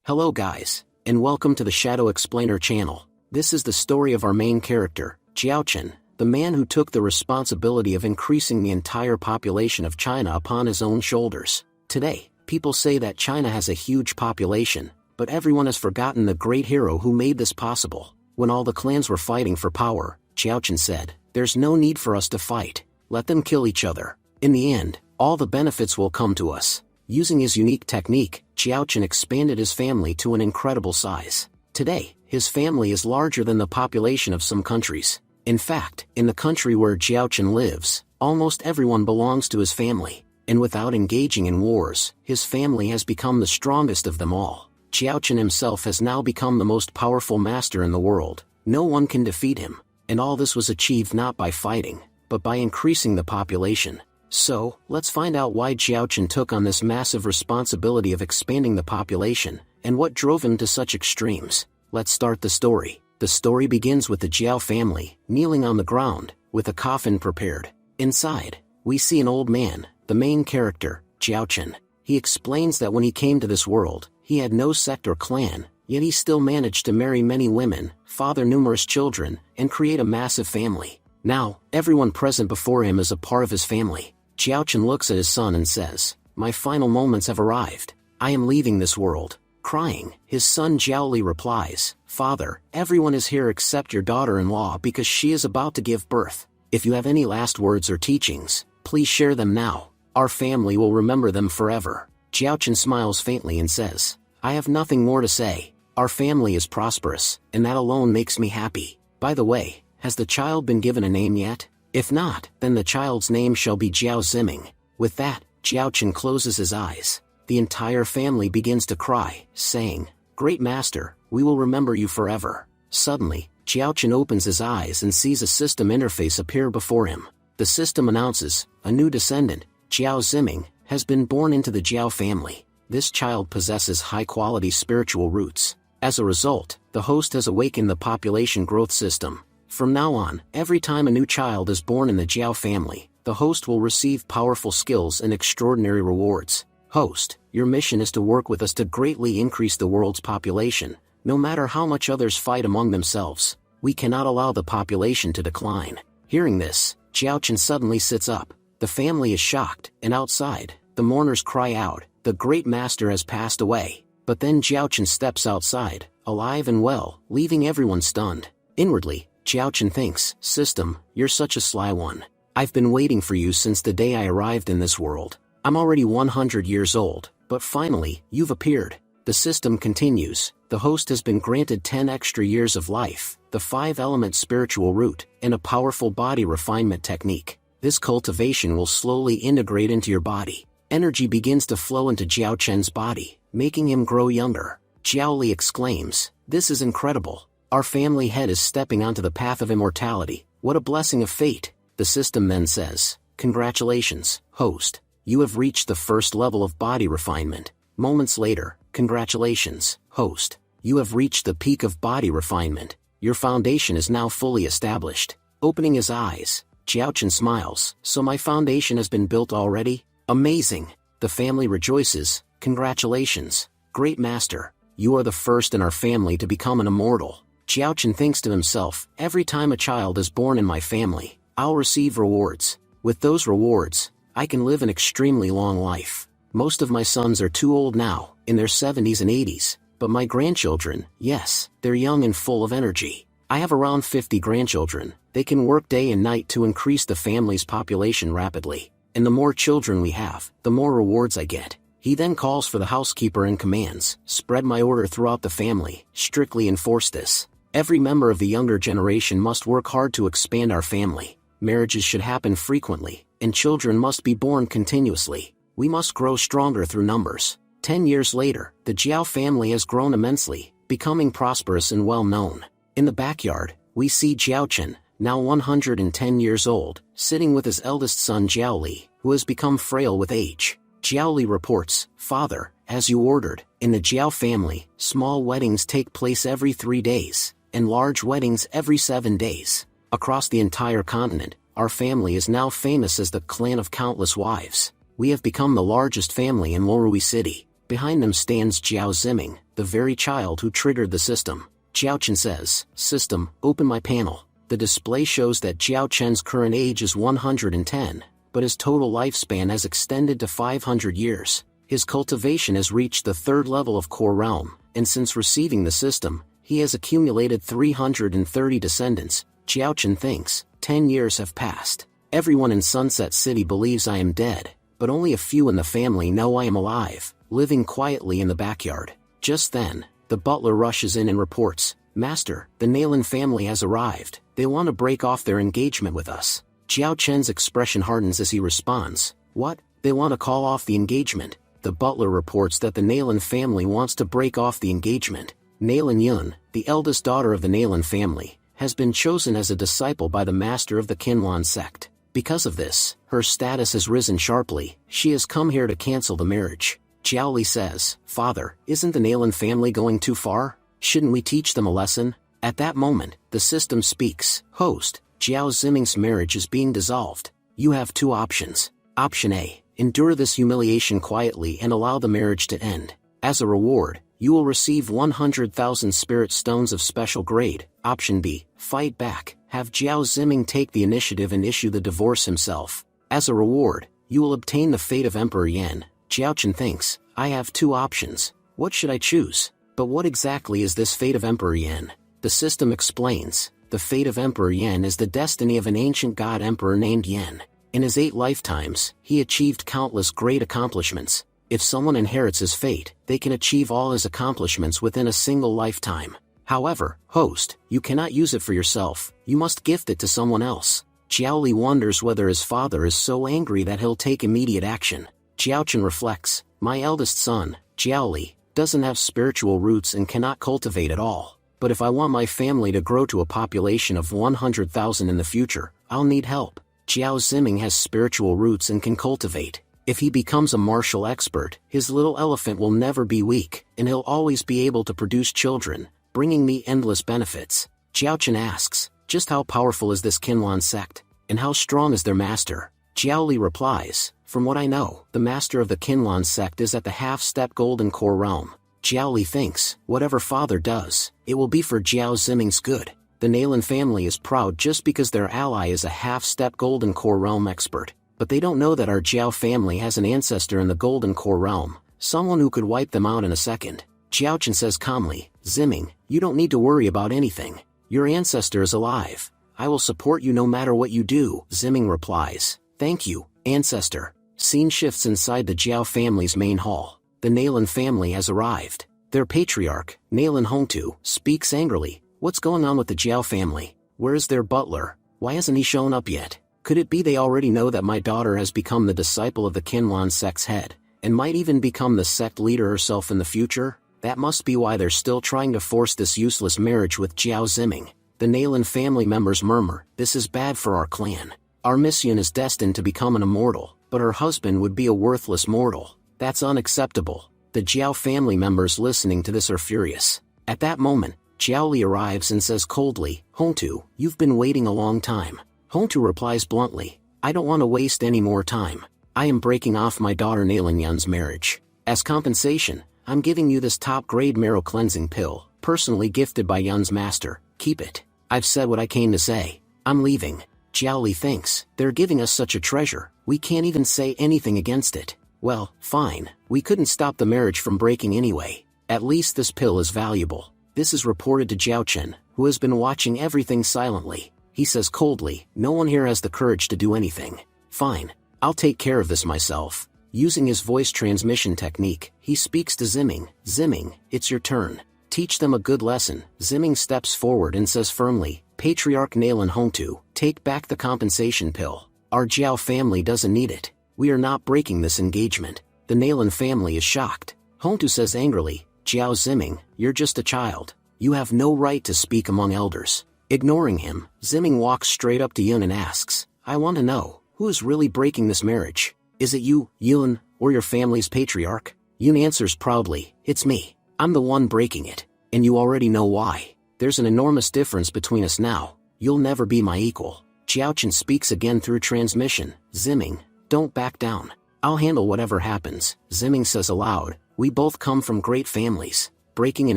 Hello guys, and welcome to the Shadow Explainer channel. This is the story of our main character, Jiaochen, the man who took the responsibility of increasing the entire population of China upon his own shoulders. Today, people say that China has a huge population, but everyone has forgotten the great hero who made this possible. When all the clans were fighting for power, Jiaochen said, "There's no need for us to fight. Let them kill each other. In the end, all the benefits will come to us." Using his unique technique, Jiaochen expanded his family to an incredible size. Today, his family is larger than the population of some countries. In fact, in the country where Jiaochen lives, almost everyone belongs to his family, and without engaging in wars, his family has become the strongest of them all. Jiaochen himself has now become the most powerful master in the world. No one can defeat him, and all this was achieved not by fighting, but by increasing the population. So, let's find out why Jiaochen took on this massive responsibility of expanding the population, and what drove him to such extremes. Let's start the story. The story begins with the Jiao family, kneeling on the ground, with a coffin prepared. Inside, we see an old man, the main character, Jiaochen. He explains that when he came to this world, he had no sect or clan, yet he still managed to marry many women, father numerous children, and create a massive family. Now, everyone present before him is a part of his family. Jiaochen looks at his son and says, "My final moments have arrived. I am leaving this world." Crying, his son Jiaoli replies, "Father, everyone is here except your daughter-in-law because she is about to give birth. If you have any last words or teachings, please share them now. Our family will remember them forever." Jiaochen smiles faintly and says, "I have nothing more to say. Our family is prosperous, and that alone makes me happy. By the way, has the child been given a name yet? If not, then the child's name shall be Jiao Ziming." With that, Jiaochen closes his eyes. The entire family begins to cry, saying, "Great master, we will remember you forever." Suddenly, Jiaochen opens his eyes and sees a system interface appear before him. The system announces, "A new descendant, Jiao Ziming, has been born into the Jiao family. This child possesses high-quality spiritual roots." As a result, the host has awakened the population growth system. From now on, every time a new child is born in the Jiao family, the host will receive powerful skills and extraordinary rewards. Host, your mission is to work with us to greatly increase the world's population, no matter how much others fight among themselves. We cannot allow the population to decline. Hearing this, Jiaochen suddenly sits up. The family is shocked, and outside, the mourners cry out, "The great master has passed away." But then Jiaochen steps outside, alive and well, leaving everyone stunned. Inwardly, Jiaochen thinks, "System, you're such a sly one. I've been waiting for you since the day I arrived in this world. I'm already 100 years old, but finally, you've appeared." The system continues, "The host has been granted 10 extra years of life, the 5-element spiritual root, and a powerful body refinement technique. This cultivation will slowly integrate into your body. Energy begins to flow into Jiaochen's body, making him grow younger." Jiaoli exclaims, "This is incredible. Our family head is stepping onto the path of immortality. What a blessing of fate." The system then says, "Congratulations, host. You have reached the first level of body refinement." Moments later, "Congratulations, host. You have reached the peak of body refinement. Your foundation is now fully established." Opening his eyes, Jiaochen smiles, "So my foundation has been built already? Amazing." The family rejoices, "Congratulations, great master. You are the first in our family to become an immortal." Jiaochen thinks to himself, "Every time a child is born in my family, I'll receive rewards. With those rewards, I can live an extremely long life. Most of my sons are too old now, in their 70s and 80s, but my grandchildren, yes, they're young and full of energy. I have around 50 grandchildren. They can work day and night to increase the family's population rapidly. And the more children we have, the more rewards I get." He then calls for the housekeeper and commands, "Spread my order throughout the family, strictly enforce this. Every member of the younger generation must work hard to expand our family. Marriages should happen frequently, and children must be born continuously. We must grow stronger through numbers." 10 years later, the Jiao family has grown immensely, becoming prosperous and well known. In the backyard, we see Jiaochen, now 110 years old, sitting with his eldest son Jiaoli, who has become frail with age. Jiaoli reports, "Father, as you ordered, in the Jiao family, small weddings take place every 3 days, and large weddings every 7 days. Across the entire continent, our family is now famous as the clan of countless wives. We have become the largest family in Lorui City. Behind them stands Jiao Ziming, the very child who triggered the system. Jiao Chen says, "System, open my panel." The display shows that Jiao Chen's current age is 110, but his total lifespan has extended to 500 years. His cultivation has reached the 3rd level of Core Realm, and since receiving the system, he has accumulated 330 descendants. Jiao Chen thinks, 10 years have passed. Everyone in Sunset City believes I am dead, but only a few in the family know I am alive, living quietly in the backyard. Just then, the butler rushes in and reports, "Master, the Nayland family has arrived. They want to break off their engagement with us." Jiao Chen's expression hardens as he responds, "What? They want to call off the engagement?" The butler reports that the Nayland family wants to break off the engagement. Nayland Yun, the eldest daughter of the Nayland family, has been chosen as a disciple by the master of the Qinlan sect. Because of this, her status has risen sharply. She has come here to cancel the marriage. Jiao Li says, "Father, isn't the Nayland family going too far? Shouldn't we teach them a lesson?" At that moment, the system speaks, "Host, Jiao Ziming's marriage is being dissolved. You have 2 options. Option A, endure this humiliation quietly and allow the marriage to end. As a reward, you will receive 100,000 spirit stones of special grade. Option B, fight back, have Jiao Ziming take the initiative and issue the divorce himself. As a reward, you will obtain the fate of Emperor Yan." Jiao Chen thinks, "I have 2 options. What should I choose? But what exactly is this fate of Emperor Yan?" The system explains, "The fate of Emperor Yan is the destiny of an ancient god emperor named Yan. In his 8 lifetimes, he achieved countless great accomplishments. If someone inherits his fate, they can achieve all his accomplishments within a single lifetime. However, host, you cannot use it for yourself, you must gift it to someone else." Jiao Li wonders whether his father is so angry that he'll take immediate action. Jiao Chen reflects, "My eldest son, Jiao Li, doesn't have spiritual roots and cannot cultivate at all. But if I want my family to grow to a population of 100,000 in the future, I'll need help. Jiao Ziming has spiritual roots and can cultivate. If he becomes a martial expert, his little elephant will never be weak, and he'll always be able to produce children, bringing me endless benefits." Jiao Chen asks, "Just how powerful is this Qinlan sect, and how strong is their master?" Jiao Li replies, "From what I know, the master of the Qinlan sect is at the half-step golden core realm." Jiao Li thinks, whatever father does, it will be for Jiao Ziming's good. The Nayland family is proud just because their ally is a half-step golden core realm expert, but they don't know that our Jiao family has an ancestor in the golden core realm, someone who could wipe them out in a second. Jiao Chen says calmly, "Ziming, you don't need to worry about anything. Your ancestor is alive. I will support you no matter what you do." Ziming replies, "Thank you, ancestor." Scene shifts inside the Jiao family's main hall. The Nayland family has arrived. Their patriarch, Nayland Hongtu, speaks angrily, "What's going on with the Jiao family? Where is their butler? Why hasn't he shown up yet? Could it be they already know that my daughter has become the disciple of the Qinlan sect's head, and might even become the sect leader herself in the future? That must be why they're still trying to force this useless marriage with Jiao Ziming." The Nayland family members murmur, "This is bad for our clan. Our Mission is destined to become an immortal, but her husband would be a worthless mortal. That's unacceptable." The Jiao family members listening to this are furious. At that moment, Jiao Li arrives and says coldly, "Hongtu, you've been waiting a long time." Hongtu replies bluntly, "I don't want to waste any more time. I am breaking off my daughter Nayland Yun's marriage. As compensation, I'm giving you this top-grade marrow cleansing pill, personally gifted by Yun's master. Keep it. I've said what I came to say. I'm leaving." Jiao Li thinks, "They're giving us such a treasure, we can't even say anything against it. Well, fine, we couldn't stop the marriage from breaking anyway. At least this pill is valuable." This is reported to Jiao Chen, who has been watching everything silently. He says coldly, "No one here has the courage to do anything. Fine, I'll take care of this myself." Using his voice transmission technique, he speaks to Ziming, "Ziming, it's your turn. Teach them a good lesson." Ziming steps forward and says firmly, "Patriarch Nayland Hongtu, take back the compensation pill. Our Jiao family doesn't need it. We are not breaking this engagement." The Nayland family is shocked. Hongtu says angrily, "Jiao Ziming, you're just a child. You have no right to speak among elders." Ignoring him, Ziming walks straight up to Yun and asks, "I want to know, who is really breaking this marriage? Is it you, Yun, or your family's patriarch?" Yun answers proudly, "It's me. I'm the one breaking it, and you already know why. There's an enormous difference between us now. You'll never be my equal." Jiao Chen speaks again through transmission, "Ziming, don't back down. I'll handle whatever happens." Ziming says aloud, We both come from great families. Breaking an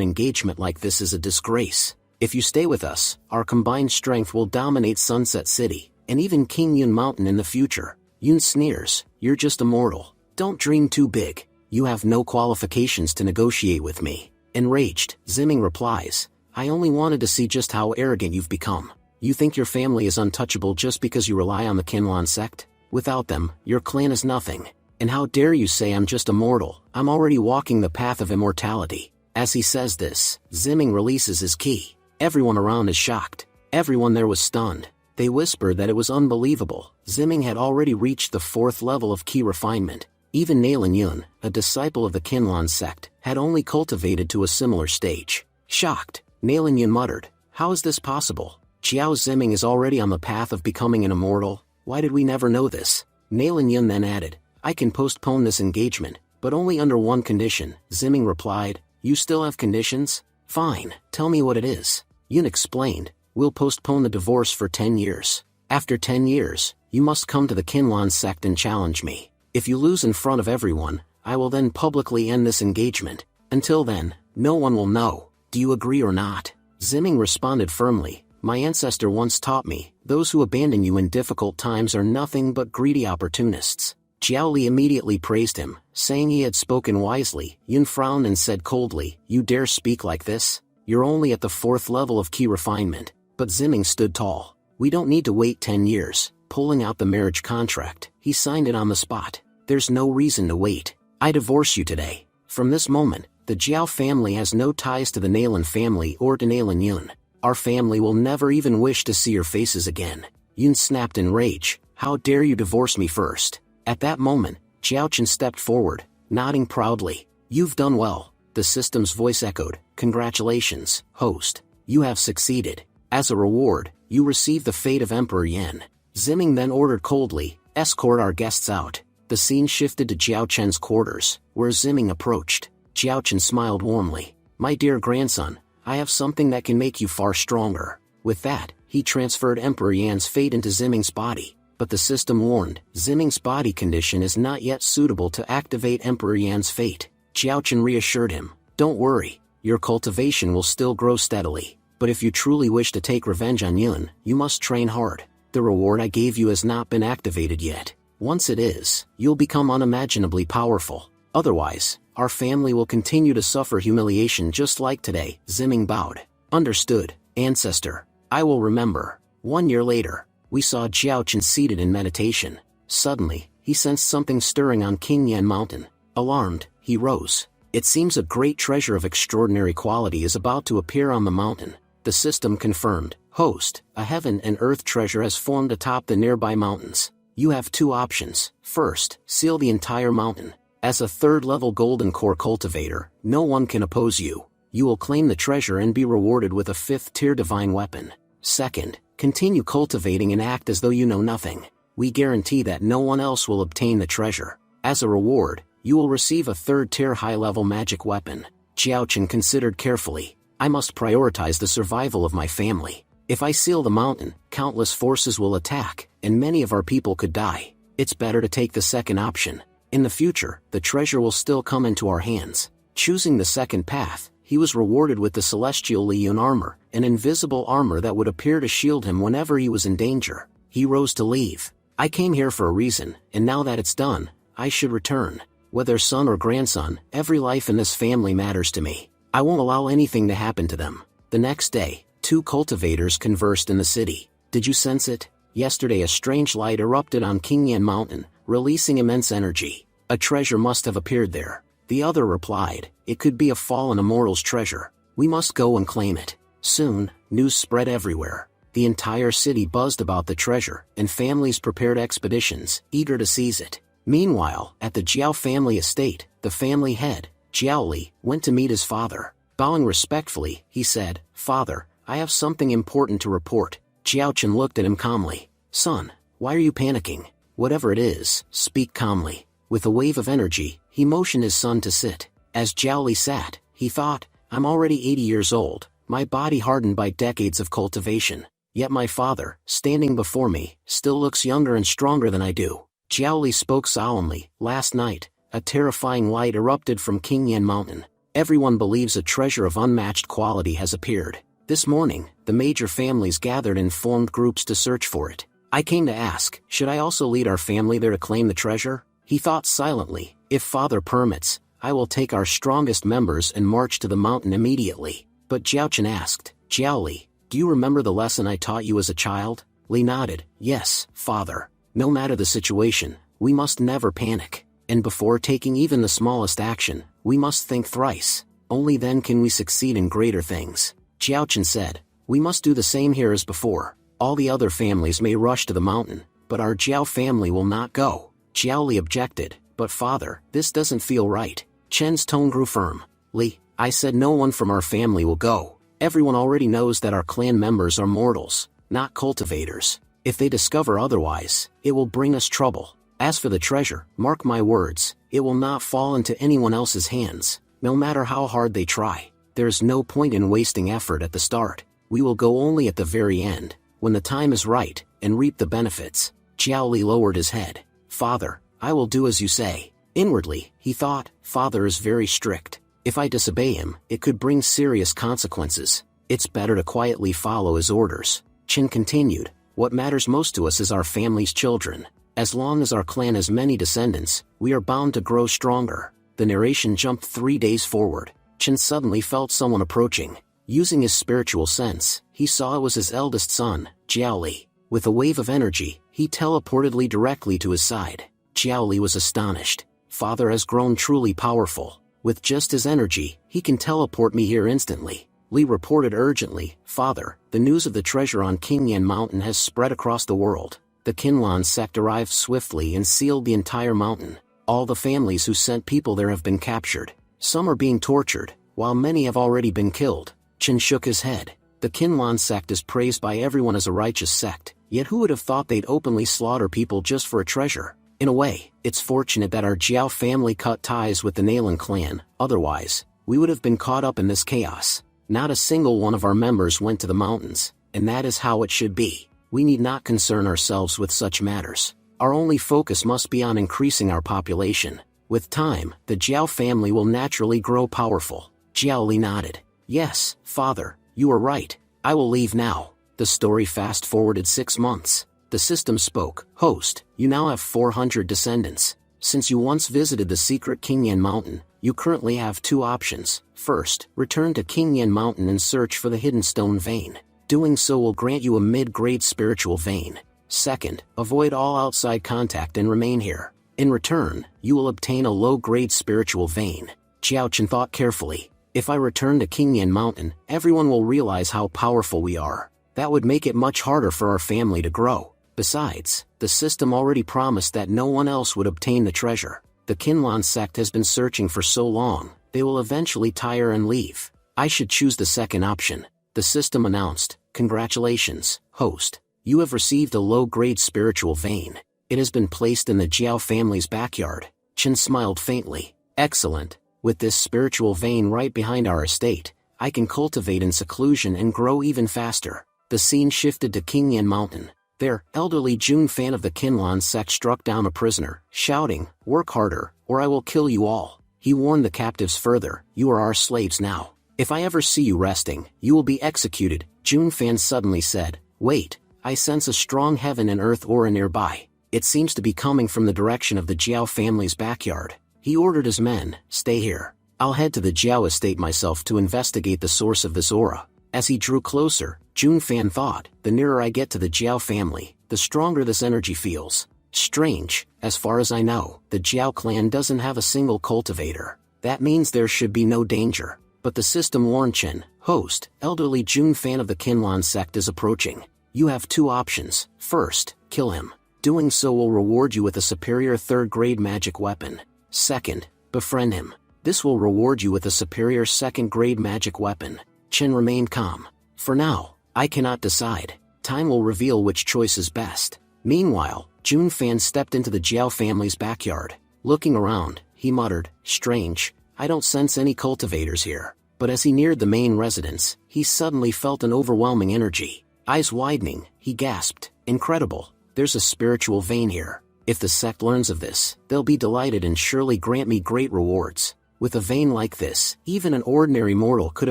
engagement like this is a disgrace. If you stay with us, our combined strength will dominate Sunset City, and even King Yun Mountain in the future. Yun sneers, you're just a mortal. Don't dream too big. You have no qualifications to negotiate with me. Enraged, Zimming replies, I only wanted to see just how arrogant you've become. You think your family is untouchable just because you rely on the Kinlan sect? Without them, your clan is nothing. And how dare you say I'm just a mortal? I'm already walking the path of immortality. As he says this, Zimming releases his ki. Everyone around is shocked. Everyone there was stunned. They whispered that it was unbelievable. Zimming had already reached the 4th level of ki refinement. Even Nalin Yun, a disciple of the Kinlan sect, had only cultivated to a similar stage. Shocked, Nalin Yun muttered, how is this possible? Xiao Zimming is already on the path of becoming an immortal. Why did we never know this? Nalin Yun then added, I can postpone this engagement, but only under one condition. Zimming replied, you still have conditions? Fine, tell me what it is. Yun explained, we'll postpone the divorce for 10 years. After 10 years, you must come to the Kinlan sect and challenge me. If you lose in front of everyone, I will then publicly end this engagement. Until then, no one will know. Do you agree or not? Zimming responded firmly, my ancestor once taught me, those who abandon you in difficult times are nothing but greedy opportunists. Jiao Li immediately praised him, saying he had spoken wisely. Yun frowned and said coldly, you dare speak like this? You're only at the 4th level of ki refinement. But Zimming stood tall. We don't need to wait 10 years. Pulling out the marriage contract, he signed it on the spot. There's no reason to wait. I divorce you today. From this moment, the Jiao family has no ties to the Nalin family or to Nalin Yun. Our family will never even wish to see your faces again. Yun snapped in rage, how dare you divorce me first? At that moment, Jiaochen stepped forward, nodding proudly. You've done well. The system's voice echoed, congratulations, host. You have succeeded. As a reward, you receive the fate of Emperor Yan. Zimming then ordered coldly, escort our guests out. The scene shifted to Jiaochen's quarters, where Zimming approached. Jiaochen smiled warmly. My dear grandson, I have something that can make you far stronger. With that, he transferred Emperor Yan's fate into Zimming's body. But the system warned, Zimming's body condition is not yet suitable to activate Emperor Yan's fate. Jiaochen reassured him, don't worry, your cultivation will still grow steadily. But if you truly wish to take revenge on Yun, you must train hard. The reward I gave you has not been activated yet. Once it is, you'll become unimaginably powerful. Otherwise, our family will continue to suffer humiliation just like today. Zimming bowed. Understood, ancestor. I will remember. 1 year later, we saw Jiaochen seated in meditation. Suddenly, he sensed something stirring on King Yan Mountain. Alarmed, he rose. It seems a great treasure of extraordinary quality is about to appear on the mountain. The system confirmed, host, a heaven and earth treasure has formed atop the nearby mountains. You have 2 options. First, seal the entire mountain. As a 3rd-level golden core cultivator, no one can oppose you. You will claim the treasure and be rewarded with a 5th-tier divine weapon. Second, continue cultivating and act as though you know nothing. We guarantee that no one else will obtain the treasure. As a reward, you will receive a 3rd-tier high-level magic weapon. Jiaochen considered carefully. I must prioritize the survival of my family. If I seal the mountain, countless forces will attack, and many of our people could die. It's better to take the second option. In the future, the treasure will still come into our hands. Choosing the second path, he was rewarded with the Celestial Liyun armor, an invisible armor that would appear to shield him whenever he was in danger. He rose to leave. I came here for a reason, and now that it's done, I should return. Whether son or grandson, every life in this family matters to me. I won't allow anything to happen to them. The next day, 2 cultivators conversed in the city. Did you sense it? Yesterday a strange light erupted on King Yan Mountain, releasing immense energy. A treasure must have appeared there. The other replied, it could be a fallen immortal's treasure. We must go and claim it. Soon, news spread everywhere. The entire city buzzed about the treasure, and families prepared expeditions, eager to seize it. Meanwhile, at the Jiao family estate, the family head, Jiao Li, went to meet his father. Bowing respectfully, he said, Father, I have something important to report. Jiaochen looked at him calmly. Son, why are you panicking? Whatever it is, speak calmly. With a wave of energy, he motioned his son to sit. As Jiao Li sat, he thought, I'm already 80 years old, my body hardened by decades of cultivation. Yet my father, standing before me, still looks younger and stronger than I do. Jiao Li spoke solemnly. Last night, a terrifying light erupted from King Yan Mountain. Everyone believes a treasure of unmatched quality has appeared. This morning, the major families gathered and formed groups to search for it. I came to ask, should I also lead our family there to claim the treasure? He thought silently, if father permits, I will take our strongest members and march to the mountain immediately. But Jiaochen asked, Jiao Li, do you remember the lesson I taught you as a child? Li nodded, yes, father. No matter the situation, we must never panic. And before taking even the smallest action, we must think thrice. Only then can we succeed in greater things. Jiaochen said, we must do the same here as before. All the other families may rush to the mountain, but our Jiao family will not go. Jiao Li objected, but father, this doesn't feel right. Chen's tone grew firm. Li, I said no one from our family will go. Everyone already knows that our clan members are mortals, not cultivators. If they discover otherwise, it will bring us trouble. As for the treasure, mark my words, it will not fall into anyone else's hands, no matter how hard they try. There's no point in wasting effort at the start. We will go only at the very end, when the time is right, and reap the benefits. Jiao Li lowered his head. Father, I will do as you say. Inwardly, he thought, father is very strict. If I disobey him, it could bring serious consequences. It's better to quietly follow his orders. Chen continued, what matters most to us is our family's children. As long as our clan has many descendants, we are bound to grow stronger. The narration jumped 3 days forward. Chen suddenly felt someone approaching. Using his spiritual sense, he saw it was his eldest son, Jiao Li. With a wave of energy, he teleported Li directly to his side. Jiao Li was astonished. Father has grown truly powerful. With just his energy, he can teleport me here instantly. Li reported urgently, Father, the news of the treasure on King Yan Mountain has spread across the world. The Qinlan sect arrived swiftly and sealed the entire mountain. All the families who sent people there have been captured. Some are being tortured, while many have already been killed. Chen shook his head. The Qinlan sect is praised by everyone as a righteous sect, yet who would have thought they'd openly slaughter people just for a treasure? In a way, it's fortunate that our Jiao family cut ties with the Nalan clan, otherwise, we would have been caught up in this chaos. Not a single one of our members went to the mountains, and that is how it should be. We need not concern ourselves with such matters. Our only focus must be on increasing our population. With time, the Jiao family will naturally grow powerful. Jiao Li nodded. Yes, father, you are right. I will leave now. The story fast-forwarded 6 months. The system spoke, host, you now have 400 descendants. Since you once visited the secret King Yan Mountain, you currently have 2 options. First, return to King Yan Mountain and search for the hidden stone vein. Doing so will grant you a mid-grade spiritual vein. Second, avoid all outside contact and remain here. In return, you will obtain a low-grade spiritual vein. Jiaochen thought carefully. If I return to King Yan Mountain, everyone will realize how powerful we are. That would make it much harder for our family to grow. Besides, the system already promised that no one else would obtain the treasure. The Qinlan sect has been searching for so long, they will eventually tire and leave. I should choose the second option. The system announced, congratulations, host. You have received a low-grade spiritual vein. It has been placed in the Jiao family's backyard. Chen smiled faintly. Excellent. With this spiritual vein right behind our estate, I can cultivate in seclusion and grow even faster. The scene shifted to King Yan Mountain. There, elderly Jun Fan of the Qinlan sect struck down a prisoner, shouting, work harder, or I will kill you all. He warned the captives further, you are our slaves now. If I ever see you resting, you will be executed. Jun Fan suddenly said, wait, I sense a strong heaven and earth aura nearby. It seems to be coming from the direction of the Jiao family's backyard. He ordered his men, stay here. I'll head to the Jiao estate myself to investigate the source of this aura. As he drew closer, Jun Fan thought, the nearer I get to the Jiao family, the stronger this energy feels. Strange, as far as I know, the Jiao clan doesn't have a single cultivator. That means there should be no danger. But the system warned Chen, host, elderly Jun Fan of the Qinlan sect is approaching. You have 2 options. First, kill him. Doing so will reward you with a superior 3rd-grade magic weapon. Second, befriend him. This will reward you with a superior 2nd-grade magic weapon. Chen remained calm. For now, I cannot decide. Time will reveal which choice is best. Meanwhile, Jun Fan stepped into the Jiao family's backyard. Looking around, he muttered, strange. I don't sense any cultivators here. But as he neared the main residence, he suddenly felt an overwhelming energy. Eyes widening, he gasped, incredible, there's a spiritual vein here. If the sect learns of this, they'll be delighted and surely grant me great rewards. With a vein like this, even an ordinary mortal could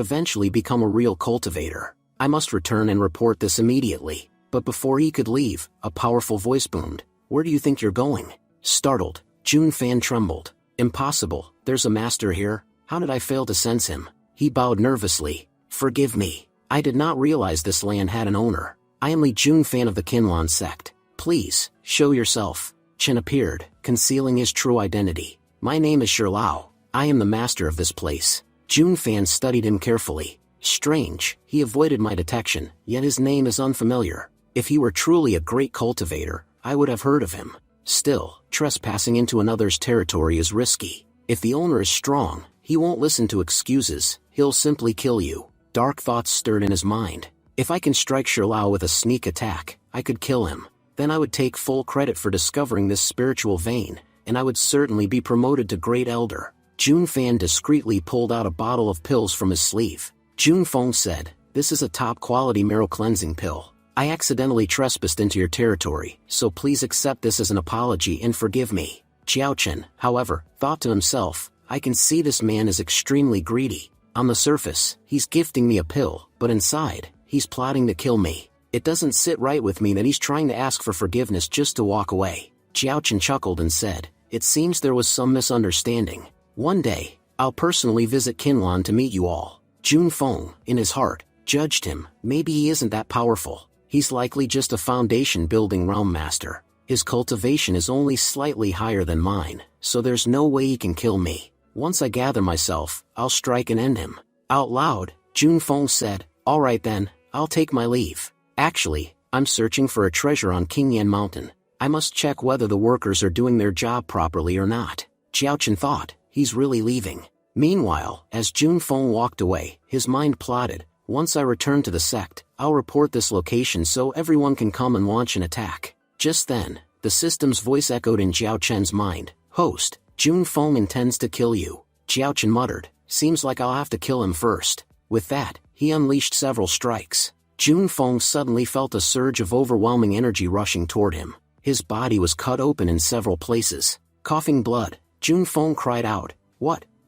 eventually become a real cultivator. I must return and report this immediately. But before he could leave, a powerful voice boomed. Where do you think you're going? Startled, Junfan trembled. Impossible, there's a master here. How did I fail to sense him? He bowed nervously. Forgive me. I did not realize this land had an owner. I am Li Junfan of the Qinlan sect. Please, show yourself. Chen appeared, concealing his true identity. My name is Shirlao. I am the master of this place. Junfan studied him carefully. Strange, he avoided my detection, yet his name is unfamiliar. If he were truly a great cultivator, I would have heard of him. Still, trespassing into another's territory is risky. If the owner is strong, he won't listen to excuses, he'll simply kill you. Dark thoughts stirred in his mind. If I can strike Shirlao with a sneak attack, I could kill him. Then I would take full credit for discovering this spiritual vein, and I would certainly be promoted to Great Elder. Junfan discreetly pulled out a bottle of pills from his sleeve. Junfeng said, this is a top-quality marrow cleansing pill. I accidentally trespassed into your territory, so please accept this as an apology and forgive me. Qiaochen, however, thought to himself, I can see this man is extremely greedy. On the surface, he's gifting me a pill, but inside, he's plotting to kill me. It doesn't sit right with me that he's trying to ask for forgiveness just to walk away. Qiaochen chuckled and said, it seems there was some misunderstanding. One day, I'll personally visit Qinlan to meet you all. Junfeng, in his heart, judged him. Maybe he isn't that powerful. He's likely just a foundation-building realm master. His cultivation is only slightly higher than mine, so there's no way he can kill me. Once I gather myself, I'll strike and end him. Out loud, Junfeng said, all right then, I'll take my leave. Actually, I'm searching for a treasure on Qingyan Mountain. I must check whether the workers are doing their job properly or not. Qiaochen thought, he's really leaving. Meanwhile, as Junfeng walked away, his mind plotted, once I return to the sect, I'll report this location so everyone can come and launch an attack. Just then, the system's voice echoed in Qiaochen's mind. Host, Junfeng intends to kill you. Qiaochen muttered, seems like I'll have to kill him first. With that, he unleashed several strikes. Junfeng suddenly felt a surge of overwhelming energy rushing toward him. His body was cut open in several places. Coughing blood, Junfeng cried out,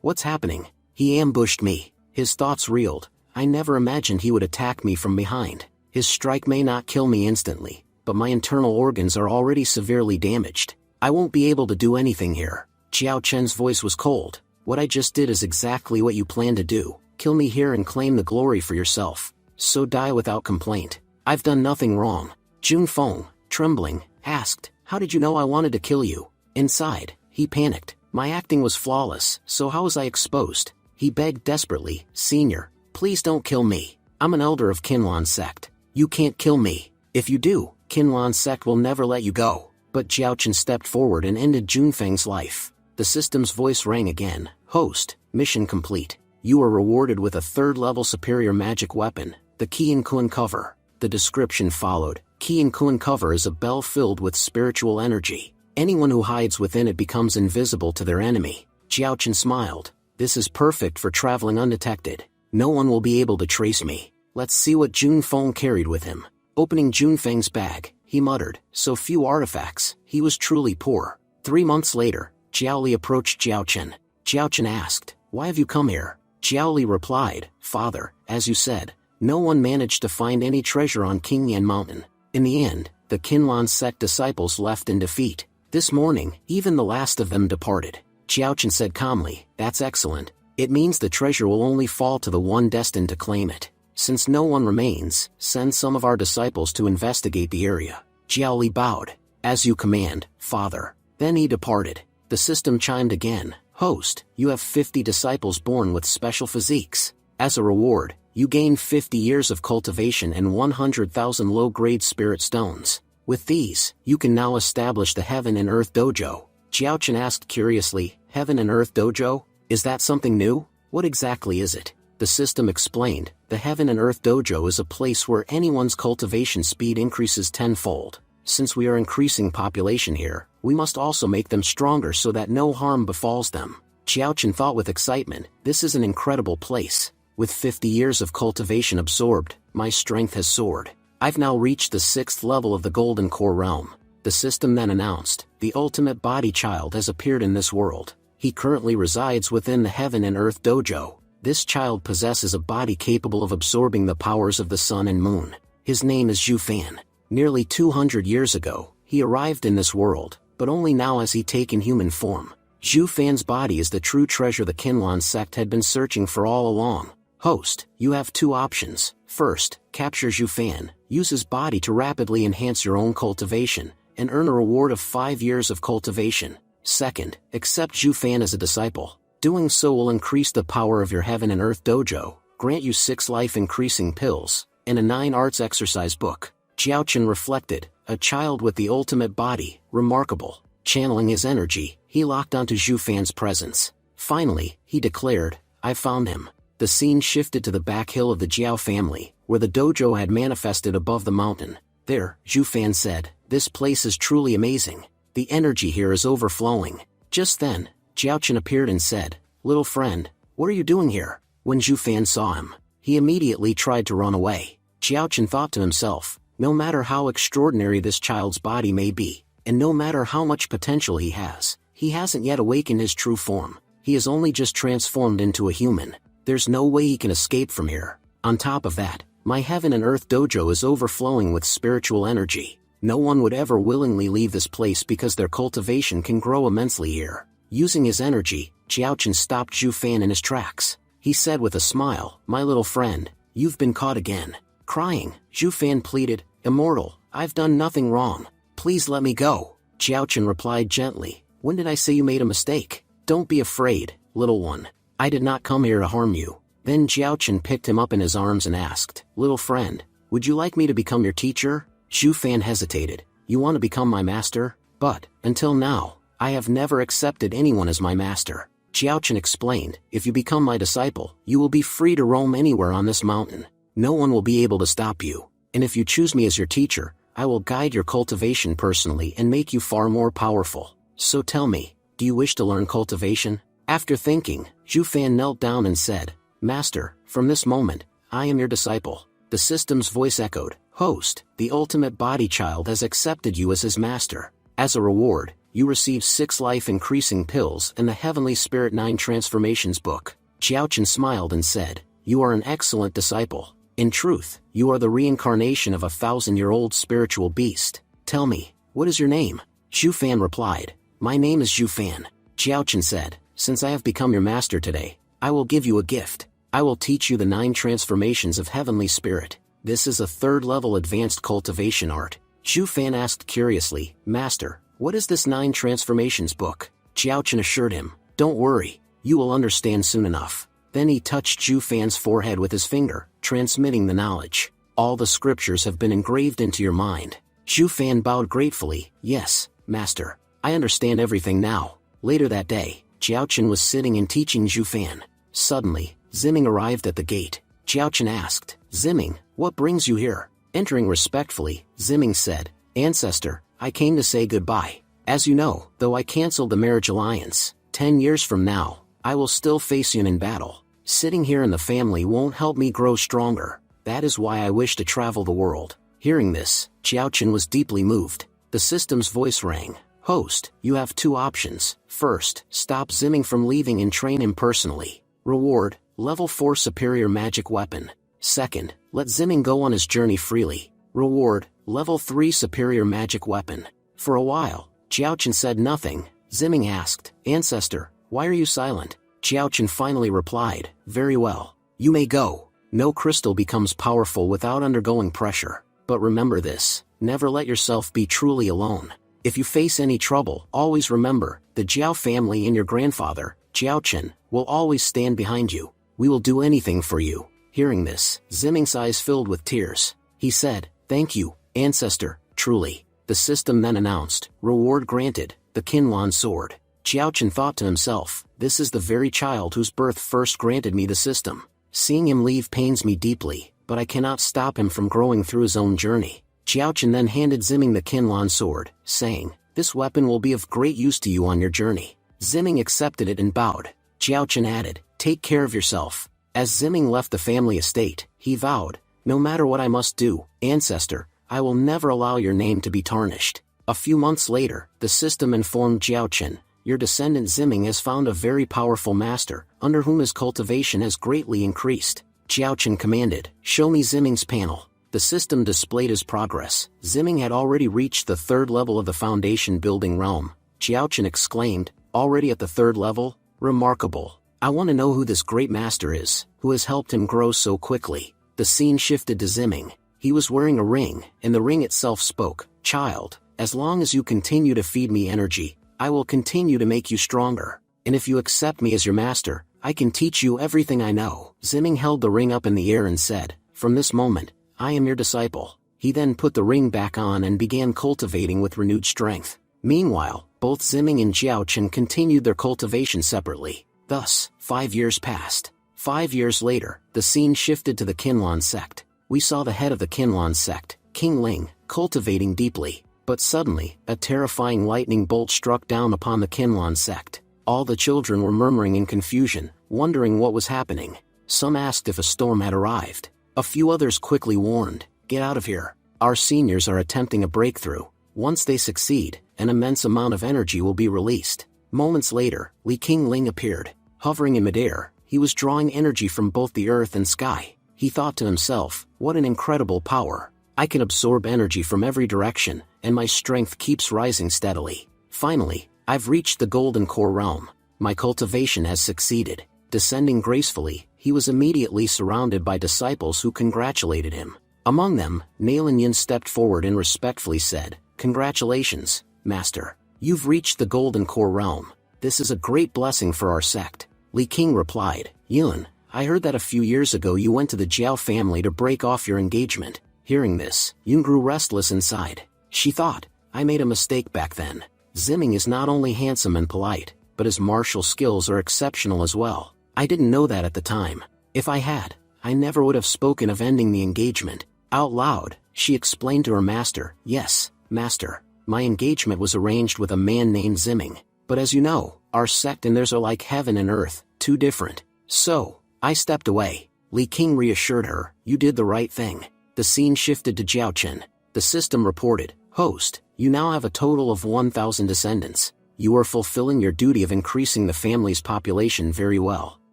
What's happening? He ambushed me. His thoughts reeled. I never imagined he would attack me from behind. His strike may not kill me instantly, but my internal organs are already severely damaged. I won't be able to do anything here. Qiaochen's voice was cold. What I just did is exactly what you plan to do. Kill me here and claim the glory for yourself. So die without complaint. I've done nothing wrong. Junfeng, trembling, asked, how did you know I wanted to kill you? Inside, he panicked. My acting was flawless, so how was I exposed? He begged desperately, Senior, please don't kill me. I'm an elder of Qinlan sect. You can't kill me. If you do, Qinlan sect will never let you go. But Qiaochen stepped forward and ended Junfeng's life. The system's voice rang again. Host, mission complete. You are rewarded with a 3rd-level superior magic weapon, the Qian Kun cover. The description followed. Qian Kun cover is a bell filled with spiritual energy. Anyone who hides within it becomes invisible to their enemy. Qiaochen smiled. This is perfect for traveling undetected. No one will be able to trace me. Let's see what Junfeng carried with him. Opening Junfeng's bag, he muttered, so few artifacts, he was truly poor. 3 months later, Jiaoli approached Qiaochen. Qiaochen asked, why have you come here? Jiaoli replied, Father, as you said, no one managed to find any treasure on Qingyan Mountain. In the end, the Qinlan sect disciples left in defeat. This morning, even the last of them departed. Qiaochen said calmly, that's excellent. It means the treasure will only fall to the one destined to claim it. Since no one remains, send some of our disciples to investigate the area. Jiaoli bowed. As you command, Father. Then he departed. The system chimed again. Host, you have 50 disciples born with special physiques. As a reward, you gain 50 years of cultivation and 100,000 low-grade spirit stones. With these, you can now establish the Heaven and Earth Dojo. Qiaochen asked curiously, Heaven and Earth Dojo? Is that something new? What exactly is it? The system explained, the Heaven and Earth Dojo is a place where anyone's cultivation speed increases tenfold. Since we are increasing population here, we must also make them stronger so that no harm befalls them. Qiaochen thought with excitement, this is an incredible place. With 50 years of cultivation absorbed, my strength has soared. I've now reached the 6th level of the Golden Core realm. The system then announced, the ultimate body child has appeared in this world. He currently resides within the Heaven and Earth Dojo. This child possesses a body capable of absorbing the powers of the sun and moon. His name is Zhu Fan. Nearly 200 years ago, he arrived in this world, but only now has he taken human form. Zhu Fan's body is the true treasure the Qinlan sect had been searching for all along. Host, you have two options. First, capture Zhu Fan, use his body to rapidly enhance your own cultivation, and earn a reward of 5 years of cultivation. Second, accept Zhu Fan as a disciple. Doing so will increase the power of your Heaven and Earth Dojo, grant you 6 life-increasing pills, and a 9 arts exercise book. Jiaochen reflected, a child with the ultimate body, remarkable. Channeling his energy, he locked onto Zhu Fan's presence. Finally, he declared, I found him. The scene shifted to the back hill of the Jiao family, where the dojo had manifested above the mountain. There, Zhu Fan said, this place is truly amazing. The energy here is overflowing. Just then, Jiaochen appeared and said, little friend, what are you doing here? When Zhu Fan saw him, he immediately tried to run away. Jiaochen thought to himself, no matter how extraordinary this child's body may be, and no matter how much potential he hasn't yet awakened his true form. He is only just transformed into a human. There's no way he can escape from here. On top of that, my Heaven and Earth Dojo is overflowing with spiritual energy. No one would ever willingly leave this place because their cultivation can grow immensely here. Using his energy, Jiaochen stopped Zhu Fan in his tracks. He said with a smile, my little friend, you've been caught again. Crying, Zhu Fan pleaded, Immortal, I've done nothing wrong. Please let me go. Jiaochen replied gently, when did I say you made a mistake? Don't be afraid, little one. I did not come here to harm you. Then Jiaochen picked him up in his arms and asked, little friend, would you like me to become your teacher? Zhu Fan hesitated, you want to become my master? But, until now, I have never accepted anyone as my master. Jiaochen explained, if you become my disciple, you will be free to roam anywhere on this mountain. No one will be able to stop you. And if you choose me as your teacher, I will guide your cultivation personally and make you far more powerful. So tell me, do you wish to learn cultivation? After thinking, Zhu Fan knelt down and said, Master, from this moment, I am your disciple. The system's voice echoed, Host, the ultimate body child has accepted you as his master. As a reward, you receive 6 life-increasing pills and the Heavenly Spirit 9 Transformations book. Jiaochen smiled and said, you are an excellent disciple. In truth, you are the reincarnation of a 1,000-year-old spiritual beast. Tell me, what is your name? Zhu Fan replied, my name is Zhu Fan. Jiaochen said, since I have become your master today, I will give you a gift. I will teach you the 9 transformations of Heavenly Spirit. This is a 3rd-level advanced cultivation art. Zhu Fan asked curiously, Master, what is this 9 transformations book? Jiaochen assured him, don't worry, you will understand soon enough. Then he touched Zhu Fan's forehead with his finger, transmitting the knowledge. All the scriptures have been engraved into your mind. Zhu Fan bowed gratefully, yes, Master, I understand everything now. Later that day, Jiaochen was sitting and teaching Zhu Fan. Suddenly, Ziming arrived at the gate. Jiaochen asked, Ziming, what brings you here? Entering respectfully, Ziming said, Ancestor, I came to say goodbye. As you know, though I cancelled the marriage alliance, 10 years from now, I will still face you in battle. Sitting here in the family won't help me grow stronger. That is why I wish to travel the world. Hearing this, Jiaochen was deeply moved. The system's voice rang. Host, you have 2 options. First, stop Ziming from leaving and train him personally. Reward, level 4 superior magic weapon. Second, let Ziming go on his journey freely. Reward, level 3 superior magic weapon. For a while, Jiaochen said nothing. Ziming asked, Ancestor, why are you silent? Jiaochen finally replied, very well. You may go. No crystal becomes powerful without undergoing pressure. But remember this, never let yourself be truly alone. If you face any trouble, always remember, the Jiao family and your grandfather, Jiaochen, will always stand behind you. We will do anything for you. Hearing this, Ziming's eyes filled with tears. He said, thank you, Ancestor, truly. The system then announced, reward granted, the Qinlan sword. Jiaochen thought to himself, this is the very child whose birth first granted me the system. Seeing him leave pains me deeply, but I cannot stop him from growing through his own journey. Jiaochen then handed Ziming the Qinlan sword, saying, this weapon will be of great use to you on your journey. Ziming accepted it and bowed. Jiaochen added, take care of yourself. As Ziming left the family estate, he vowed, no matter what I must do, Ancestor, I will never allow your name to be tarnished. A few months later, the system informed Jiaochen, your descendant Ziming has found a very powerful master, under whom his cultivation has greatly increased. Jiaochen commanded, show me Ziming's panel. The system displayed his progress. Ziming had already reached the 3rd level of the foundation building realm. Jiaochen exclaimed, already at the 3rd level? Remarkable. I want to know who this great master is, who has helped him grow so quickly. The scene shifted to Ziming. He was wearing a ring, and the ring itself spoke, child, as long as you continue to feed me energy, I will continue to make you stronger. And if you accept me as your master, I can teach you everything I know. Ziming held the ring up in the air and said, from this moment, I am your disciple. He then put the ring back on and began cultivating with renewed strength. Meanwhile, both Ziming and Jiaochen continued their cultivation separately. Thus, 5 years passed. 5 years later, the scene shifted to the Qinlan sect. We saw the head of the Qinlan sect, King Ling, cultivating deeply. But suddenly, a terrifying lightning bolt struck down upon the Qinlan sect. All the children were murmuring in confusion, wondering what was happening. Some asked if a storm had arrived. A few others quickly warned, get out of here. Our seniors are attempting a breakthrough. Once they succeed, an immense amount of energy will be released. Moments later, King Ling appeared. Hovering in midair, he was drawing energy from both the earth and sky. He thought to himself, what an incredible power. I can absorb energy from every direction, and my strength keeps rising steadily. Finally, I've reached the golden core realm. My cultivation has succeeded. Descending gracefully, he was immediately surrounded by disciples who congratulated him. Among them, Yin stepped forward and respectfully said, congratulations, Master. You've reached the golden core realm. This is a great blessing for our sect. Li King replied, Yun, I heard that a few years ago you went to the Jiao family to break off your engagement. Hearing this, Yun grew restless inside. She thought, I made a mistake back then. Ziming is not only handsome and polite, but his martial skills are exceptional as well. I didn't know that at the time. If I had, I never would have spoken of ending the engagement. Out loud, she explained to her master, yes, Master, my engagement was arranged with a man named Ziming. But as you know, our sect and theirs are like heaven and earth, too different. So, I stepped away. Li King reassured her, you did the right thing. The scene shifted to Jiaochen. The system reported, host, you now have a total of 1,000 descendants. You are fulfilling your duty of increasing the family's population very well.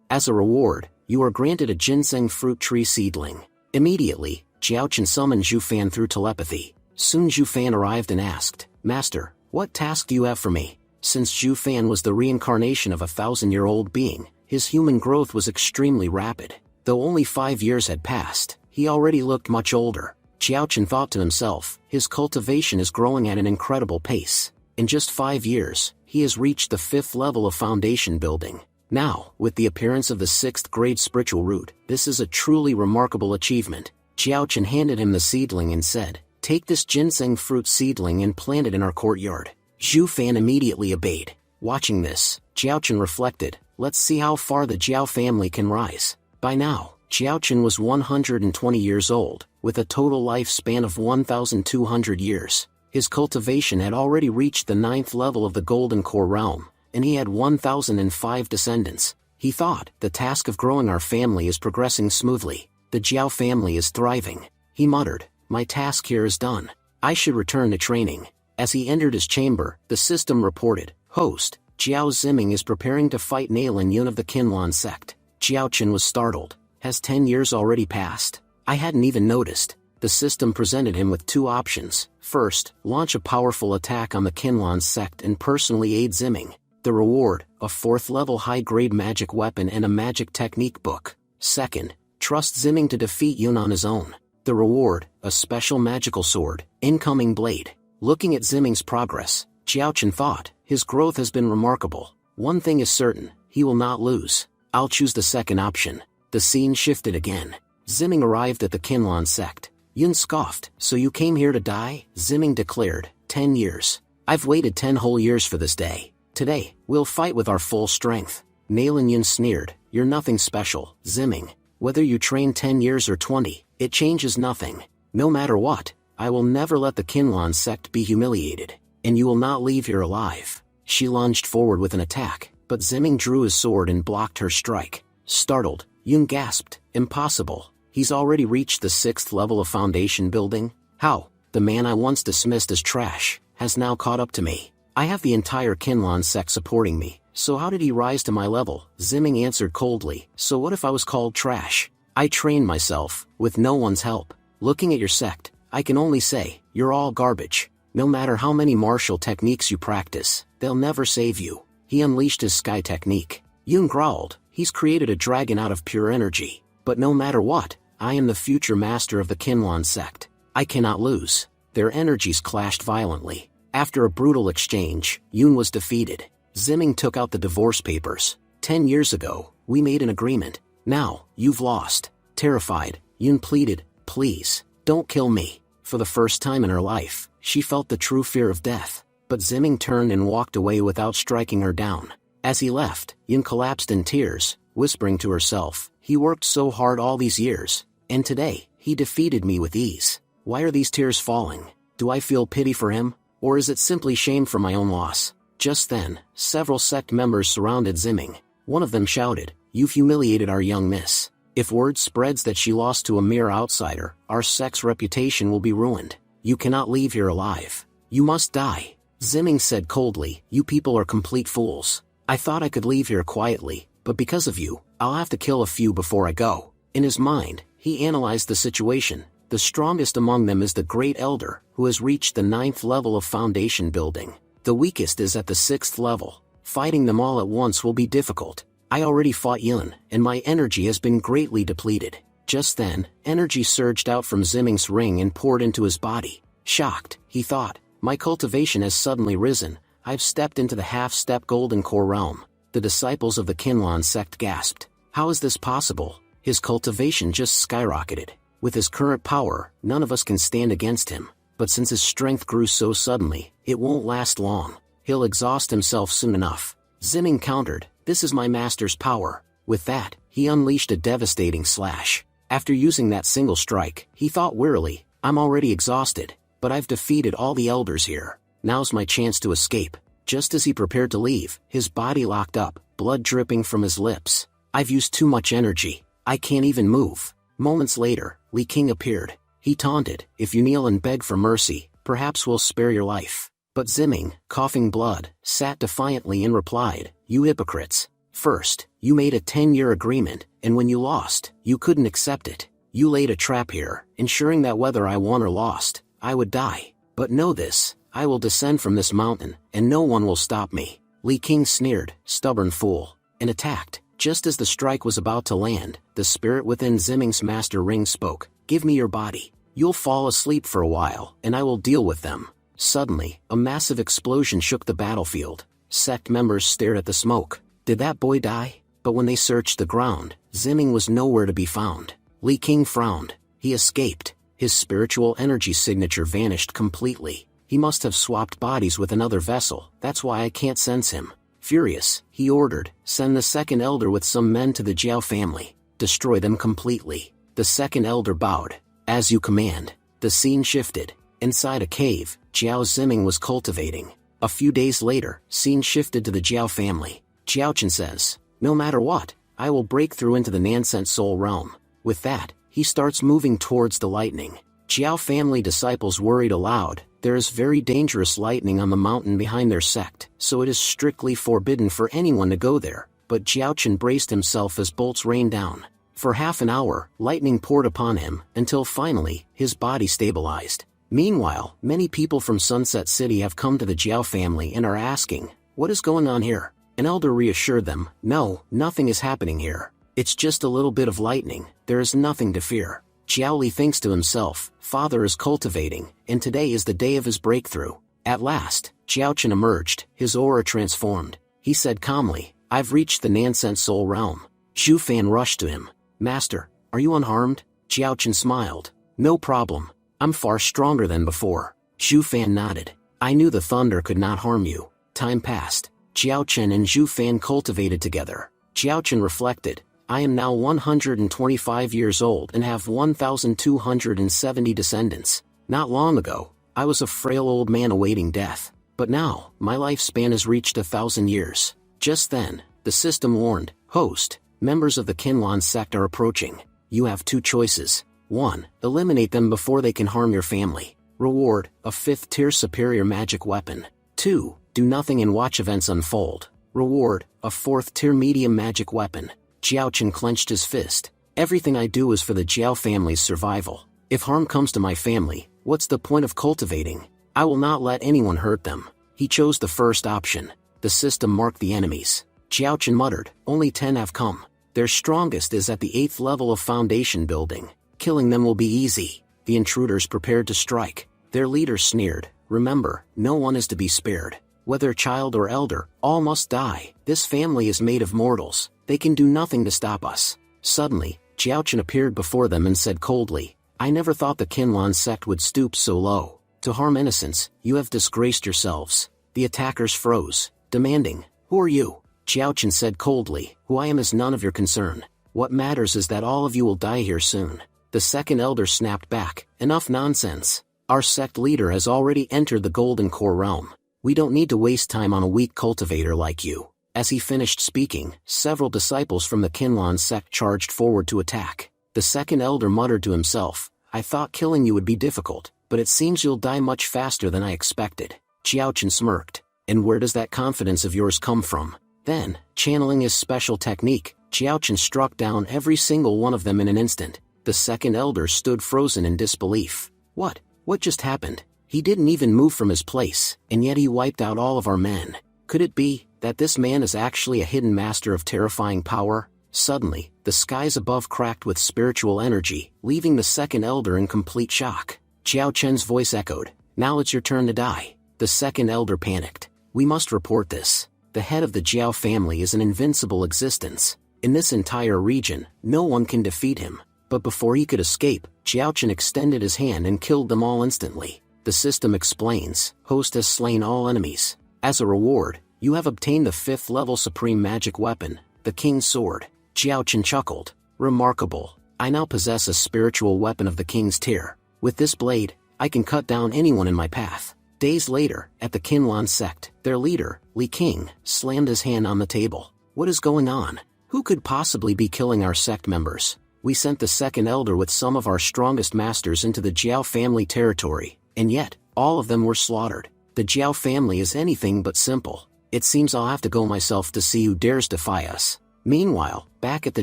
As a reward, you are granted a ginseng fruit tree seedling. Immediately, Jiaochen summoned Zhu Fan through telepathy. Soon Zhu Fan arrived and asked, Master, what task do you have for me? Since Zhu Fan was the reincarnation of a 1,000-year-old being, his human growth was extremely rapid. Though only 5 years had passed, he already looked much older. Jiaochen thought to himself, his cultivation is growing at an incredible pace. In just 5 years, he has reached the 5th level of foundation building. Now, with the appearance of the 6th grade spiritual root, this is a truly remarkable achievement. Jiaochen handed him the seedling and said, take this ginseng fruit seedling and plant it in our courtyard. Zhu Fan immediately obeyed. Watching this, Jiaochen reflected, let's see how far the Jiao family can rise. By now, Jiaochen was 120 years old, with a total lifespan of 1,200 years. His cultivation had already reached the 9th level of the golden core realm, and he had 1,005 descendants. He thought, the task of growing our family is progressing smoothly. The Jiao family is thriving. He muttered, my task here is done. I should return to training. As he entered his chamber, the system reported, host, Jiao Ziming is preparing to fight Nailin Yun of the Qinlan sect. Jiaochen was startled. Has 10 years already passed? I hadn't even noticed. The system presented him with two options. First, launch a powerful attack on the Qinlan sect and personally aid Ziming. The reward, a 4th level high-grade magic weapon and a magic technique book. Second, trust Ziming to defeat Yun on his own. The reward, a special magical sword, incoming blade. Looking at Ziming's progress, Jiaochen thought, his growth has been remarkable. One thing is certain, he will not lose. I'll choose the second option. The scene shifted again. Ziming arrived at the Qinlan sect. Yun scoffed, so you came here to die? Ziming declared, 10 years. I've waited 10 whole years for this day. Today, we'll fight with our full strength. Nailin Yun sneered, you're nothing special, Ziming. Whether you train 10 years or 20, it changes nothing. No matter what, I will never let the Qinlan sect be humiliated, and you will not leave here alive. She lunged forward with an attack, but Ziming drew his sword and blocked her strike. Startled, Yun gasped, impossible. He's already reached the 6th level of foundation building? How? The man I once dismissed as trash has now caught up to me. I have the entire Kinlan sect supporting me, so how did he rise to my level? Zimming answered coldly, so what if I was called trash? I trained myself, with no one's help. Looking at your sect, I can only say, you're all garbage. No matter how many martial techniques you practice, they'll never save you. He unleashed his sky technique. Yun growled, he's created a dragon out of pure energy. But no matter what, I am the future master of the Kinlan sect. I cannot lose. Their energies clashed violently. After a brutal exchange, Yun was defeated. Zimming took out the divorce papers. 10 years ago, we made an agreement. Now, you've lost. Terrified, Yun pleaded, please, don't kill me. For the first time in her life, she felt the true fear of death. But Zimming turned and walked away without striking her down. As he left, Yun collapsed in tears, whispering to herself, he worked so hard all these years, and today, he defeated me with ease. Why are these tears falling? Do I feel pity for him? Or is it simply shame for my own loss? Just then, several sect members surrounded Zimming. One of them shouted, you've humiliated our young miss. If word spreads that she lost to a mere outsider, our sect's reputation will be ruined. You cannot leave here alive. You must die. Zimming said coldly, you people are complete fools. I thought I could leave here quietly, but because of you, I'll have to kill a few before I go. In his mind, he analyzed the situation. The strongest among them is the Great Elder, who has reached the 9th level of foundation building. The weakest is at the 6th level. Fighting them all at once will be difficult. I already fought Yun, and my energy has been greatly depleted. Just then, energy surged out from Zimming's ring and poured into his body. Shocked, he thought, my cultivation has suddenly risen. I've stepped into the half-step golden core realm. The disciples of the Kinlan sect gasped. How is this possible? His cultivation just skyrocketed. With his current power, none of us can stand against him. But since his strength grew so suddenly, it won't last long. He'll exhaust himself soon enough. Zimming countered, this is my master's power. With that, he unleashed a devastating slash. After using that single strike, he thought wearily, I'm already exhausted, but I've defeated all the elders here. Now's my chance to escape. Just as he prepared to leave, his body locked up, blood dripping from his lips. I've used too much energy. I can't even move. Moments later, Li King appeared. He taunted, if you kneel and beg for mercy, perhaps we'll spare your life. But Zimming, coughing blood, sat defiantly and replied, you hypocrites. First, you made a 10-year agreement, and when you lost, you couldn't accept it. You laid a trap here, ensuring that whether I won or lost, I would die. But know this, I will descend from this mountain, and no one will stop me. Li King sneered, stubborn fool, and attacked. Just as the strike was about to land, the spirit within Zimming's master ring spoke, give me your body. You'll fall asleep for a while, and I will deal with them. Suddenly, a massive explosion shook the battlefield. Sect members stared at the smoke. Did that boy die? But when they searched the ground, Zimming was nowhere to be found. Li King frowned. He escaped. His spiritual energy signature vanished completely. He must have swapped bodies with another vessel, that's why I can't sense him. Furious, he ordered, send the second elder with some men to the Jiao family. Destroy them completely. The second elder bowed. As you command. The scene shifted. Inside a cave, Jiao Zimming was cultivating. A few days later, scene shifted to the Jiao family. Jiaochen says, no matter what, I will break through into the Nansent Soul realm. With that, he starts moving towards the lightning. Jiao family disciples worried aloud, there is very dangerous lightning on the mountain behind their sect, so it is strictly forbidden for anyone to go there. But Jiaochen braced himself as bolts rained down. For half an hour, lightning poured upon him, until finally, his body stabilized. Meanwhile, many people from Sunset City have come to the Jiao family and are asking, what is going on here? An elder reassured them, no, nothing is happening here. It's just a little bit of lightning, there is nothing to fear. Jiao Li thinks to himself, father is cultivating, and today is the day of his breakthrough. At last, Jiaochen emerged, his aura transformed. He said calmly, I've reached the Nansent Soul realm. Zhu Fan rushed to him. Master, are you unharmed? Jiaochen smiled. No problem. I'm far stronger than before. Zhu Fan nodded. I knew the thunder could not harm you. Time passed. Jiaochen and Zhu Fan cultivated together. Jiaochen reflected, I am now 125 years old and have 1,270 descendants. Not long ago, I was a frail old man awaiting death. But now, my lifespan has reached 1,000 years. Just then, the system warned, host, members of the Kinlan sect are approaching. You have two choices. 1. Eliminate them before they can harm your family. Reward, a 5th tier superior magic weapon. 2. Do nothing and watch events unfold. Reward, a 4th tier medium magic weapon. Jiaochen clenched his fist. Everything I do is for the Jiao family's survival. If harm comes to my family, what's the point of cultivating? I will not let anyone hurt them. He chose the first option. The system marked the enemies. Jiaochen muttered, only 10 have come. Their strongest is at the 8th level of foundation building. Killing them will be easy. The intruders prepared to strike. Their leader sneered, remember, no one is to be spared. Whether child or elder, all must die. This family is made of mortals. They can do nothing to stop us. Suddenly, Jiaochen appeared before them and said coldly, I never thought the Qinlan sect would stoop so low. To harm innocents, you have disgraced yourselves. The attackers froze, demanding, who are you? Jiaochen said coldly, who I am is none of your concern. What matters is that all of you will die here soon. The second elder snapped back, enough nonsense. Our sect leader has already entered the Golden Core realm. We don't need to waste time on a weak cultivator like you. As he finished speaking, several disciples from the Qinlan sect charged forward to attack. The second elder muttered to himself, I thought killing you would be difficult, but it seems you'll die much faster than I expected. Jiaochen smirked. And where does that confidence of yours come from? Then, channeling his special technique, Jiaochen struck down every single one of them in an instant. The second elder stood frozen in disbelief. What just happened? He didn't even move from his place, and yet he wiped out all of our men. Could it be that this man is actually a hidden master of terrifying power? Suddenly, the skies above cracked with spiritual energy, leaving the second elder in complete shock. Jiao Chen's voice echoed, now it's your turn to die. The second elder panicked. We must report this. The head of the Jiao family is an invincible existence. In this entire region, no one can defeat him. But before he could escape, Jiaochen extended his hand and killed them all instantly. The system explains, host has slain all enemies. As a reward, you have obtained the 5th level supreme magic weapon, the King's Sword. Jiaochen chuckled. Remarkable. I now possess a spiritual weapon of the King's tier. With this blade, I can cut down anyone in my path. Days later, at the Qinlan sect, their leader, Li King, slammed his hand on the table. What is going on? Who could possibly be killing our sect members? We sent the second elder with some of our strongest masters into the Jiao family territory, and yet, all of them were slaughtered. The Jiao family is anything but simple. It seems I'll have to go myself to see who dares defy us. Meanwhile, back at the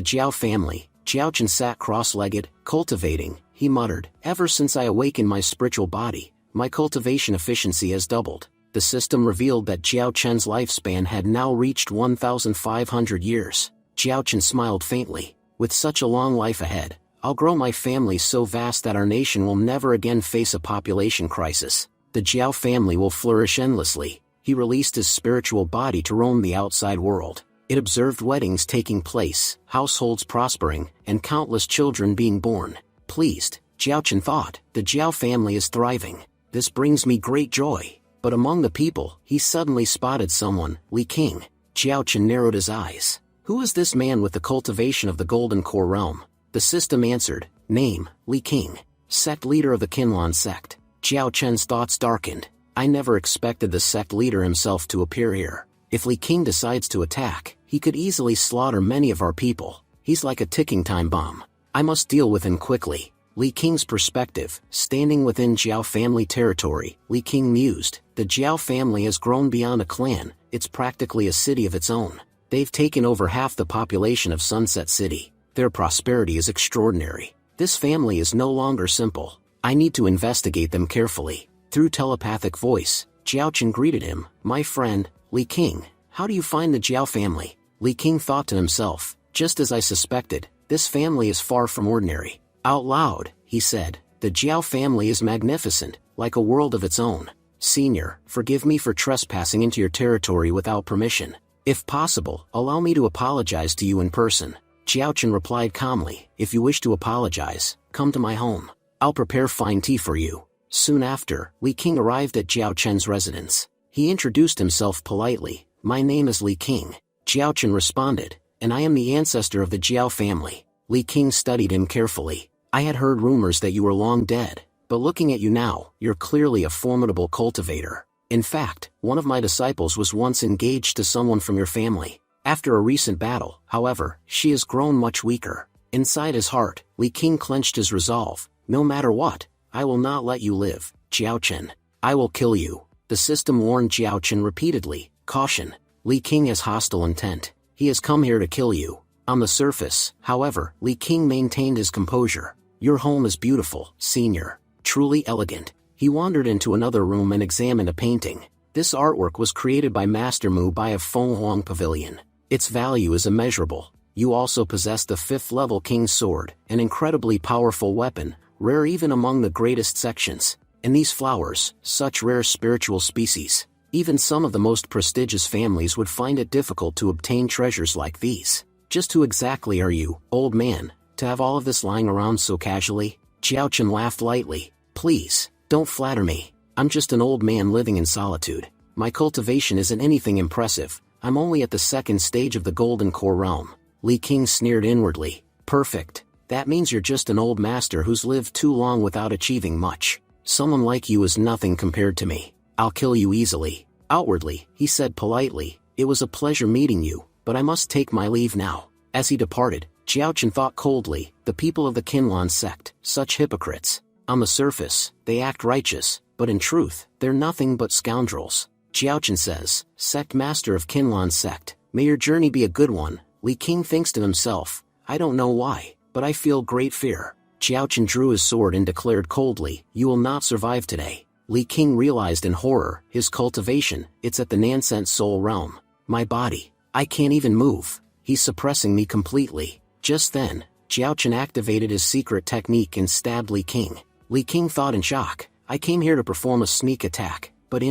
Jiao family, Jiaochen sat cross-legged, cultivating. He muttered, ever since I awakened my spiritual body, my cultivation efficiency has doubled. The system revealed that Jiao Chen's lifespan had now reached 1,500 years. Jiaochen smiled faintly. With such a long life ahead, I'll grow my family so vast that our nation will never again face a population crisis. The Jiao family will flourish endlessly. He released his spiritual body to roam the outside world. It observed weddings taking place, households prospering, and countless children being born. Pleased, Jiaochen thought, the Jiao family is thriving. This brings me great joy. But among the people, he suddenly spotted someone, Li King. Jiaochen narrowed his eyes. Who is this man with the cultivation of the Golden Core realm? The system answered, name, Li King. Sect leader of the Qinlan sect. Jiaochen's thoughts darkened. I never expected the sect leader himself to appear here. If Li King decides to attack, he could easily slaughter many of our people. He's like a ticking time bomb. I must deal with him quickly. Li King's perspective, standing within Jiao family territory, Li King mused, the Jiao family has grown beyond a clan, it's practically a city of its own. They've taken over half the population of Sunset City. Their prosperity is extraordinary. This family is no longer simple. I need to investigate them carefully. Through telepathic voice, Jiaochen greeted him, my friend, Li King, how do you find the Jiao family? Li King thought to himself, just as I suspected, this family is far from ordinary. Out loud, he said, the Jiao family is magnificent, like a world of its own. Senior, forgive me for trespassing into your territory without permission. If possible, allow me to apologize to you in person. Jiaochen replied calmly, if you wish to apologize, come to my home. I'll prepare fine tea for you. Soon after, Li King arrived at Jiaochen's residence. He introduced himself politely, my name is Li King. Jiaochen responded, and I am the ancestor of the Jiao family. Li King studied him carefully. I had heard rumors that you were long dead, but looking at you now, you're clearly a formidable cultivator. In fact, one of my disciples was once engaged to someone from your family. After a recent battle, however, she has grown much weaker. Inside his heart, Li King clenched his resolve, no matter what, I will not let you live. Jiaochen. I will kill you. The system warned Jiaochen repeatedly. Caution. Li King has hostile intent. He has come here to kill you. On the surface, however, Li King maintained his composure. Your home is beautiful, senior. Truly elegant. He wandered into another room and examined a painting. This artwork was created by Master Mu Bai of Feng Huang Pavilion. Its value is immeasurable. You also possess the 5th level King's Sword, an incredibly powerful weapon, rare even among the greatest sections. And these flowers, such rare spiritual species. Even some of the most prestigious families would find it difficult to obtain treasures like these. Just who exactly are you, old man, to have all of this lying around so casually? Jiaochen laughed lightly. Please, don't flatter me. I'm just an old man living in solitude. My cultivation isn't anything impressive. I'm only at the 2nd stage of the Golden Core realm. Li King sneered inwardly. Perfect. That means you're just an old master who's lived too long without achieving much. Someone like you is nothing compared to me. I'll kill you easily. Outwardly, he said politely, it was a pleasure meeting you, but I must take my leave now. As he departed, Jiaochen thought coldly, the people of the Qinlan sect, such hypocrites. On the surface, they act righteous, but in truth, they're nothing but scoundrels. Jiaochen says, Sect Master of Qinlan sect, may your journey be a good one. Li King thinks to himself, I don't know why, but I feel great fear. Jiaochen drew his sword and declared coldly, you will not survive today. Li King realized in horror, his cultivation, it's at the Nansent Soul realm. My body, I can't even move. He's suppressing me completely. Just then, Jiaochen activated his secret technique and stabbed Li King. Li King thought in shock, I came here to perform a sneak attack, but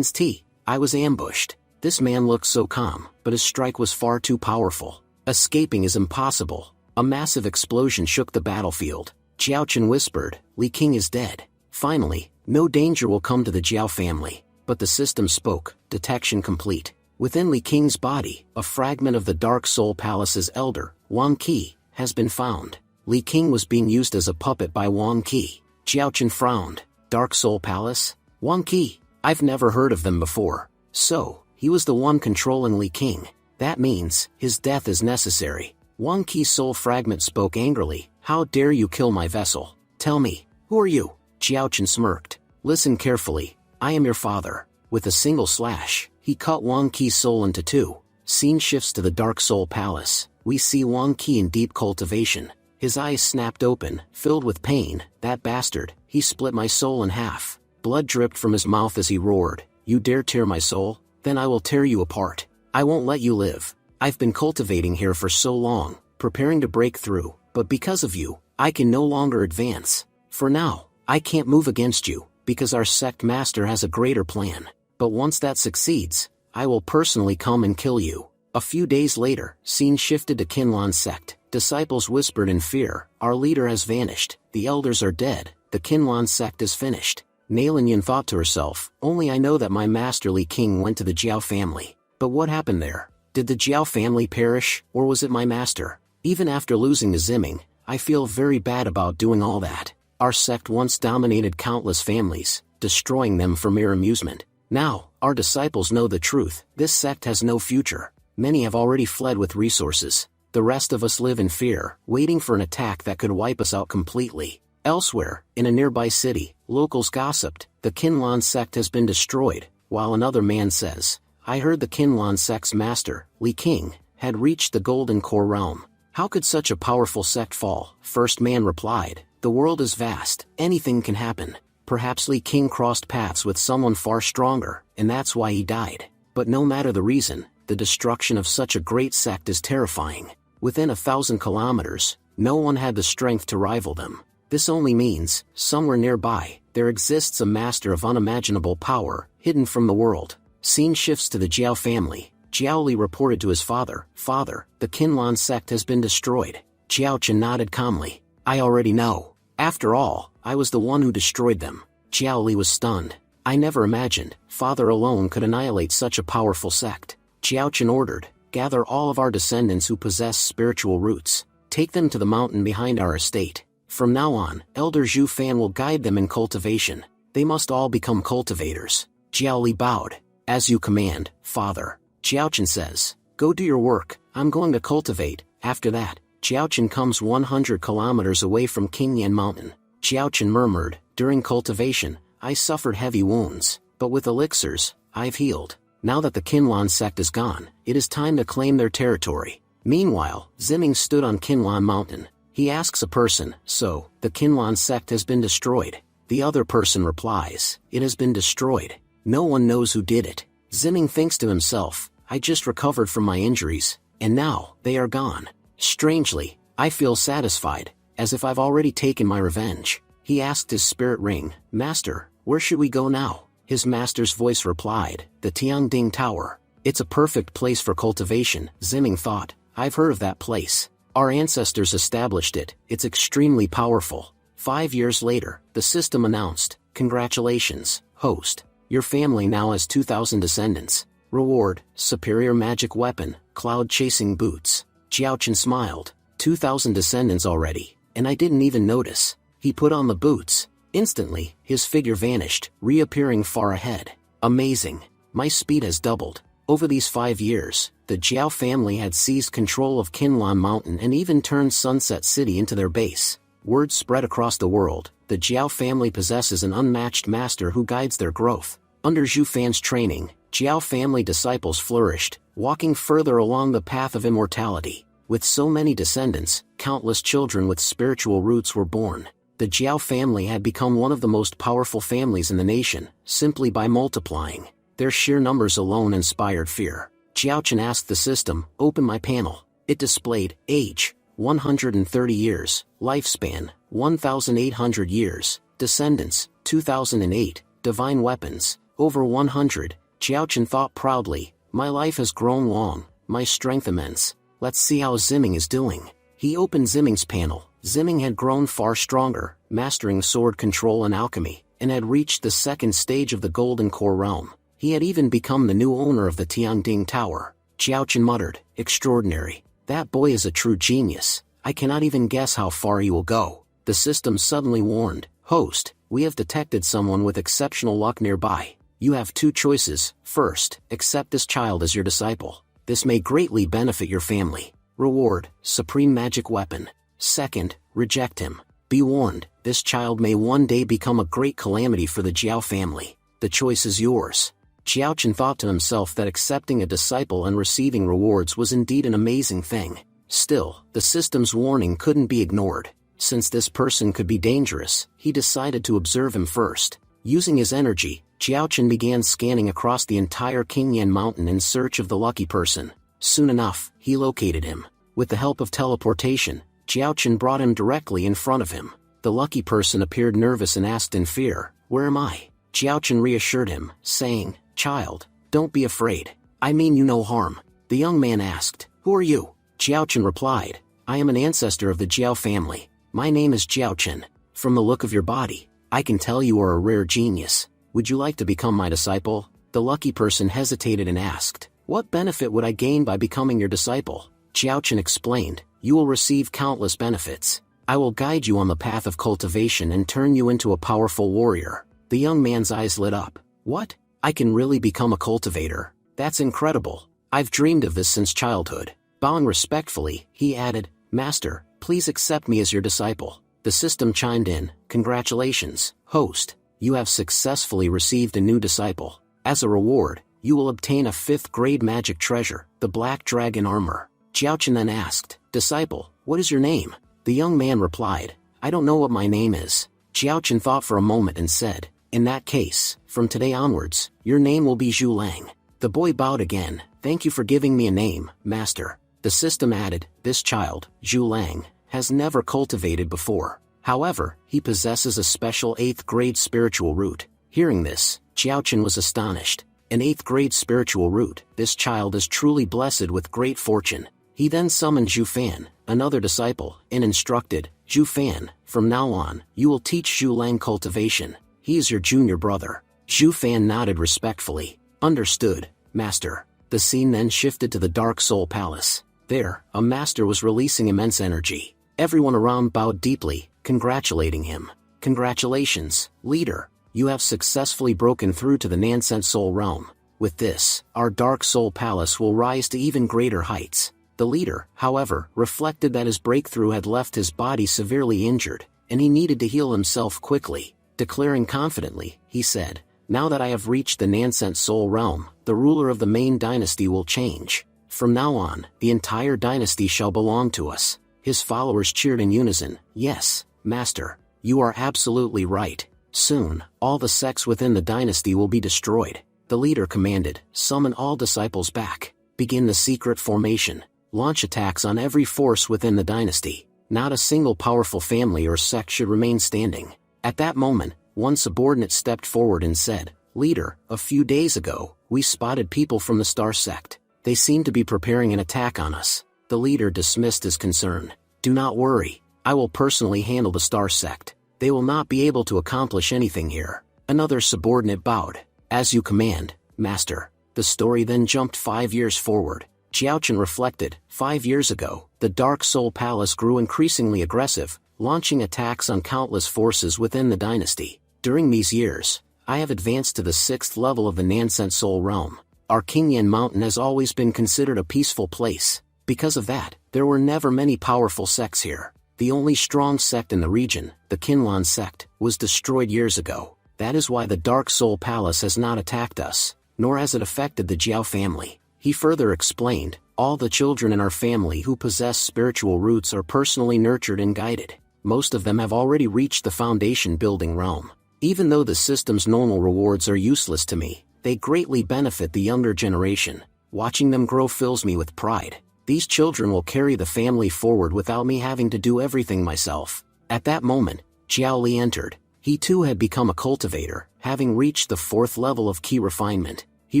I was ambushed. This man looked so calm, but his strike was far too powerful. Escaping is impossible. A massive explosion shook the battlefield. Jiaochen whispered, Li King is dead. Finally, no danger will come to the Jiao family. But the system spoke, detection complete. Within Li King's body, a fragment of the Dark Soul Palace's elder, Wang Qi, has been found. Li King was being used as a puppet by Wang Qi. Jiaochen frowned. Dark Soul Palace? Wang Qi? I've never heard of them before. So, he was the one controlling Li King. That means, his death is necessary. Wang Qi's soul fragment spoke angrily, how dare you kill my vessel? Tell me, who are you? Jiaochen smirked. Listen carefully, I am your father. With a single slash, he cut Wang Qi's soul into 2. Scene shifts to the Dark Soul Palace. We see Wang Qi in deep cultivation. His eyes snapped open, filled with pain. That bastard, he split my soul in half. Blood dripped from his mouth as he roared. You dare tear my soul? Then I will tear you apart. I won't let you live. I've been cultivating here for so long, preparing to break through, but because of you, I can no longer advance. For now, I can't move against you, because our sect master has a greater plan. But once that succeeds, I will personally come and kill you. A few days later, scene shifted to Qinlan sect. Disciples whispered in fear, our leader has vanished, the elders are dead, the Qinlan sect is finished. Nailanyan thought to herself, only I know that my master Li King went to the Jiao family. But what happened there? Did the Jiao family perish, or was it my master? Even after losing the Ziming, I feel very bad about doing all that. Our sect once dominated countless families, destroying them for mere amusement. Now, our disciples know the truth, this sect has no future. Many have already fled with resources. The rest of us live in fear, waiting for an attack that could wipe us out completely. Elsewhere, in a nearby city, locals gossiped, the Qinlan sect has been destroyed, while another man says, I heard the Qinlan sect's master, Li King, had reached the Golden Core realm. How could such a powerful sect fall? First man replied, the world is vast, anything can happen. Perhaps Li King crossed paths with someone far stronger, and that's why he died. But no matter the reason, the destruction of such a great sect is terrifying. Within 1,000 kilometers, no one had the strength to rival them. This only means, somewhere nearby, there exists a master of unimaginable power, hidden from the world. Scene shifts to the Jiao family. Jiaoli reported to his father, Father, the Qinlan sect has been destroyed. Jiaochen nodded calmly. I already know. After all, I was the one who destroyed them. Jiaoli was stunned. I never imagined, Father alone could annihilate such a powerful sect. Jiaochen ordered, gather all of our descendants who possess spiritual roots. Take them to the mountain behind our estate. From now on, Elder Zhu Fan will guide them in cultivation. They must all become cultivators. Jiaoli bowed. As you command, Father. Jiaochen says, go do your work, I'm going to cultivate. After that, Jiaochen comes 100 kilometers away from Qingyan Mountain. Jiaochen murmured, during cultivation, I suffered heavy wounds, but with elixirs, I've healed. Now that the Qinlan sect is gone, it is time to claim their territory. Meanwhile, Zimming stood on Qinlan Mountain. He asks a person, so, the Qinlan sect has been destroyed. The other person replies, it has been destroyed. No one knows who did it. Zimming thinks to himself, I just recovered from my injuries, and now, they are gone. Strangely, I feel satisfied, as if I've already taken my revenge. He asked his spirit ring, Master, where should we go now? His master's voice replied, the Tiangding Tower. It's a perfect place for cultivation, Zimming thought. I've heard of that place. Our ancestors established it, it's extremely powerful. 5 years later, the system announced, congratulations, host. Your family now has 2,000 descendants. Reward, superior magic weapon, cloud-chasing boots. Jiaochen smiled. 2,000 descendants already, and I didn't even notice. He put on the boots. Instantly, his figure vanished, reappearing far ahead. Amazing. My speed has doubled. Over these 5 years, the Jiao family had seized control of Qinlan Mountain and even turned Sunset City into their base. Word spread across the world, the Jiao family possesses an unmatched master who guides their growth. Under Zhu Fan's training, Jiao family disciples flourished, walking further along the path of immortality. With so many descendants, countless children with spiritual roots were born. The Jiao family had become one of the most powerful families in the nation, simply by multiplying. Their sheer numbers alone inspired fear. Jiaochen asked the system, open my panel. It displayed, age, 130 years, lifespan, 1,800 years, descendants, 2008, divine weapons, over 100. Jiaochen thought proudly, my life has grown long, my strength immense. Let's see how Zimming is doing. He opened Zimming's panel. Zimming had grown far stronger, mastering sword control and alchemy, and had reached the second stage of the Golden Core realm. He had even become the new owner of the Tiangding Tower. Jiaochen muttered, extraordinary. That boy is a true genius. I cannot even guess how far he will go. The system suddenly warned, host, we have detected someone with exceptional luck nearby. You have 2 choices. First, accept this child as your disciple. This may greatly benefit your family. Reward, supreme magic weapon. Second, reject him. Be warned, this child may one day become a great calamity for the Jiao family. The choice is yours. Jiaochen thought to himself that accepting a disciple and receiving rewards was indeed an amazing thing. Still, the system's warning couldn't be ignored. Since this person could be dangerous, he decided to observe him first. Using his energy, Jiaochen began scanning across the entire Qingyan mountain in search of the lucky person. Soon enough, he located him. With the help of teleportation, Jiaochen brought him directly in front of him. The lucky person appeared nervous and asked in fear, where am I? Jiaochen reassured him, saying, child, don't be afraid. I mean you no harm. The young man asked, who are you? Jiaochen replied, I am an ancestor of the Jiao family. My name is Jiaochen. From the look of your body, I can tell you are a rare genius. Would you like to become my disciple? The lucky person hesitated and asked, what benefit would I gain by becoming your disciple? Jiaochen explained, you will receive countless benefits. I will guide you on the path of cultivation and turn you into a powerful warrior. The young man's eyes lit up. What? I can really become a cultivator? That's incredible. I've dreamed of this since childhood. Bowing respectfully, he added, Master, please accept me as your disciple. The system chimed in, congratulations, host. You have successfully received a new disciple. As a reward, you will obtain a 5th grade magic treasure, the Black Dragon Armor. Jiaochen then asked, disciple, what is your name? The young man replied, I don't know what my name is. Jiaochen thought for a moment and said, in that case, from today onwards, your name will be Zhu Lang. The boy bowed again, thank you for giving me a name, master. The system added, this child, Zhu Lang, has never cultivated before. However, he possesses a special 8th grade spiritual root. Hearing this, Jiaochen was astonished. An 8th grade spiritual root, this child is truly blessed with great fortune. He then summoned Zhu Fan, another disciple, and instructed, Zhu Fan, from now on, you will teach Zhu Lang cultivation. He is your junior brother. Zhu Fan nodded respectfully. Understood, master. The scene then shifted to the Dark Soul Palace. There, a master was releasing immense energy. Everyone around bowed deeply, congratulating him. Congratulations, leader. You have successfully broken through to the Nansent Soul realm. With this, our Dark Soul Palace will rise to even greater heights. The leader, however, reflected that his breakthrough had left his body severely injured, and he needed to heal himself quickly. Declaring confidently, he said, "Now that I have reached the Nansent Soul Realm, the ruler of the main dynasty will change. From now on, the entire dynasty shall belong to us." His followers cheered in unison, "Yes, Master, you are absolutely right. Soon, all the sects within the dynasty will be destroyed." The leader commanded, "Summon all disciples back. Begin the secret formation. Launch attacks on every force within the dynasty. Not a single powerful family or sect should remain standing." At that moment, one subordinate stepped forward and said, "Leader, a few days ago, we spotted people from the Star Sect. They seem to be preparing an attack on us." The leader dismissed his concern. "Do not worry. I will personally handle the Star Sect. They will not be able to accomplish anything here." Another subordinate bowed. "As you command, Master." The story then jumped 5 years forward. Xiaochen reflected, 5 years ago, the Dark Soul Palace grew increasingly aggressive, launching attacks on countless forces within the dynasty. During these years, I have advanced to the 6th level of the Nansent Soul Realm. Our Qingyan Mountain has always been considered a peaceful place. Because of that, there were never many powerful sects here. The only strong sect in the region, the Qinlan sect, was destroyed years ago. That is why the Dark Soul Palace has not attacked us, nor has it affected the Jiao family. He further explained, "All the children in our family who possess spiritual roots are personally nurtured and guided. Most of them have already reached the foundation building realm. Even though the system's normal rewards are useless to me, they greatly benefit the younger generation. Watching them grow fills me with pride. These children will carry the family forward without me having to do everything myself." At that moment, Jiao Li entered. He too had become a cultivator, having reached the 4th level of key refinement. He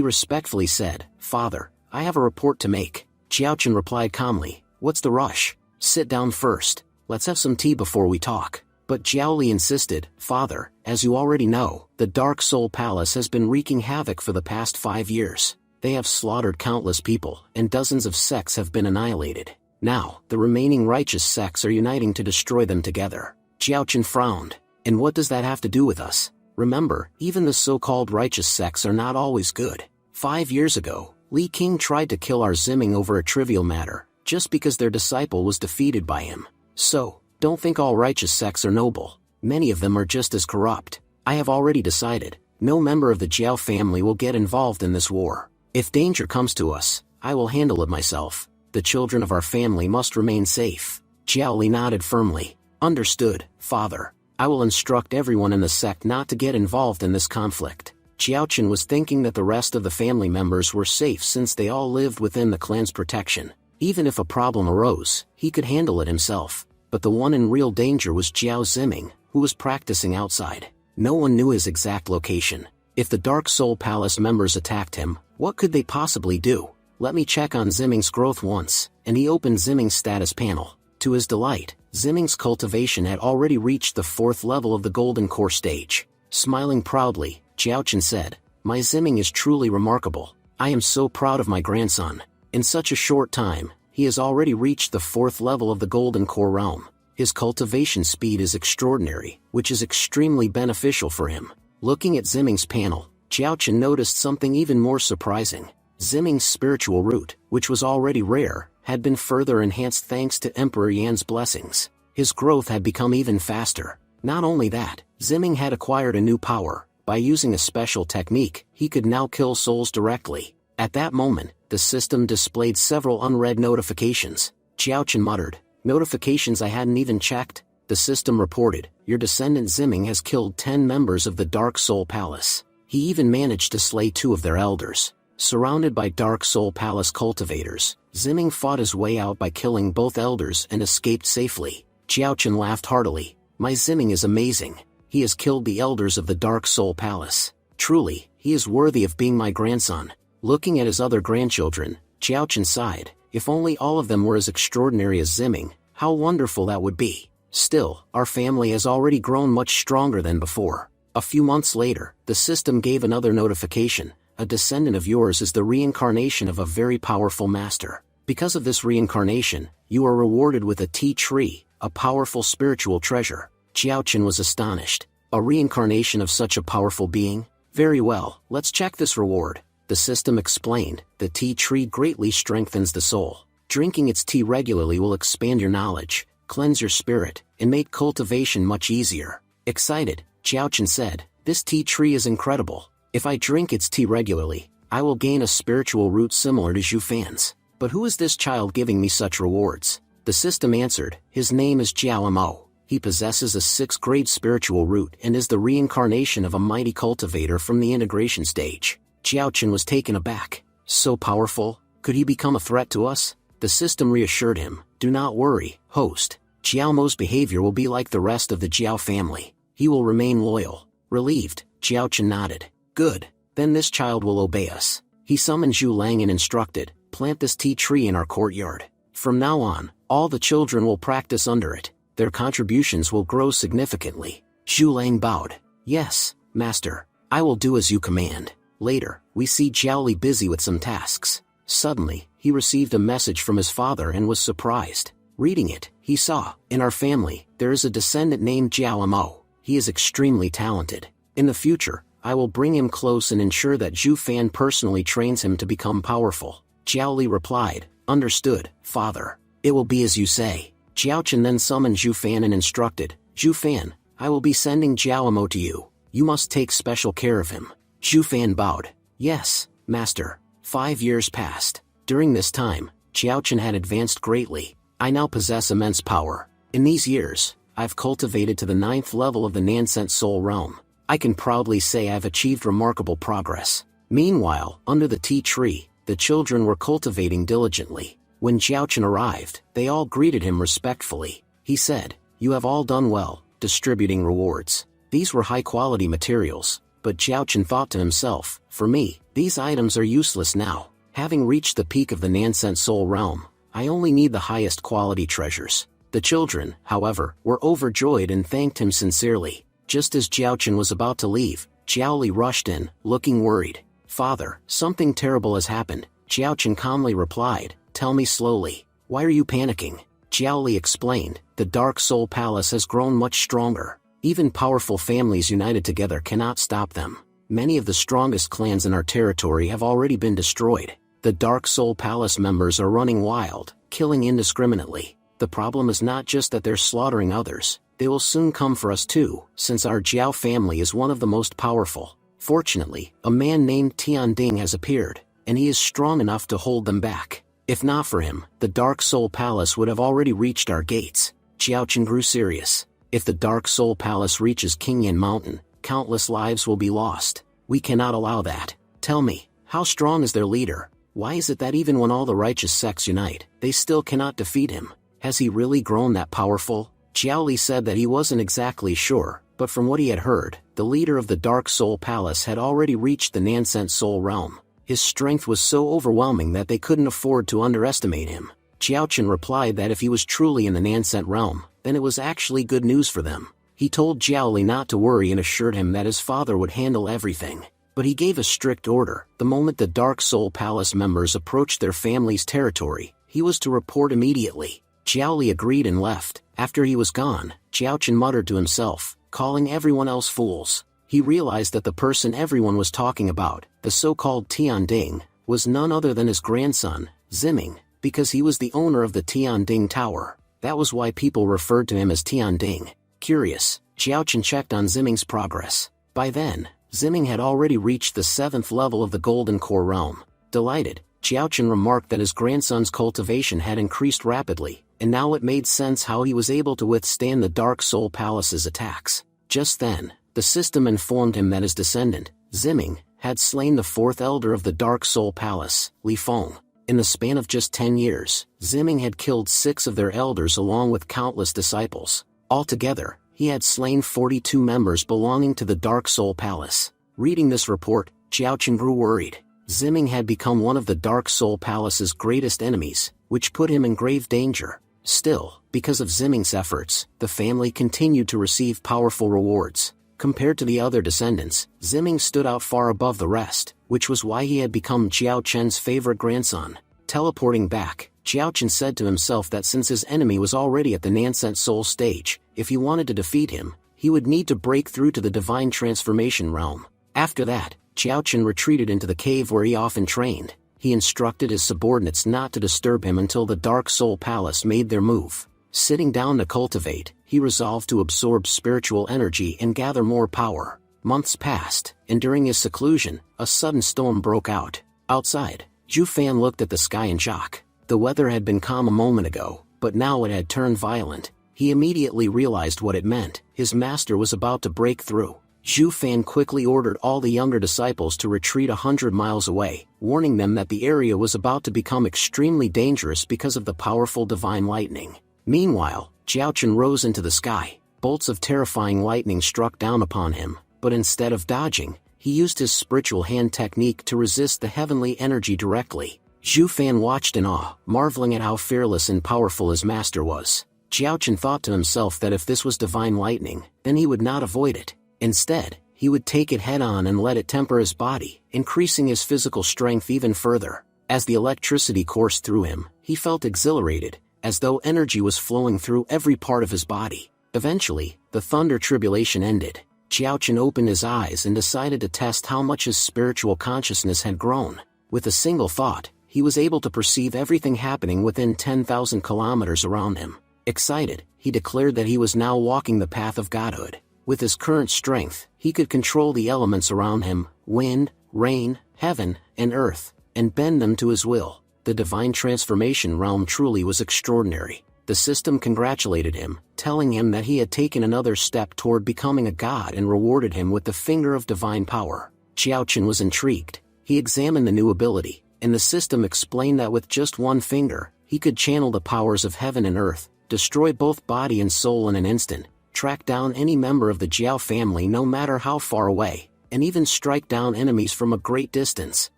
respectfully said, "Father, I have a report to make." Xiaochen replied calmly, "What's the rush? Sit down first. Let's have some tea before we talk." But Jiao Li insisted, "Father, as you already know, the Dark Soul Palace has been wreaking havoc for the past 5 years. They have slaughtered countless people, and dozens of sects have been annihilated. Now, the remaining righteous sects are uniting to destroy them together." Xiaochen frowned. "And what does that have to do with us? Remember, even the so-called righteous sects are not always good. 5 years ago, Li King tried to kill our Ziming over a trivial matter, just because their disciple was defeated by him. So, don't think all righteous sects are noble. Many of them are just as corrupt. I have already decided, no member of the Jiao family will get involved in this war. If danger comes to us, I will handle it myself. The children of our family must remain safe." Jiao Li nodded firmly. "Understood, Father. I will instruct everyone in the sect not to get involved in this conflict." Xiaochen was thinking that the rest of the family members were safe since they all lived within the clan's protection. Even if a problem arose, he could handle it himself. But the one in real danger was Jiao Ziming, who was practicing outside. No one knew his exact location. If the Dark Soul Palace members attacked him, what could they possibly do? "Let me check on Ziming's growth once," and he opened Ziming's status panel. To his delight, Ziming's cultivation had already reached the 4th level of the Golden Core stage. Smiling proudly, Xiaochen said, "My Ziming is truly remarkable. I am so proud of my grandson. In such a short time, he has already reached the 4th level of the Golden Core realm. His cultivation speed is extraordinary, which is extremely beneficial for him." Looking at Ziming's panel, Xiaochen noticed something even more surprising. Ziming's spiritual root, which was already rare, had been further enhanced thanks to Emperor Yan's blessings. His growth had become even faster. Not only that, Ziming had acquired a new power. By using a special technique, he could now kill souls directly. At that moment, the system displayed several unread notifications. Xiaochen muttered, "Notifications I hadn't even checked?" The system reported, "Your descendant Ziming has killed 10 members of the Dark Soul Palace. He even managed to slay 2 of their elders." Surrounded by Dark Soul Palace cultivators, Ziming fought his way out by killing both elders and escaped safely. Xiaochen laughed heartily. "My Ziming is amazing. He has killed the elders of the Dark Soul Palace. Truly, he is worthy of being my grandson." Looking at his other grandchildren, Xiaochen sighed. If only all of them were as extraordinary as Ziming, how wonderful that would be. Still, our family has already grown much stronger than before. A few months later, the system gave another notification. "A descendant of yours is the reincarnation of a very powerful master. Because of this reincarnation, you are rewarded with a tea tree, a powerful spiritual treasure." Xiaochen was astonished. A reincarnation of such a powerful being? Very well, let's check this reward. The system explained, "The tea tree greatly strengthens the soul. Drinking its tea regularly will expand your knowledge, cleanse your spirit, and make cultivation much easier." Excited, Jiaochen said, "This tea tree is incredible. If I drink its tea regularly, I will gain a spiritual root similar to Zhu Fan's. But who is this child giving me such rewards?" The system answered, "His name is Jiao Mo. He possesses a 6th grade spiritual root and is the reincarnation of a mighty cultivator from the integration stage." Jiaochen was taken aback. "So powerful? Could he become a threat to us?" The system reassured him, "Do not worry, host. Jiao Mo's behavior will be like the rest of the Jiao family. He will remain loyal." Relieved, Jiaochen nodded. "Good, then this child will obey us." He summoned Zhu Lang and instructed, "Plant this tea tree in our courtyard. From now on, all the children will practice under it. Their contributions will grow significantly." Zhu Lang bowed. "Yes, master. I will do as you command." Later, we see Jiaoli busy with some tasks. Suddenly, he received a message from his father and was surprised. Reading it, he saw, "In our family, there is a descendant named Jiao Mo. He is extremely talented. In the future, I will bring him close and ensure that Zhu Fan personally trains him to become powerful." Jiaoli replied, "Understood, father. It will be as you say." Jiaochen then summoned Zhu Fan and instructed, "Zhu Fan, I will be sending Jiao Mo to you. You must take special care of him." Zhu Fan bowed. "Yes, master." 5 years passed. During this time, Jiaochen had advanced greatly. "I now possess immense power. In these years, I've cultivated to the 9th level of the Nansent Soul Realm. I can proudly say I've achieved remarkable progress." Meanwhile, under the tea tree, the children were cultivating diligently. When Jiaochen arrived, they all greeted him respectfully. He said, "You have all done well, distributing rewards." These were high-quality materials, but Jiaochen thought to himself, "For me, these items are useless now. Having reached the peak of the Nansent Soul Realm, I only need the highest quality treasures." The children, however, were overjoyed and thanked him sincerely. Just as Jiaochen was about to leave, Jiaoli rushed in, looking worried. "Father, something terrible has happened." Jiaochen calmly replied, "Tell me slowly. Why are you panicking?" Jiaoli explained, "The Dark Soul Palace has grown much stronger. Even powerful families united together cannot stop them. Many of the strongest clans in our territory have already been destroyed. The Dark Soul Palace members are running wild, killing indiscriminately. The problem is not just that they're slaughtering others, they will soon come for us too, since our Jiao family is one of the most powerful. Fortunately, a man named Tian Ding has appeared, and he is strong enough to hold them back. If not for him, the Dark Soul Palace would have already reached our gates." Jiaochen grew serious. "If the Dark Soul Palace reaches Qingyan Mountain, countless lives will be lost. We cannot allow that. Tell me, how strong is their leader? Why is it that even when all the righteous sects unite, they still cannot defeat him? Has he really grown that powerful?" Jiaoli said that he wasn't exactly sure, but from what he had heard, the leader of the Dark Soul Palace had already reached the Nansent Soul Realm. His strength was so overwhelming that they couldn't afford to underestimate him. Jiaochen replied that if he was truly in the Nansent realm, then it was actually good news for them. He told Jiaoli not to worry and assured him that his father would handle everything. But he gave a strict order: the moment the Dark Soul Palace members approached their family's territory, he was to report immediately. Jiaoli agreed and left. After he was gone, Jiaochen muttered to himself, calling everyone else fools. He realized that the person everyone was talking about, the so-called Tian Ding, was none other than his grandson, Ziming, because he was the owner of the Tian Ding Tower. That was why people referred to him as Tian Ding. Curious, Jiaochen checked on Ziming's progress. By then, Ziming had already reached the 7th level of the Golden Core Realm. Delighted, Jiaochen remarked that his grandson's cultivation had increased rapidly, and now it made sense how he was able to withstand the Dark Soul Palace's attacks. Just then, the system informed him that his descendant, Ziming, had slain the 4th elder of the Dark Soul Palace, Li Feng. In the span of just 10 years, Ziming had killed 6 of their elders along with countless disciples. Altogether, he had slain 42 members belonging to the Dark Soul Palace. Reading this report, Jiaochen grew worried. Ziming had become one of the Dark Soul Palace's greatest enemies, which put him in grave danger. Still, because of Ziming's efforts, the family continued to receive powerful rewards. Compared to the other descendants, Ziming stood out far above the rest, which was why he had become Jiao Chen's favorite grandson. Teleporting back, Jiaochen said to himself that since his enemy was already at the Nansent Soul stage, if he wanted to defeat him, he would need to break through to the Divine Transformation realm. After that, Jiaochen retreated into the cave where he often trained. He instructed his subordinates not to disturb him until the Dark Soul Palace made their move. Sitting down to cultivate, he resolved to absorb spiritual energy and gather more power. Months passed, and during his seclusion, a sudden storm broke out. Outside, Zhu Fan looked at the sky in shock. The weather had been calm a moment ago, but now it had turned violent. He immediately realized what it meant. His master was about to break through. Zhu Fan quickly ordered all the younger disciples to retreat 100 miles away, warning them that the area was about to become extremely dangerous because of the powerful divine lightning. Meanwhile, Jiaochen rose into the sky. Bolts of terrifying lightning struck down upon him, but instead of dodging, he used his spiritual hand technique to resist the heavenly energy directly. Zhu Fan watched in awe, marveling at how fearless and powerful his master was. Jiaochen thought to himself that if this was divine lightning, then he would not avoid it. Instead, he would take it head-on and let it temper his body, increasing his physical strength even further. As the electricity coursed through him, he felt exhilarated, as though energy was flowing through every part of his body. Eventually, the thunder tribulation ended. Jiaochen opened his eyes and decided to test how much his spiritual consciousness had grown. With a single thought, he was able to perceive everything happening within 10,000 kilometers around him. Excited, he declared that he was now walking the path of godhood. With his current strength, he could control the elements around him, wind, rain, heaven, and earth, and bend them to his will. The divine transformation realm truly was extraordinary. The system congratulated him, telling him that he had taken another step toward becoming a god and rewarded him with the finger of divine power. Jiaochen was intrigued. He examined the new ability, and the system explained that with just one finger, he could channel the powers of heaven and earth, destroy both body and soul in an instant, track down any member of the Jiao family no matter how far away, and even strike down enemies from a great distance.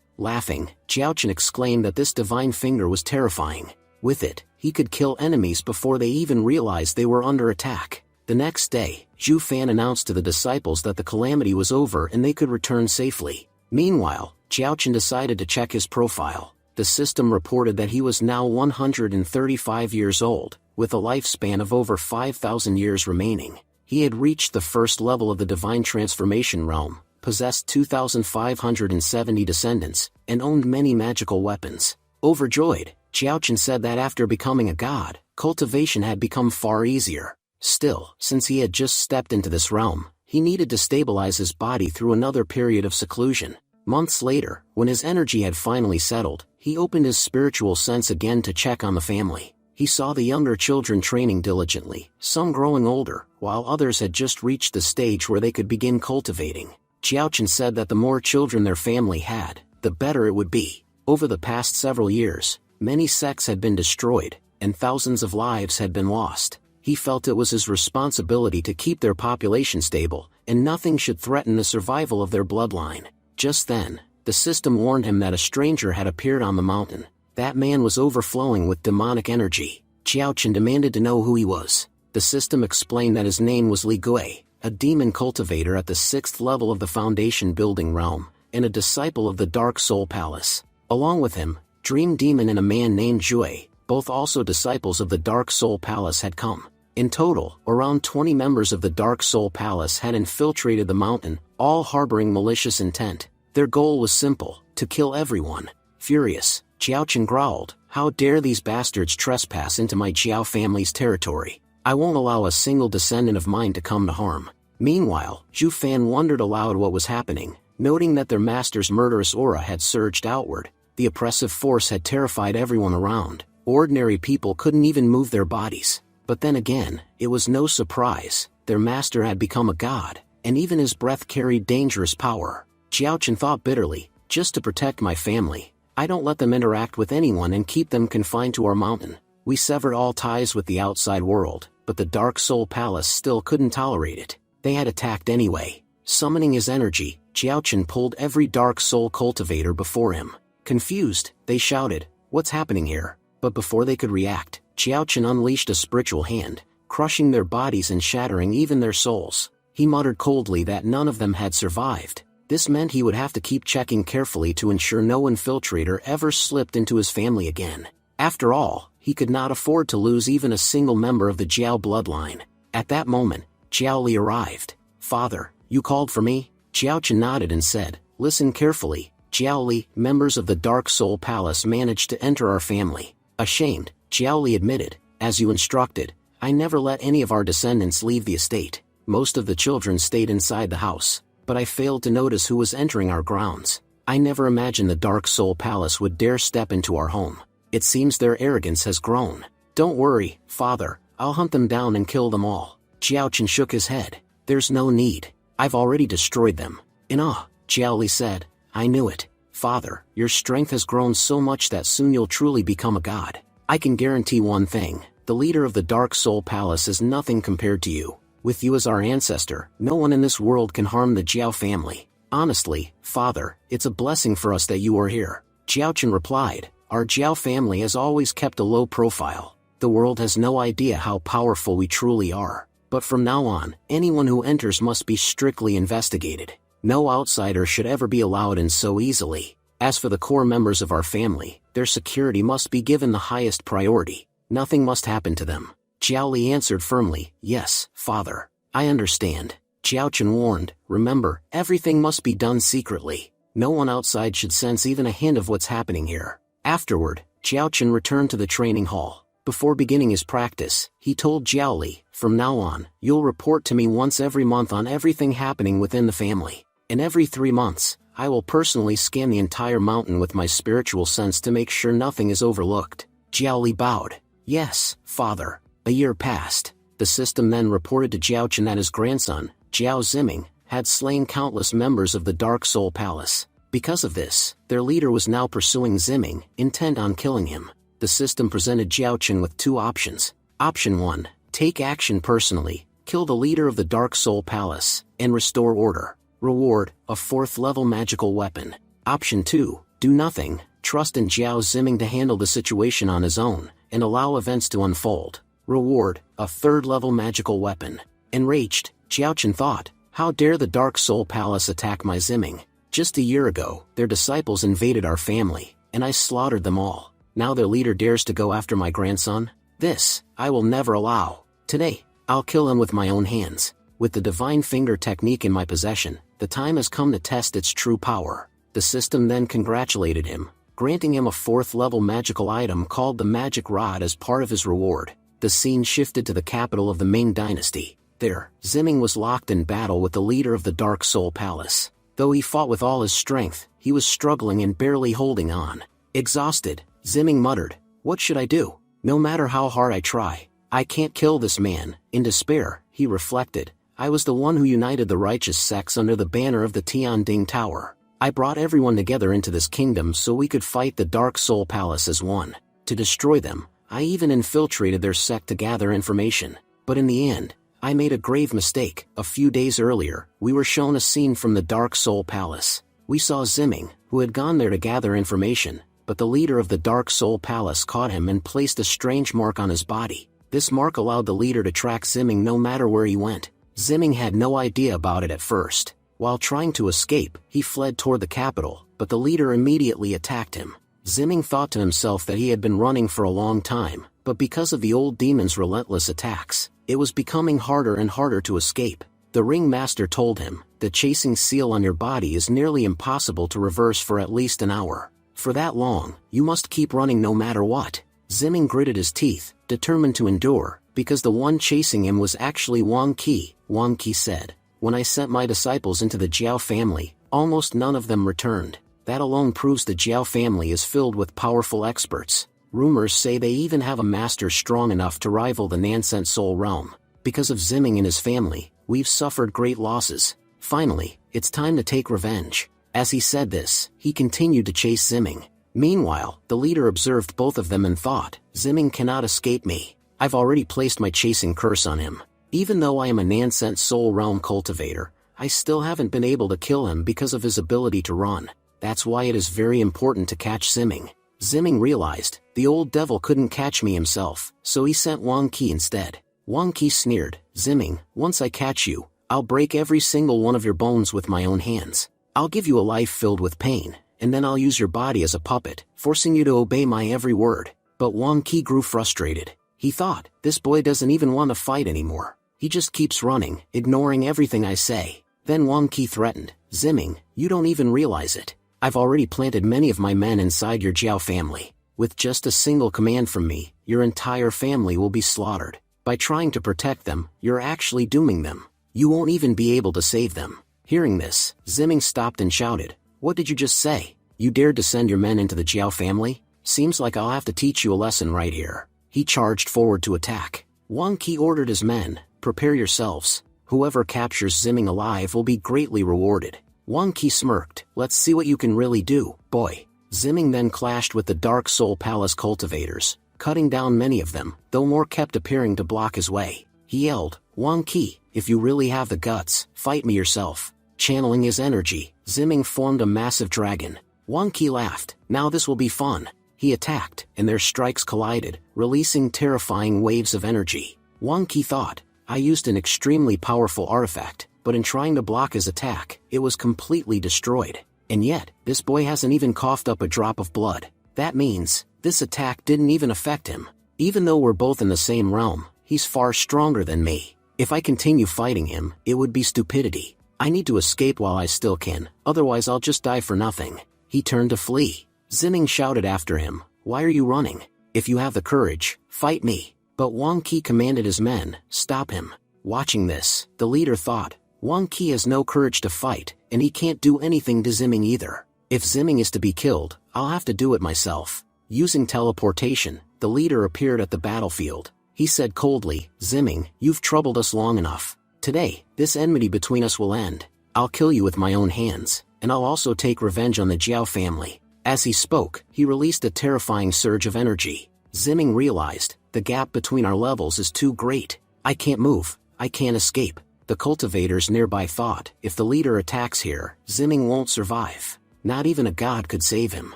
Laughing, Jiaochen exclaimed that this divine finger was terrifying. With it, he could kill enemies before they even realized they were under attack. The next day, Zhu Fan announced to the disciples that the calamity was over and they could return safely. Meanwhile, Jiaochen decided to check his profile. The system reported that he was now 135 years old, with a lifespan of over 5,000 years remaining. He had reached the first level of the divine transformation realm, possessed 2,570 descendants, and owned many magical weapons. Overjoyed, Jiaochen said that after becoming a god, cultivation had become far easier. Still, since he had just stepped into this realm, he needed to stabilize his body through another period of seclusion. Months later, when his energy had finally settled, he opened his spiritual sense again to check on the family. He saw the younger children training diligently, some growing older, while others had just reached the stage where they could begin cultivating. Jiaochen said that the more children their family had, the better it would be. Over the past several years, many sects had been destroyed, and thousands of lives had been lost. He felt it was his responsibility to keep their population stable, and nothing should threaten the survival of their bloodline. Just then, the system warned him that a stranger had appeared on the mountain. That man was overflowing with demonic energy. Jiaochen demanded to know who he was. The system explained that his name was Li Gui, a demon cultivator at the 6th level of the Foundation Building realm, and a disciple of the Dark Soul Palace. Along with him, Dream Demon and a man named Jue, both also disciples of the Dark Soul Palace, had come. In total, around 20 members of the Dark Soul Palace had infiltrated the mountain, all harboring malicious intent. Their goal was simple: to kill everyone. Furious, Jiaochen growled, "How dare these bastards trespass into my Jiao family's territory? I won't allow a single descendant of mine to come to harm." Meanwhile, Zhu Fan wondered aloud what was happening, noting that their master's murderous aura had surged outward. The oppressive force had terrified everyone around. Ordinary people couldn't even move their bodies. But then again, it was no surprise. Their master had become a god, and even his breath carried dangerous power. Jiaochen thought bitterly, "Just to protect my family, I don't let them interact with anyone and keep them confined to our mountain." We severed all ties with the outside world, but the Dark Soul Palace still couldn't tolerate it. They had attacked anyway. Summoning his energy, Jiaochen pulled every Dark Soul cultivator before him. Confused, they shouted, "What's happening here?" But before they could react, Jiaochen unleashed a spiritual hand, crushing their bodies and shattering even their souls. He muttered coldly that none of them had survived. This meant he would have to keep checking carefully to ensure no infiltrator ever slipped into his family again. After all, he could not afford to lose even a single member of the Jiao bloodline. At that moment, Jiao Li arrived. "Father, you called for me?" Jiaochen nodded and said, "Listen carefully, Jiao Li, members of the Dark Soul Palace managed to enter our family." Ashamed, Jiao Li admitted, "As you instructed, I never let any of our descendants leave the estate. Most of the children stayed inside the house, but I failed to notice who was entering our grounds. I never imagined the Dark Soul Palace would dare step into our home. It seems their arrogance has grown. Don't worry, father, I'll hunt them down and kill them all. Jiaochen shook his head. There's no need. I've already destroyed them. In awe, Jiaoli said, I knew it. Father, your strength has grown so much that soon you'll truly become a god. I can guarantee one thing, the leader of the Dark Soul Palace is nothing compared to you. With you as our ancestor, no one in this world can harm the Jiao family. Honestly, father, it's a blessing for us that you are here. Jiaochen replied, our Jiao family has always kept a low profile. The world has no idea how powerful we truly are. But from now on, anyone who enters must be strictly investigated. No outsider should ever be allowed in so easily. As for the core members of our family, their security must be given the highest priority. Nothing must happen to them. Jiaoli answered firmly, yes, father. I understand. Jiaochen warned, remember, everything must be done secretly. No one outside should sense even a hint of what's happening here. Afterward, Jiaochen returned to the training hall. Before beginning his practice, he told Jiaoli, from now on, you'll report to me once every month on everything happening within the family. And every 3 months, I will personally scan the entire mountain with my spiritual sense to make sure nothing is overlooked. Jiaoli bowed. Yes, father. A year passed. The system then reported to Jiaochen that his grandson, Jiao Ziming, had slain countless members of the Dark Soul Palace. Because of this, their leader was now pursuing Ziming, intent on killing him. The system presented Jiaochen with 2 options. Option 1, take action personally, kill the leader of the Dark Soul Palace, and restore order. Reward, a 4th-level magical weapon. Option 2, do nothing, trust in Jiao Ziming to handle the situation on his own, and allow events to unfold. Reward, a 3rd-level magical weapon. Enraged, Jiaochen thought, how dare the Dark Soul Palace attack my Ziming? Just a year ago, their disciples invaded our family, and I slaughtered them all. Now their leader dares to go after my grandson? This, I will never allow. Today, I'll kill him with my own hands. With the Divine Finger technique in my possession, the time has come to test its true power. The system then congratulated him, granting him a 4th-level magical item called the Magic Rod as part of his reward. The scene shifted to the capital of the Ming dynasty. There, Ziming was locked in battle with the leader of the Dark Soul Palace. Though he fought with all his strength, he was struggling and barely holding on. Exhausted, Ziming muttered, what should I do? No matter how hard I try, I can't kill this man. In despair, he reflected, I was the one who united the righteous sects under the banner of the Tianding Tower. I brought everyone together into this kingdom so we could fight the Dark Soul Palace as one. To destroy them, I even infiltrated their sect to gather information. But in the end, I made a grave mistake. A few days earlier, we were shown a scene from the Dark Soul Palace. We saw Ziming, who had gone there to gather information, but the leader of the Dark Soul Palace caught him and placed a strange mark on his body. This mark allowed the leader to track Ziming no matter where he went. Ziming had no idea about it at first. While trying to escape, he fled toward the capital, but the leader immediately attacked him. Ziming thought to himself that he had been running for a long time, but because of the old demon's relentless attacks, it was becoming harder and harder to escape. The ringmaster told him, the chasing seal on your body is nearly impossible to reverse for at least an hour. For that long, you must keep running no matter what. Ziming gritted his teeth, determined to endure, because the one chasing him was actually Wang Qi. Wang Qi said, when I sent my disciples into the Jiao family, almost none of them returned. That alone proves the Jiao family is filled with powerful experts. Rumors say they even have a master strong enough to rival the Nansent Soul Realm. Because of Ziming and his family, we've suffered great losses. Finally, it's time to take revenge. As he said this, he continued to chase Ziming. Meanwhile, the leader observed both of them and thought, Ziming cannot escape me. I've already placed my chasing curse on him. Even though I am a Nansent Soul Realm cultivator, I still haven't been able to kill him because of his ability to run. That's why it is very important to catch Ziming. Ziming realized, the old devil couldn't catch me himself, so he sent Wang Qi instead. Wang Qi sneered, Ziming, once I catch you, I'll break every single one of your bones with my own hands. I'll give you a life filled with pain, and then I'll use your body as a puppet, forcing you to obey my every word. But Wang Qi grew frustrated. He thought, this boy doesn't even want to fight anymore. He just keeps running, ignoring everything I say. Then Wang Qi threatened, Ziming, you don't even realize it. I've already planted many of my men inside your Jiao family. With just a single command from me, your entire family will be slaughtered. By trying to protect them, you're actually dooming them. You won't even be able to save them. Hearing this, Zimming stopped and shouted, "What did you just say? You dared to send your men into the Jiao family? Seems like I'll have to teach you a lesson right here." He charged forward to attack. Wang Qi ordered his men, "Prepare yourselves. Whoever captures Zimming alive will be greatly rewarded." Wang Qi smirked, "Let's see what you can really do, boy." Zimming then clashed with the Dark Soul Palace cultivators, cutting down many of them, though more kept appearing to block his way. He yelled, "Wang Qi, if you really have the guts, fight me yourself." Channeling his energy, Zimming formed a massive dragon. Wang Qi laughed, "Now this will be fun." He attacked, and their strikes collided, releasing terrifying waves of energy. Wang Qi thought, "I used an extremely powerful artifact, but in trying to block his attack, it was completely destroyed. And yet, this boy hasn't even coughed up a drop of blood. That means, this attack didn't even affect him. Even though we're both in the same realm, he's far stronger than me. If I continue fighting him, it would be stupidity. I need to escape while I still can, otherwise I'll just die for nothing." He turned to flee. Zimming shouted after him, "Why are you running? If you have the courage, fight me." But Wang Qi commanded his men, "Stop him." Watching this, the leader thought, Wang Qi has no courage to fight, and he can't do anything to Zimming either. If Zimming is to be killed, I'll have to do it myself. Using teleportation, the leader appeared at the battlefield. He said coldly, "Zimming, you've troubled us long enough. Today, this enmity between us will end. I'll kill you with my own hands, and I'll also take revenge on the Jiao family." As he spoke, he released a terrifying surge of energy. Zimming realized, the gap between our levels is too great. I can't move, I can't escape. The cultivators nearby thought, if the leader attacks here, Zimming won't survive. Not even a god could save him.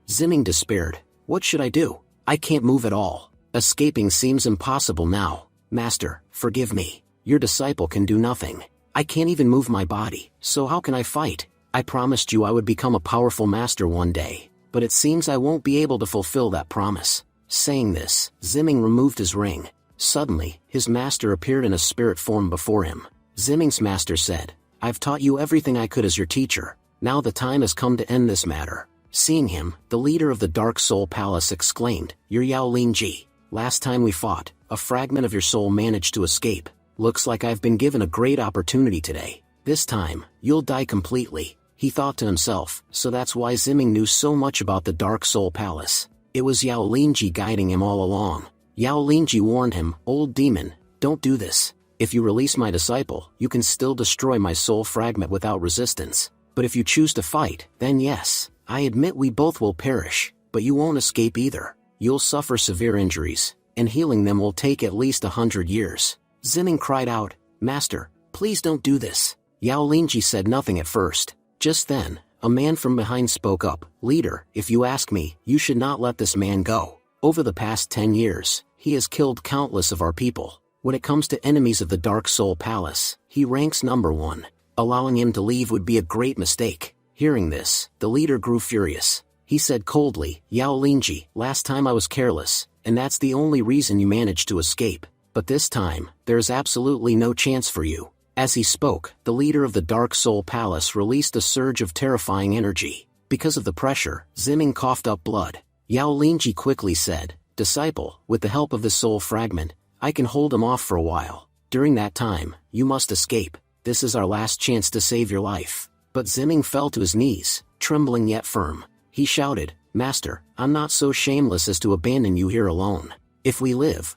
Zimming despaired, "What should I do? I can't move at all. Escaping seems impossible now. Master, forgive me. Your disciple can do nothing. I can't even move my body, so how can I fight? I promised you I would become a powerful master one day, but it seems I won't be able to fulfill that promise." Saying this, Zimming removed his ring. Suddenly, his master appeared in a spirit form before him. Zimming's master said, "I've taught you everything I could as your teacher. Now the time has come to end this matter." Seeing him, the leader of the Dark Soul Palace exclaimed, "You're Yao Lingji. Last time we fought, a fragment of your soul managed to escape. Looks like I've been given a great opportunity today. This time, you'll die completely." He thought to himself, so that's why Zimming knew so much about the Dark Soul Palace. It was Yao Lingji guiding him all along. Yao Lingji warned him, "Old demon, don't do this. If you release my disciple, you can still destroy my soul fragment without resistance. But if you choose to fight, then yes, I admit we both will perish, but you won't escape either. You'll suffer severe injuries, and healing them will take at least 100 years. Zimming cried out, "Master, please don't do this." Yao Lingji said nothing at first. Just then, a man from behind spoke up, "Leader, if you ask me, you should not let this man go. Over the past 10 years, he has killed countless of our people. When it comes to enemies of the Dark Soul Palace, he ranks number 1. Allowing him to leave would be a great mistake." Hearing this, the leader grew furious. He said coldly, "Yao Lingji, last time I was careless, and that's the only reason you managed to escape. But this time, there's absolutely no chance for you." As he spoke, the leader of the Dark Soul Palace released a surge of terrifying energy. Because of the pressure, Zimming coughed up blood. Yao Lingji quickly said, "Disciple, with the help of the soul fragment, I can hold him off for a while. During that time, you must escape. This is our last chance to save your life." But Zimming fell to his knees, trembling yet firm. He shouted, "Master, I'm not so shameless as to abandon you here alone. If we live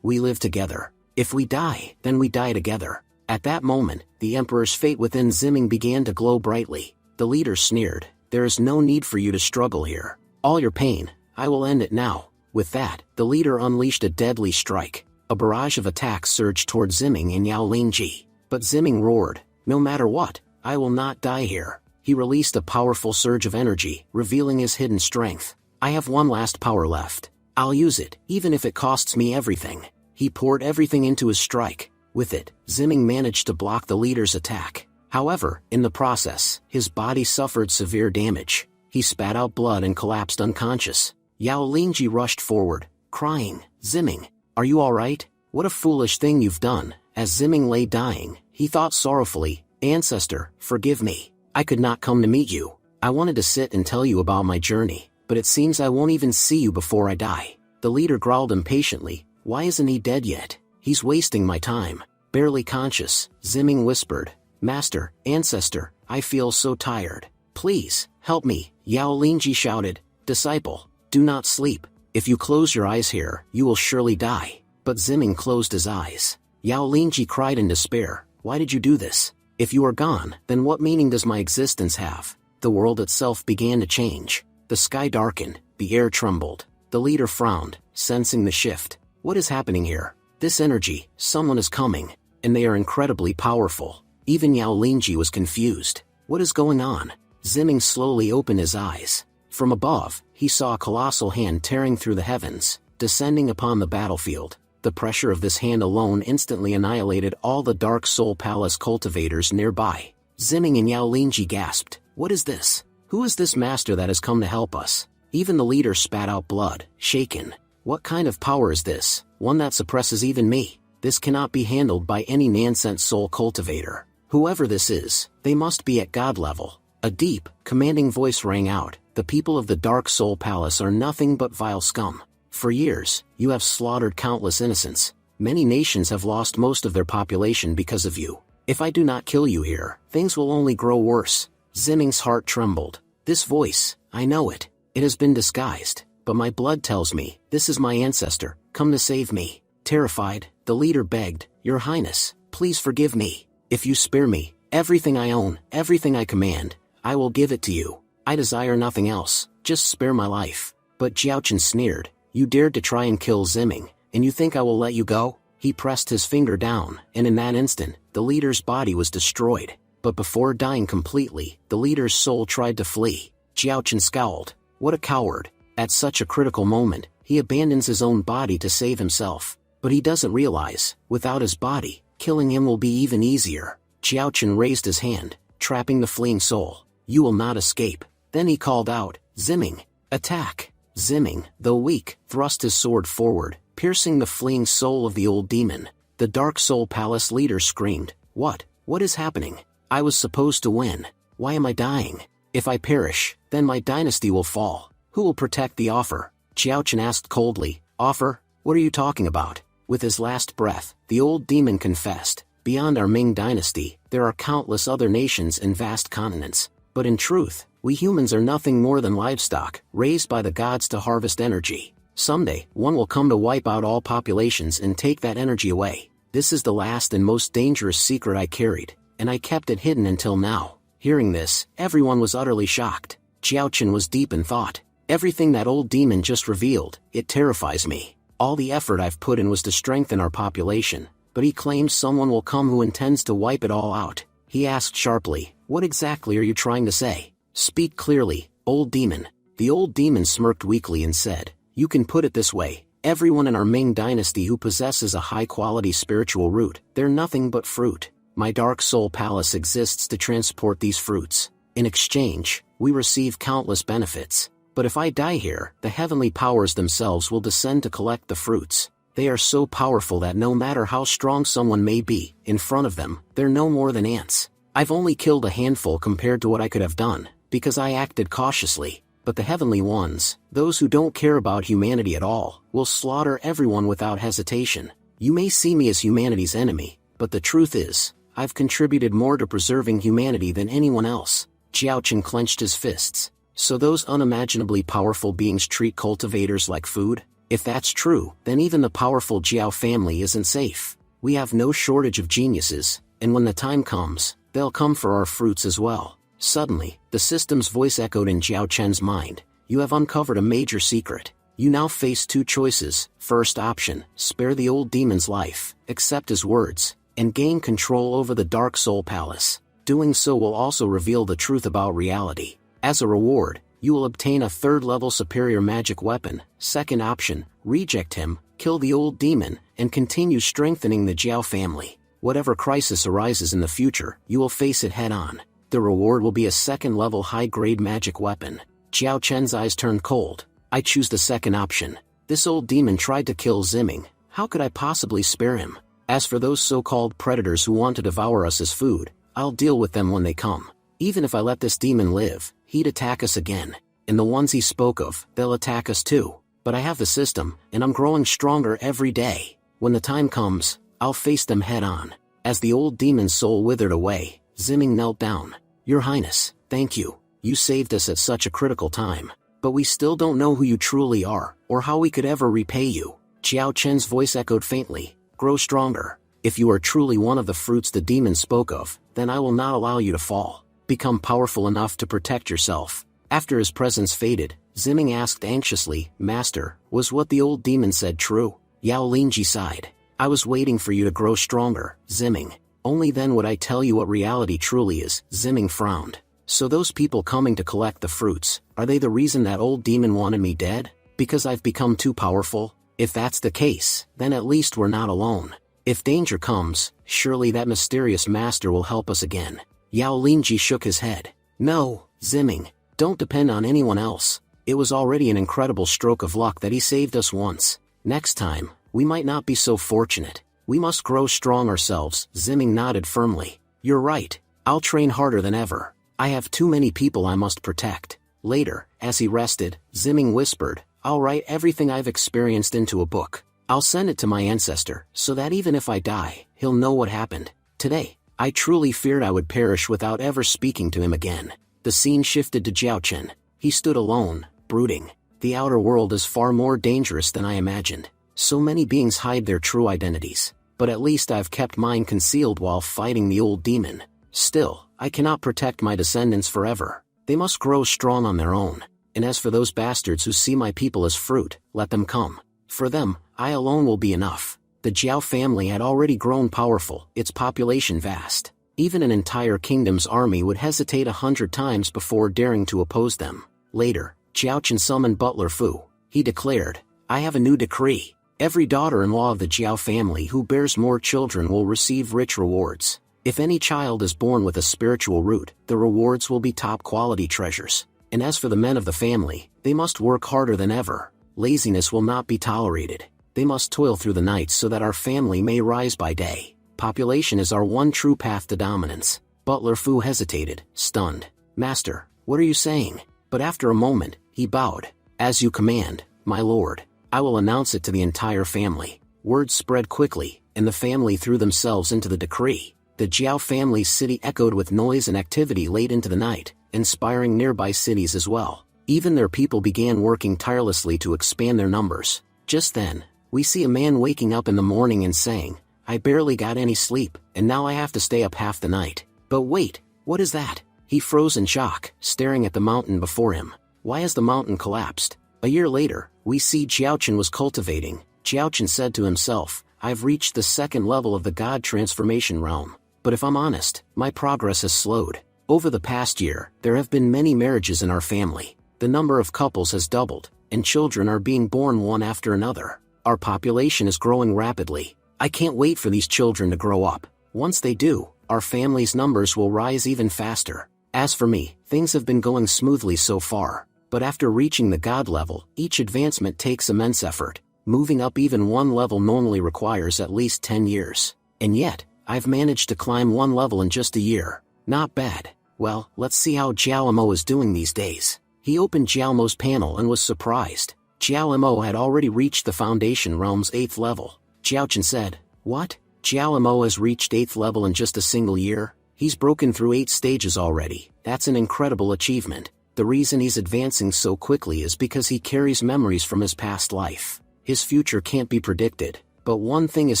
together. If we die, then we die together." At that moment, the Emperor's fate within Zimming began to glow brightly. The leader sneered, "There is no need for you to struggle here. All your pain, I will end it now." With that, the leader unleashed a deadly strike. A barrage of attacks surged toward Zimming and Yao Lingji. But Zimming roared, "No matter what, I will not die here." He released a powerful surge of energy, revealing his hidden strength. "I have one last power left. I'll use it, even if it costs me everything." He poured everything into his strike. With it, Zimming managed to block the leader's attack. However, in the process, his body suffered severe damage. He spat out blood and collapsed unconscious. Yao Lingji rushed forward, crying, "Zimming, are you alright? What a foolish thing you've done." As Zimming lay dying, he thought sorrowfully, "Ancestor, forgive me. I could not come to meet you. I wanted to sit and tell you about my journey, but it seems I won't even see you before I die." The leader growled impatiently, "Why isn't he dead yet? He's wasting my time. Barely conscious, Zimming whispered. Master, ancestor, I feel so tired. Please, help me, Yao Lingji shouted. Disciple, do not sleep. If you close your eyes here, you will surely die. But Zimming closed his eyes. Yao Lingji cried in despair. Why did you do this? If you are gone, then what meaning does my existence have? The world itself began to change. The sky darkened, the air trembled. The leader frowned, sensing the shift. What is happening here? This energy, someone is coming, and they are incredibly powerful. Even Yao Lingji was confused. What is going on? Zimming slowly opened his eyes. From above, he saw a colossal hand tearing through the heavens, descending upon the battlefield. The pressure of this hand alone instantly annihilated all the Dark Soul Palace cultivators nearby. Zimming and Yao Lingji gasped. What is this? Who is this master that has come to help us? Even the leader spat out blood, shaken. What kind of power is this? One that suppresses even me. This cannot be handled by any nonsense soul cultivator. Whoever this is, they must be at God level. A deep, commanding voice rang out. The people of the Dark Soul Palace are nothing but vile scum. For years, you have slaughtered countless innocents. Many nations have lost most of their population because of you. If I do not kill you here, things will only grow worse. Zimming's heart trembled. This voice, I know it. It has been disguised, but my blood tells me, this is my ancestor, come to save me. Terrified, the leader begged, Your Highness, please forgive me. If you spare me, everything I own, everything I command, I will give it to you. I desire nothing else, just spare my life. But Jiaochen sneered, You dared to try and kill Zimming, and you think I will let you go? He pressed his finger down, and in that instant, the leader's body was destroyed. But before dying completely, the leader's soul tried to flee. Jiaochen scowled. What a coward. At such a critical moment, he abandons his own body to save himself. But he doesn't realize, without his body, killing him will be even easier. Jiaochen raised his hand, trapping the fleeing soul. You will not escape. Then he called out, Zimming, attack. Zimming, though weak, thrust his sword forward, piercing the fleeing soul of the old demon. The Dark Soul Palace leader screamed, What is happening? I was supposed to win. Why am I dying? If I perish, then my dynasty will fall. Who will protect the offer? Jiaochen asked coldly. Offer? What are you talking about? With his last breath, the old demon confessed, Beyond our Ming dynasty, there are countless other nations and vast continents. But in truth, we humans are nothing more than livestock, raised by the gods to harvest energy. Someday, one will come to wipe out all populations and take that energy away. This is the last and most dangerous secret I carried, and I kept it hidden until now. Hearing this, everyone was utterly shocked. Jiaochen was deep in thought. Everything that old demon just revealed, it terrifies me. All the effort I've put in was to strengthen our population, but he claims someone will come who intends to wipe it all out. He asked sharply, What exactly are you trying to say? Speak clearly, old demon. The old demon smirked weakly and said, You can put it this way. Everyone in our Ming dynasty who possesses a high-quality spiritual root, they're nothing but fruit. My Dark Soul Palace exists to transport these fruits. In exchange, we receive countless benefits. But if I die here, the heavenly powers themselves will descend to collect the fruits. They are so powerful that no matter how strong someone may be, in front of them, they're no more than ants. I've only killed a handful compared to what I could have done, because I acted cautiously. But the heavenly ones, those who don't care about humanity at all, will slaughter everyone without hesitation. You may see me as humanity's enemy, but the truth is, I've contributed more to preserving humanity than anyone else. Jiaochen clenched his fists. So those unimaginably powerful beings treat cultivators like food? If that's true, then even the powerful Jiao family isn't safe. We have no shortage of geniuses, and when the time comes, they'll come for our fruits as well. Suddenly, the system's voice echoed in Jiao Chen's mind. You have uncovered a major secret. You now face two choices. First option, spare the old demon's life, accept his words, and gain control over the Dark Soul Palace. Doing so will also reveal the truth about reality. As a reward, you will obtain a third-level superior magic weapon. Second option, reject him, kill the old demon, and continue strengthening the Jiao family. Whatever crisis arises in the future, you will face it head-on. The reward will be a second-level high-grade magic weapon. Jiao Chen's eyes turned cold. I choose the second option. This old demon tried to kill Zimming. How could I possibly spare him? As for those so-called predators who want to devour us as food, I'll deal with them when they come. Even if I let this demon live, he'd attack us again. And the ones he spoke of, they'll attack us too. But I have the system, and I'm growing stronger every day. When the time comes, I'll face them head on. As the old demon's soul withered away, Zimming knelt down. Your Highness, thank you. You saved us at such a critical time. But we still don't know who you truly are, or how we could ever repay you. Xiao Chen's voice echoed faintly. Grow stronger. If you are truly one of the fruits the demon spoke of, then I will not allow you to fall. Become powerful enough to protect yourself. After his presence faded, Zimming asked anxiously, Master, was what the old demon said true? Yao Lingji sighed. I was waiting for you to grow stronger, Zimming. Only then would I tell you what reality truly is. Zimming frowned. So those people coming to collect the fruits, are they the reason that old demon wanted me dead? Because I've become too powerful? If that's the case, then at least we're not alone. If danger comes, surely that mysterious master will help us again. Yao Lingji shook his head. No, Zimming, don't depend on anyone else. It was already an incredible stroke of luck that he saved us once. Next time, we might not be so fortunate. We must grow strong ourselves. Zimming nodded firmly. You're right. I'll train harder than ever. I have too many people I must protect. Later, as he rested, Zimming whispered, I'll write everything I've experienced into a book. I'll send it to my ancestor, so that even if I die, he'll know what happened. Today, I truly feared I would perish without ever speaking to him again. The scene shifted to Xiao Chen. He stood alone, brooding. The outer world is far more dangerous than I imagined. So many beings hide their true identities. But at least I've kept mine concealed while fighting the old demon. Still, I cannot protect my descendants forever. They must grow strong on their own. And as for those bastards who see my people as fruit, let them come. For them, I alone will be enough. The Jiao family had already grown powerful, its population vast. Even an entire kingdom's army would hesitate 100 times before daring to oppose them. Later, Xiao Chen summoned Butler Fu. He declared, I have a new decree. Every daughter-in-law of the Jiao family who bears more children will receive rich rewards. If any child is born with a spiritual root, the rewards will be top-quality treasures. And as for the men of the family, they must work harder than ever. Laziness will not be tolerated. They must toil through the night so that our family may rise by day. Population is our one true path to dominance. Butler Fu hesitated, stunned. Master, what are you saying? But after a moment, he bowed. As you command, my lord. I will announce it to the entire family. Word spread quickly, and the family threw themselves into the decree. The Jiao family's city echoed with noise and activity late into the night, inspiring nearby cities as well. Even their people began working tirelessly to expand their numbers. Just then, we see a man waking up in the morning and saying, I barely got any sleep, and now I have to stay up half the night. But wait, what is that? He froze in shock, staring at the mountain before him. Why has the mountain collapsed? A year later, we see Xiao Chen was cultivating. Xiao Chen said to himself, I've reached the second level of the God transformation realm. But if I'm honest, my progress has slowed. Over the past year, there have been many marriages in our family. The number of couples has doubled, and children are being born one after another. Our population is growing rapidly. I can't wait for these children to grow up. Once they do, our family's numbers will rise even faster. As for me, things have been going smoothly so far. But after reaching the God level, each advancement takes immense effort. Moving up even one level normally requires at least 10 years. And yet, I've managed to climb one level in just a year. Not bad. Well, let's see how Jiao Mo is doing these days. He opened Jiao Mo's panel and was surprised. Jiao Mo had already reached the Foundation Realm's 8th level. Xiao Chen said, What? Jiao Mo has reached 8th level in just a single year? He's broken through 8 stages already. That's an incredible achievement. The reason he's advancing so quickly is because he carries memories from his past life. His future can't be predicted. But one thing is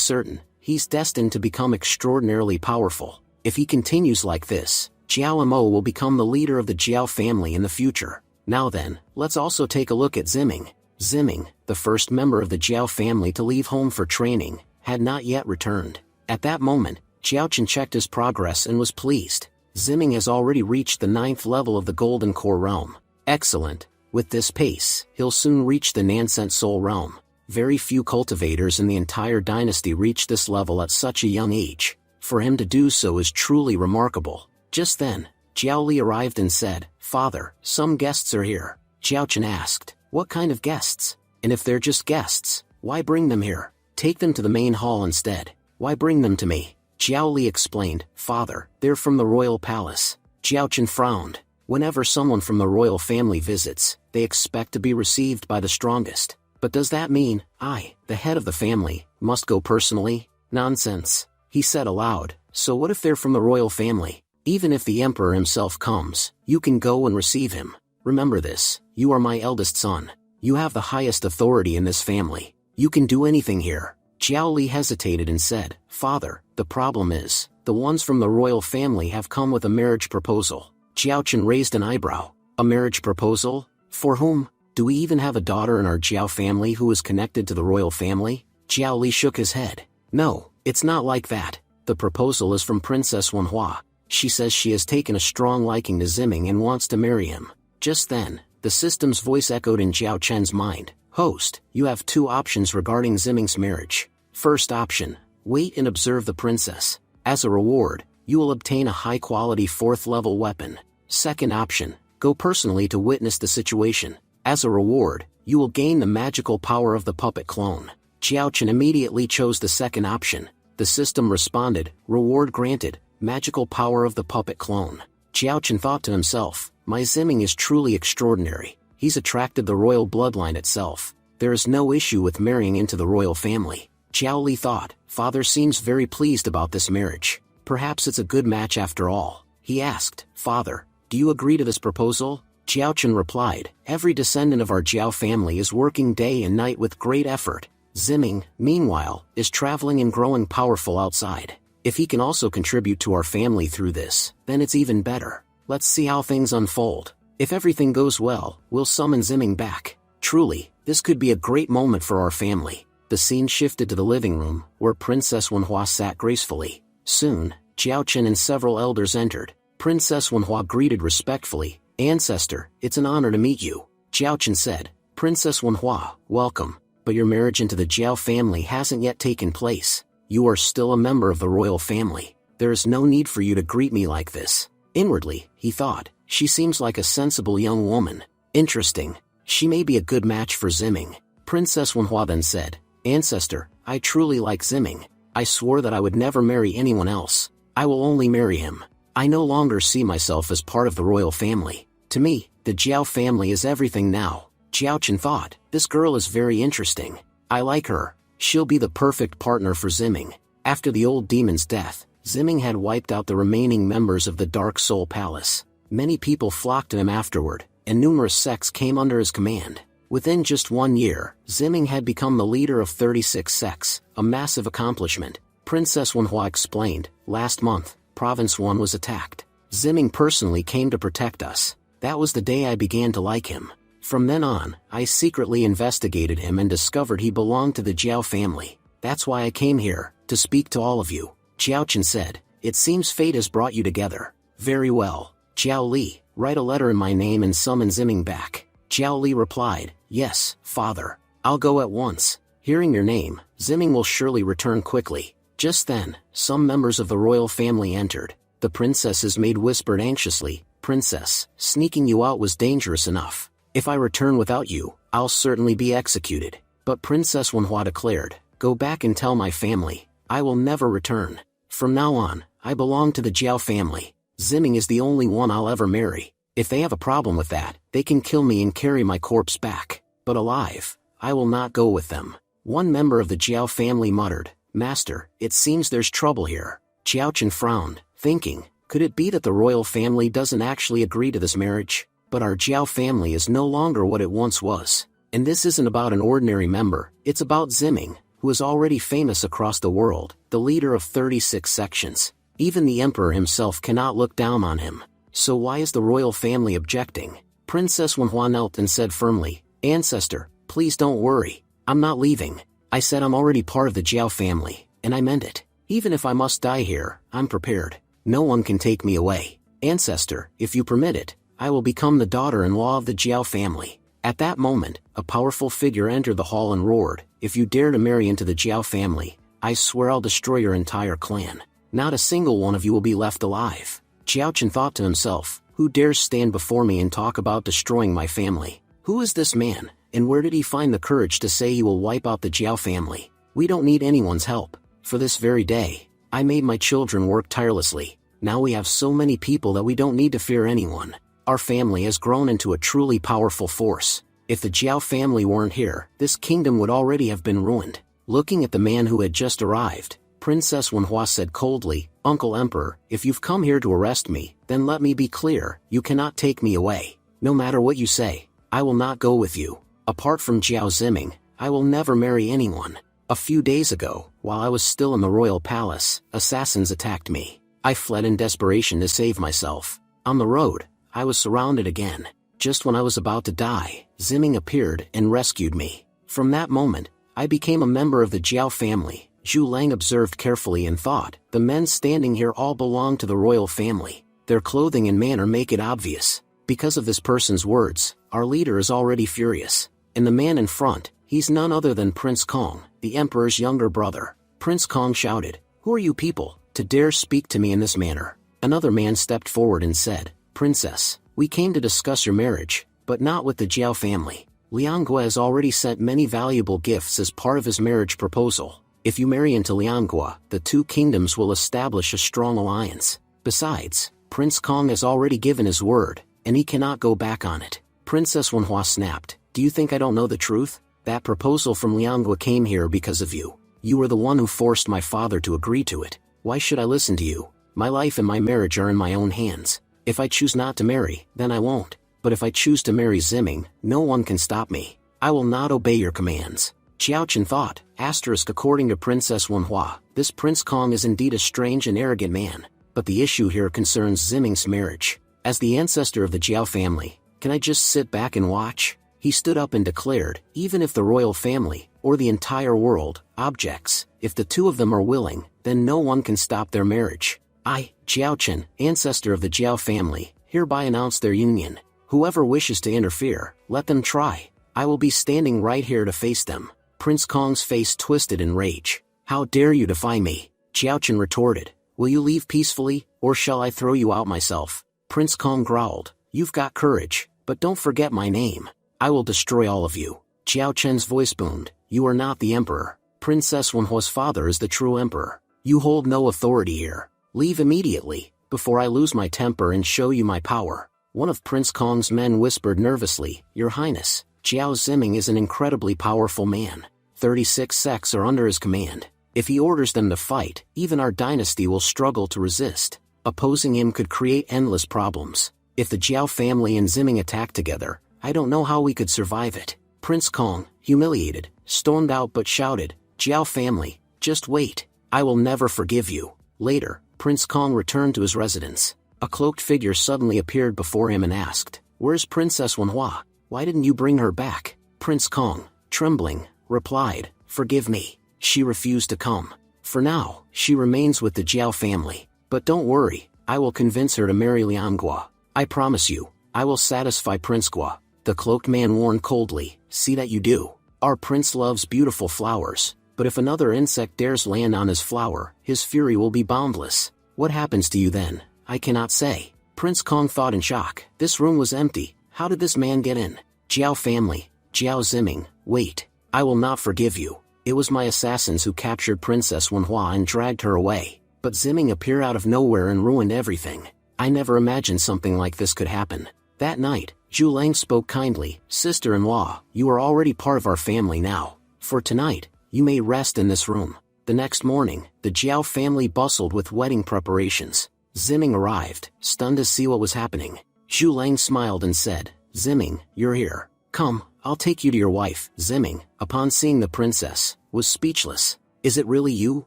certain, he's destined to become extraordinarily powerful. If he continues like this, Jiao Mo will become the leader of the Jiao family in the future. Now then, let's also take a look at Zimming. Zimming, the first member of the Jiao family to leave home for training, had not yet returned. At that moment, Xiao Chen checked his progress and was pleased. Zimming has already reached the 9th level of the Golden Core realm. Excellent. With this pace, he'll soon reach the Nansent Soul realm. Very few cultivators in the entire dynasty reach this level at such a young age. For him to do so is truly remarkable. Just then, Jiao Li arrived and said, Father, some guests are here. Xiao Chen asked, What kind of guests? And if they're just guests, why bring them here? Take them to the main hall instead. Why bring them to me? Jiao Li explained, Father, they're from the royal palace. Xiao Chen frowned. Whenever someone from the royal family visits, they expect to be received by the strongest. But does that mean, I, the head of the family, must go personally? Nonsense. He said aloud. So what if they're from the royal family? Even if the emperor himself comes, you can go and receive him. Remember this, you are my eldest son. You have the highest authority in this family. You can do anything here. Jiao Li hesitated and said, Father, the problem is, the ones from the royal family have come with a marriage proposal. Jiao Chen raised an eyebrow. A marriage proposal? For whom? Do we even have a daughter in our Jiao family who is connected to the royal family? Jiao Li shook his head. No, it's not like that. The proposal is from Princess Wenhua. She says she has taken a strong liking to Zimming and wants to marry him. Just then, the system's voice echoed in Jiao Chen's mind. Host, you have two options regarding Zimming's marriage. First option, wait and observe the princess. As a reward, you will obtain a high-quality 4th-level weapon. Second option, go personally to witness the situation. As a reward, you will gain the magical power of the puppet clone. Jiao Chen immediately chose the second option. The system responded, reward granted, magical power of the puppet clone. Jiao Chen thought to himself, my Zimming is truly extraordinary. He's attracted the royal bloodline itself. There is no issue with marrying into the royal family. Jiao Li thought, Father seems very pleased about this marriage. Perhaps it's a good match after all. He asked, Father, do you agree to this proposal? Jiao Chen replied, every descendant of our Jiao family is working day and night with great effort. Zimming, meanwhile, is traveling and growing powerful outside. If he can also contribute to our family through this, then it's even better. Let's see how things unfold. If everything goes well, we'll summon Zimming back. Truly, this could be a great moment for our family. The scene shifted to the living room, where Princess Wenhua sat gracefully. Soon, Jiao Chen and several elders entered. Princess Wenhua greeted respectfully. Ancestor, it's an honor to meet you. Jiao Chen said, Princess Wenhua, welcome. But your marriage into the Jiao family hasn't yet taken place. You are still a member of the royal family. There is no need for you to greet me like this. Inwardly, he thought, she seems like a sensible young woman. Interesting. She may be a good match for Zimming. Princess Wenhua then said, Ancestor, I truly like Zimming. I swore that I would never marry anyone else. I will only marry him. I no longer see myself as part of the royal family. To me, the Jiao family is everything now. Jiao Chen thought, this girl is very interesting. I like her. She'll be the perfect partner for Zimming. After the old demon's death, Zimming had wiped out the remaining members of the Dark Soul Palace. Many people flocked to him afterward, and numerous sects came under his command. Within just 1 year, Zimming had become the leader of 36 sects, a massive accomplishment. Princess Wenhua explained, last month, Province 1 was attacked. Zimming personally came to protect us. That was the day I began to like him. From then on, I secretly investigated him and discovered he belonged to the Jiao family. That's why I came here, to speak to all of you. Jiao Chen said, it seems fate has brought you together. Very well. Jiao Li, write a letter in my name and summon Zimming back. Jiao Li replied, yes, father. I'll go at once. Hearing your name, Zimming will surely return quickly. Just then, some members of the royal family entered. The princess's maid whispered anxiously, Princess, sneaking you out was dangerous enough. If I return without you, I'll certainly be executed. But Princess Wenhua declared, go back and tell my family, I will never return. From now on, I belong to the Jiao family. Zimming is the only one I'll ever marry. If they have a problem with that, they can kill me and carry my corpse back. But alive, I will not go with them. One member of the Jiao family muttered, Master, it seems there's trouble here. Jiao Chen frowned, thinking, could it be that the royal family doesn't actually agree to this marriage? But our Jiao family is no longer what it once was. And this isn't about an ordinary member, it's about Zimming, who is already famous across the world, the leader of 36 sections. Even the emperor himself cannot look down on him. So why is the royal family objecting? Princess Wenhua knelt and said firmly, Ancestor, please don't worry, I'm not leaving. I said I'm already part of the Jiao family, and I meant it. Even if I must die here, I'm prepared. No one can take me away. Ancestor, if you permit it, I will become the daughter-in-law of the Jiao family. At that moment, a powerful figure entered the hall and roared, if you dare to marry into the Jiao family, I swear I'll destroy your entire clan. Not a single one of you will be left alive. Jiao Chen thought to himself, who dares stand before me and talk about destroying my family? Who is this man, and where did he find the courage to say he will wipe out the Jiao family? We don't need anyone's help. For this very day, I made my children work tirelessly. Now we have so many people that we don't need to fear anyone. Our family has grown into a truly powerful force. If the Jiao family weren't here, this kingdom would already have been ruined. Looking at the man who had just arrived, Princess Manhwa said coldly, "Uncle Emperor, if you've come here to arrest me, then let me be clear, you cannot take me away. No matter what you say, I will not go with you. Apart from Jiao Ziming, I will never marry anyone. A few days ago, while I was still in the royal palace, assassins attacked me. I fled in desperation to save myself. On the road, I was surrounded again. Just when I was about to die, Ziming appeared and rescued me. From that moment, I became a member of the Jiao family." Zhu Lang observed carefully and thought, "The men standing here all belong to the royal family. Their clothing and manner make it obvious. Because of this person's words, our leader is already furious. And the man in front, he's none other than Prince Kong, the emperor's younger brother." Prince Kong shouted, "Who are you people, to dare speak to me in this manner?" Another man stepped forward and said, "Princess, we came to discuss your marriage, but not with the Jiao family. Liangua has already sent many valuable gifts as part of his marriage proposal. If you marry into Liangua, the two kingdoms will establish a strong alliance. Besides, Prince Kong has already given his word, and he cannot go back on it." Princess Wenhua snapped, "Do you think I don't know the truth? That proposal from Liangua came here because of you. You were the one who forced my father to agree to it. Why should I listen to you? My life and my marriage are in my own hands. If I choose not to marry, then I won't. But if I choose to marry Ziming, no one can stop me. I will not obey your commands." Xiaochen thought, according to Princess Wenhua, this Prince Kong is indeed a strange and arrogant man. But the issue here concerns Ziming's marriage. As the ancestor of the Jiao family, can I just sit back and watch? He stood up and declared, even if the royal family, or the entire world, objects, if the two of them are willing, then no one can stop their marriage. I, Xiaochen, ancestor of the Jiao family, hereby announce their union. Whoever wishes to interfere, let them try. I will be standing right here to face them." Prince Kong's face twisted in rage. "How dare you defy me?" Xiaochen retorted. "Will you leave peacefully, or shall I throw you out myself?" Prince Kong growled, "You've got courage, but don't forget my name. I will destroy all of you." Xiaochen's voice boomed, "You are not the emperor. Princess Wenhua's father is the true emperor. You hold no authority here. Leave immediately, before I lose my temper and show you my power." One of Prince Kong's men whispered nervously, "Your Highness, Jiao Ziming is an incredibly powerful man. 36 sects are under his command. If he orders them to fight, even our dynasty will struggle to resist. Opposing him could create endless problems. If the Jiao family and Ziming attack together, I don't know how we could survive it." Prince Kong, humiliated, stormed out but shouted, "Jiao family, just wait. I will never forgive you." Later, Prince Kong returned to his residence. A cloaked figure suddenly appeared before him and asked, "Where's Princess Wenhua? Why didn't you bring her back?" Prince Kong, trembling, replied, "Forgive me. She refused to come. For now, she remains with the Jiao family. But don't worry, I will convince her to marry Liangua. I promise you, I will satisfy Prince Gua." The cloaked man warned coldly, "See that you do. Our prince loves beautiful flowers, but if another insect dares land on his flower, his fury will be boundless. What happens to you then? I cannot say." Prince Kong thought in shock. This room was empty. How did this man get in? "Jiao family, Jiao Ziming, wait. I will not forgive you. It was my assassins who captured Princess Wenhua and dragged her away. But Ziming appeared out of nowhere and ruined everything. I never imagined something like this could happen." That night, Zhu Lang spoke kindly, "Sister-in-law, you are already part of our family now. For tonight, you may rest in this room." The next morning, the Jiao family bustled with wedding preparations. Ziming arrived, stunned to see what was happening. Zhu Lang smiled and said, "Ziming, you're here. Come, I'll take you to your wife." Ziming, upon seeing the princess, was speechless. "Is it really you?"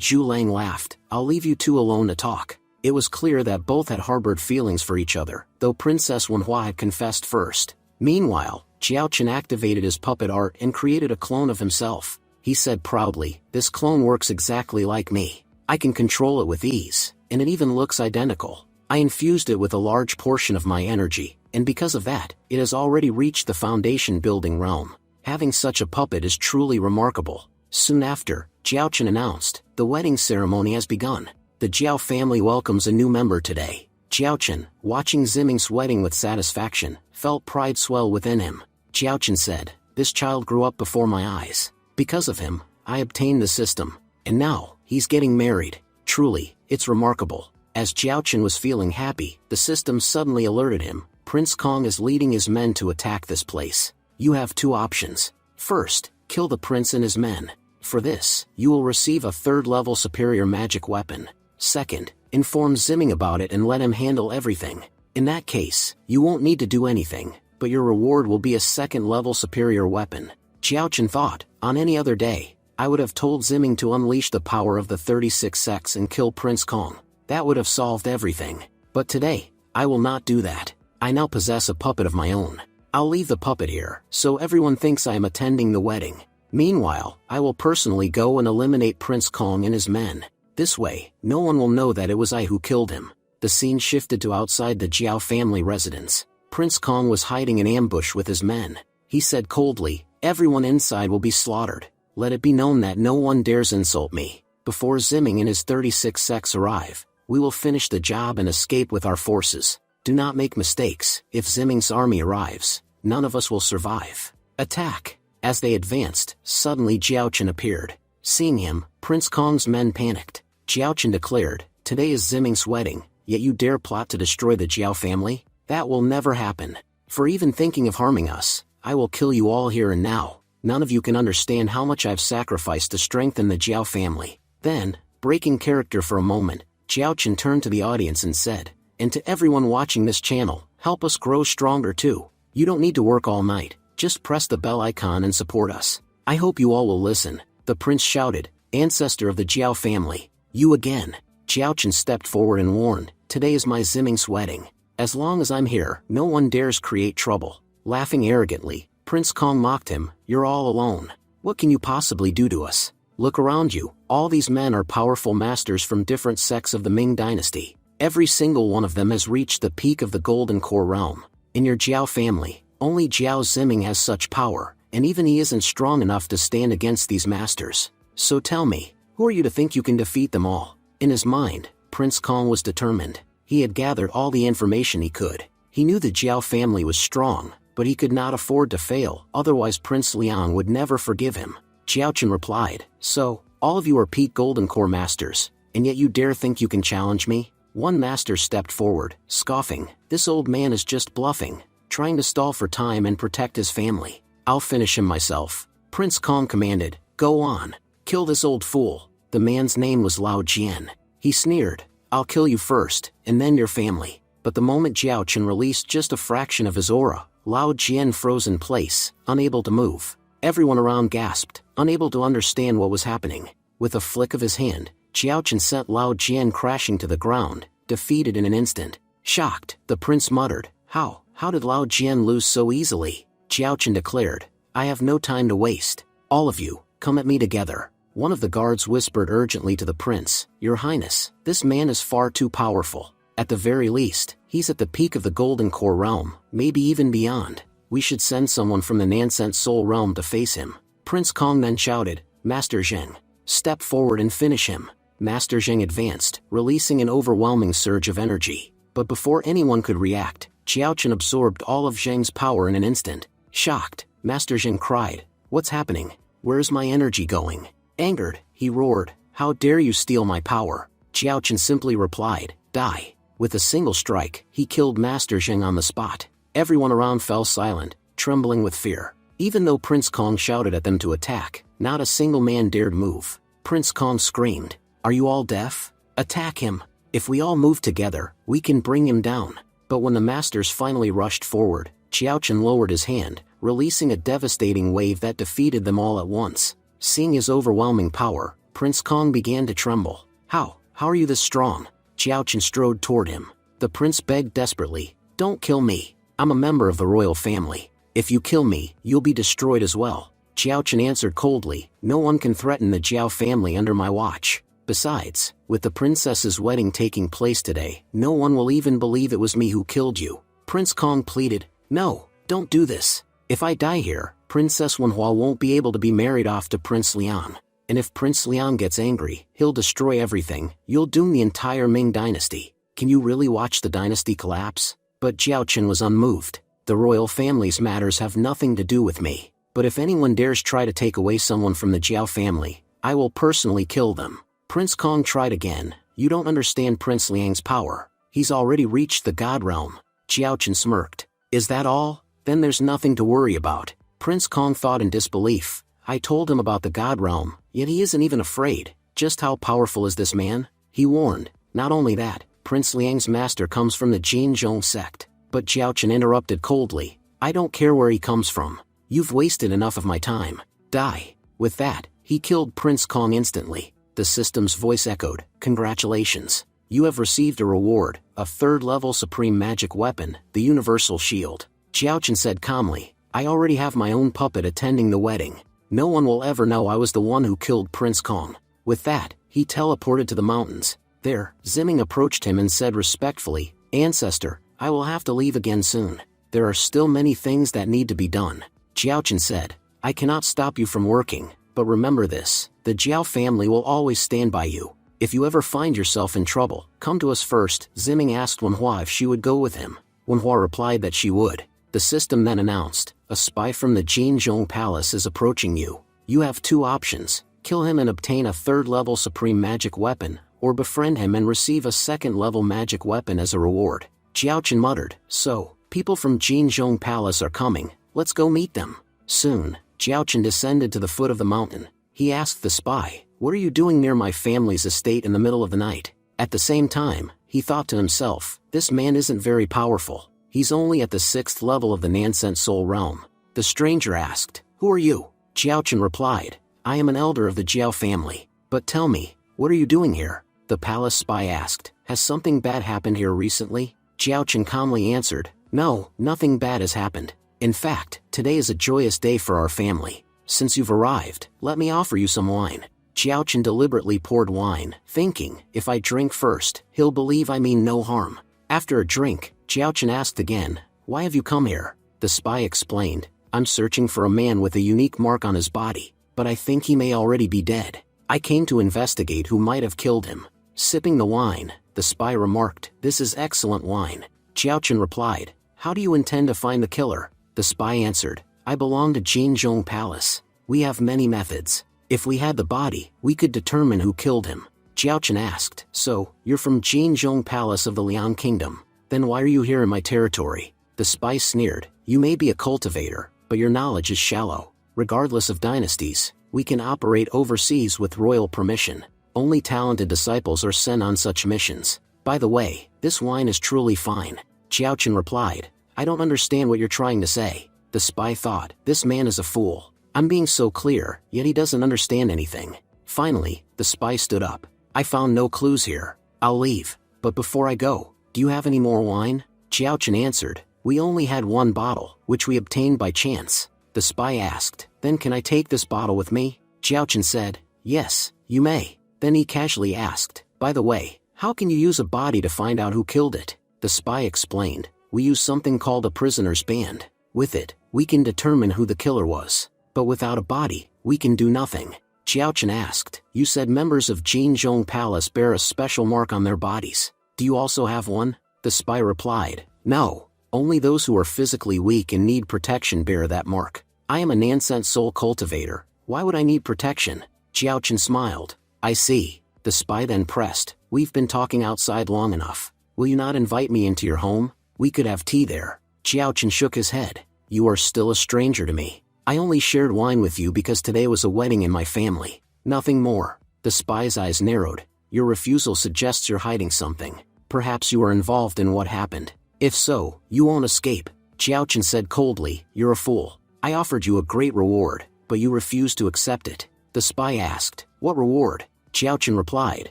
Zhu Lang laughed. "I'll leave you two alone to talk." It was clear that both had harbored feelings for each other, though Princess Wenhua had confessed first. Meanwhile, Xiaochen activated his puppet art and created a clone of himself. He said proudly, "This clone works exactly like me. I can control it with ease, and it even looks identical. I infused it with a large portion of my energy, and because of that, it has already reached the foundation building realm. Having such a puppet is truly remarkable." Soon after, Xiaochen announced, "The wedding ceremony has begun. The Jiao family welcomes a new member today." Xiaochen, watching Ziming's wedding with satisfaction, felt pride swell within him. Xiaochen said, "This child grew up before my eyes. Because of him, I obtained the system. And now, he's getting married. Truly, it's remarkable." As Xiaochen was feeling happy, the system suddenly alerted him, "Prince Kong is leading his men to attack this place. You have two options. First, kill the prince and his men. For this, you will receive a third-level superior magic weapon. Second, inform Zimming about it and let him handle everything. In that case, you won't need to do anything, but your reward will be a second-level superior weapon. Xiaochen thought, on any other day, I would have told Zimming to unleash the power of the 36 sects and kill Prince Kong. That would have solved everything. But today, I will not do that. I now possess a puppet of my own. I'll leave the puppet here, so everyone thinks I am attending the wedding. Meanwhile, I will personally go and eliminate Prince Kong and his men. This way, no one will know that it was I who killed him. The scene shifted to outside the Jiao family residence. Prince Kong was hiding in ambush with his men. He said coldly, everyone inside will be slaughtered. Let it be known that no one dares insult me. Before Zimming and his 36 sects arrive, we will finish the job and escape with our forces. Do not make mistakes. If Zimming's army arrives, none of us will survive. Attack! As they advanced, suddenly Xiaochen appeared. Seeing him, Prince Kong's men panicked. Xiaochen declared, today is Zimming's wedding, yet you dare plot to destroy the Jiao family? That will never happen. For even thinking of harming us, I will kill you all here and now. None of you can understand how much I've sacrificed to strengthen the Jiao family. Then, breaking character for a moment, Xiaochen turned to the audience and said, and to everyone watching this channel, help us grow stronger too. You don't need to work all night, just press the bell icon and support us. I hope you all will listen. The prince shouted, ancestor of the Jiao family. You again. Xiaochen stepped forward and warned, today is my Zimming's wedding. As long as I'm here, no one dares create trouble. Laughing arrogantly, Prince Kong mocked him, you're all alone. What can you possibly do to us? Look around you, all these men are powerful masters from different sects of the Ming dynasty. Every single one of them has reached the peak of the Golden Core realm. In your Jiao family, only Jiao Zimming has such power, and even he isn't strong enough to stand against these masters. So tell me, who are you to think you can defeat them all? In his mind, Prince Kong was determined. He had gathered all the information he could. He knew the Jiao family was strong, but he could not afford to fail, otherwise Prince Liang would never forgive him. Xiaochen replied, so, all of you are peak Golden Core masters, and yet you dare think you can challenge me? One master stepped forward, scoffing, this old man is just bluffing, trying to stall for time and protect his family. I'll finish him myself. Prince Kong commanded, go on, kill this old fool. The man's name was Lao Jian. He sneered, I'll kill you first, and then your family. But the moment Xiaochen released just a fraction of his aura, Lao Jian froze in place, unable to move. Everyone around gasped, unable to understand what was happening. With a flick of his hand, Xiaochen sent Lao Jian crashing to the ground, defeated in an instant. Shocked, the prince muttered, How did Lao Jian lose so easily? Xiaochen declared, I have no time to waste. All of you, come at me together. One of the guards whispered urgently to the prince, Your Highness, this man is far too powerful. At the very least, he's at the peak of the Golden Core realm, maybe even beyond. We should send someone from the Nansent Soul realm to face him. Prince Kong then shouted, Master Zheng, step forward and finish him. Master Zheng advanced, releasing an overwhelming surge of energy. But before anyone could react, Xiaochen absorbed all of Zheng's power in an instant. Shocked, Master Zheng cried, What's happening? Where's my energy going? Angered, he roared, How dare you steal my power? Xiaochen simply replied, Die. With a single strike, he killed Master Zheng on the spot. Everyone around fell silent, trembling with fear. Even though Prince Kong shouted at them to attack, not a single man dared move. Prince Kong screamed, Are you all deaf? Attack him. If we all move together, we can bring him down. But when the masters finally rushed forward, Xiaochen lowered his hand, releasing a devastating wave that defeated them all at once. Seeing his overwhelming power, Prince Kong began to tremble. How are you this strong? Xiaochen strode toward him. The prince begged desperately, Don't kill me. I'm a member of the royal family. If you kill me, you'll be destroyed as well. Xiaochen answered coldly, No one can threaten the Jiao family under my watch. Besides, with the princess's wedding taking place today, no one will even believe it was me who killed you. Prince Kong pleaded, No, don't do this. If I die here, Princess Manhua won't be able to be married off to Prince Liang. And if Prince Liang gets angry, he'll destroy everything. You'll doom the entire Ming dynasty. Can you really watch the dynasty collapse? But Xiaochen was unmoved. The royal family's matters have nothing to do with me. But if anyone dares try to take away someone from the Jiao family, I will personally kill them. Prince Kong tried again. You don't understand Prince Liang's power. He's already reached the God realm. Xiaochen smirked. Is that all? Then there's nothing to worry about. Prince Kong thought in disbelief. I told him about the God Realm, yet he isn't even afraid. Just how powerful is this man? He warned. Not only that, Prince Liang's master comes from the Jinzhong sect. But Jiaochen interrupted coldly. I don't care where he comes from. You've wasted enough of my time. Die. With that, he killed Prince Kong instantly. The system's voice echoed. Congratulations. You have received a reward, a third-level supreme magic weapon, the Universal Shield. Jiaochen said calmly. I already have my own puppet attending the wedding. No one will ever know I was the one who killed Prince Kong. With that, he teleported to the mountains. There, Ziming approached him and said respectfully, Ancestor, I will have to leave again soon. There are still many things that need to be done. Jiaochen said, I cannot stop you from working, but remember this, the Jiao family will always stand by you. If you ever find yourself in trouble, come to us first. Ziming asked Manhwa if she would go with him. Manhwa replied that she would. The system then announced, a spy from the Jinzhong Palace is approaching you. You have two options, kill him and obtain a third-level supreme magic weapon, or befriend him and receive a second-level magic weapon as a reward. Jiaochen muttered, so, people from Jinzhong Palace are coming, let's go meet them. Soon, Jiaochen descended to the foot of the mountain. He asked the spy, what are you doing near my family's estate in the middle of the night? At the same time, he thought to himself, this man isn't very powerful. He's only at the 6th level of the Nansent Soul Realm. The stranger asked, who are you? Jiaochen replied, I am an elder of the Jiao family. But tell me, what are you doing here? The palace spy asked, has something bad happened here recently? Jiaochen calmly answered, no, nothing bad has happened. In fact, today is a joyous day for our family. Since you've arrived, let me offer you some wine. Jiaochen deliberately poured wine, thinking, if I drink first, he'll believe I mean no harm. After a drink, Jiaochen asked again, why have you come here? The spy explained, I'm searching for a man with a unique mark on his body, but I think he may already be dead. I came to investigate who might have killed him. Sipping the wine, the spy remarked, this is excellent wine. Jiaochen replied, how do you intend to find the killer? The spy answered, I belong to Jinzhong Palace. We have many methods. If we had the body, we could determine who killed him. Jiaochen asked, so, you're from Jinzhong Palace of the Liang Kingdom. Then why are you here in my territory? The spy sneered, you may be a cultivator, but your knowledge is shallow. Regardless of dynasties, we can operate overseas with royal permission. Only talented disciples are sent on such missions. By the way, this wine is truly fine. Jiaochen replied, I don't understand what you're trying to say. The spy thought, this man is a fool. I'm being so clear, yet he doesn't understand anything. Finally, the spy stood up. I found no clues here. I'll leave. But before I go, do you have any more wine? Jiaochen answered, we only had one bottle, which we obtained by chance. The spy asked, then can I take this bottle with me? Jiaochen said, yes, you may. Then he casually asked, by the way, how can you use a body to find out who killed it? The spy explained, we use something called a prisoner's band. With it, we can determine who the killer was. But without a body, we can do nothing. Jiaochen asked, you said members of Jinzhong Palace bear a special mark on their bodies. Do you also have one? The spy replied, no, only those who are physically weak and need protection bear that mark. I am a Nansent soul cultivator, why would I need protection? Jiaochen smiled. I see. The spy then pressed, we've been talking outside long enough. Will you not invite me into your home? We could have tea there. Jiaochen shook his head. You are still a stranger to me. I only shared wine with you because today was a wedding in my family. Nothing more. The spy's eyes narrowed. Your refusal suggests you're hiding something. Perhaps you are involved in what happened. If so, you won't escape. Jiaochen said coldly, you're a fool. I offered you a great reward, but you refused to accept it. The spy asked, what reward? Jiaochen replied,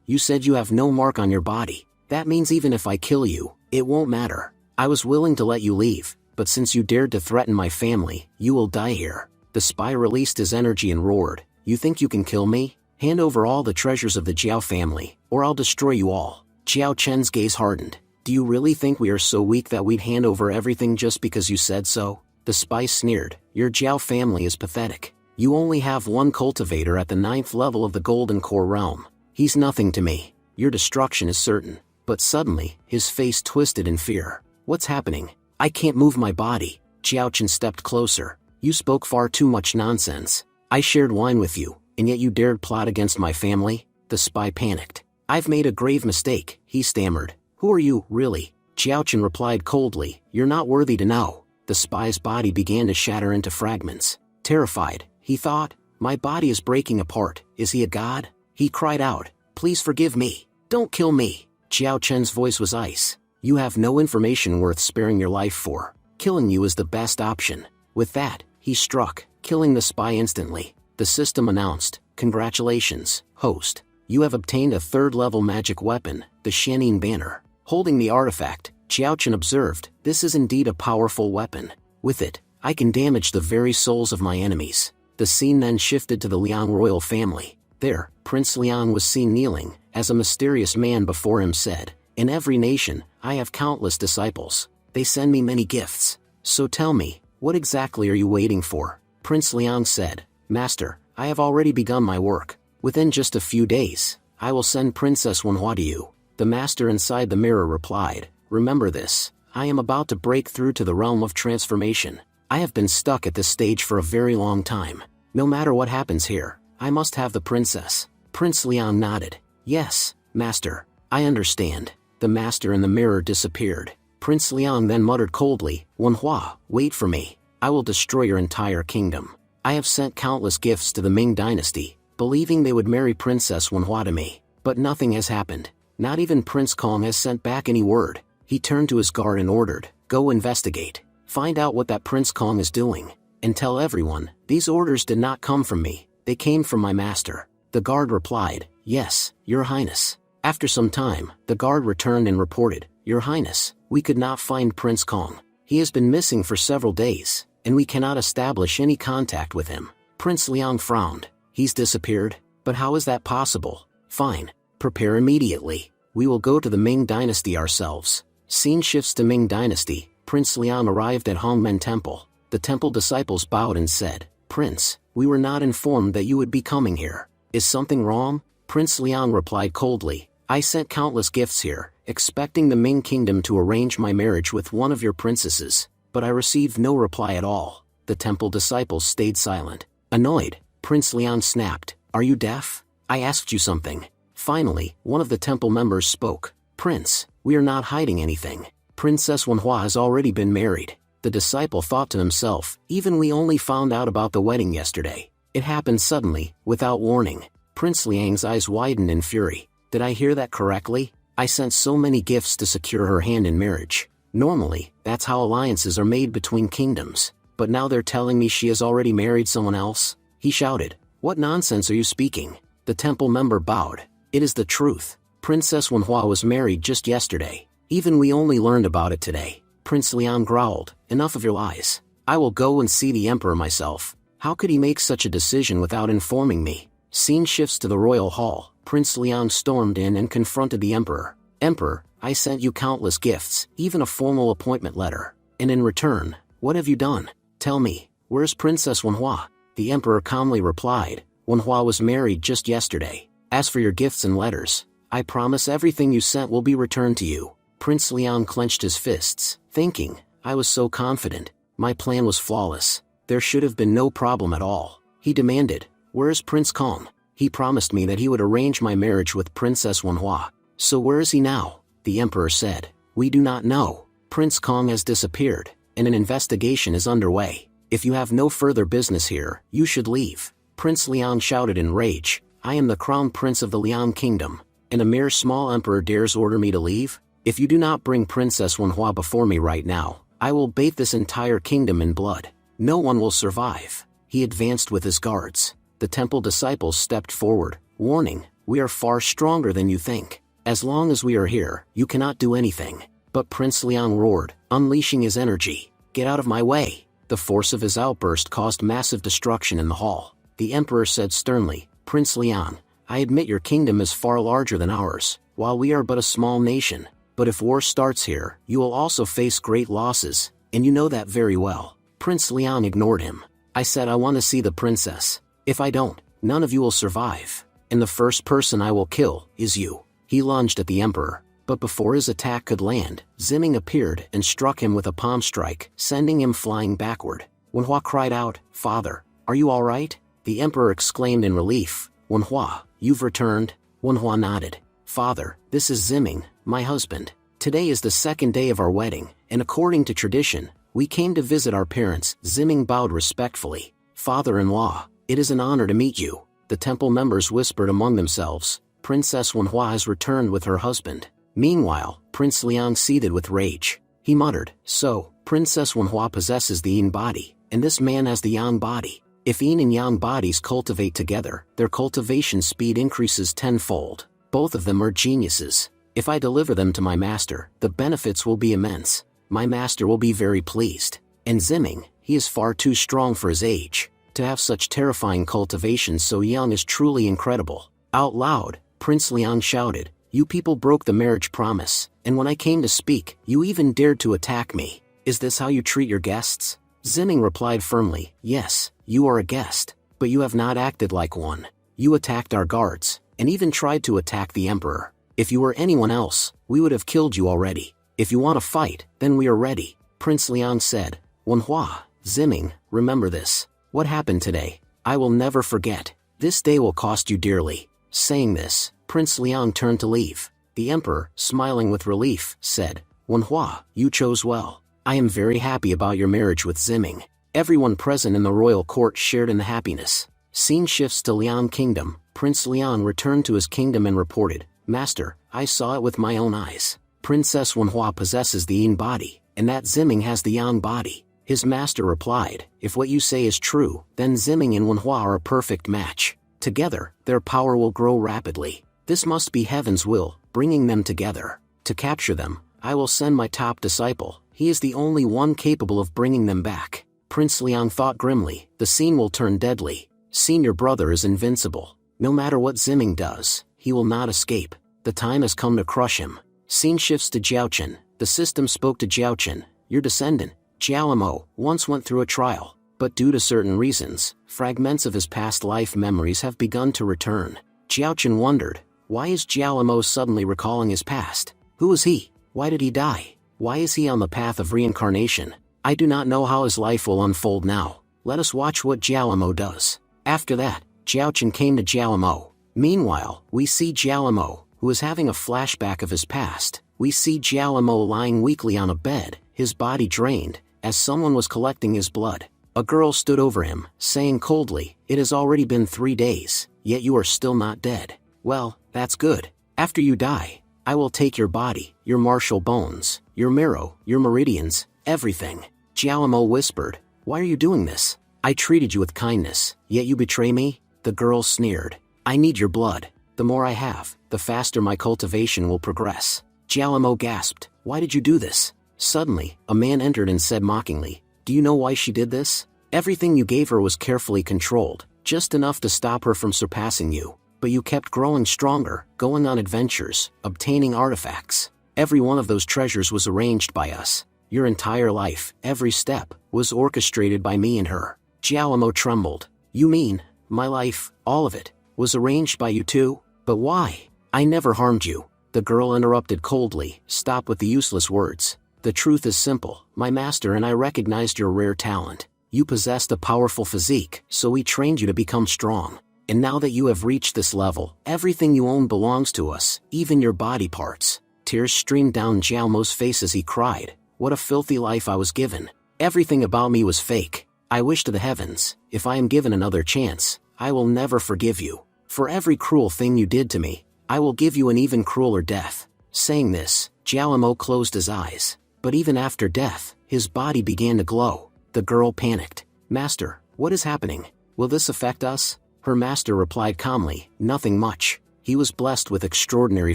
you said you have no mark on your body. That means even if I kill you, it won't matter. I was willing to let you leave, but since you dared to threaten my family, you will die here. The spy released his energy and roared, you think you can kill me? Hand over all the treasures of the Jiao family, or I'll destroy you all. Jiao Chen's gaze hardened. Do you really think we are so weak that we'd hand over everything just because you said so? The spy sneered, your Jiao family is pathetic. You only have one cultivator at the 9th level of the Golden Core realm. He's nothing to me. Your destruction is certain. But suddenly, his face twisted in fear. What's happening? I can't move my body. Jiaochen stepped closer. You spoke far too much nonsense. I shared wine with you, and yet you dared plot against my family? The spy panicked. I've made a grave mistake, he stammered. Who are you, really? Jiaochen replied coldly, you're not worthy to know. The spy's body began to shatter into fragments. Terrified, he thought, my body is breaking apart. Is he a god? He cried out, please forgive me. Don't kill me. Xiao Chen's voice was ice. You have no information worth sparing your life for. Killing you is the best option. With that, he struck, killing the spy instantly. The system announced, congratulations, host. You have obtained a third-level magic weapon, the Shanin Banner. Holding the artifact, Xiao Chen observed, this is indeed a powerful weapon. With it, I can damage the very souls of my enemies. The scene then shifted to the Liang royal family. There, Prince Liang was seen kneeling, as a mysterious man before him said, in every nation, I have countless disciples. They send me many gifts. So tell me, what exactly are you waiting for? Prince Liang said, Master, I have already begun my work. Within just a few days, I will send Princess Wenhua to you. The master inside the mirror replied, remember this, I am about to break through to the realm of transformation. I have been stuck at this stage for a very long time. No matter what happens here, I must have the princess. Prince Liang nodded. Yes, master, I understand. The master in the mirror disappeared. Prince Liang then muttered coldly, Wenhua, wait for me. I will destroy your entire kingdom. I have sent countless gifts to the Ming dynasty, believing they would marry Princess Wenhua to me. But nothing has happened. Not even Prince Kong has sent back any word. He turned to his guard and ordered, go investigate. Find out what that Prince Kong is doing. And tell everyone, these orders did not come from me. They came from my master. The guard replied, yes, your highness. After some time, the guard returned and reported, your highness, we could not find Prince Kong. He has been missing for several days, and we cannot establish any contact with him. Prince Liang frowned. He's disappeared? But how is that possible? Fine. Prepare immediately. We will go to the Ming dynasty ourselves. Scene shifts to Ming dynasty. Prince Liang arrived at Hongmen Temple. The temple disciples bowed and said, Prince, we were not informed that you would be coming here. Is something wrong? Prince Liang replied coldly, I sent countless gifts here, expecting the Ming kingdom to arrange my marriage with one of your princesses, but I received no reply at all. The temple disciples stayed silent. Annoyed, Prince Liang snapped, are you deaf? I asked you something. Finally, one of the temple members spoke. Prince, we are not hiding anything. Princess Wenhua has already been married. The disciple thought to himself, even we only found out about the wedding yesterday. It happened suddenly, without warning. Prince Liang's eyes widened in fury. Did I hear that correctly? I sent so many gifts to secure her hand in marriage. Normally, that's how alliances are made between kingdoms. But now they're telling me she has already married someone else? He shouted, what nonsense are you speaking? The temple member bowed. It is the truth. Princess Wenhua was married just yesterday. Even we only learned about it today. Prince Liang growled, enough of your lies. I will go and see the emperor myself. How could he make such a decision without informing me? Scene shifts to the royal hall. Prince Liang stormed in and confronted the emperor. Emperor, I sent you countless gifts, even a formal appointment letter. And in return, what have you done? Tell me, where's Princess Wenhua? The emperor calmly replied, Wenhua was married just yesterday. As for your gifts and letters, I promise everything you sent will be returned to you. Prince Liang clenched his fists, thinking, I was so confident. My plan was flawless. There should have been no problem at all. He demanded, where is Prince Kong? He promised me that he would arrange my marriage with Princess Wenhua. So where is he now? The emperor said, we do not know. Prince Kong has disappeared, and an investigation is underway. If you have no further business here, you should leave. Prince Liang shouted in rage, I am the crown prince of the Liang kingdom, and a mere small emperor dares order me to leave? If you do not bring Princess Wenhua before me right now, I will bathe this entire kingdom in blood. No one will survive. He advanced with his guards. The temple disciples stepped forward, warning, we are far stronger than you think. As long as we are here, you cannot do anything. But Prince Liang roared, unleashing his energy. Get out of my way. The force of his outburst caused massive destruction in the hall. The emperor said sternly, Prince Liang, I admit your kingdom is far larger than ours, while we are but a small nation. But if war starts here, you will also face great losses, and you know that very well. Prince Liang ignored him. I said I want to see the princess. If I don't, none of you will survive. And the first person I will kill is you. He lunged at the emperor, but before his attack could land, Ziming appeared and struck him with a palm strike, sending him flying backward. Wenhua cried out, Father, are you all right? The emperor exclaimed in relief, Wenhua, you've returned? Wenhua nodded. Father, this is Ziming, my husband. Today is the second day of our wedding, and according to tradition, We came to visit our parents. Ziming bowed respectfully. Father-in-law, it is an honor to meet you. The temple members whispered among themselves. Princess Wenhua has returned with her husband. Meanwhile, Prince Liang seethed with rage. He muttered, so, Princess Wenhua possesses the yin body, and this man has the yang body. If yin and yang bodies cultivate together, their cultivation speed increases tenfold. Both of them are geniuses. If I deliver them to my master, the benefits will be immense. My master will be very pleased. And Ziming, he is far too strong for his age. To have such terrifying cultivation so young is truly incredible. Out loud, Prince Liang shouted, you people broke the marriage promise, and when I came to speak, you even dared to attack me. Is this how you treat your guests? Ziming replied firmly, yes, you are a guest, but you have not acted like one. You attacked our guards, and even tried to attack the emperor. If you were anyone else, we would have killed you already. If you want to fight, then we are ready. Prince Liang said. Wenhua, Ziming, remember this. What happened today? I will never forget. This day will cost you dearly. Saying this, Prince Liang turned to leave. The emperor, smiling with relief, said, Wenhua, you chose well. I am very happy about your marriage with Ziming. Everyone present in the royal court shared in the happiness. Scene shifts to Liang Kingdom. Prince Liang returned to his kingdom and reported, Master, I saw it with my own eyes. Princess Wenhua possesses the yin body, and that Ziming has the yang body. His master replied, if what you say is true, then Ziming and Wenhua are a perfect match. Together, their power will grow rapidly. This must be heaven's will, bringing them together. To capture them, I will send my top disciple. He is the only one capable of bringing them back. Prince Liang thought grimly, the scene will turn deadly. Senior brother is invincible. No matter what Ziming does, he will not escape. The time has come to crush him. Scene shifts to Jiaochen. The system spoke to Jiaochen, your descendant, Jiaomo, once went through a trial, but due to certain reasons, fragments of his past life memories have begun to return. Jiaochen wondered, why is Jiaomo suddenly recalling his past? Who is he? Why did he die? Why is he on the path of reincarnation? I do not know how his life will unfold now. Let us watch what Jiaomo does. After that, Jiaochen came to Jiaomo. Meanwhile, we see Jiaomo, who is having a flashback of his past. We see Jiaomo lying weakly on a bed, his body drained, as someone was collecting his blood. A girl stood over him, saying coldly, it has already been 3 days, yet you are still not dead. Well, that's good. After you die, I will take your body, your martial bones, your marrow, your meridians, everything. Jiaomo whispered, why are you doing this? I treated you with kindness, yet you betray me? The girl sneered. I need your blood. The more I have, the faster my cultivation will progress. Jiaomo gasped, why did you do this? Suddenly, a man entered and said mockingly, do you know why she did this? Everything you gave her was carefully controlled, just enough to stop her from surpassing you. But you kept growing stronger, going on adventures, obtaining artifacts. Every one of those treasures was arranged by us. Your entire life, every step, was orchestrated by me and her. Jiaomo trembled. You mean, my life, all of it, was arranged by you too? But why? I never harmed you. The girl interrupted coldly, stop with the useless words. The truth is simple, my master and I recognized your rare talent. You possessed a powerful physique, so we trained you to become strong. And now that you have reached this level, everything you own belongs to us, even your body parts. Tears streamed down Jiaomo's face as he cried, what a filthy life I was given. Everything about me was fake. I wish to the heavens, if I am given another chance, I will never forgive you. For every cruel thing you did to me, I will give you an even crueler death. Saying this, Jiaomo closed his eyes. But even after death, his body began to glow. The girl panicked. Master, what is happening? Will this affect us? Her master replied calmly, nothing much. He was blessed with extraordinary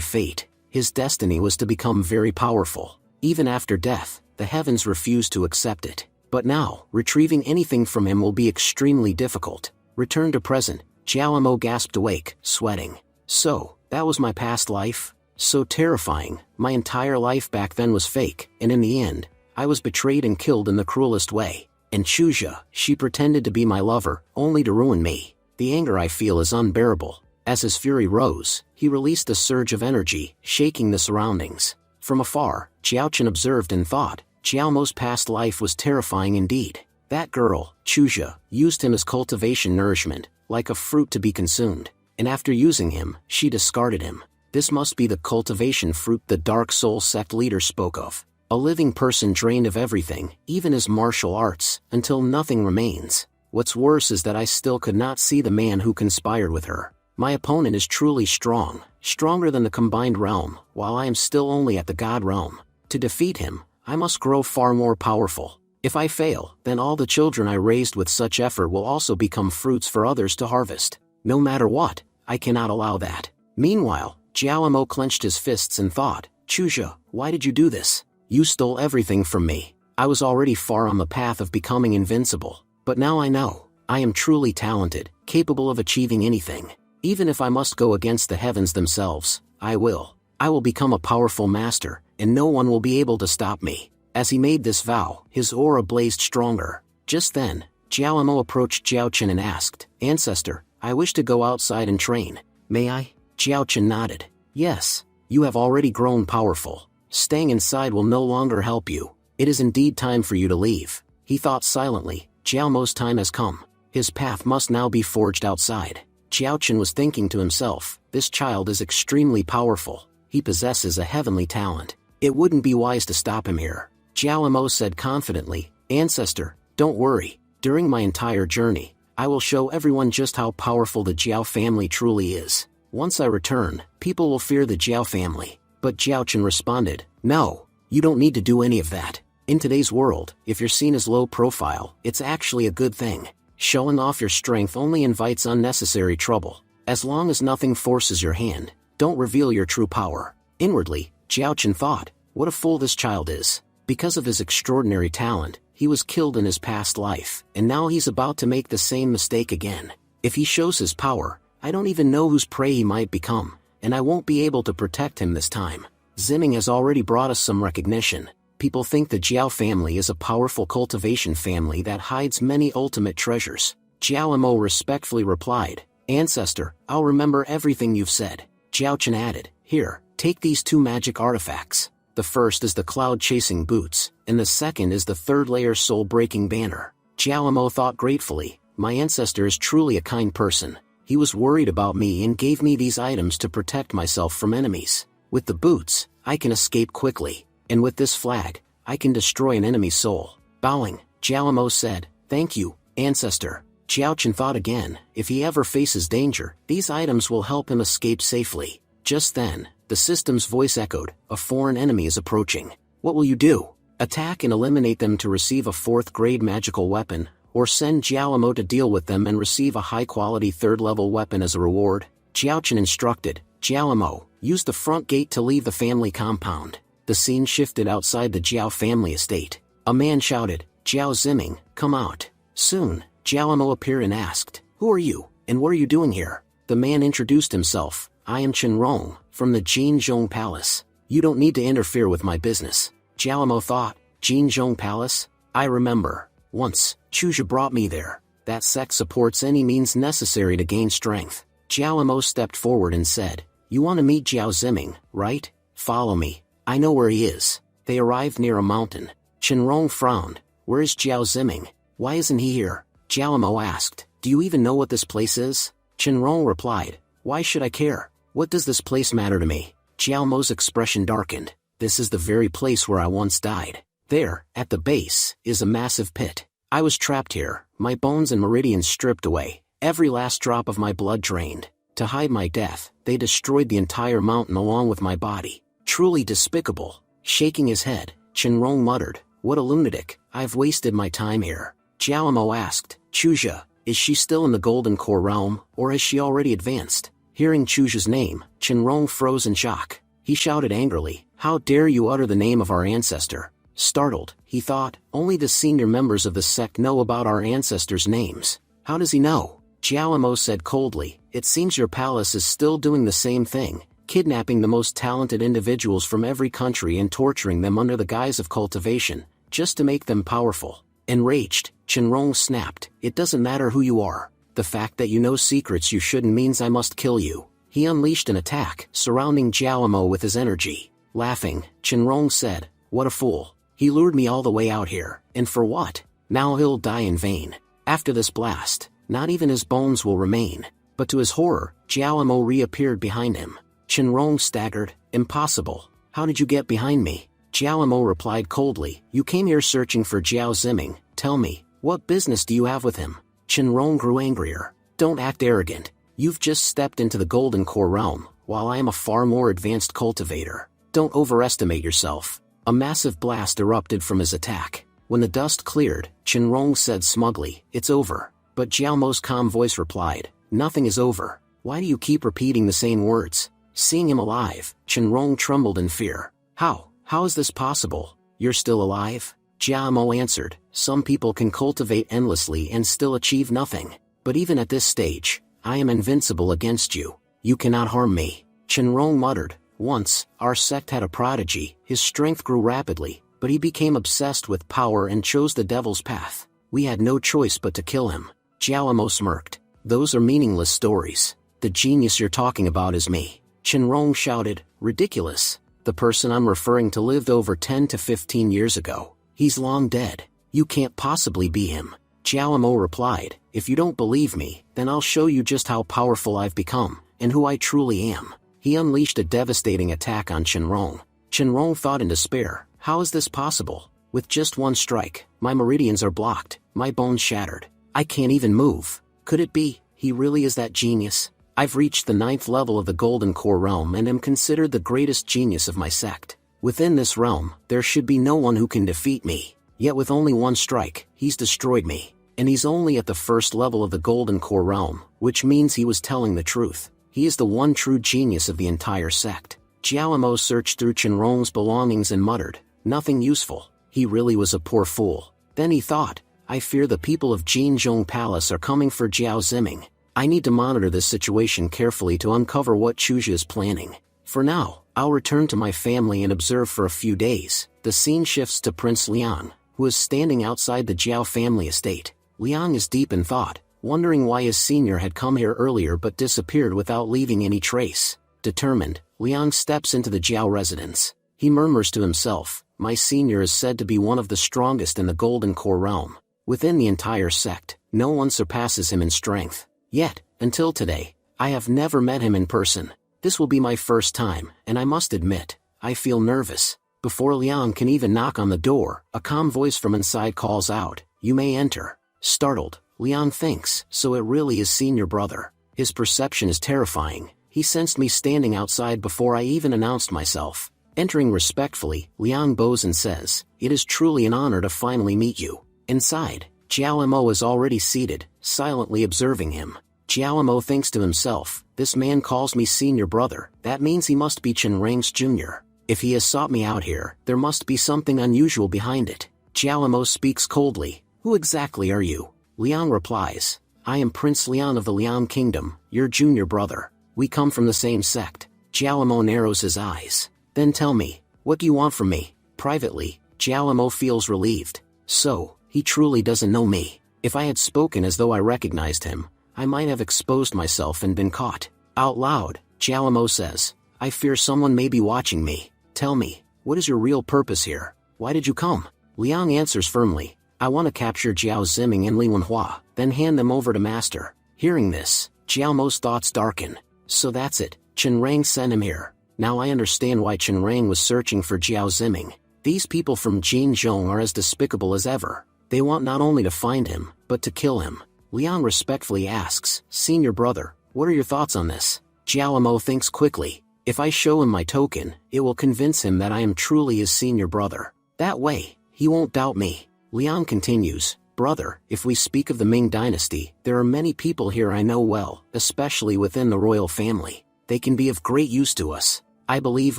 fate. His destiny was to become very powerful. Even after death, the heavens refused to accept it. But now, retrieving anything from him will be extremely difficult. Return to present, Jiaomo gasped awake, sweating. So, that was my past life? So terrifying, my entire life back then was fake, and in the end, I was betrayed and killed in the cruelest way. And Chuzha, she pretended to be my lover, only to ruin me. The anger I feel is unbearable. As his fury rose, he released a surge of energy, shaking the surroundings. From afar, Jiaochen observed and thought, Jiaomo's past life was terrifying indeed. That girl, Chuzha, used him as cultivation nourishment, like a fruit to be consumed. And after using him, she discarded him. This must be the cultivation fruit the Dark Soul sect leader spoke of. A living person drained of everything, even his martial arts, until nothing remains. What's worse is that I still could not see the man who conspired with her. My opponent is truly strong, stronger than the combined realm, while I am still only at the god realm. To defeat him, I must grow far more powerful. If I fail, then all the children I raised with such effort will also become fruits for others to harvest. No matter what, I cannot allow that. Meanwhile, Jiaomo clenched his fists and thought, Chuzha, why did you do this? You stole everything from me. I was already far on the path of becoming invincible. But now I know, I am truly talented, capable of achieving anything. Even if I must go against the heavens themselves, I will. I will become a powerful master, and no one will be able to stop me. As he made this vow, his aura blazed stronger. Just then, Jiaomo approached Jiaochen and asked, Ancestor, I wish to go outside and train. May I? Jiaochen nodded. Yes, you have already grown powerful. Staying inside will no longer help you. It is indeed time for you to leave. He thought silently, Jiaomo's time has come. His path must now be forged outside. Jiaochen was thinking to himself, this child is extremely powerful. He possesses a heavenly talent. It wouldn't be wise to stop him here. Jiaomo said confidently, Ancestor, don't worry. During my entire journey, I will show everyone just how powerful the Jiao family truly is. Once I return, people will fear the Jiao family. But Jiaochen responded, no, you don't need to do any of that. In today's world, if you're seen as low profile, it's actually a good thing. Showing off your strength only invites unnecessary trouble. As long as nothing forces your hand, don't reveal your true power. Inwardly, Jiaochen thought, what a fool this child is. Because of his extraordinary talent, he was killed in his past life, and now he's about to make the same mistake again. If he shows his power, I don't even know whose prey he might become, and I won't be able to protect him this time. Zimming has already brought us some recognition. People think the Jiao family is a powerful cultivation family that hides many ultimate treasures. Jiaomo respectfully replied, Ancestor, I'll remember everything you've said. Jiaochen added, here, take these two magic artifacts. The first is the cloud-chasing boots, and the second is the third-layer soul-breaking banner. Jiaomo thought gratefully, my ancestor is truly a kind person. He was worried about me and gave me these items to protect myself from enemies. With the boots, I can escape quickly, and with this flag, I can destroy an enemy's soul. Bowing, Jiaomo said, thank you, ancestor. Jiaochen thought again, if he ever faces danger, these items will help him escape safely. Just then, the system's voice echoed, a foreign enemy is approaching. What will you do? Attack and eliminate them to receive a 4th-grade magical weapon, or send Jiaomo to deal with them and receive a high-quality 3rd-level weapon as a reward? Jiaochen instructed, Jiaomo, use the front gate to leave the family compound. The scene shifted outside the Jiao family estate. A man shouted, Jiao Zimming, come out. Soon, Jiaomo appeared and asked, who are you, and what are you doing here? The man introduced himself, I am Chenrong, from the Jinzhong Palace. You don't need to interfere with my business. Jiaomo thought, Jinzhong Palace? I remember. Once, Chuzha brought me there. That sect supports any means necessary to gain strength. Jiaomo stepped forward and said, you want to meet Jiao Zimming, right? Follow me. I know where he is. They arrived near a mountain. Chenrong frowned. Where is Jiao Zimming? Why isn't he here? Jiaomo asked, do you even know what this place is? Chenrong replied, why should I care? What does this place matter to me? Jiaomo's expression darkened. This is the very place where I once died. There, at the base, is a massive pit. I was trapped here, my bones and meridians stripped away, every last drop of my blood drained. To hide my death, they destroyed the entire mountain along with my body. Truly despicable. Shaking his head, Chenrong muttered, what a lunatic, I've wasted my time here. Jiaomo asked, Chuzha, is she still in the Golden Core realm, or has she already advanced? Hearing Chuzha's name, Chenrong froze in shock. He shouted angrily, how dare you utter the name of our ancestor? Startled, he thought, only the senior members of the sect know about our ancestors' names. How does he know? Jiaomo said coldly, it seems your palace is still doing the same thing, kidnapping the most talented individuals from every country and torturing them under the guise of cultivation, just to make them powerful. Enraged, Chenrong snapped, it doesn't matter who you are. The fact that you know secrets you shouldn't means I must kill you. He unleashed an attack, surrounding Jiaomo with his energy. Laughing, Chenrong said, what a fool. He lured me all the way out here, and for what? Now he'll die in vain. After this blast, not even his bones will remain. But to his horror, Jiaomo reappeared behind him. Chenrong staggered, impossible. How did you get behind me? Jiao Mo replied coldly, "You came here searching for Jiao Ziming, tell me, what business do you have with him?" Chenrong grew angrier. "Don't act arrogant. You've just stepped into the Golden Core realm, while I am a far more advanced cultivator. Don't overestimate yourself." A massive blast erupted from his attack. When the dust cleared, Chenrong said smugly, "It's over." But Jiao Mo's calm voice replied, "Nothing is over. Why do you keep repeating the same words?" Seeing him alive, Chenrong trembled in fear. How is this possible? You're still alive?" Jiao Mo answered, "Some people can cultivate endlessly and still achieve nothing. But even at this stage, I am invincible against you. You cannot harm me." Chenrong muttered, "Once, our sect had a prodigy, his strength grew rapidly, but he became obsessed with power and chose the devil's path. We had no choice but to kill him." Jiao Mo smirked. "Those are meaningless stories. The genius you're talking about is me." Chenrong shouted, "Ridiculous. The person I'm referring to lived over 10 to 15 years ago. He's long dead. You can't possibly be him." Jiao Mo replied, "If you don't believe me, then I'll show you just how powerful I've become, and who I truly am." He unleashed a devastating attack on Chenrong. Chenrong thought in despair, "How is this possible? With just one strike, my meridians are blocked, my bones shattered. I can't even move. Could it be, he really is that genius? I've reached the 9th level of the Golden Core realm and am considered the greatest genius of my sect. Within this realm, there should be no one who can defeat me. Yet with only one strike, he's destroyed me. And he's only at the 1st level of the Golden Core realm, which means he was telling the truth. He is the one true genius of the entire sect." Jiao Mo searched through Chenrong's belongings and muttered, "Nothing useful. He really was a poor fool." Then he thought, "I fear the people of Jinzhong Palace are coming for Jiao Ziming. I need to monitor this situation carefully to uncover what Chuzha is planning. For now, I'll return to my family and observe for a few days." The scene shifts to Prince Liang, who is standing outside the Jiao family estate. Liang is deep in thought, wondering why his senior had come here earlier but disappeared without leaving any trace. Determined, Liang steps into the Jiao residence. He murmurs to himself, "My senior is said to be one of the strongest in the Golden Core realm. Within the entire sect, no one surpasses him in strength. Yet, until today, I have never met him in person. This will be my first time, and I must admit, I feel nervous." Before Liang can even knock on the door, a calm voice from inside calls out, "You may enter." Startled, Liang thinks, so it really is senior brother. His perception is terrifying. He sensed me standing outside before I even announced myself. Entering respectfully, Liang bows and says, "It is truly an honor to finally meet you." Inside, Jiao Mo is already seated, silently observing him. Jiao Mo thinks to himself, "This man calls me senior brother, that means he must be Chenrong's junior. If he has sought me out here, there must be something unusual behind it." Jiao Mo speaks coldly, "Who exactly are you?" Liang replies, "I am Prince Liang of the Liang Kingdom, your junior brother. We come from the same sect." Jiao Mo narrows his eyes. "Then tell me, what do you want from me?" Privately, Jiao Mo feels relieved. So, he truly doesn't know me. If I had spoken as though I recognized him, I might have exposed myself and been caught. Out loud, Jiao Mo says, "I fear someone may be watching me. Tell me, what is your real purpose here? Why did you come?" Liang answers firmly, "I want to capture Jiao Ziming and Li Wenhua, then hand them over to Master." Hearing this, Jiao Mo's thoughts darken. So that's it, Chenrong sent him here. Now I understand why Chenrong was searching for Jiao Ziming. These people from Jinzhong are as despicable as ever. They want not only to find him, but to kill him. Liang respectfully asks, "Senior brother, what are your thoughts on this?" Jiao Mo thinks quickly. If I show him my token, it will convince him that I am truly his senior brother. That way, he won't doubt me. Liang continues, "Brother, if we speak of the Ming dynasty, there are many people here I know well, especially within the royal family. They can be of great use to us. I believe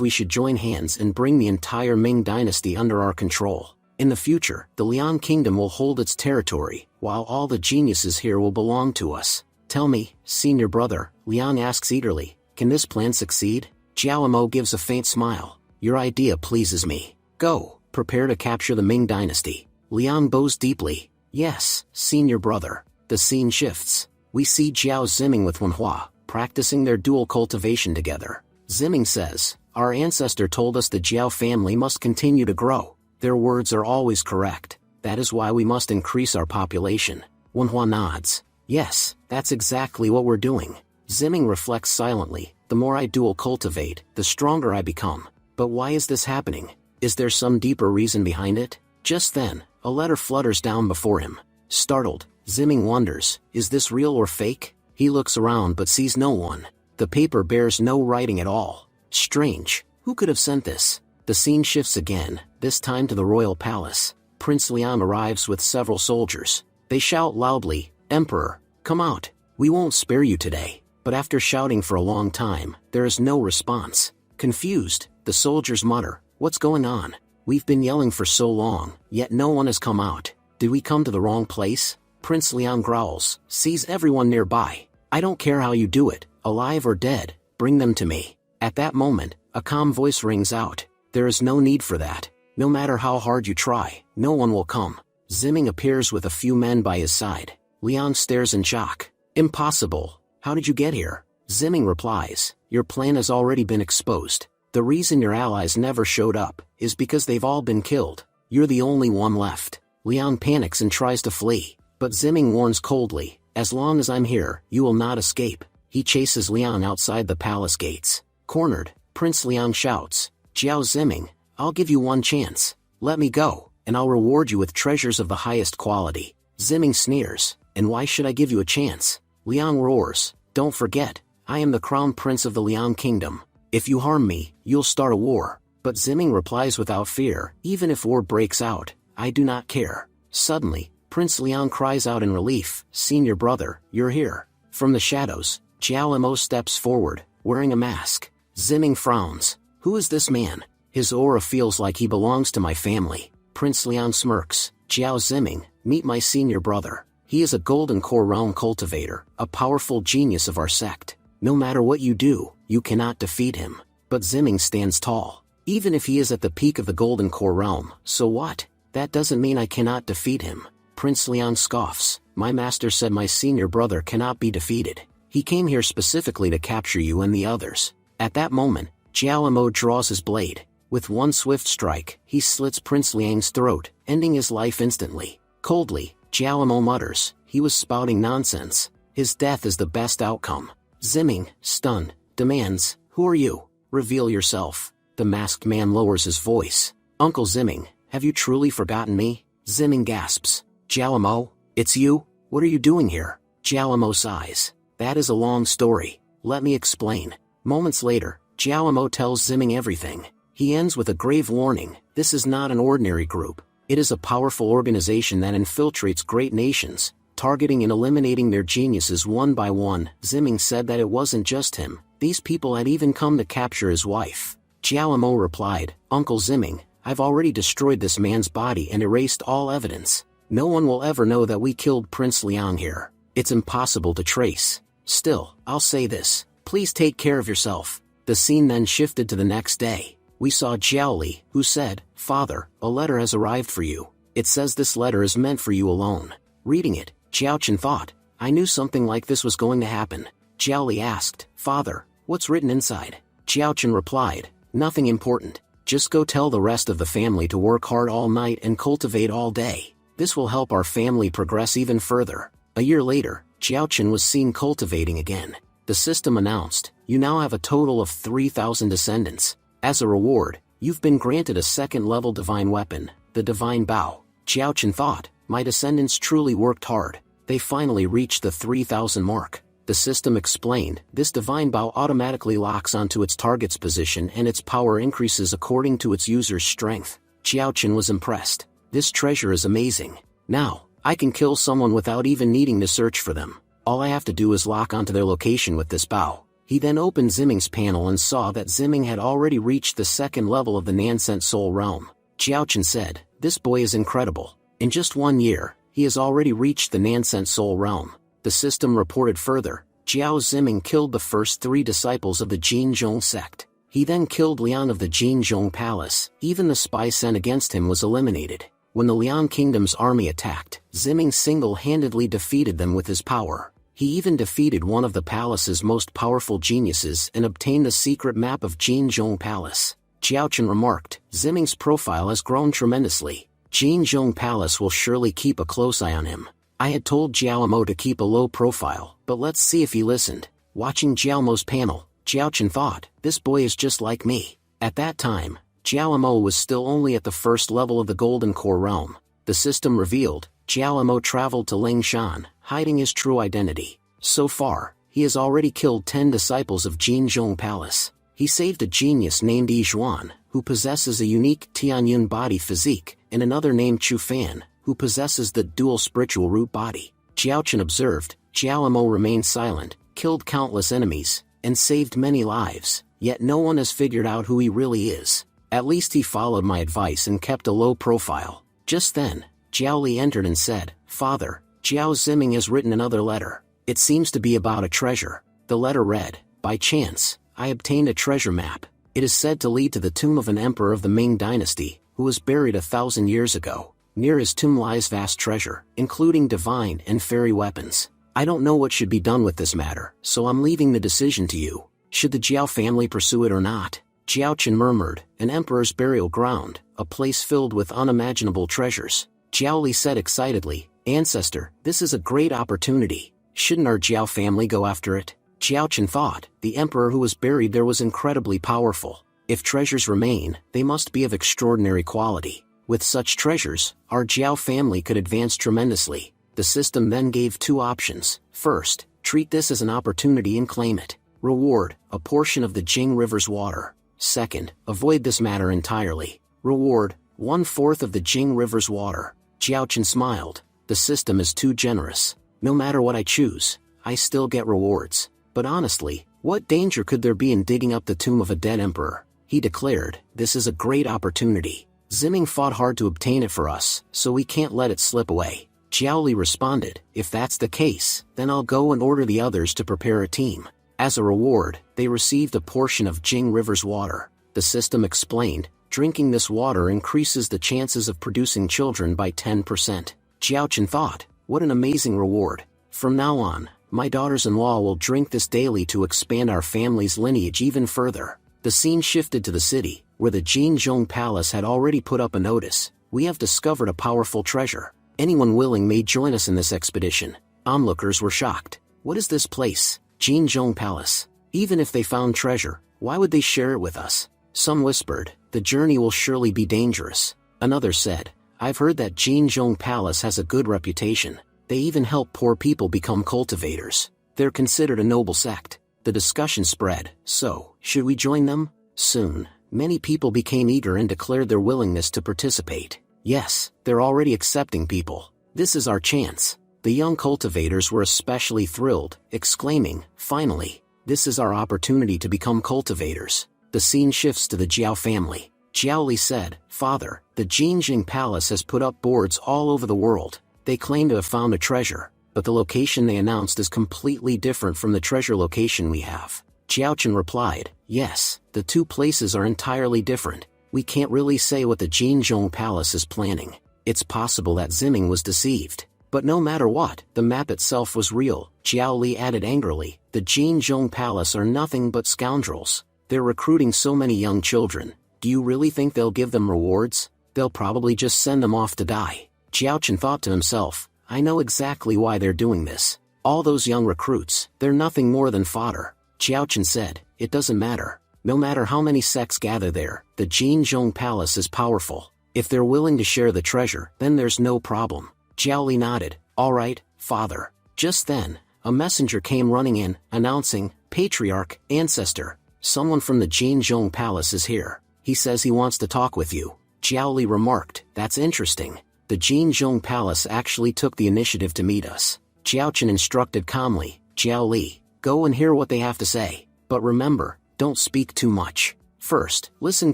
we should join hands and bring the entire Ming dynasty under our control. In the future, the Liang Kingdom will hold its territory, while all the geniuses here will belong to us. Tell me, senior brother," Liang asks eagerly, "can this plan succeed?" Jiao Mo gives a faint smile. "Your idea pleases me. Go, prepare to capture the Ming dynasty." Liang bows deeply. "Yes, senior brother." The scene shifts. We see Jiao Ziming with Wenhua, practicing their dual cultivation together. Ziming says, "Our ancestor told us the Jiao family must continue to grow. Their words are always correct. That is why we must increase our population." Wenhua nods. "Yes, that's exactly what we're doing." Ziming reflects silently. "The more I dual cultivate, the stronger I become. But why is this happening? Is there some deeper reason behind it? Just then, a letter flutters down before him. Startled, Zimming wonders, is this real or fake? He looks around but sees no one. The paper bears no writing at all. Strange, who could have sent this? The scene shifts again, this time to the royal palace. Prince Liang arrives with several soldiers. They shout loudly, "Emperor, come out, we won't spare you today." But after shouting for a long time, there is no response. Confused, the soldiers mutter, "What's going on? We've been yelling for so long, yet no one has come out. Did we come to the wrong place?" Prince Liang growls, sees everyone nearby. "I don't care how you do it, alive or dead, bring them to me." At that moment, a calm voice rings out, "There is no need for that. No matter how hard you try, no one will come." Zimming appears with a few men by his side. Liang stares in shock. "Impossible. How did you get here?" Zimming replies, "Your plan has already been exposed. The reason your allies never showed up is because they've all been killed. You're the only one left." Liang panics and tries to flee, but Zimming warns coldly, "As long as I'm here, you will not escape." He chases Liang outside the palace gates. Cornered, Prince Liang shouts, "Jiao Zimming, I'll give you one chance. Let me go, and I'll reward you with treasures of the highest quality." Zimming sneers, "And why should I give you a chance?" Liang roars, "Don't forget, I am the crown prince of the Liang kingdom. If you harm me, you'll start a war." But Zimming replies without fear, "Even if war breaks out, I do not care." Suddenly, Prince Liang cries out in relief, "Senior brother, you're here." From the shadows, Jiao Mo steps forward, wearing a mask. Zimming frowns. "Who is this man? His aura feels like he belongs to my family." Prince Liang smirks, "Jiao Zimming, meet my senior brother. He is a golden core realm cultivator, a powerful genius of our sect. No matter what you do, you cannot defeat him." But Zimming stands tall. "Even if he is at the peak of the golden core realm, so what? That doesn't mean I cannot defeat him." Prince Liang scoffs, "My master said my senior brother cannot be defeated. He came here specifically to capture you and the others." At that moment, Jiao Mo draws his blade. With one swift strike, he slits Prince Liang's throat, ending his life instantly. Coldly, Jiao Mo mutters, "He was spouting nonsense. His death is the best outcome." Zimming, stunned, demands, "Who are you? Reveal yourself." The masked man lowers his voice, "Uncle Zimming, have you truly forgotten me?" Zimming gasps, "Jiao Mo, it's you? What are you doing here?" Jiao Mo sighs, "That is a long story. Let me explain." Moments later, Jiao Mo tells Zimming everything. He ends with a grave warning, "This is not an ordinary group. It is a powerful organization that infiltrates great nations, targeting and eliminating their geniuses one by one." Zimming said that it wasn't just him. These people had even come to capture his wife. Jiao Mo replied, "Uncle Zimming, I've already destroyed this man's body and erased all evidence. No one will ever know that we killed Prince Liang here. It's impossible to trace. Still, I'll say this. Please take care of yourself." The scene then shifted to the next day. We saw Jiao Li, who said, "Father, a letter has arrived for you. It says this letter is meant for you alone." Reading it, Jiao Chen thought, "I knew something like this was going to happen." Jiao Li asked, "Father, what's written inside?" Jiao Chen replied, "Nothing important. Just go tell the rest of the family to work hard all night and cultivate all day. This will help our family progress even further." A year later, Jiao Chen was seen cultivating again. The system announced, "You now have a total of 3,000 descendants. As a reward, you've been granted a second-level divine weapon, the Divine Bow." Jiao Chen thought, "My descendants truly worked hard. They finally reached the 3,000 mark." The system explained, "This divine bow automatically locks onto its target's position and its power increases according to its user's strength." Jiao Chen was impressed. "This treasure is amazing. Now, I can kill someone without even needing to search for them. All I have to do is lock onto their location with this bow." He then opened Zimming's panel and saw that Zimming had already reached the second level of the Nansent Soul Realm. Jiao Chen said, "This boy is incredible. In just 1 year, he has already reached the Nansent Soul Realm." The system reported further, Jiao Zimming killed the first 3 disciples of the Jinzhong sect. He then killed Liang of the Jinzhong Palace. Even the spy sent against him was eliminated. When the Liang Kingdom's army attacked, Zimming single-handedly defeated them with his power. He even defeated one of the palace's most powerful geniuses and obtained the secret map of Jinzhong Palace. Jiao Chen remarked, "Zimming's profile has grown tremendously. Jinzhong Palace will surely keep a close eye on him." I had told Jiao Mo to keep a low profile, but let's see if he listened. Watching Jiao Mo's panel, Jiao Chen thought, "This boy is just like me." At that time, Jiao Mo was still only at the first level of the Golden Core realm. The system revealed, Jiao Mo traveled to Lingshan, hiding his true identity. So far, he has already killed 10 disciples of Jinzhong Palace. He saved a genius named Yi Zhuan, who possesses a unique Tianyun body physique, and another named Chu Fan, who possesses the dual spiritual root body. Jiaochen observed, Jiao Mo remained silent, killed countless enemies, and saved many lives, yet no one has figured out who he really is. At least he followed my advice and kept a low profile. Just then, Jiao Li entered and said, "Father, Jiao Ziming has written another letter. It seems to be about a treasure." The letter read, "By chance, I obtained a treasure map. It is said to lead to the tomb of an emperor of the Ming dynasty, who was buried 1,000 years ago. Near his tomb lies vast treasure, including divine and fairy weapons. I don't know what should be done with this matter, so I'm leaving the decision to you. Should the Jiao family pursue it or not?" Jiaochen murmured, "An emperor's burial ground, a place filled with unimaginable treasures." Jiao Li said excitedly, "Ancestor, this is a great opportunity. Shouldn't our Jiao family go after it?" Jiaochen thought, the emperor who was buried there was incredibly powerful. If treasures remain, they must be of extraordinary quality. With such treasures, our Jiao family could advance tremendously. The system then gave 2 options. First, treat this as an opportunity and claim it. Reward, a portion of the Jing River's water. Second, avoid this matter entirely. Reward, 1/4 of the Jing River's water. Jiaochen smiled. The system is too generous. No matter what I choose, I still get rewards. But honestly, what danger could there be in digging up the tomb of a dead emperor? He declared, "This is a great opportunity. Ziming fought hard to obtain it for us, so we can't let it slip away." Jiao Li responded, "If that's the case, then I'll go and order the others to prepare a team." As a reward, they received a portion of Jing River's water. The system explained, drinking this water increases the chances of producing children by 10%. Jiaochen thought, what an amazing reward. From now on, my daughters-in-law will drink this daily to expand our family's lineage even further. The scene shifted to the city, where the Jinzhong Palace had already put up a notice. "We have discovered a powerful treasure. Anyone willing may join us in this expedition." Onlookers were shocked. What is this place? Jinzhong Palace. Even if they found treasure, why would they share it with us? Some whispered, "The journey will surely be dangerous." Another said, "I've heard that Jinzhong Palace has a good reputation. They even help poor people become cultivators. They're considered a noble sect." The discussion spread. So, should we join them? Soon, many people became eager and declared their willingness to participate. Yes, they're already accepting people. This is our chance. The young cultivators were especially thrilled, exclaiming, "Finally, this is our opportunity to become cultivators." The scene shifts to the Jiao family. Jiao Li said, "Father, the Jinjing Palace has put up boards all over the world. They claim to have found a treasure, but the location they announced is completely different from the treasure location we have." Jiaochen replied, "Yes, the 2 places are entirely different. We can't really say what the Jinzhong Palace is planning. It's possible that Ziming was deceived. But no matter what, the map itself was real." Jiao Li added angrily, "The Jinzhong Palace are nothing but scoundrels. They're recruiting so many young children. Do you really think they'll give them rewards? They'll probably just send them off to die." Jiaochen thought to himself, "I know exactly why they're doing this. All those young recruits, they're nothing more than fodder." Jiaochen said, "It doesn't matter. No matter how many sects gather there, the Jinzhong Palace is powerful. If they're willing to share the treasure, then there's no problem." Jiao Li nodded, "All right, father." Just then, a messenger came running in, announcing, "Patriarch, ancestor, someone from the Jinzhong Palace is here. He says he wants to talk with you." Jiao Li remarked, "That's interesting. The Jinzhong Palace actually took the initiative to meet us." Jiaochen instructed calmly, "Jiao Li, go and hear what they have to say. But remember, don't speak too much. First, listen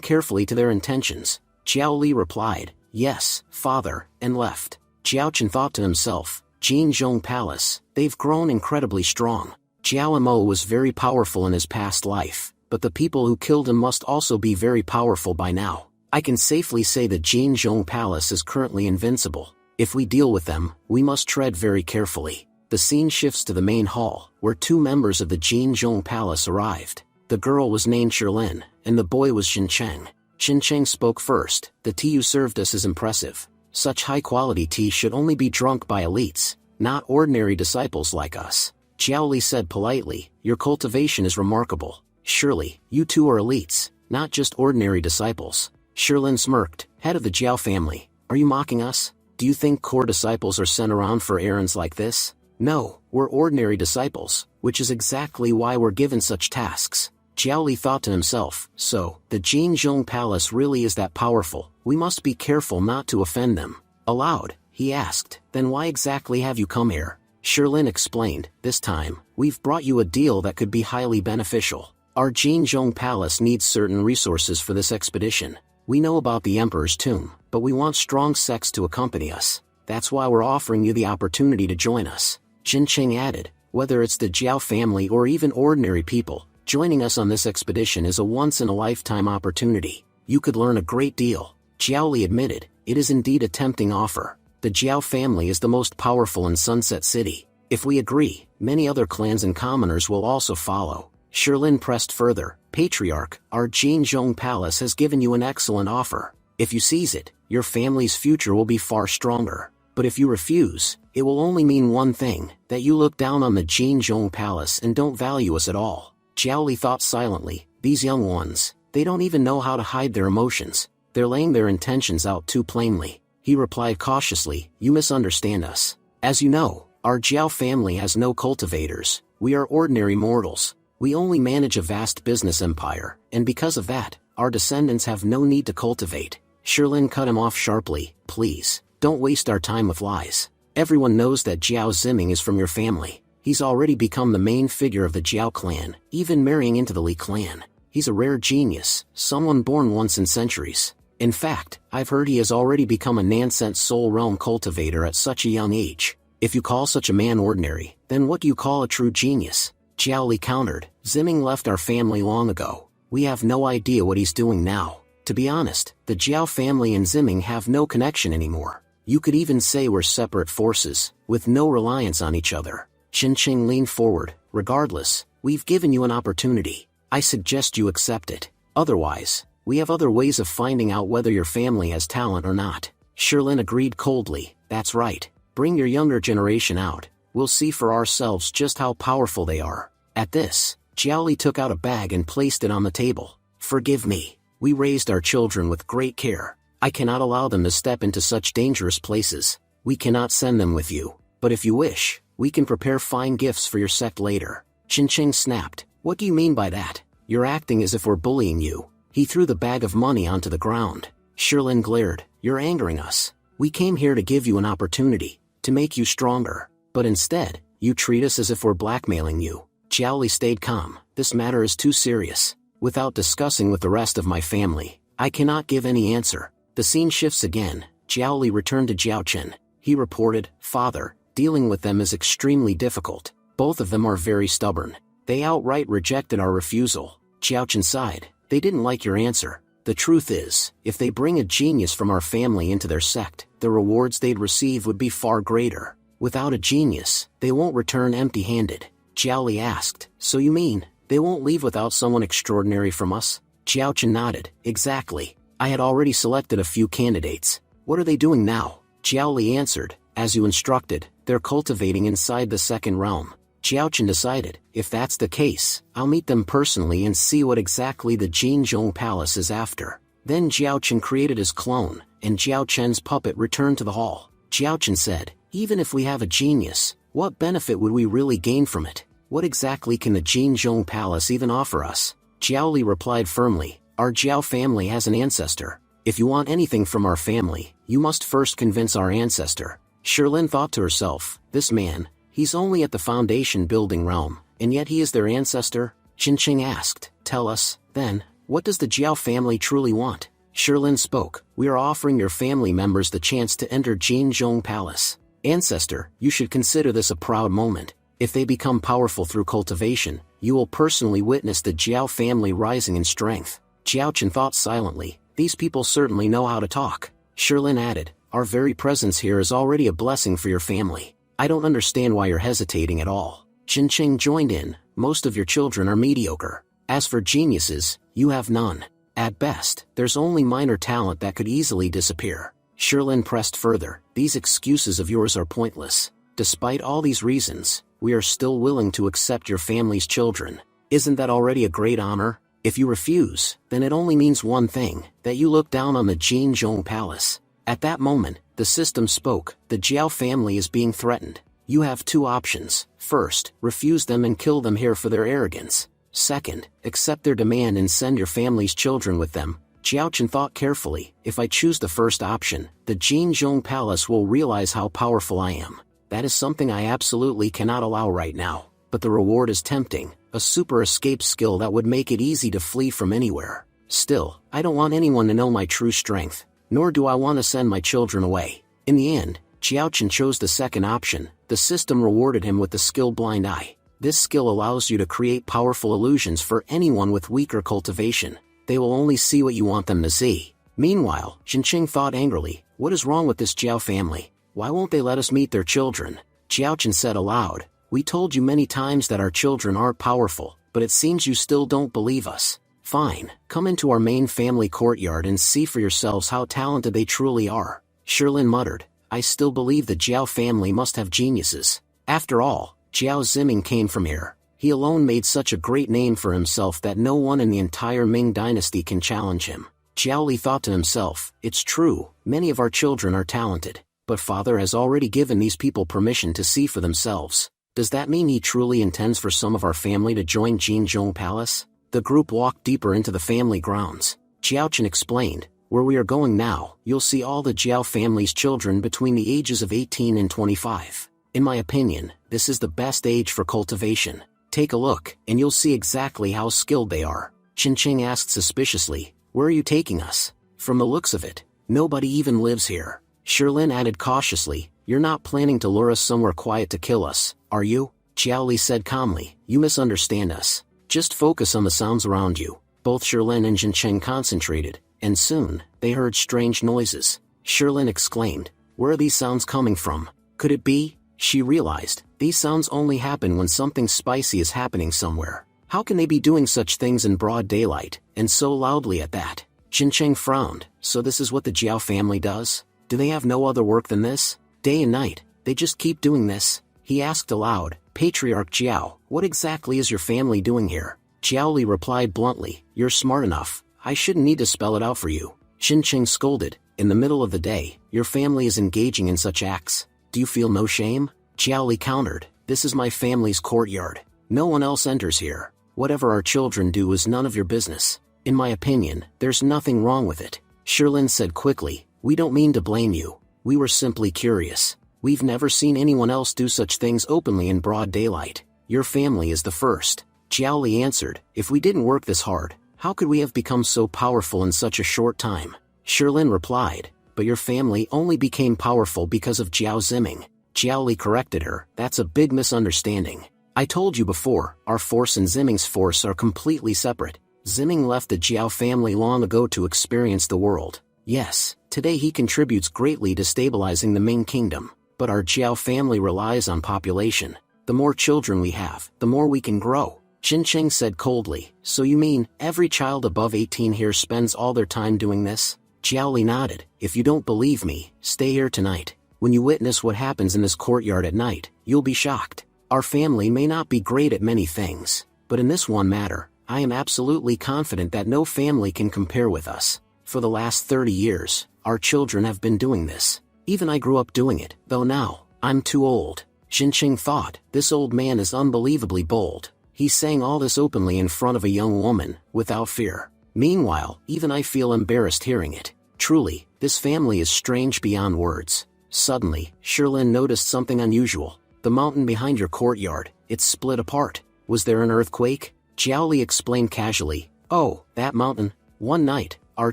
carefully to their intentions." Jiao Li replied, "Yes, father," and left. Jiaochen thought to himself, Jinzhong Palace, they've grown incredibly strong. Jiao Mo was very powerful in his past life, but the people who killed him must also be very powerful by now. I can safely say the Jinzhong Palace is currently invincible. If we deal with them, we must tread very carefully. The scene shifts to the main hall, where 2 members of the Jinzhong Palace arrived. The girl was named Sherlin, and the boy was Xincheng. Xincheng spoke first, "The tea you served us is impressive. Such high-quality tea should only be drunk by elites, not ordinary disciples like us." Jiao Li said politely, "Your cultivation is remarkable. Surely, you 2 are elites, not just ordinary disciples." Shirlin smirked, head of the Jiao family. Are you mocking us? Do you think core disciples are sent around for errands like this? No, we're ordinary disciples, which is exactly why we're given such tasks. Jiaoli thought to himself, so, the Jinzhong Palace really is that powerful, we must be careful not to offend them. Aloud, he asked, then why exactly have you come here? Shirlin explained, this time, we've brought you a deal that could be highly beneficial. Our Jinzhong Palace needs certain resources for this expedition. We know about the Emperor's tomb, but we want strong sects to accompany us. That's why we're offering you the opportunity to join us. Jincheng added, whether it's the Jiao family or even ordinary people, joining us on this expedition is a once-in-a-lifetime opportunity. You could learn a great deal. Jiaoli admitted, it is indeed a tempting offer. The Jiao family is the most powerful in Sunset City. If we agree, many other clans and commoners will also follow. Shirlin pressed further, Patriarch, our Jinzhong Palace has given you an excellent offer. If you seize it, your family's future will be far stronger. But if you refuse, it will only mean one thing, that you look down on the Jinzhong Palace and don't value us at all. Jiaoli thought silently, these young ones, they don't even know how to hide their emotions. They're laying their intentions out too plainly. He replied cautiously, you misunderstand us. As you know, our Jiao family has no cultivators. We are ordinary mortals. We only manage a vast business empire, and because of that, our descendants have no need to cultivate. Shirlin cut him off sharply, please, don't waste our time with lies. Everyone knows that Jiao Ziming is from your family. He's already become the main figure of the Jiao clan, even marrying into the Li clan. He's a rare genius, someone born once in centuries. In fact, I've heard he has already become a Nansent Soul Realm cultivator at such a young age. If you call such a man ordinary, then what do you call a true genius? Jiaoli countered, Ziming left our family long ago. We have no idea what he's doing now. To be honest, the Jiao family and Ziming have no connection anymore. You could even say we're separate forces, with no reliance on each other. Qingqing leaned forward, regardless, we've given you an opportunity. I suggest you accept it. Otherwise, we have other ways of finding out whether your family has talent or not. Shirlin agreed coldly, that's right. Bring your younger generation out. We'll see for ourselves just how powerful they are. At this, Jiaoli took out a bag and placed it on the table. Forgive me. We raised our children with great care. I cannot allow them to step into such dangerous places. We cannot send them with you. But if you wish, we can prepare fine gifts for your sect later. Qingqing snapped. What do you mean by that? You're acting as if we're bullying you. He threw the bag of money onto the ground. Shirlin glared. You're angering us. We came here to give you an opportunity, to make you stronger. But instead, you treat us as if we're blackmailing you. Jiaoli stayed calm. This matter is too serious. Without discussing with the rest of my family, I cannot give any answer. The scene shifts again. Jiaoli returned to Jiaochen. He reported, Father, dealing with them is extremely difficult. Both of them are very stubborn. They outright rejected our refusal. Jiaochen sighed. They didn't like your answer. The truth is, if they bring a genius from our family into their sect, the rewards they'd receive would be far greater. Without a genius, they won't return empty-handed. Jiaoli asked, so you mean, they won't leave without someone extraordinary from us? Jiaochen nodded, exactly. I had already selected a few candidates. What are they doing now? Jiaoli answered, as you instructed, they're cultivating inside the second realm. Jiaochen decided, if that's the case, I'll meet them personally and see what exactly the Jinzhong Palace is after. Then Jiaochen created his clone, and Jiaochen's puppet returned to the hall. Jiaochen said, even if we have a genius, what benefit would we really gain from it? What exactly can the Jinzhong Palace even offer us? Jiaoli replied firmly, our Jiao family has an ancestor. If you want anything from our family, you must first convince our ancestor. Shirlin thought to herself, this man, he's only at the foundation building realm, and yet he is their ancestor? Qingqing asked, tell us, then, what does the Jiao family truly want? Shirlin spoke, we are offering your family members the chance to enter Jinzhong Palace. Ancestor, you should consider this a proud moment. If they become powerful through cultivation, you will personally witness the Jiao family rising in strength. Jiaochen thought silently, these people certainly know how to talk. Shirlin added, our very presence here is already a blessing for your family. I don't understand why you're hesitating at all. Qingqing joined in, most of your children are mediocre. As for geniuses, you have none. At best, there's only minor talent that could easily disappear. Shirlin pressed further, these excuses of yours are pointless. Despite all these reasons, we are still willing to accept your family's children. Isn't that already a great honor? If you refuse, then it only means one thing, that you look down on the Jinzhong Palace. At that moment, the system spoke, the Jiao family is being threatened. You have two options. First, refuse them and kill them here for their arrogance. Second, accept their demand and send your family's children with them. Jiaochen thought carefully, if I choose the first option, the Jinzhong Palace will realize how powerful I am. That is something I absolutely cannot allow right now. But the reward is tempting, a super escape skill that would make it easy to flee from anywhere. Still, I don't want anyone to know my true strength, nor do I want to send my children away. In the end, Jiaochen chose the second option. The system rewarded him with the skill Blind Eye. This skill allows you to create powerful illusions for anyone with weaker cultivation. They will only see what you want them to see. Meanwhile, Jinqing thought angrily, what is wrong with this Jiao family? Why won't they let us meet their children? Jiaochen said aloud, we told you many times that our children aren't powerful, but it seems you still don't believe us. Fine, come into our main family courtyard and see for yourselves how talented they truly are. Shilin muttered, I still believe the Jiao family must have geniuses. After all, Jiao Ziming came from here. He alone made such a great name for himself that no one in the entire Ming dynasty can challenge him. Jiao Li thought to himself, it's true, many of our children are talented, but father has already given these people permission to see for themselves. Does that mean he truly intends for some of our family to join Jinzhong Palace? The group walked deeper into the family grounds. Jiaochen explained, where we are going now, you'll see all the Jiao family's children between the ages of 18 and 25. In my opinion, this is the best age for cultivation. Take a look, and you'll see exactly how skilled they are. Jinqing asked suspiciously, where are you taking us? From the looks of it, nobody even lives here. Shilin added cautiously, you're not planning to lure us somewhere quiet to kill us, are you? Jiao Li said calmly, you misunderstand us. Just focus on the sounds around you. Both Shilin and Jinqing concentrated, and soon, they heard strange noises. Shilin exclaimed, where are these sounds coming from? Could it be? She realized, these sounds only happen when something spicy is happening somewhere. How can they be doing such things in broad daylight, and so loudly at that? Jinqing frowned, so this is what the Jiao family does? Do they have no other work than this? Day and night, they just keep doing this? He asked aloud, Patriarch Jiao, what exactly is your family doing here? Jiao Li replied bluntly, you're smart enough, I shouldn't need to spell it out for you. Jinqing scolded, in the middle of the day, your family is engaging in such acts. Do you feel no shame? Jiao Li countered, this is my family's courtyard. No one else enters here. Whatever our children do is none of your business. In my opinion, there's nothing wrong with it. Shilin said quickly, we don't mean to blame you. We were simply curious. We've never seen anyone else do such things openly in broad daylight. Your family is the first. Jiao Li answered, if we didn't work this hard, how could we have become so powerful in such a short time? Shilin replied, but your family only became powerful because of Jiao Ziming. Jiao Li corrected her, that's a big misunderstanding. I told you before, our force and Ziming's force are completely separate. Ziming left the Jiao family long ago to experience the world. Yes, today he contributes greatly to stabilizing the Ming kingdom, but our Jiao family relies on population. The more children we have, the more we can grow. Jinqing said coldly, so you mean, every child above 18 here spends all their time doing this? Jiao Li nodded, if you don't believe me, stay here tonight. When you witness what happens in this courtyard at night, you'll be shocked. Our family may not be great at many things, but in this one matter, I am absolutely confident that no family can compare with us. For the last 30 years, our children have been doing this. Even I grew up doing it, though now, I'm too old. Jinqing thought, this old man is unbelievably bold. He's saying all this openly in front of a young woman, without fear. Meanwhile, even I feel embarrassed hearing it. Truly, this family is strange beyond words. Suddenly, Shilin noticed something unusual. The mountain behind your courtyard, it's split apart. Was there an earthquake? Jiao Li explained casually, oh, that mountain. One night, our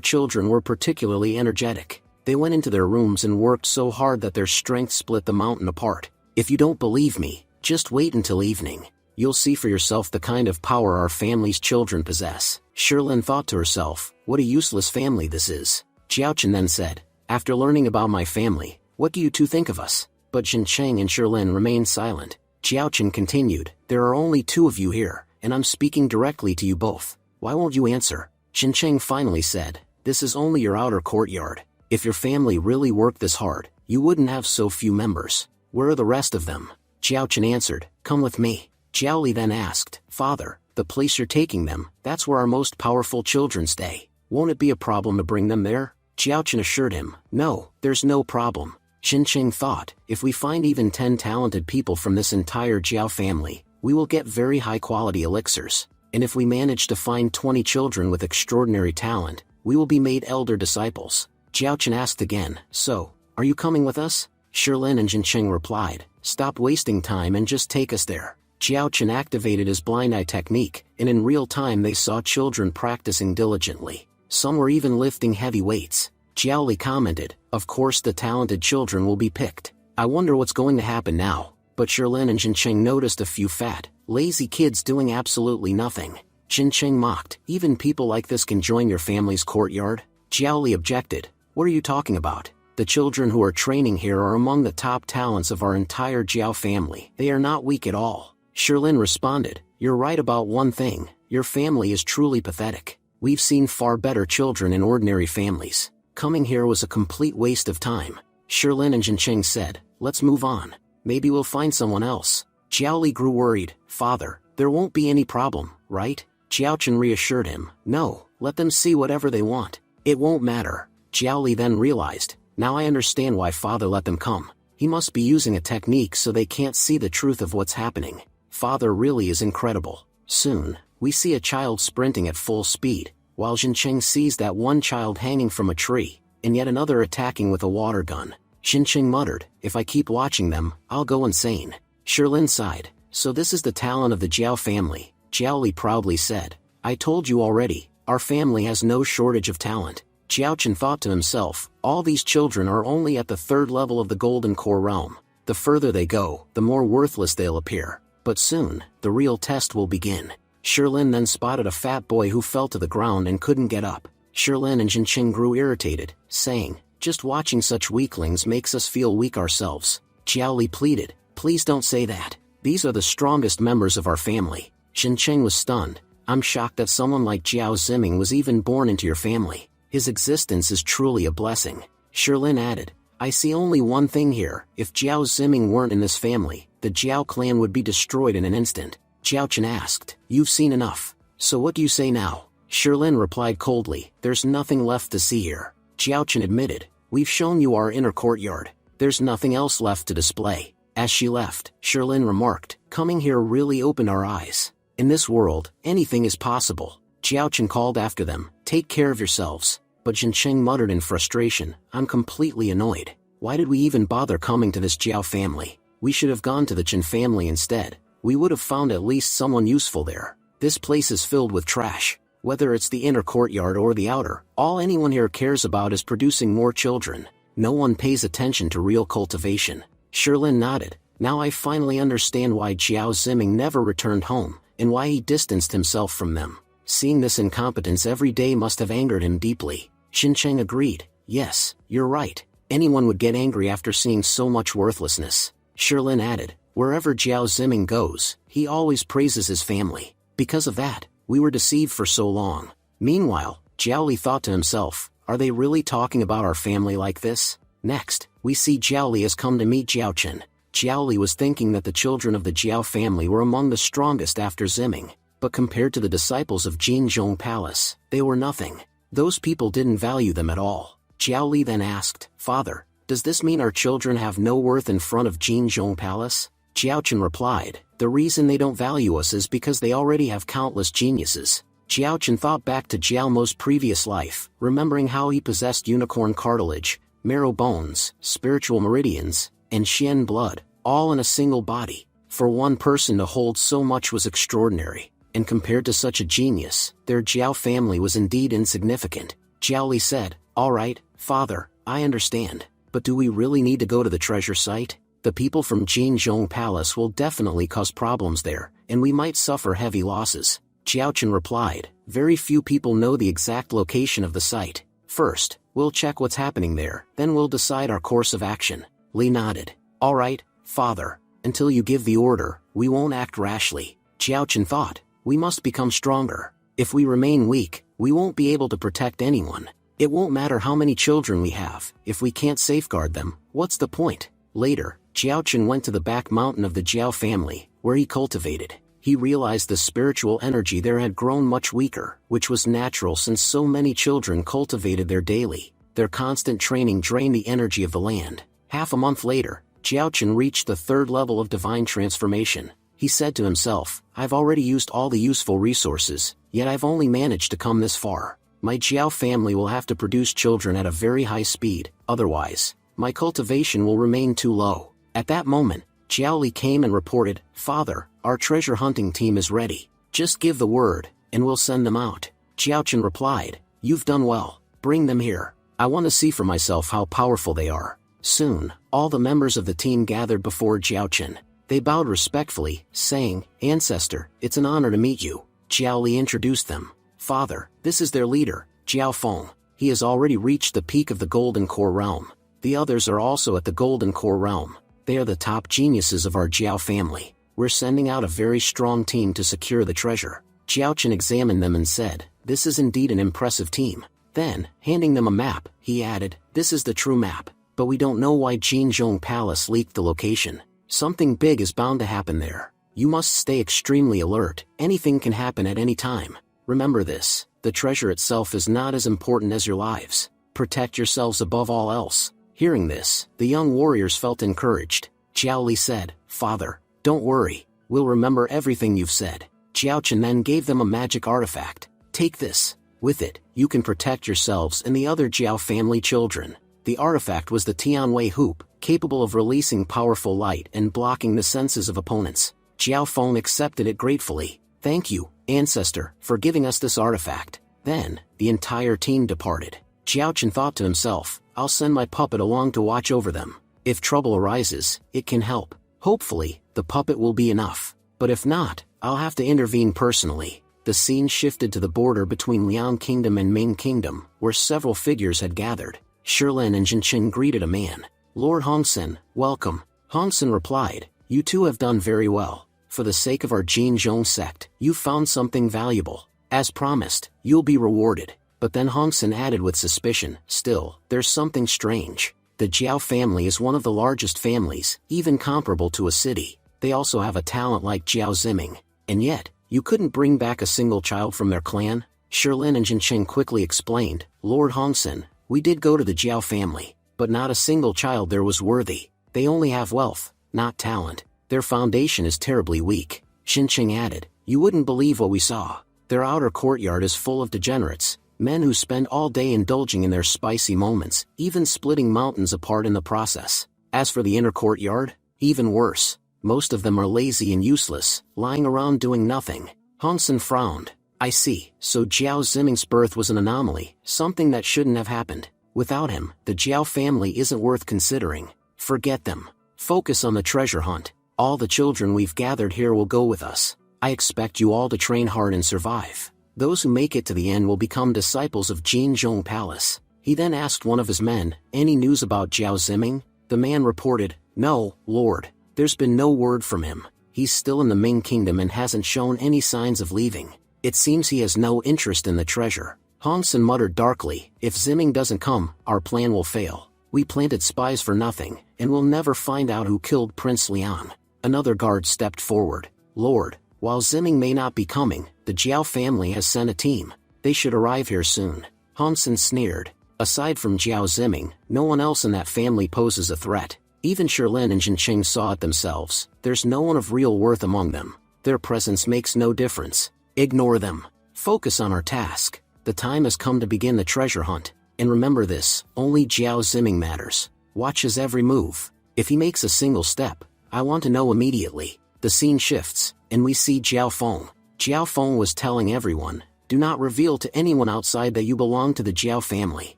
children were particularly energetic. They went into their rooms and worked so hard that their strength split the mountain apart. If you don't believe me, just wait until evening. You'll see for yourself the kind of power our family's children possess. Shilin thought to herself, what a useless family this is. Jiaochen then said, after learning about my family, what do you two think of us? But Jinqing and Shilin remained silent. Jiaochen continued, there are only two of you here, and I'm speaking directly to you both. Why won't you answer? Jinqing finally said, this is only your outer courtyard. If your family really worked this hard, you wouldn't have so few members. Where are the rest of them? Jiaochen answered, come with me. Jiao Li then asked, Father, the place you're taking them, that's where our most powerful children stay. Won't it be a problem to bring them there? Jiaochen assured him, no, there's no problem. Xincheng thought, if we find even 10 talented people from this entire Jiao family, we will get very high-quality elixirs. And if we manage to find 20 children with extraordinary talent, we will be made elder disciples. Jiaochen asked again, so, are you coming with us? Shilin and Xincheng replied, stop wasting time and just take us there. Jiaochen activated his blind eye technique, and in real time they saw children practicing diligently. Some were even lifting heavy weights. Jiaoli commented, of course the talented children will be picked. I wonder what's going to happen now. But Shilin and Xincheng noticed a few fat, lazy kids doing absolutely nothing. Xincheng mocked, even people like this can join your family's courtyard? Jiaoli objected, what are you talking about? The children who are training here are among the top talents of our entire Jiao family. They are not weak at all. Shilin responded, you're right about one thing, your family is truly pathetic. We've seen far better children in ordinary families. Coming here was a complete waste of time. Shilin and Xincheng said, let's move on. Maybe we'll find someone else. Jiaoli grew worried, father, there won't be any problem, right? Jiaochen reassured him, no, let them see whatever they want. It won't matter. Jiaoli then realized, now I understand why father let them come. He must be using a technique so they can't see the truth of what's happening. Father really is incredible. Soon, we see a child sprinting at full speed, while Xincheng sees that one child hanging from a tree, and yet another attacking with a water gun. Xincheng muttered, if I keep watching them, I'll go insane. Shilin sighed, so this is the talent of the Jiao family. Jiaoli proudly said, I told you already, our family has no shortage of talent. Jiaochen thought to himself, all these children are only at the 3rd level of the Golden Core realm. The further they go, the more worthless they'll appear. But soon, the real test will begin. Shilin then spotted a fat boy who fell to the ground and couldn't get up. Shilin and Xincheng grew irritated, saying, just watching such weaklings makes us feel weak ourselves. Jiaoli pleaded, please don't say that. These are the strongest members of our family. Xincheng was stunned. I'm shocked that someone like Jiao Ziming was even born into your family. His existence is truly a blessing. Shilin added, I see only one thing here, if Jiao Ziming weren't in this family, the Jiao clan would be destroyed in an instant. Jiaochen asked, you've seen enough. So what do you say now? Shilin replied coldly, there's nothing left to see here. Jiaochen admitted, we've shown you our inner courtyard. There's nothing else left to display. As she left, Shilin remarked, coming here really opened our eyes. In this world, anything is possible. Jiaochen called after them, take care of yourselves. But Xincheng muttered in frustration, I'm completely annoyed. Why did we even bother coming to this Jiao family? We should have gone to the Chen family instead. We would have found at least someone useful there. This place is filled with trash. Whether it's the inner courtyard or the outer, all anyone here cares about is producing more children. No one pays attention to real cultivation. Shilin nodded. Now I finally understand why Jiao Ziming never returned home, and why he distanced himself from them. Seeing this incompetence every day must have angered him deeply. Xincheng agreed, yes, you're right. Anyone would get angry after seeing so much worthlessness. Shilin added, wherever Jiao Ziming goes, he always praises his family. Because of that, we were deceived for so long. Meanwhile, Jiaoli thought to himself, are they really talking about our family like this? Next, we see Jiaoli has come to meet Jiaochen. Jiaoli was thinking that the children of the Jiao family were among the strongest after Ziming, but compared to the disciples of Jinzhong Palace, they were nothing. Those people didn't value them at all. Jiaoli then asked, Father, does this mean our children have no worth in front of Jinzhong Palace? Jiaochen replied, the reason they don't value us is because they already have countless geniuses. Jiaochen thought back to Jiaomo's previous life, remembering how he possessed unicorn cartilage, marrow bones, spiritual meridians, and Xian blood, all in a single body. For one person to hold so much was extraordinary, and compared to such a genius, their Jiao family was indeed insignificant. Jiaoli said, all right, father, I understand, but do we really need to go to the treasure site? The people from Jinzhong Palace will definitely cause problems there, and we might suffer heavy losses. Jiaochen replied, very few people know the exact location of the site. First, we'll check what's happening there, then we'll decide our course of action. Li nodded. All right, father, until you give the order, we won't act rashly. Jiaochen thought, we must become stronger. If we remain weak, we won't be able to protect anyone. It won't matter how many children we have, if we can't safeguard them, what's the point? Later, Jiaochen went to the back mountain of the Jiao family, where he cultivated. he realized the spiritual energy there had grown much weaker, which was natural since so many children cultivated their constant training drained the energy of the land. Half a month later, Jiaochen reached the third level of divine transformation. He said to himself, I've already used all the useful resources, yet I've only managed to come this far. My Jiao family will have to produce children at a very high speed, otherwise, my cultivation will remain too low. At that moment, Jiao Li came and reported, Father, our treasure hunting team is ready. Just give the word, and we'll send them out. Jiaochen replied, You've done well, bring them here. I want to see for myself how powerful they are. Soon, all the members of the team gathered before Jiaochen. They bowed respectfully, saying, Ancestor, it's an honor to meet you. Jiao Li introduced them. Father, this is their leader, Jiao Feng. He has already reached the peak of the Golden Core Realm. The others are also at the Golden Core Realm. They are the top geniuses of our Jiao family. We're sending out a very strong team to secure the treasure. Jiaochen examined them and said, This is indeed an impressive team. Then, handing them a map, he added, This is the true map, but we don't know why Jinzhong Palace leaked the location. Something big is bound to happen there. You must stay extremely alert. Anything can happen at any time. Remember this, the treasure itself is not as important as your lives. Protect yourselves above all else. Hearing this, the young warriors felt encouraged. Jiao Li said, Father, don't worry, we'll remember everything you've said. Jiaochen then gave them a magic artifact. Take this. With it, you can protect yourselves and the other Jiao family children. The artifact was the Tianwei Hoop, capable of releasing powerful light and blocking the senses of opponents. Jiao Feng accepted it gratefully. Thank you, Ancestor, for giving us this artifact. Then, the entire team departed. Jiaochen thought to himself, I'll send my puppet along to watch over them. If trouble arises, it can help. Hopefully, the puppet will be enough. But if not, I'll have to intervene personally. The scene shifted to the border between Liang Kingdom and Ming Kingdom, where several figures had gathered. Shilin and Jinqing greeted a man. Lord Hongsen, welcome. Hongsen replied, You two have done very well. For the sake of our Jinzhong sect, you found something valuable. As promised, you'll be rewarded. But then Hongsen added with suspicion, Still, there's something strange. The Jiao family is one of the largest families, even comparable to a city. They also have a talent like Jiao Ziming. And yet, you couldn't bring back a single child from their clan? Shilin and Jinqing quickly explained, Lord Hongsen, we did go to the Jiao family, but not a single child there was worthy. They only have wealth, not talent. Their foundation is terribly weak. Jinqing added, You wouldn't believe what we saw. Their outer courtyard is full of degenerates, men who spend all day indulging in their spicy moments, even splitting mountains apart in the process. As for the inner courtyard, even worse. Most of them are lazy and useless, lying around doing nothing. Hongsen frowned. I see, so Jiao Ziming's birth was an anomaly, something that shouldn't have happened. Without him, the Jiao family isn't worth considering. Forget them. Focus on the treasure hunt. All the children we've gathered here will go with us. I expect you all to train hard and survive. Those who make it to the end will become disciples of Jinzhong Palace. He then asked one of his men, Any news about Jiao Ziming? The man reported, No, Lord. There's been no word from him. He's still in the Ming Kingdom and hasn't shown any signs of leaving. It seems he has no interest in the treasure. Hongsen muttered darkly, If Ziming doesn't come, our plan will fail. We planted spies for nothing, and we'll never find out who killed Prince Liang. Another guard stepped forward. Lord, while Ziming may not be coming, the Jiao family has sent a team. They should arrive here soon. Hongsen sneered. Aside from Jiao Ziming, no one else in that family poses a threat. Even Shilin and Jinqing saw it themselves. There's no one of real worth among them. Their presence makes no difference. Ignore them. Focus on our task. The time has come to begin the treasure hunt. And remember this, only Jiao Ziming matters. Watch his every move. If he makes a single step, I want to know immediately. The scene shifts, and we see Jiao Feng. Jiao Feng was telling everyone, Do not reveal to anyone outside that you belong to the Jiao family.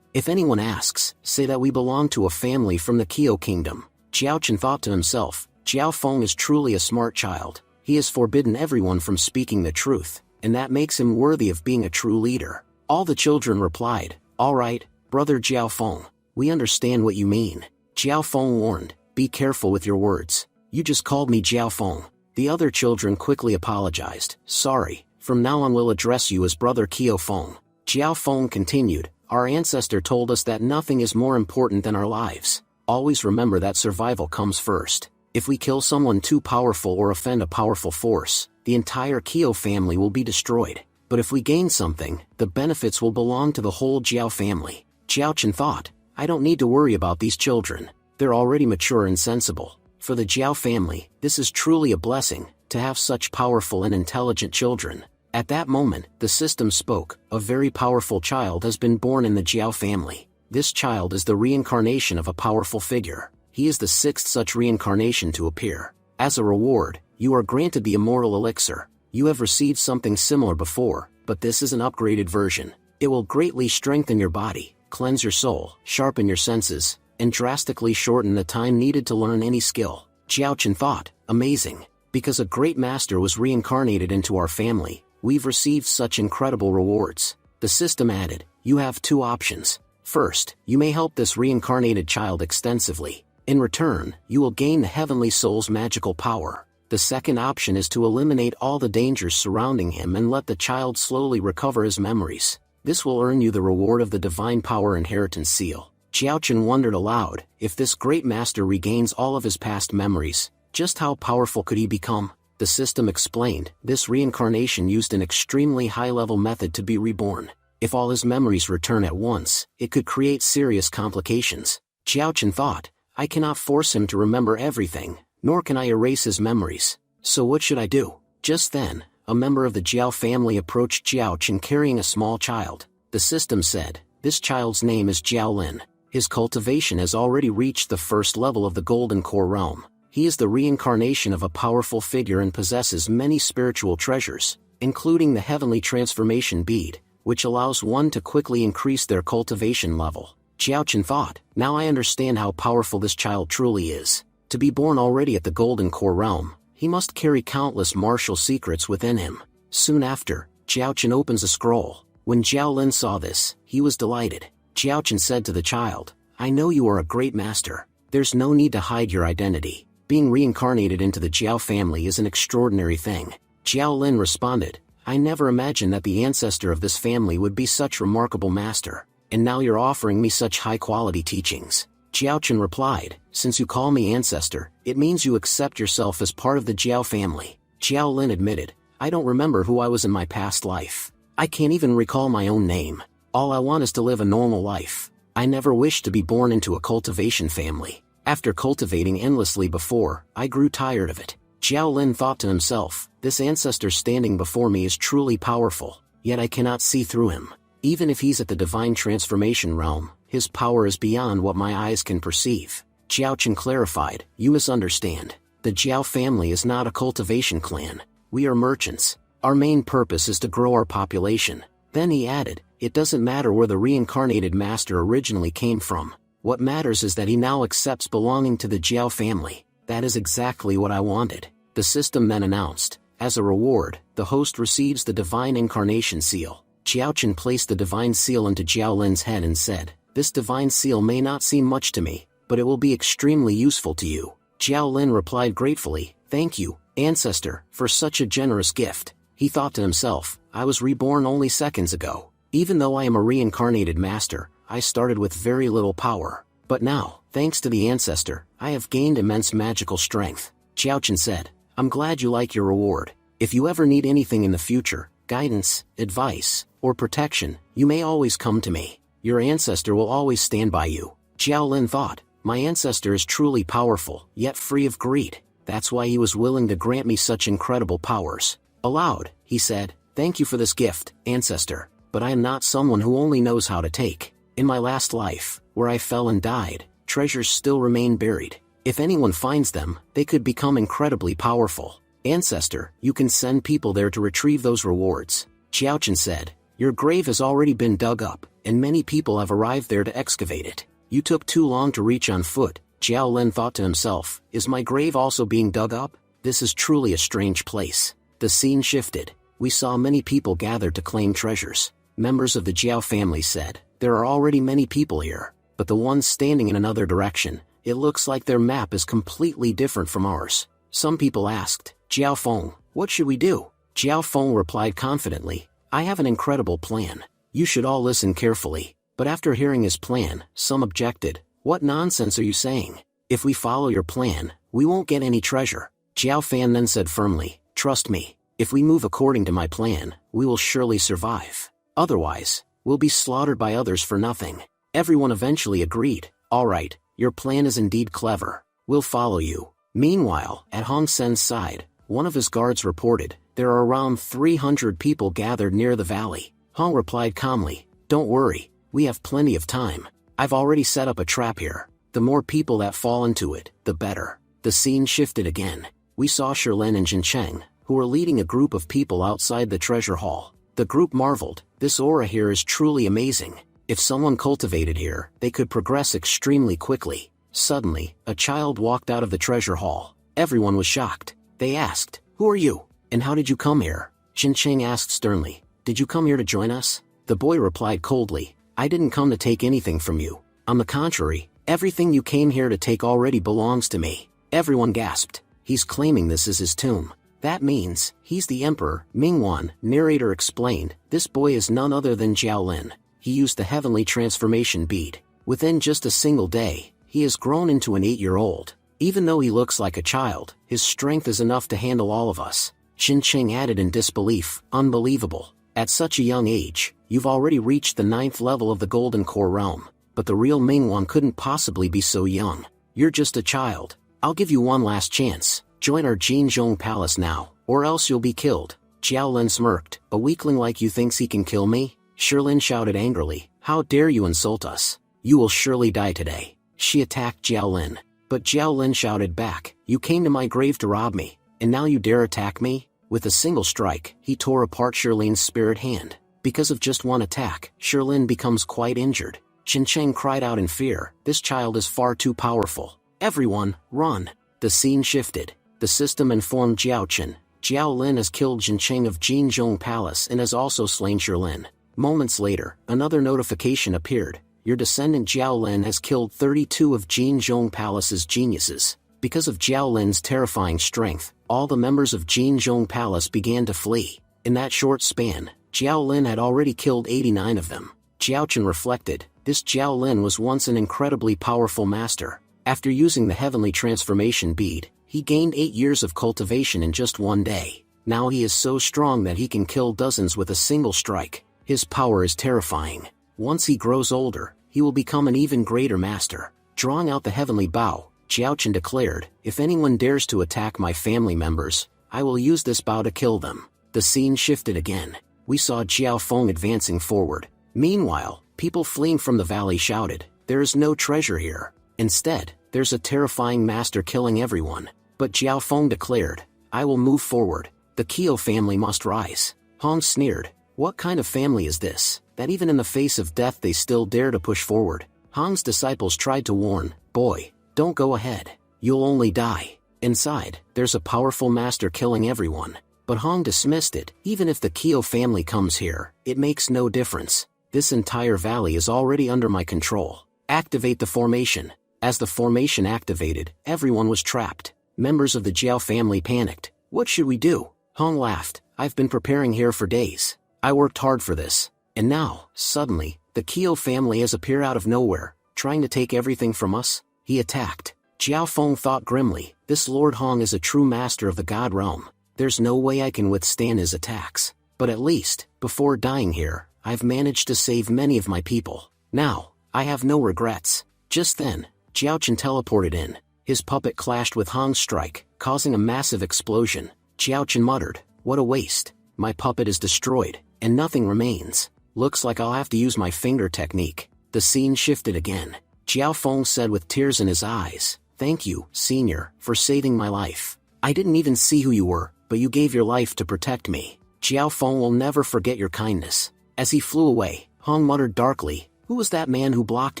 If anyone asks, say that we belong to a family from the Qio Kingdom. Jiaochen thought to himself, Jiao Feng is truly a smart child. He has forbidden everyone from speaking the truth, and that makes him worthy of being a true leader. All the children replied, All right, brother Jiao Feng, we understand what you mean. Jiao Feng warned, Be careful with your words. You just called me Jiao Feng. The other children quickly apologized. Sorry, from now on we'll address you as brother Qio Feng. Jiao Feng continued, Our ancestor told us that nothing is more important than our lives. Always remember that survival comes first. If we kill someone too powerful or offend a powerful force, the entire Kyo family will be destroyed. But if we gain something, the benefits will belong to the whole Jiao family. Jiaochen thought, I don't need to worry about these children. They're already mature and sensible. For the Jiao family, this is truly a blessing, to have such powerful and intelligent children. At that moment, the system spoke, a very powerful child has been born in the Jiao family. This child is the reincarnation of a powerful figure. He is the sixth such reincarnation to appear. As a reward, you are granted the immortal elixir. You have received something similar before, but this is an upgraded version. It will greatly strengthen your body, cleanse your soul, sharpen your senses, and drastically shorten the time needed to learn any skill. Jiaochen thought, amazing. Because a great master was reincarnated into our family, we've received such incredible rewards. The system added, you have two options. First, you may help this reincarnated child extensively. In return, you will gain the heavenly soul's magical power. The second option is to eliminate all the dangers surrounding him and let the child slowly recover his memories. This will earn you the reward of the Divine Power Inheritance Seal. Jiaochen wondered aloud, if this great master regains all of his past memories, just how powerful could he become? The system explained, this reincarnation used an extremely high-level method to be reborn. If all his memories return at once, it could create serious complications. Jiaochen thought, I cannot force him to remember everything, nor can I erase his memories. So what should I do? Just then, a member of the Jiao family approached Jiaochen carrying a small child. The system said, this child's name is Jiaolin. His cultivation has already reached the first level of the Golden Core realm. He is the reincarnation of a powerful figure and possesses many spiritual treasures, including the heavenly transformation bead, which allows one to quickly increase their cultivation level. Jiaochen thought, now I understand how powerful this child truly is. To be born already at the Golden Core realm, he must carry countless martial secrets within him. Soon after, Jiaochen opens a scroll. When Jiaolin saw this, he was delighted. Jiaochen said to the child, I know you are a great master. There's no need to hide your identity. Being reincarnated into the Jiao family is an extraordinary thing. Jiaolin responded, I never imagined that the ancestor of this family would be such remarkable master, and now you're offering me such high-quality teachings. Jiaochen replied, since you call me ancestor, it means you accept yourself as part of the Jiao family. Jiaolin admitted, I don't remember who I was in my past life. I can't even recall my own name. All I want is to live a normal life. I never wished to be born into a cultivation family. After cultivating endlessly before, I grew tired of it. Jiaolin thought to himself, this ancestor standing before me is truly powerful, yet I cannot see through him. Even if he's at the divine transformation realm, his power is beyond what my eyes can perceive. Jiaochen clarified, you misunderstand. The Jiao family is not a cultivation clan. We are merchants. Our main purpose is to grow our population. Then he added, it doesn't matter where the reincarnated master originally came from. What matters is that he now accepts belonging to the Jiao family. That is exactly what I wanted. The system then announced, as a reward, the host receives the Divine Incarnation Seal. Jiaochen placed the Divine Seal into Jiaolin's head and said, this Divine Seal may not seem much to me, but it will be extremely useful to you. Jiaolin replied gratefully, thank you, ancestor, for such a generous gift. He thought to himself, I was reborn only seconds ago. Even though I am a reincarnated master, I started with very little power. But now, thanks to the ancestor, I have gained immense magical strength. Jiaochen said, I'm glad you like your reward. If you ever need anything in the future, guidance, advice, or protection, you may always come to me. Your ancestor will always stand by you. Jiaolin thought, my ancestor is truly powerful, yet free of greed. That's why he was willing to grant me such incredible powers. Aloud, he said, thank you for this gift, ancestor, but I am not someone who only knows how to take. In my last life, where I fell and died, treasures still remain buried. If anyone finds them, they could become incredibly powerful. Ancestor, you can send people there to retrieve those rewards. Jiaochen said, your grave has already been dug up, and many people have arrived there to excavate it. You took too long to reach on foot. Jiaolin thought to himself, is my grave also being dug up? This is truly a strange place. The scene shifted. We saw many people gathered to claim treasures. Members of the Jiao family said, there are already many people here, but the ones standing in another direction, it looks like their map is completely different from ours. Some people asked, Jiao Feng, what should we do? Jiao Feng replied confidently, I have an incredible plan. You should all listen carefully. But after hearing his plan, some objected, what nonsense are you saying? If we follow your plan, we won't get any treasure. Jiao Fan then said firmly, trust me, if we move according to my plan, we will surely survive. Otherwise, we'll be slaughtered by others for nothing. Everyone eventually agreed, alright, your plan is indeed clever. We'll follow you. Meanwhile, at Hong Sen's side, one of his guards reported, there are around 300 people gathered near the valley. Hong replied calmly, don't worry, we have plenty of time. I've already set up a trap here. The more people that fall into it, the better. The scene shifted again. We saw Shirlin and Jin Cheng, who were leading a group of people outside the treasure hall. The group marveled, this aura here is truly amazing. If someone cultivated here, they could progress extremely quickly. Suddenly, a child walked out of the treasure hall. Everyone was shocked. They asked, who are you? And how did you come here? Jin Cheng asked sternly, did you come here to join us? The boy replied coldly, I didn't come to take anything from you. On the contrary, everything you came here to take already belongs to me. Everyone gasped. He's claiming this is his tomb. That means, he's the emperor. Mingwan, narrator explained, this boy is none other than Jiao Lin. He used the heavenly transformation bead. Within just a single day, he has grown into an 8-year-old. Even though he looks like a child, his strength is enough to handle all of us. Xin Cheng added in disbelief, unbelievable. At such a young age, you've already reached the 9th level of the Golden Core realm. But the real Mingwan couldn't possibly be so young. You're just a child. I'll give you one last chance. Join our Jinzhong Palace now, or else you'll be killed. Jiao Lin smirked, a weakling like you thinks he can kill me? Shirlin shouted angrily, how dare you insult us? You will surely die today. She attacked Jiao Lin. But Jiao Lin shouted back, you came to my grave to rob me, and now you dare attack me? With a single strike, he tore apart Shirlin's spirit hand. Because of just one attack, Shirlin becomes quite injured. Jin Cheng cried out in fear, this child is far too powerful. Everyone, run! The scene shifted. The system informed Jiao Chen. Jiao Lin has killed Jin Cheng of Jinzhong Palace and has also slain Shirlin. Moments later, another notification appeared. Your descendant Jiao Lin has killed 32 of Jinzhong Palace's geniuses. Because of Jiao Lin's terrifying strength, all the members of Jinzhong Palace began to flee. In that short span, Jiao Lin had already killed 89 of them. Jiao Chen reflected, this Jiao Lin was once an incredibly powerful master. After using the heavenly transformation bead, he gained 8 years of cultivation in just one day. Now he is so strong that he can kill dozens with a single strike. His power is terrifying. Once he grows older, he will become an even greater master. Drawing out the heavenly bow, Jiao Chen declared, if anyone dares to attack my family members, I will use this bow to kill them. The scene shifted again. We saw Jiao Feng advancing forward. Meanwhile, people fleeing from the valley shouted, there is no treasure here. Instead, there's a terrifying master killing everyone. But Jiao Feng declared, I will move forward. The Kyo family must rise. Hong sneered, what kind of family is this, that even in the face of death they still dare to push forward? Hong's disciples tried to warn, boy, don't go ahead. You'll only die. Inside, there's a powerful master killing everyone. But Hong dismissed it. Even if the Kyo family comes here, it makes no difference. This entire valley is already under my control. Activate the formation. As the formation activated, everyone was trapped. Members of the Jiao family panicked. What should we do? Hong laughed. I've been preparing here for days. I worked hard for this. And now, suddenly, the Kyo family has appeared out of nowhere, trying to take everything from us. He attacked. Jiao Feng thought grimly, this Lord Hong is a true master of the God realm. There's no way I can withstand his attacks. But at least, before dying here, I've managed to save many of my people. Now, I have no regrets. Just then, Jiao Chen teleported in. His puppet clashed with Hong's strike, causing a massive explosion. Jiao Chen muttered, what a waste. My puppet is destroyed, and nothing remains. Looks like I'll have to use my finger technique. The scene shifted again. Jiao Feng said with tears in his eyes, thank you, senior, for saving my life. I didn't even see who you were, but you gave your life to protect me. Jiao Feng will never forget your kindness. As he flew away, Hong muttered darkly, who was that man who blocked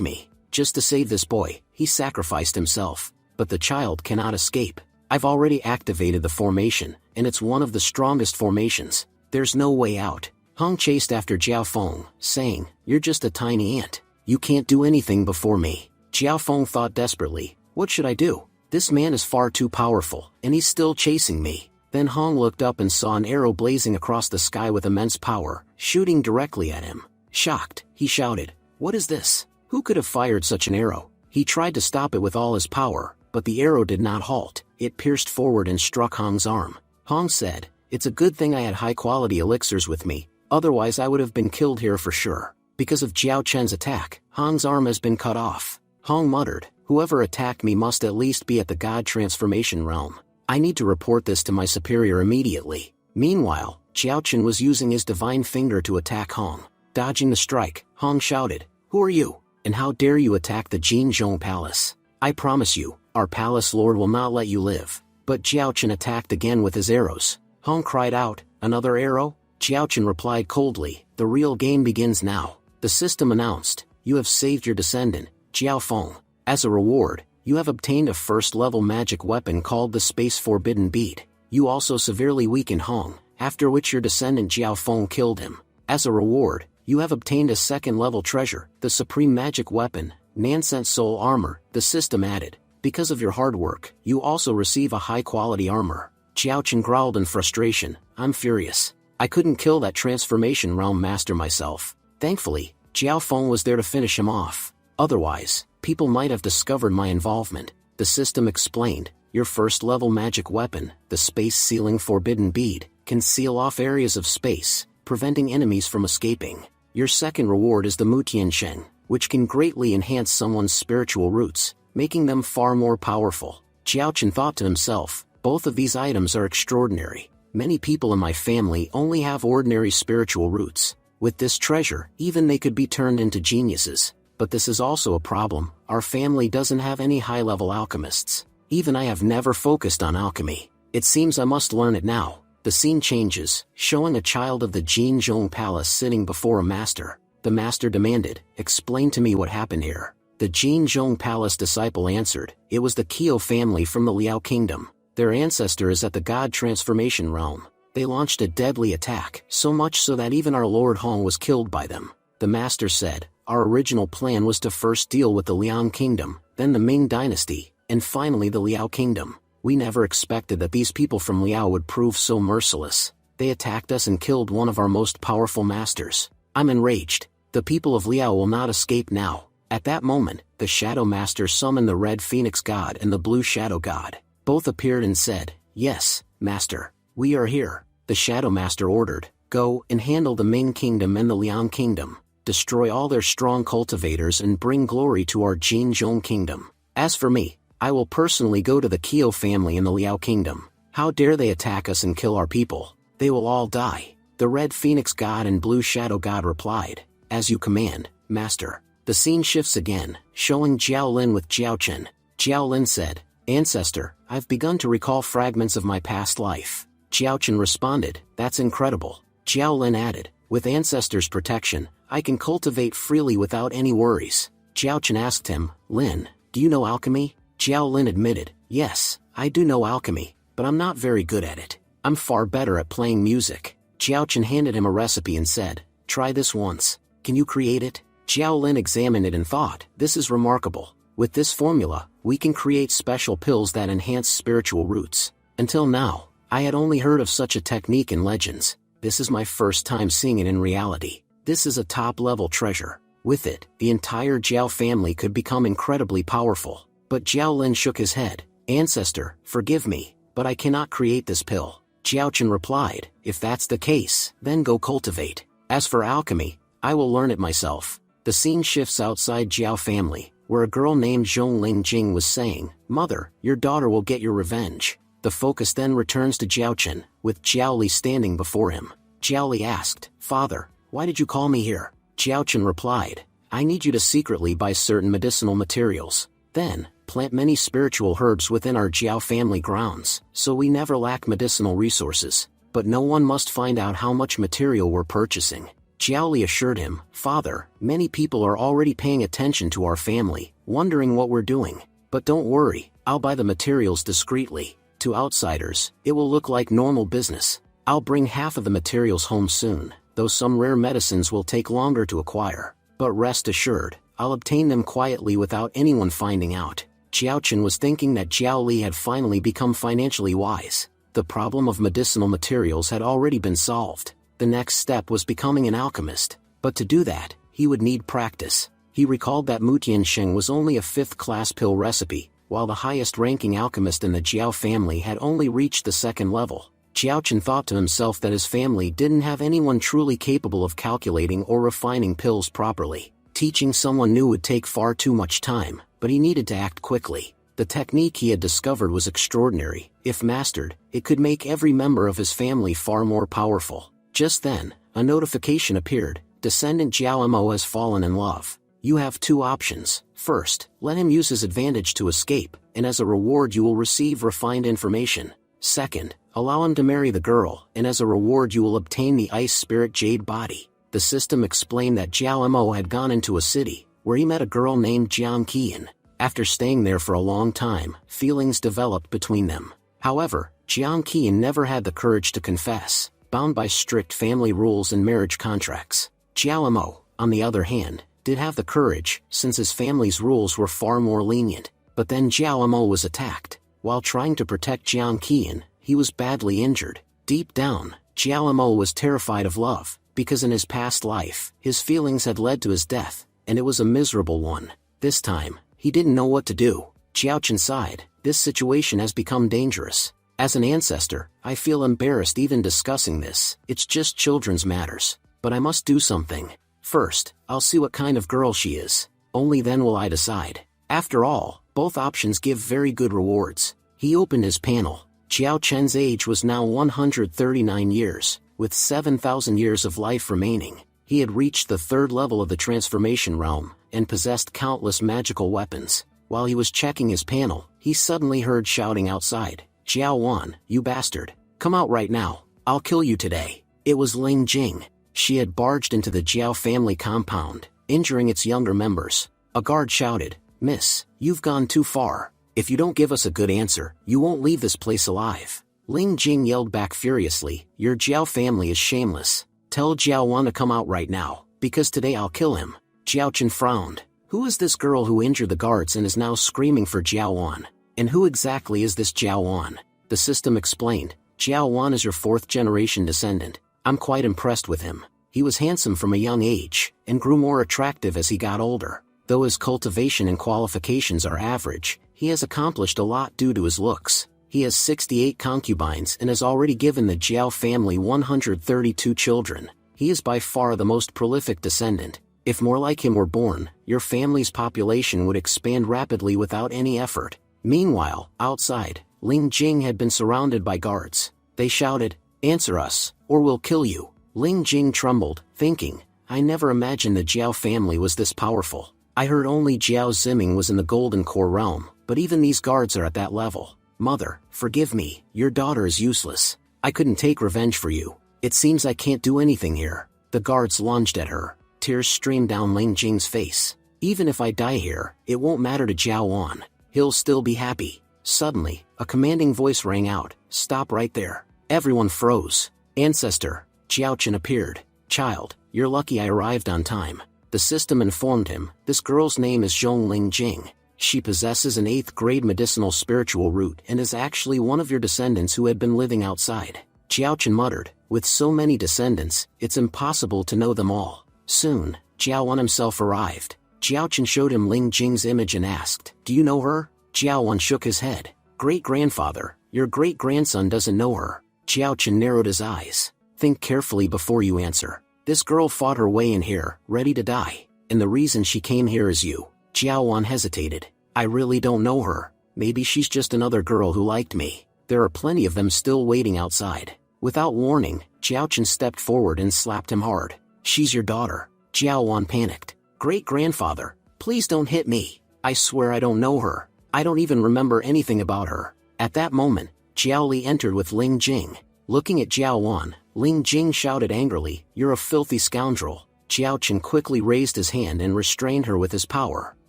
me? Just to save this boy, he sacrificed himself. But the child cannot escape. I've already activated the formation, and it's one of the strongest formations. There's no way out. Hong chased after Jiao Feng, saying, you're just a tiny ant. You can't do anything before me. Jiao Feng thought desperately, what should I do? This man is far too powerful, and he's still chasing me. Then Hong looked up and saw an arrow blazing across the sky with immense power, shooting directly at him. Shocked, he shouted, what is this? Who could have fired such an arrow? He tried to stop it with all his power, but the arrow did not halt. It pierced forward and struck Hong's arm. Hong said, "It's a good thing I had high-quality elixirs with me, otherwise I would have been killed here for sure. Because of Jiao Chen's attack, Hong's arm has been cut off." Hong muttered, "Whoever attacked me must at least be at the God Transformation realm. I need to report this to my superior immediately." Meanwhile, Jiao Chen was using his divine finger to attack Hong. Dodging the strike, Hong shouted, "Who are you? And how dare you attack the Jinzhong Palace? I promise you, our palace lord will not let you live." But Jiao Chen attacked again with his arrows. Hong cried out, "Another arrow?" Jiao Chen replied coldly, "The real game begins now." The system announced, "You have saved your descendant, Jiao Feng. As a reward, you have obtained a first-level magic weapon called the Space Forbidden Bead. You also severely weakened Hong, after which your descendant Jiao Feng killed him. As a reward, you have obtained a second-level treasure, the Supreme Magic Weapon, Nansent Soul Armor," the system added. "Because of your hard work, you also receive a high-quality armor." Jiao Chen growled in frustration, "I'm furious. I couldn't kill that Transformation Realm Master myself." Thankfully, Jiao Feng was there to finish him off. Otherwise, people might have discovered my involvement. The system explained, "Your first-level magic weapon, the Space-Sealing Forbidden Bead, can seal off areas of space, preventing enemies from escaping. Your second reward is the Mutiansheng, which can greatly enhance someone's spiritual roots, making them far more powerful." Jiao Chen thought to himself, "Both of these items are extraordinary. Many people in my family only have ordinary spiritual roots. With this treasure, even they could be turned into geniuses. But this is also a problem, our family doesn't have any high-level alchemists. Even I have never focused on alchemy. It seems I must learn it now." The scene changes, showing a child of the Jinzhong Palace sitting before a master. The master demanded, "Explain to me what happened here." The Jinzhong Palace disciple answered, "It was the Qio family from the Liao Kingdom. Their ancestor is at the God Transformation Realm. They launched a deadly attack, so much so that even our Lord Hong was killed by them." The master said, "Our original plan was to first deal with the Liang Kingdom, then the Ming Dynasty, and finally the Liao Kingdom. We never expected that these people from Liao would prove so merciless. They attacked us and killed one of our most powerful masters. I'm enraged. The people of Liao will not escape now." At that moment, the Shadow Master summoned the Red Phoenix God and the Blue Shadow God. Both appeared and said, "Yes, Master. We are here." The Shadow Master ordered, "Go and handle the Ming Kingdom and the Liang Kingdom. Destroy all their strong cultivators and bring glory to our Jinzhong Kingdom. As for me, I will personally go to the Qio family in the Liao Kingdom. How dare they attack us and kill our people? They will all die." The Red Phoenix God and Blue Shadow God replied, "As you command, Master." The scene shifts again, showing Jiao Lin with Jiao Chen. Jiao Lin said, "Ancestor, I've begun to recall fragments of my past life." Jiao Chen responded, "That's incredible." Jiao Lin added, "With Ancestor's protection, I can cultivate freely without any worries." Jiao Chen asked him, "Lin, do you know alchemy?" Jiao Lin admitted, "Yes, I do know alchemy, but I'm not very good at it. I'm far better at playing music." Jiao Chen handed him a recipe and said, "Try this once. Can you create it?" Jiao Lin examined it and thought, "This is remarkable. With this formula, we can create special pills that enhance spiritual roots. Until now, I had only heard of such a technique in legends. This is my first time seeing it in reality. This is a top-level treasure. With it, the entire Jiao family could become incredibly powerful." But Jiao Lin shook his head. "Ancestor, forgive me, but I cannot create this pill." Jiao Chen replied, "If that's the case, then go cultivate. As for alchemy, I will learn it myself." The scene shifts outside Jiao family, where a girl named Zhong Lingjing was saying, "Mother, your daughter will get your revenge." The focus then returns to Jiao Chen, with Jiao Li standing before him. Jiao Li asked, "Father, why did you call me here?" Jiao Chen replied, "I need you to secretly buy certain medicinal materials. Then, plant many spiritual herbs within our Jiao family grounds, so we never lack medicinal resources. But no one must find out how much material we're purchasing." Jiao Li assured him, "Father, many people are already paying attention to our family, wondering what we're doing. But don't worry, I'll buy the materials discreetly. To outsiders, it will look like normal business. I'll bring half of the materials home soon, though some rare medicines will take longer to acquire. But rest assured, I'll obtain them quietly without anyone finding out." Jiao Chen was thinking that Jiao Li had finally become financially wise. The problem of medicinal materials had already been solved. The next step was becoming an alchemist, but to do that, he would need practice. He recalled that Mutiansheng was only a 5th-class pill recipe, while the highest-ranking alchemist in the Jiao family had only reached the second level. Jiaochen thought to himself that his family didn't have anyone truly capable of calculating or refining pills properly. Teaching someone new would take far too much time, but he needed to act quickly. The technique he had discovered was extraordinary. If mastered, it could make every member of his family far more powerful. Just then, a notification appeared. Descendant Jiao Mo has fallen in love. You have two options. First, let him use his advantage to escape, and as a reward you will receive refined information. Second, allow him to marry the girl, and as a reward you will obtain the Ice Spirit Jade body. The system explained that Jiao Mo had gone into a city, where he met a girl named Jiang Qian. After staying there for a long time, feelings developed between them. However, Jiang Qian never had the courage to confess, bound by strict family rules and marriage contracts. Jiao Mo, on the other hand, did have the courage, since his family's rules were far more lenient. But then Jiao Mo was attacked. While trying to protect Jiang Qian, he was badly injured. Deep down, Jiao Mo was terrified of love, because in his past life, his feelings had led to his death, and it was a miserable one. This time, he didn't know what to do. Jiaochen sighed. This situation has become dangerous. As an ancestor, I feel embarrassed even discussing this. It's just children's matters. But I must do something. First, I'll see what kind of girl she is. Only then will I decide. After all, both options give very good rewards. He opened his panel. Jiao Chen's age was now 139 years, with 7,000 years of life remaining. He had reached the third level of the transformation realm, and possessed countless magical weapons. While he was checking his panel, he suddenly heard shouting outside. Jiao Wan, you bastard. Come out right now. I'll kill you today. It was Ling Jing. She had barged into the Jiao family compound, injuring its younger members. A guard shouted, Miss, you've gone too far. If you don't give us a good answer, you won't leave this place alive. Ling Jing yelled back furiously, your Jiao family is shameless. Tell Jiao Wan to come out right now, because today I'll kill him. Jiaochen frowned. Who is this girl who injured the guards and is now screaming for Jiao Wan? And who exactly is this Jiao Wan? The system explained, Jiao Wan is your fourth-generation descendant. I'm quite impressed with him. He was handsome from a young age, and grew more attractive as he got older. Though his cultivation and qualifications are average, he has accomplished a lot due to his looks. He has 68 concubines and has already given the Jiao family 132 children. He is by far the most prolific descendant. If more like him were born, your family's population would expand rapidly without any effort. Meanwhile, outside, Ling Jing had been surrounded by guards. They shouted, Answer us, or we'll kill you. Ling Jing trembled, thinking, I never imagined the Jiao family was this powerful. I heard only Jiao Ziming was in the Golden Core realm, but even these guards are at that level. Mother, forgive me, your daughter is useless. I couldn't take revenge for you. It seems I can't do anything here. The guards lunged at her. Tears streamed down Ling Jing's face. Even if I die here, it won't matter to Jiao Wan. He'll still be happy. Suddenly, a commanding voice rang out, Stop right there. Everyone froze. Ancestor, Jiaochen appeared. Child, you're lucky I arrived on time. The system informed him, this girl's name is Zhong Ling Jing. She possesses an 8th grade medicinal spiritual root and is actually one of your descendants who had been living outside. Jiaochen muttered, with so many descendants, it's impossible to know them all. Soon, Jiao Wan himself arrived. Jiaochen showed him Ling Jing's image and asked, Do you know her? Jiao Wan shook his head. Great-grandfather, your great-grandson doesn't know her. Jiaochen narrowed his eyes. Think carefully before you answer. This girl fought her way in here, ready to die. And the reason she came here is you. Jiao Wan hesitated. I really don't know her. Maybe she's just another girl who liked me. There are plenty of them still waiting outside. Without warning, Jiaochen stepped forward and slapped him hard. She's your daughter. Jiao Wan panicked. Great-grandfather, please don't hit me. I swear I don't know her. I don't even remember anything about her. At that moment, Jiao Li entered with Ling Jing. Looking at Jiao Wan, Ling Jing shouted angrily, You're a filthy scoundrel. Jiaochen quickly raised his hand and restrained her with his power.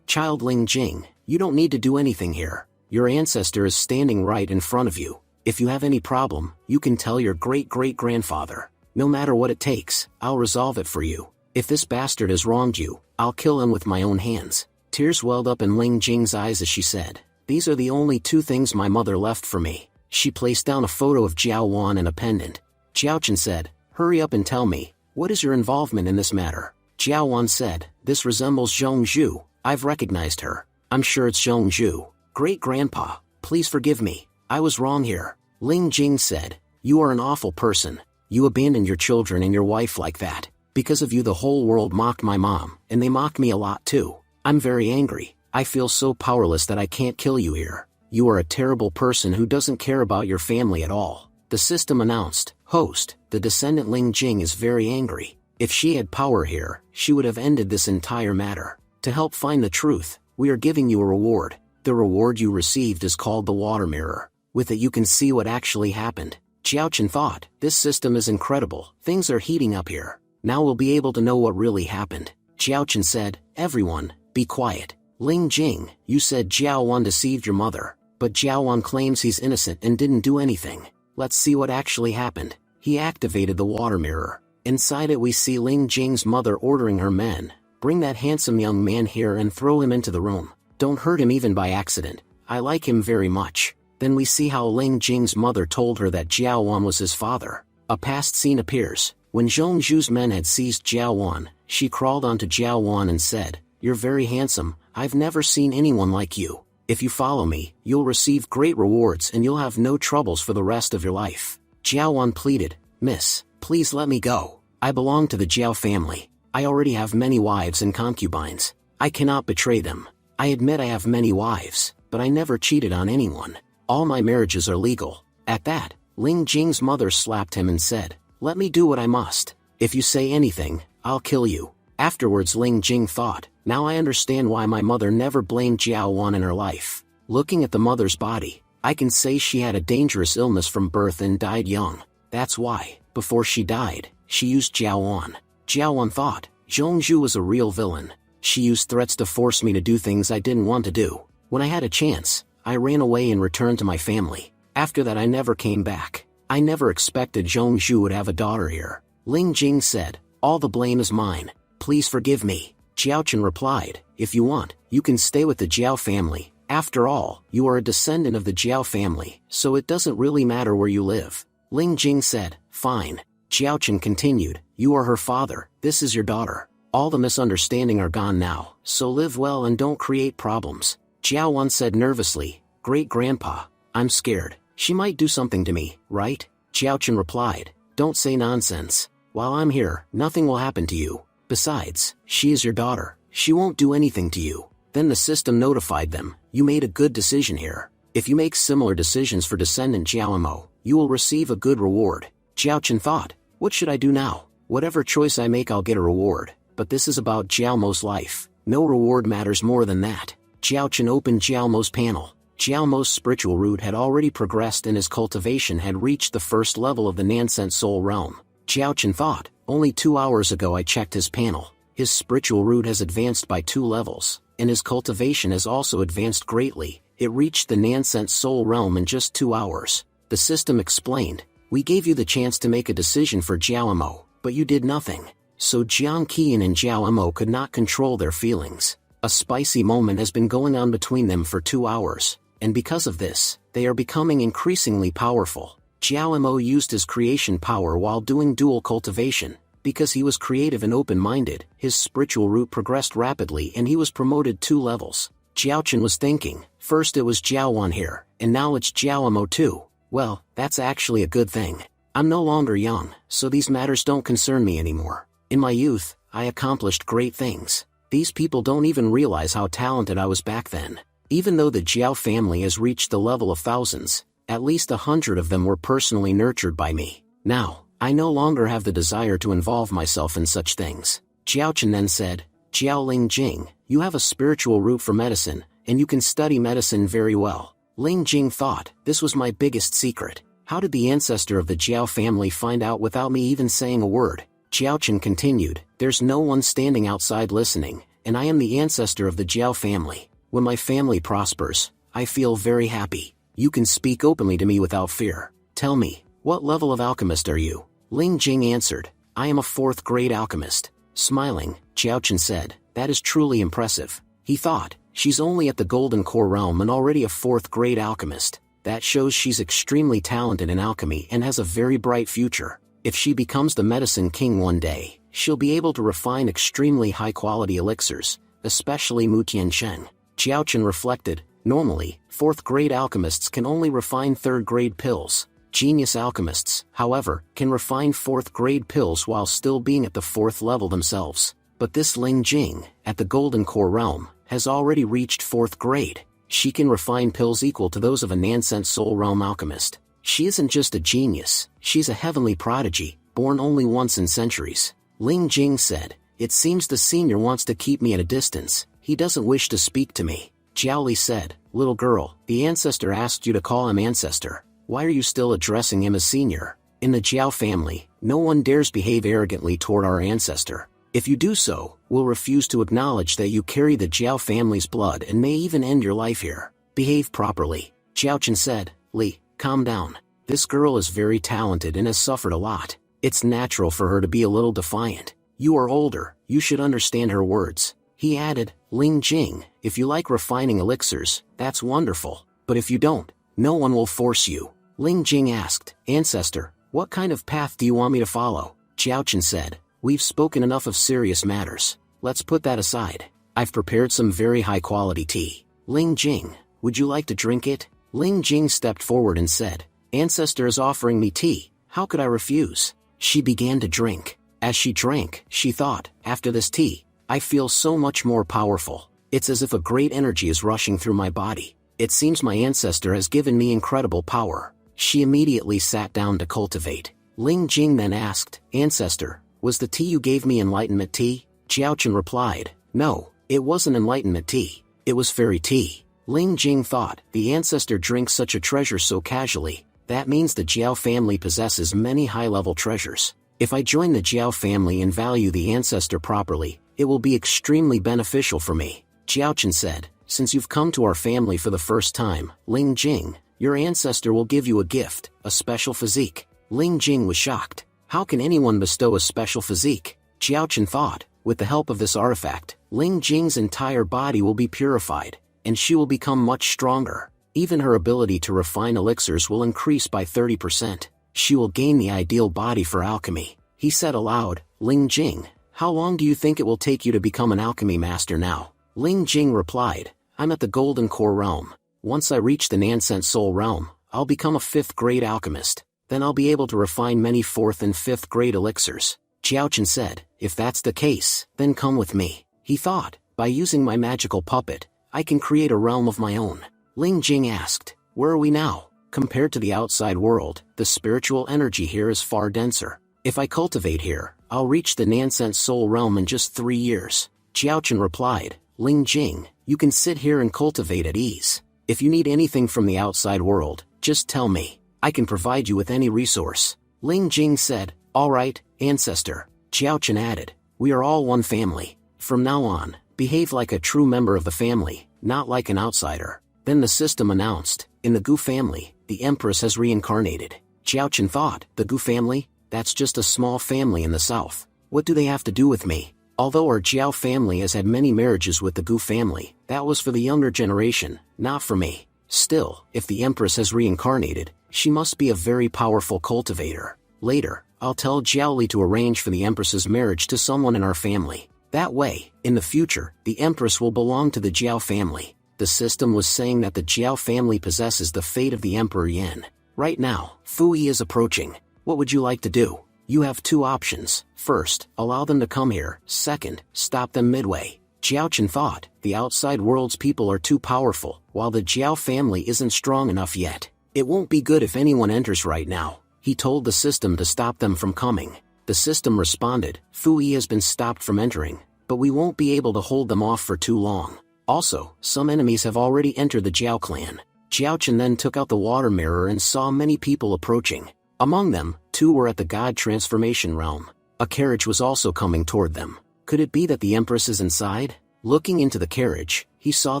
Child Ling Jing, you don't need to do anything here. Your ancestor is standing right in front of you. If you have any problem, you can tell your great-great-grandfather. No matter what it takes, I'll resolve it for you. If this bastard has wronged you, I'll kill him with my own hands. Tears welled up in Ling Jing's eyes as she said, These are the only two things my mother left for me. She placed down a photo of Jiao Wan and a pendant. Jiaochen said, Hurry up and tell me, what is your involvement in this matter? Jiao Wan said, This resembles Zhong Zhu. I've recognized her. I'm sure it's Zhong Zhu. Great-grandpa, please forgive me, I was wrong here. Ling Jing said, you are an awful person. You abandoned your children and your wife like that. Because of you the whole world mocked my mom, and they mock me a lot too. I'm very angry. I feel so powerless that I can't kill you here. You are a terrible person who doesn't care about your family at all. The system announced, host, the descendant Ling Jing is very angry. If she had power here, she would have ended this entire matter. To help find the truth, we are giving you a reward. The reward you received is called the water mirror. With it you can see what actually happened. Xiaochen thought, this system is incredible, things are heating up here. Now we'll be able to know what really happened. Xiaochen said, everyone, be quiet. Ling Jing, you said Jiao Wan deceived your mother, but Jiao Wan claims he's innocent and didn't do anything. Let's see what actually happened. He activated the water mirror. Inside it we see Ling Jing's mother ordering her men, bring that handsome young man here and throw him into the room. Don't hurt him even by accident. I like him very much. Then we see how Ling Jing's mother told her that Jiao Wan was his father. A past scene appears. When Zhongzhu's men had seized Jiao Wan, she crawled onto Jiao Wan and said, you're very handsome, I've never seen anyone like you. If you follow me, you'll receive great rewards and you'll have no troubles for the rest of your life. Jiao Wan pleaded, Miss, please let me go. I belong to the Jiao family. I already have many wives and concubines. I cannot betray them. I admit I have many wives, but I never cheated on anyone. All my marriages are legal. At that, Ling Jing's mother slapped him and said, let me do what I must. If you say anything, I'll kill you. Afterwards Ling Jing thought, now I understand why my mother never blamed Jiao Wan in her life. Looking at the mother's body, I can say she had a dangerous illness from birth and died young. That's why, before she died, she used Jiao Wan. Jiao Wan thought, Zhongzhu was a real villain. She used threats to force me to do things I didn't want to do. When I had a chance, I ran away and returned to my family. After that I never came back. I never expected Zhongzhu would have a daughter here. Ling Jing said, all the blame is mine. Please forgive me. Xiaochen replied, if you want, you can stay with the Jiao family. After all, you are a descendant of the Jiao family, so it doesn't really matter where you live. Ling Jing said, fine. Xiaochen continued, you are her father, this is your daughter. All the misunderstanding are gone now, so live well and don't create problems. Jiao Wan said nervously, Great-grandpa, I'm scared. She might do something to me, right? Xiaochen replied, don't say nonsense. While I'm here, nothing will happen to you. Besides, she is your daughter. She won't do anything to you. Then the system notified them, you made a good decision here. If you make similar decisions for descendant Jiaomo, you will receive a good reward. Xiaochen thought, what should I do now? Whatever choice I make I'll get a reward. But this is about Jiaomo's life. No reward matters more than that. Xiaochen opened Jiaomo's panel. Jiaomo's spiritual root had already progressed and his cultivation had reached the first level of the Nansent Soul Realm. Xiaochen thought, only 2 hours ago I checked his panel. His spiritual root has advanced by 2 levels, and his cultivation has also advanced greatly. It reached the Nansent Soul Realm in just 2 hours. The system explained, we gave you the chance to make a decision for Jiaomo, but you did nothing. So Jiang Qian and Jiaomo could not control their feelings. A spicy moment has been going on between them for 2 hours. And because of this, they are becoming increasingly powerful. Jiaomo used his creation power while doing dual cultivation. Because he was creative and open-minded, his spiritual root progressed rapidly and he was promoted 2 levels. Xiaochen was thinking, first it was Jiao Wan here, and now it's Jiaomo too. Well, that's actually a good thing. I'm no longer young, so these matters don't concern me anymore. In my youth, I accomplished great things. These people don't even realize how talented I was back then. Even though the Jiao family has reached the level of thousands, at least 100 of them were personally nurtured by me. Now, I no longer have the desire to involve myself in such things. Xiaochen then said, Jiao Ling Jing, you have a spiritual root for medicine, and you can study medicine very well. Ling Jing thought, this was my biggest secret. How did the ancestor of the Jiao family find out without me even saying a word? Xiaochen continued, there's no one standing outside listening, and I am the ancestor of the Jiao family. When my family prospers, I feel very happy. You can speak openly to me without fear. Tell me, what level of alchemist are you? Ling Jing answered, I am a 4th grade alchemist. Smiling, Xiaochen said, that is truly impressive. He thought, she's only at the Golden Core realm and already a 4th grade alchemist. That shows she's extremely talented in alchemy and has a very bright future. If she becomes the medicine king one day, she'll be able to refine extremely high quality elixirs, especially Mutian Sheng. Xiaochen reflected, normally, 4th-grade alchemists can only refine 3rd-grade pills. Genius alchemists, however, can refine 4th-grade pills while still being at the 4th level themselves. But this Ling Jing, at the Golden Core realm, has already reached 4th grade. She can refine pills equal to those of a Nansent Soul Realm alchemist. She isn't just a genius, she's a heavenly prodigy, born only once in centuries. Ling Jing said, "It seems the senior wants to keep me at a distance, he doesn't wish to speak to me." Jiaoli said, "Little girl, the ancestor asked you to call him ancestor. Why are you still addressing him as senior? In the Jiao family, no one dares behave arrogantly toward our ancestor. If you do so, we'll refuse to acknowledge that you carry the Jiao family's blood and may even end your life here. Behave properly." Jiaochen said, "Li, calm down. This girl is very talented and has suffered a lot. It's natural for her to be a little defiant. You are older, you should understand her words." He added, "Ling Jing, if you like refining elixirs, that's wonderful, but if you don't, no one will force you." Ling Jing asked, "Ancestor, what kind of path do you want me to follow?" Jiaochen said, "We've spoken enough of serious matters. Let's put that aside. I've prepared some very high-quality tea. Ling Jing, would you like to drink it?" Ling Jing stepped forward and said, "Ancestor is offering me tea, how could I refuse?" She began to drink. As she drank, she thought, "After this tea, I feel so much more powerful. It's as if a great energy is rushing through my body. It seems my ancestor has given me incredible power." She immediately sat down to cultivate. Ling Jing then asked, "Ancestor, was the tea you gave me enlightenment tea?" Jiaochen replied, "No, it wasn't enlightenment tea. It was fairy tea." Ling Jing thought, the ancestor drinks such a treasure so casually, that means the Jiao family possesses many high-level treasures. If I join the Jiao family and value the ancestor properly, it will be extremely beneficial for me. Jiaochen said, "Since you've come to our family for the first time, Ling Jing, your ancestor will give you a gift, a special physique." Ling Jing was shocked. How can anyone bestow a special physique? Jiaochen thought, with the help of this artifact, Ling Jing's entire body will be purified, and she will become much stronger. Even her ability to refine elixirs will increase by 30%. She will gain the ideal body for alchemy. He said aloud, "Ling Jing, how long do you think it will take you to become an alchemy master now?" Ling Jing replied, "I'm at the Golden Core realm. Once I reach the Nansent Soul realm, I'll become a 5th-grade alchemist. Then I'll be able to refine many 4th and 5th-grade elixirs." Jiaochen said, "If that's the case, then come with me." He thought, by using my magical puppet, I can create a realm of my own. Ling Jing asked, "Where are we now?" Compared to the outside world, the spiritual energy here is far denser. If I cultivate here, I'll reach the Nansent Soul realm in just 3 years. Jiaochen replied, "Ling Jing, you can sit here and cultivate at ease. If you need anything from the outside world, just tell me. I can provide you with any resource." Ling Jing said, "All right, ancestor." Jiaochen added, "We are all one family. From now on, behave like a true member of the family, not like an outsider." Then the system announced, "In the Gu family, the Empress has reincarnated." Jiaochen thought, "The Gu family? That's just a small family in the south. What do they have to do with me?" Although our Jiao family has had many marriages with the Gu family, that was for the younger generation, not for me. Still, if the Empress has reincarnated, she must be a very powerful cultivator. Later, I'll tell Jiaoli to arrange for the Empress's marriage to someone in our family. That way, in the future, the Empress will belong to the Jiao family. The system was saying that the Jiao family possesses the fate of the Emperor Yan. Right now, Fu Yi is approaching. What would you like to do? You have 2 options. First, allow them to come here. Second, stop them midway. Jiaochen thought, the outside world's people are too powerful, while the Jiao family isn't strong enough yet. It won't be good if anyone enters right now. He told the system to stop them from coming. The system responded, "Fu Yi has been stopped from entering, but we won't be able to hold them off for too long. Also, some enemies have already entered the Jiao clan." Jiaochen then took out the water mirror and saw many people approaching. Among them, 2 were at the God Transformation realm. A carriage was also coming toward them. Could it be that the Empress is inside? Looking into the carriage, he saw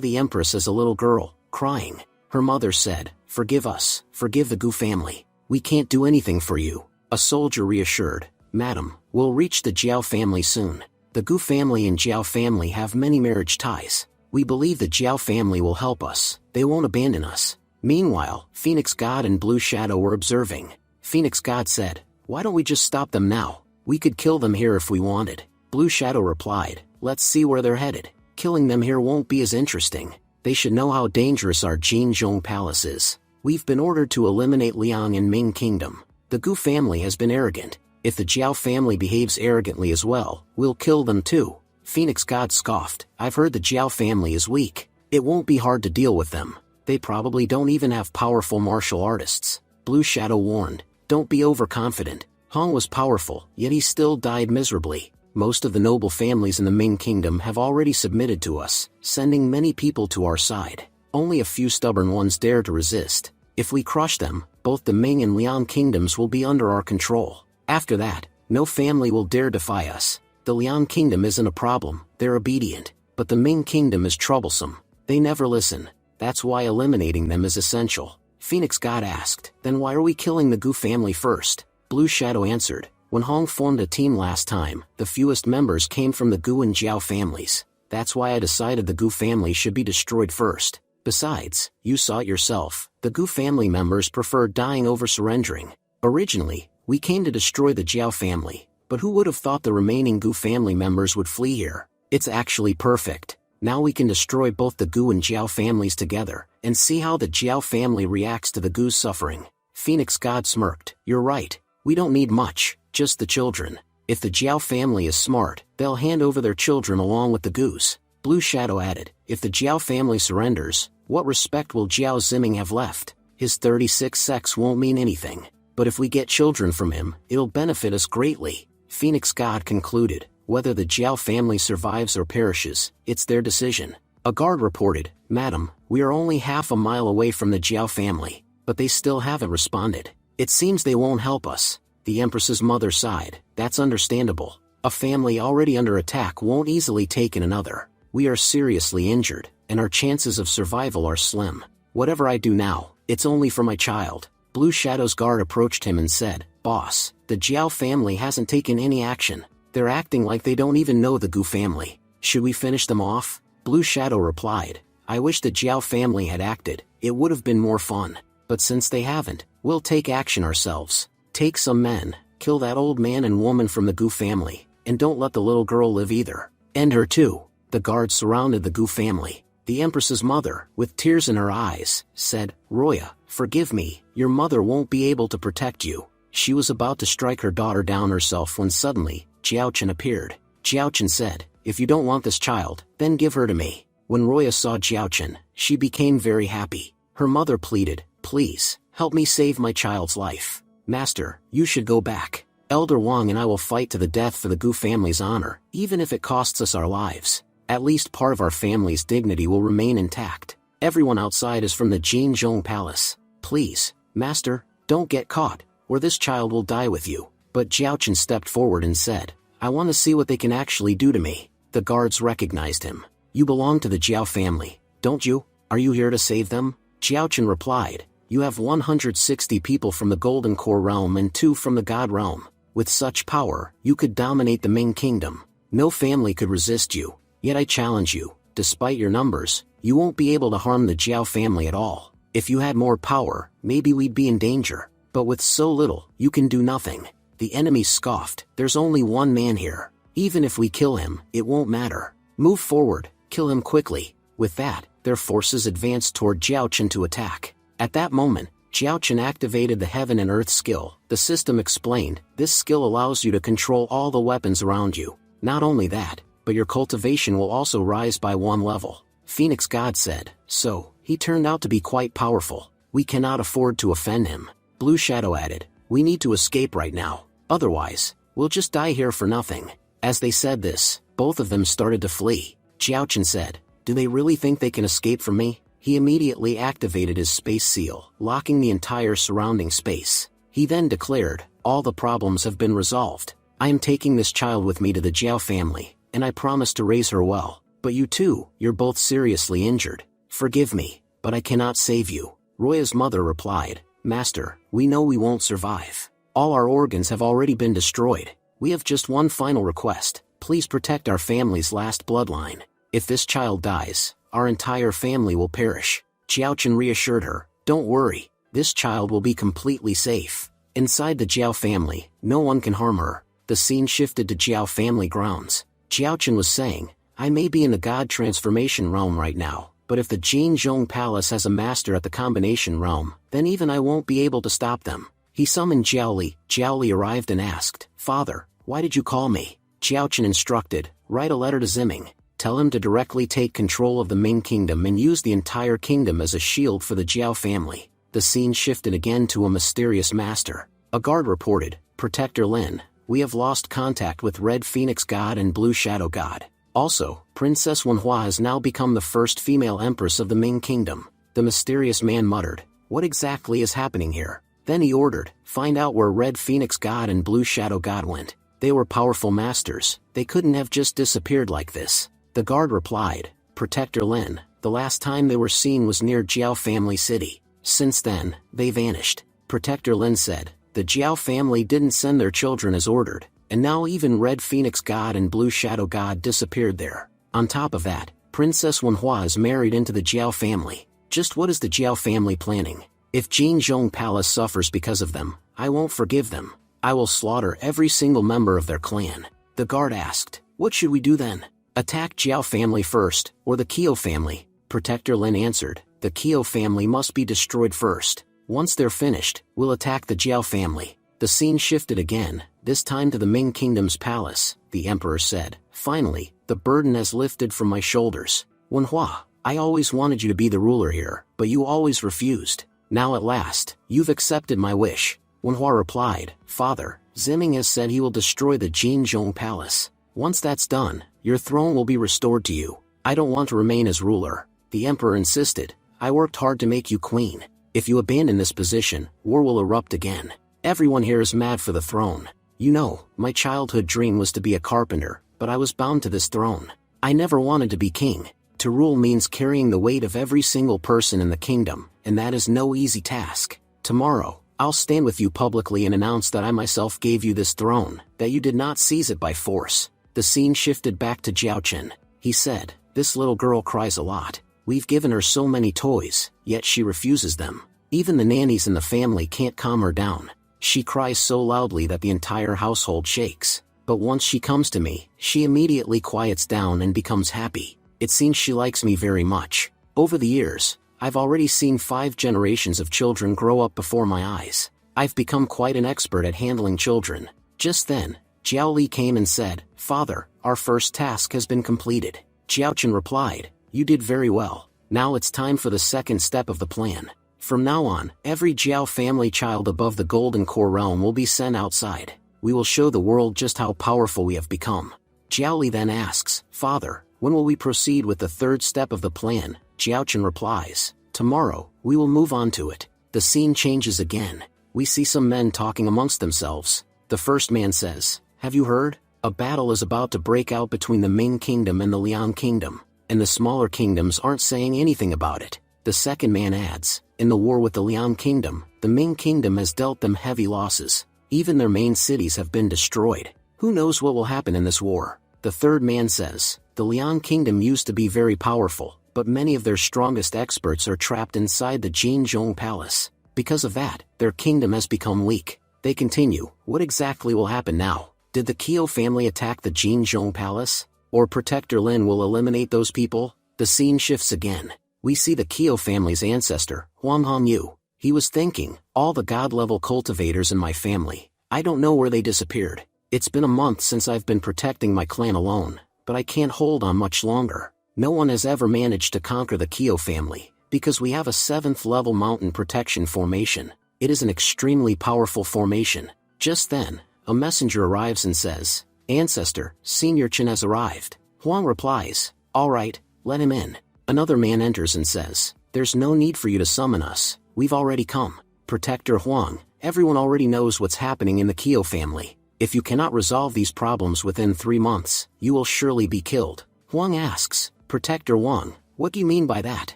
the Empress as a little girl, crying. Her mother said, "Forgive us, forgive the Gu family. We can't do anything for you." A soldier reassured, "Madam, we'll reach the Jiao family soon. The Gu family and Jiao family have many marriage ties. We believe the Jiao family will help us. They won't abandon us." Meanwhile, Phoenix God and Blue Shadow were observing. Phoenix God said, "Why don't we just stop them now? We could kill them here if we wanted." Blue Shadow replied, "Let's see where they're headed. Killing them here won't be as interesting." They should know how dangerous our Jinzhong Palace is. We've been ordered to eliminate Liang and Ming Kingdom. The Gu family has been arrogant. If the Jiao family behaves arrogantly as well, we'll kill them too. Phoenix God scoffed. I've heard the Jiao family is weak. It won't be hard to deal with them. They probably don't even have powerful martial artists. Blue Shadow warned. Don't be overconfident. Hong was powerful, yet he still died miserably. Most of the noble families in the Ming Kingdom have already submitted to us, sending many people to our side. Only a few stubborn ones dare to resist. If we crush them, both the Ming and Liang kingdoms will be under our control. After that, no family will dare defy us. The Liang kingdom isn't a problem, they're obedient. But the Ming kingdom is troublesome. They never listen. That's why eliminating them is essential. Phoenix God asked, then why are we killing the Gu family first? Blue Shadow answered, when Hong formed a team last time, the fewest members came from the Gu and Jiao families. That's why I decided the Gu family should be destroyed first. Besides, you saw it yourself, the Gu family members preferred dying over surrendering. Originally, we came to destroy the Jiao family, but who would have thought the remaining Gu family members would flee here? It's actually perfect. Now we can destroy both the Gu and Jiao families together, and see how the Jiao family reacts to the Gu's suffering. Phoenix God smirked. You're right. We don't need much, just the children. If the Jiao family is smart, they'll hand over their children along with the Gu's. Blue Shadow added, if the Jiao family surrenders, what respect will Jiao Ziming have left? His 36 sex won't mean anything. But if we get children from him, it'll benefit us greatly. Phoenix God concluded, whether the Jiao family survives or perishes, it's their decision. A guard reported, Madam, we are only half a mile away from the Jiao family, but they still haven't responded. It seems they won't help us. The Empress's mother sighed. That's understandable. A family already under attack won't easily take in another. We are seriously injured, and our chances of survival are slim. Whatever I do now, it's only for my child. Blue Shadow's guard approached him and said, Boss, the Jiao family hasn't taken any action. They're acting like they don't even know the Gu family. Should we finish them off? Blue Shadow replied, I wish the Jiao family had acted. It would have been more fun. But since they haven't, we'll take action ourselves. Take some men, kill that old man and woman from the Gu family, and don't let the little girl live either. End her too. The guards surrounded the Gu family. The Empress's mother, with tears in her eyes, said, Roya, forgive me, your mother won't be able to protect you. She was about to strike her daughter down herself when suddenly, Jiaochen appeared. Jiaochen said, if you don't want this child, then give her to me. When Roya saw Jiaochen, she became very happy. Her mother pleaded, please, help me save my child's life. Master, you should go back. Elder Wang and I will fight to the death for the Gu family's honor, even if it costs us our lives. At least part of our family's dignity will remain intact. Everyone outside is from the Jinzhong Palace. Please, Master, don't get caught, or this child will die with you. But Jiaochen stepped forward and said, I want to see what they can actually do to me. The guards recognized him. You belong to the Jiao family, don't you? Are you here to save them? Jiaochen replied, you have 160 people from the Golden Core realm and 2 from the God realm. With such power, you could dominate the Ming kingdom. No family could resist you. Yet I challenge you, despite your numbers, you won't be able to harm the Jiao family at all. If you had more power, maybe we'd be in danger. But with so little, you can do nothing. The enemy scoffed, there's only one man here. Even if we kill him, it won't matter. Move forward, kill him quickly. With that, their forces advanced toward Jiaochen to attack. At that moment, Jiaochen activated the Heaven and Earth skill. The system explained, this skill allows you to control all the weapons around you. Not only that, but your cultivation will also rise by 1 level. Phoenix God said, so, he turned out to be quite powerful. We cannot afford to offend him. Blue Shadow added, we need to escape right now. Otherwise, we'll just die here for nothing. As they said this, both of them started to flee. Jiaochen said, do they really think they can escape from me? He immediately activated his space seal, locking the entire surrounding space. He then declared, all the problems have been resolved. I am taking this child with me to the Jiao family, and I promise to raise her well. But you too, you're both seriously injured. Forgive me, but I cannot save you. Roya's mother replied, Master, we know we won't survive. All our organs have already been destroyed. We have just one final request. Please protect our family's last bloodline. If this child dies, our entire family will perish. Jiaochen reassured her, don't worry, this child will be completely safe. Inside the Jiao family, no one can harm her. The scene shifted to Jiao family grounds. Jiaochen was saying, I may be in the God transformation realm right now, but if the Jinzhong Palace has a master at the combination realm, then even I won't be able to stop them. He summoned Jiaoli. Jiaoli arrived and asked, "Father, why did you call me?" Jiaochen instructed, "Write a letter to Ziming. Tell him to directly take control of the Ming Kingdom and use the entire kingdom as a shield for the Jiao family." The scene shifted again to a mysterious master. A guard reported, "Protector Lin, we have lost contact with Red Phoenix God and Blue Shadow God. Also, Princess Wenhua has now become the first female empress of the Ming Kingdom." The mysterious man muttered, "What exactly is happening here?" Then he ordered, "Find out where Red Phoenix God and Blue Shadow God went. They were powerful masters, they couldn't have just disappeared like this." The guard replied, "Protector Lin, the last time they were seen was near Jiao Family City. Since then, they vanished." Protector Lin said, "The Jiao family didn't send their children as ordered, and now even Red Phoenix God and Blue Shadow God disappeared there. On top of that, Princess Wenhua is married into the Jiao family. Just what is the Jiao family planning? If Jinzhong Palace suffers because of them, I won't forgive them. I will slaughter every single member of their clan." The guard asked, "What should we do then? Attack Jiao family first, or the Kyo family?" Protector Lin answered, "The Kyo family must be destroyed first. Once they're finished, we'll attack the Jiao family." The scene shifted again, this time to the Ming Kingdom's palace. The emperor said, "Finally, the burden has lifted from my shoulders. Wenhua, I always wanted you to be the ruler here, but you always refused. Now at last, you've accepted my wish." Wenhua replied, "Father, Ziming has said he will destroy the Jinzhong Palace. Once that's done, your throne will be restored to you. I don't want to remain as ruler." The emperor insisted, "I worked hard to make you queen. If you abandon this position, war will erupt again. Everyone here is mad for the throne. You know, my childhood dream was to be a carpenter, but I was bound to this throne. I never wanted to be king. To rule means carrying the weight of every single person in the kingdom, and that is no easy task. Tomorrow, I'll stand with you publicly and announce that I myself gave you this throne, that you did not seize it by force." The scene shifted back to Jiaochen. He said, "This little girl cries a lot. We've given her so many toys, yet she refuses them. Even the nannies in the family can't calm her down. She cries so loudly that the entire household shakes. But once she comes to me, she immediately quiets down and becomes happy. It seems she likes me very much. Over the years, I've already seen 5 generations of children grow up before my eyes. I've become quite an expert at handling children." Just then, Jiao Li came and said, "Father, our first task has been completed." Jiaochen replied, "You did very well. Now it's time for the second step of the plan. From now on, every Jiao family child above the Golden Core realm will be sent outside. We will show the world just how powerful we have become." Jiao Li then asks, "Father, when will we proceed with the third step of the plan?" Jiaochen replies, "Tomorrow, we will move on to it." The scene changes again. We see some men talking amongst themselves. The first man says, "Have you heard? A battle is about to break out between the Ming Kingdom and the Liang Kingdom, and the smaller kingdoms aren't saying anything about it." The second man adds, "In the war with the Liang Kingdom, the Ming Kingdom has dealt them heavy losses. Even their main cities have been destroyed. Who knows what will happen in this war?" The third man says, "The Liang Kingdom used to be very powerful, but many of their strongest experts are trapped inside the Jinzhong Palace. Because of that, their kingdom has become weak." They continue, "What exactly will happen now? Did the Kyo family attack the Jinzhong Palace? Or Protector Lin will eliminate those people?" The scene shifts again. We see the Kyo family's ancestor, Huang Hongyu. He was thinking, "All the god-level cultivators in my family, I don't know where they disappeared. It's been a month since I've been protecting my clan alone, but I can't hold on much longer. No one has ever managed to conquer the Kyo family, because we have a 7th level mountain protection formation. It is an extremely powerful formation." Just then, a messenger arrives and says, "Ancestor, Senior Chen has arrived." Huang replies, "All right, let him in." Another man enters and says, "There's no need for you to summon us, we've already come." Protector Huang, everyone already knows what's happening in the Kyo family. If you cannot resolve these problems within 3 months, you will surely be killed. Huang asks, "Protector Huang, what do you mean by that?"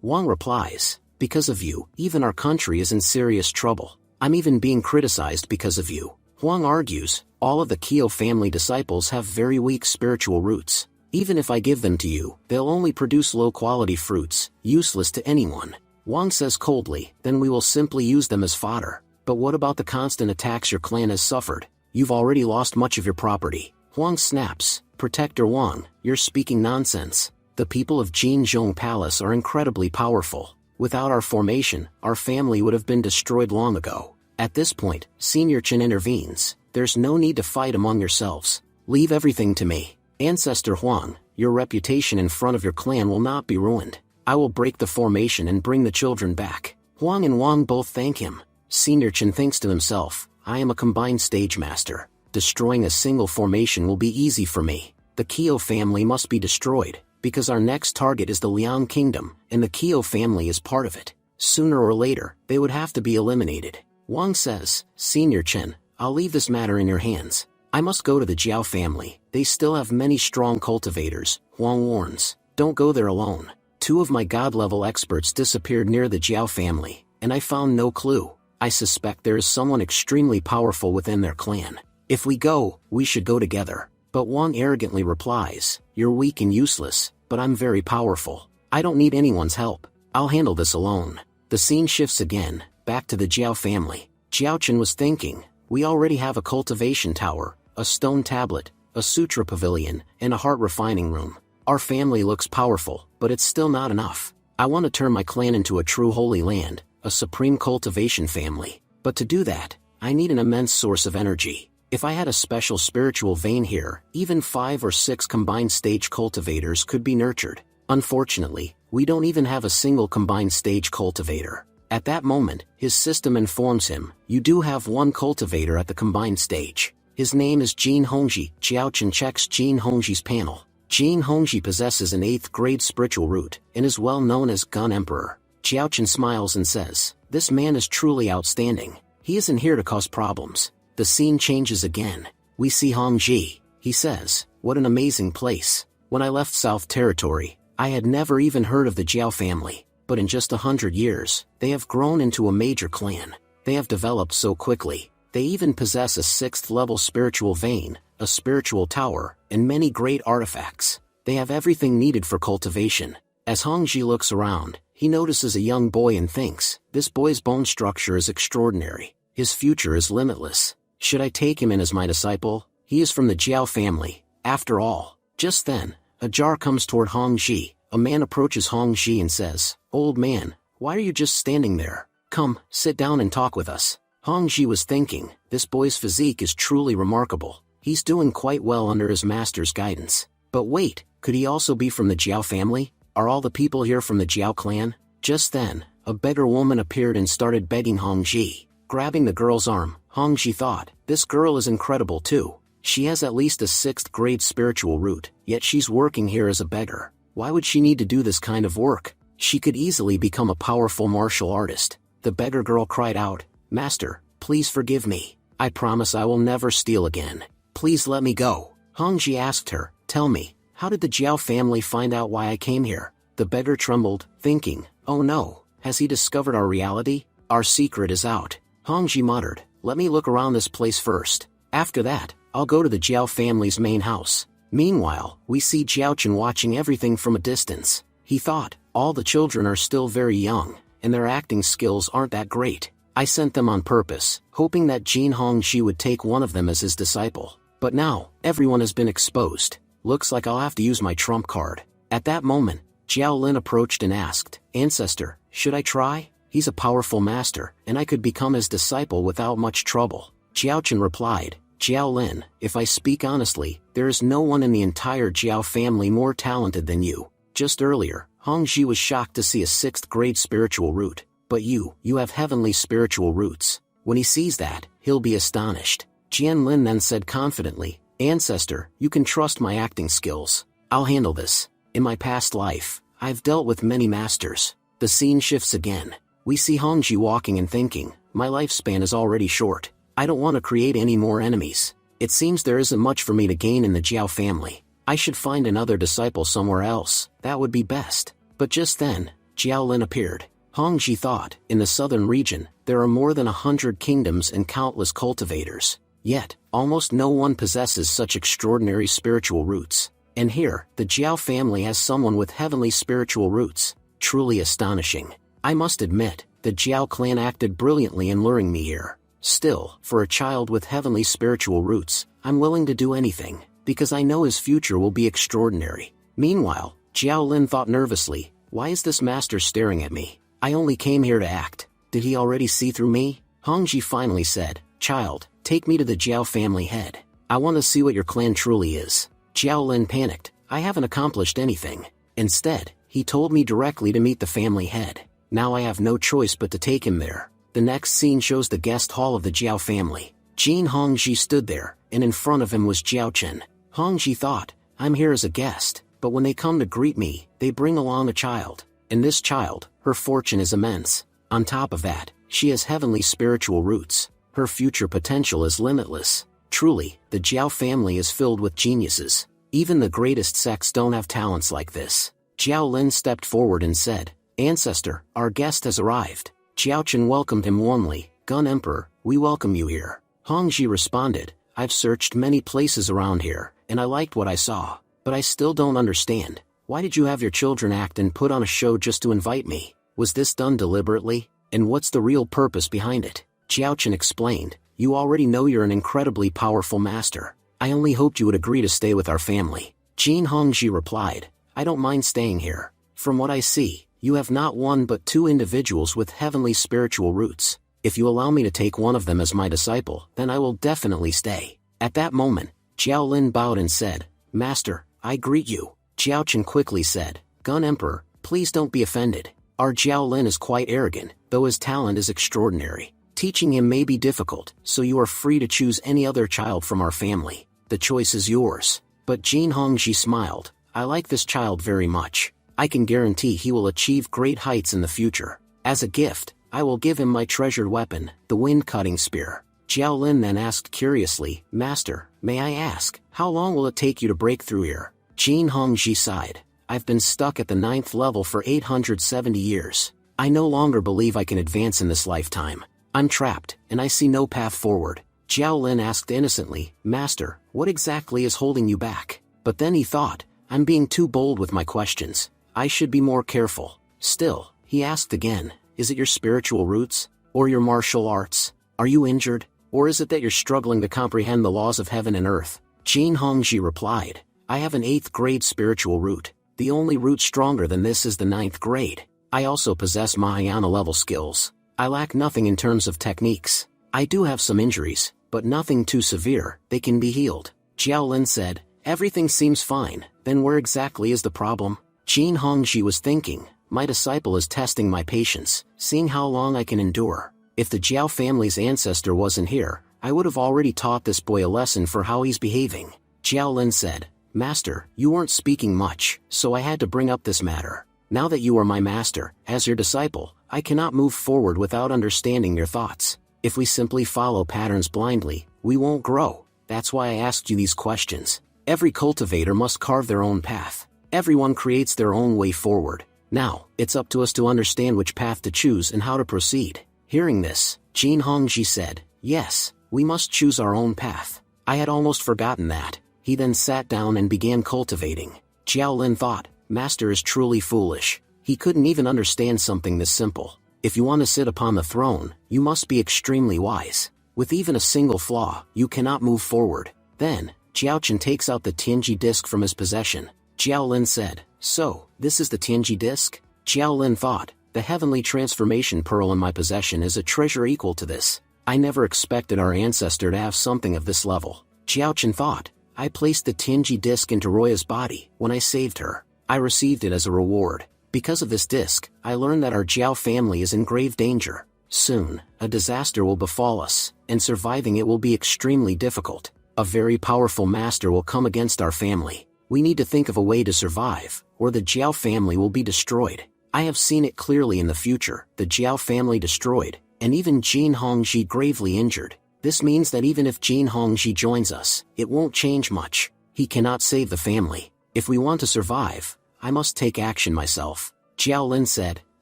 Huang replies, "Because of you, even our country is in serious trouble. I'm even being criticized because of you." Huang argues, "All of the Kyo family disciples have very weak spiritual roots. Even if I give them to you, they'll only produce low-quality fruits, useless to anyone." Huang says coldly, "Then we will simply use them as fodder. But what about the constant attacks your clan has suffered? You've already lost much of your property." Huang snaps, "Protector Huang, you're speaking nonsense. The people of Jinzhong Palace are incredibly powerful. Without our formation, our family would have been destroyed long ago. At this point, Senior Chen intervenes. There's no need to fight among yourselves. Leave everything to me. Ancestor Huang, your reputation in front of your clan will not be ruined. I will break the formation and bring the children back. Huang and Wang both thank him. Senior Chen thinks to himself, I am a combined stage master. Destroying a single formation will be easy for me. The Kyo family must be destroyed, because our next target is the Liang Kingdom, and the Kyo family is part of it. Sooner or later, they would have to be eliminated. Wang says, Senior Chen, I'll leave this matter in your hands. I must go to the Jiao family. They still have many strong cultivators. Huang warns, don't go there alone. 2 of my god-level experts disappeared near the Jiao family, and I found no clue. I suspect there is someone extremely powerful within their clan. If we go, we should go together. But Wang arrogantly replies, you're weak and useless, but I'm very powerful. I don't need anyone's help. I'll handle this alone. The scene shifts again, back to the Jiao family. Jiao Chen was thinking, we already have a cultivation tower, a stone tablet, a sutra pavilion, and a heart refining room. Our family looks powerful, but it's still not enough. I want to turn my clan into a true holy land, a supreme cultivation family. But to do that, I need an immense source of energy. If I had a special spiritual vein here, even 5 or 6 combined stage cultivators could be nurtured. Unfortunately, we don't even have a single combined stage cultivator. At that moment, his system informs him, you do have 1 cultivator at the combined stage. His name is Jin Hongji. Jiao Chen checks Jin Hongji's panel. Jin Hongji possesses an 8th grade spiritual root, and is well known as Gun Emperor. Jiao Chen smiles and says, this man is truly outstanding. He isn't here to cause problems. The scene changes again. We see Hongji. He says, what an amazing place. When I left South Territory, I had never even heard of the Jiao family, but in just 100 years, they have grown into a major clan. They have developed so quickly. They even possess a 6th level spiritual vein, a spiritual tower, and many great artifacts. They have everything needed for cultivation. As Hongji looks around, he notices a young boy and thinks, this boy's bone structure is extraordinary. His future is limitless. Should I take him in as my disciple? He is from the Jiao family, after all. Just then, a jar comes toward Hongji. A man approaches Hongji and says, old man, why are you just standing there? Come, sit down and talk with us. Hongji was thinking, this boy's physique is truly remarkable. He's doing quite well under his master's guidance. But wait, could he also be from the Jiao family? Are all the people here from the Jiao clan? Just then, a beggar woman appeared and started begging Hongji. Grabbing the girl's arm, Hongji thought, this girl is incredible too. She has at least a 6th grade spiritual root, yet she's working here as a beggar. Why would she need to do this kind of work? She could easily become a powerful martial artist. The beggar girl cried out, Master, please forgive me. I promise I will never steal again. Please let me go. Hongji asked her, tell me, how did the Jiao family find out why I came here? The beggar trembled, thinking, oh no, has he discovered our reality? Our secret is out. Hongji muttered, let me look around this place first. After that, I'll go to the Jiao family's main house. Meanwhile, we see Jiao Chen watching everything from a distance. He thought, all the children are still very young, and their acting skills aren't that great. I sent them on purpose, hoping that Jin Hongji would take one of them as his disciple. But now, everyone has been exposed. Looks like I'll have to use my trump card. At that moment, Jiao Lin approached and asked, Ancestor, should I try? He's a powerful master, and I could become his disciple without much trouble. Jiao Chen replied, Jiao Lin, if I speak honestly, there is no one in the entire Jiao family more talented than you. Just earlier, Hongji was shocked to see a 6th grade spiritual root. But you have heavenly spiritual roots. When he sees that, he'll be astonished. Jian Lin then said confidently, Ancestor, you can trust my acting skills. I'll handle this. In my past life, I've dealt with many masters. The scene shifts again. We see Hongji walking and thinking, my lifespan is already short. I don't want to create any more enemies. It seems there isn't much for me to gain in the Jiao family. I should find another disciple somewhere else. That would be best. But just then, Jiao Lin appeared. Hongji thought, in the southern region, there are more than 100 kingdoms and countless cultivators. Yet, almost no one possesses such extraordinary spiritual roots. And here, the Jiao family has someone with heavenly spiritual roots. Truly astonishing. I must admit, the Jiao clan acted brilliantly in luring me here. Still, for a child with heavenly spiritual roots, I'm willing to do anything, because I know his future will be extraordinary. Meanwhile, Jiao Lin thought nervously, why is this master staring at me? I only came here to act. Did he already see through me? Hongji finally said, child, take me to the Jiao family head. I want to see what your clan truly is. Jiao Lin panicked, I haven't accomplished anything. Instead, he told me directly to meet the family head. Now I have no choice but to take him there. The next scene shows the guest hall of the Jiao family. Jin Hongji stood there, and in front of him was Jiao Chen. Hongji thought, I'm here as a guest, but when they come to greet me, they bring along a child. And this child, her fortune is immense. On top of that, she has heavenly spiritual roots. Her future potential is limitless. Truly, the Jiao family is filled with geniuses. Even the greatest sects don't have talents like this. Jiao Lin stepped forward and said, Ancestor, our guest has arrived. Jiao Chen welcomed him warmly. Gun Emperor, we welcome you here. Hongji responded, I've searched many places around here, and I liked what I saw. But I still don't understand. Why did you have your children act and put on a show just to invite me? Was this done deliberately? And what's the real purpose behind it? Jiao Chen explained, you already know you're an incredibly powerful master. I only hoped you would agree to stay with our family. Jin Hongji replied, I don't mind staying here. From what I see, you have not one but two individuals with heavenly spiritual roots. If you allow me to take one of them as my disciple, then I will definitely stay. At that moment, Jiao Lin bowed and said, Master, I greet you. Jiao Chen quickly said, Gun Emperor, please don't be offended. Our Jiao Lin is quite arrogant, though his talent is extraordinary. Teaching him may be difficult, so you are free to choose any other child from our family. The choice is yours. But Jin Hongji smiled, I like this child very much. I can guarantee he will achieve great heights in the future. As a gift, I will give him my treasured weapon, the wind-cutting spear. Jiao Lin then asked curiously, Master, may I ask, how long will it take you to break through here? Jin Hongji sighed, I've been stuck at the 9th level for 870 years. I no longer believe I can advance in this lifetime. I'm trapped, and I see no path forward. Jiao Lin asked innocently, Master, what exactly is holding you back? But then he thought, I'm being too bold with my questions. I should be more careful. Still, he asked again, is it your spiritual roots? Or your martial arts? Are you injured? Or is it that you're struggling to comprehend the laws of heaven and earth? Jin Hongji replied, I have an 8th grade spiritual root. The only root stronger than this is the 9th grade. I also possess Mahayana level skills. I lack nothing in terms of techniques. I do have some injuries, but nothing too severe, they can be healed. Jiao Lin said, everything seems fine, then where exactly is the problem? Jin Hongji was thinking, my disciple is testing my patience, seeing how long I can endure. If the Jiao family's ancestor wasn't here, I would have already taught this boy a lesson for how he's behaving. Jiao Lin said, Master, you weren't speaking much, so I had to bring up this matter. Now that you are my master, as your disciple, I cannot move forward without understanding your thoughts. If we simply follow patterns blindly, we won't grow. That's why I asked you these questions. Every cultivator must carve their own path. Everyone creates their own way forward. Now, it's up to us to understand which path to choose and how to proceed. Hearing this, Jin Hongji said, yes, we must choose our own path. I had almost forgotten that. He then sat down and began cultivating. Jiao Lin thought, Master is truly foolish. He couldn't even understand something this simple. If you want to sit upon the throne, you must be extremely wise. With even a single flaw, you cannot move forward. Then, Jiao Chen takes out the Tianji disc from his possession. Jiao Lin said, so, this is the Tianji disc? Jiao Lin thought, the heavenly transformation pearl in my possession is a treasure equal to this. I never expected our ancestor to have something of this level. Jiao Chen thought, I placed the Tianji disc into Roya's body when I saved her. I received it as a reward. Because of this disc, I learned that our Jiao family is in grave danger. Soon, a disaster will befall us, and surviving it will be extremely difficult. A very powerful master will come against our family. We need to think of a way to survive, or the Jiao family will be destroyed. I have seen it clearly in the future, the Jiao family destroyed, and even Jin Hongji gravely injured. This means that even if Jin Hongji joins us, it won't change much. He cannot save the family. If we want to survive, I must take action myself. Jiao Lin said,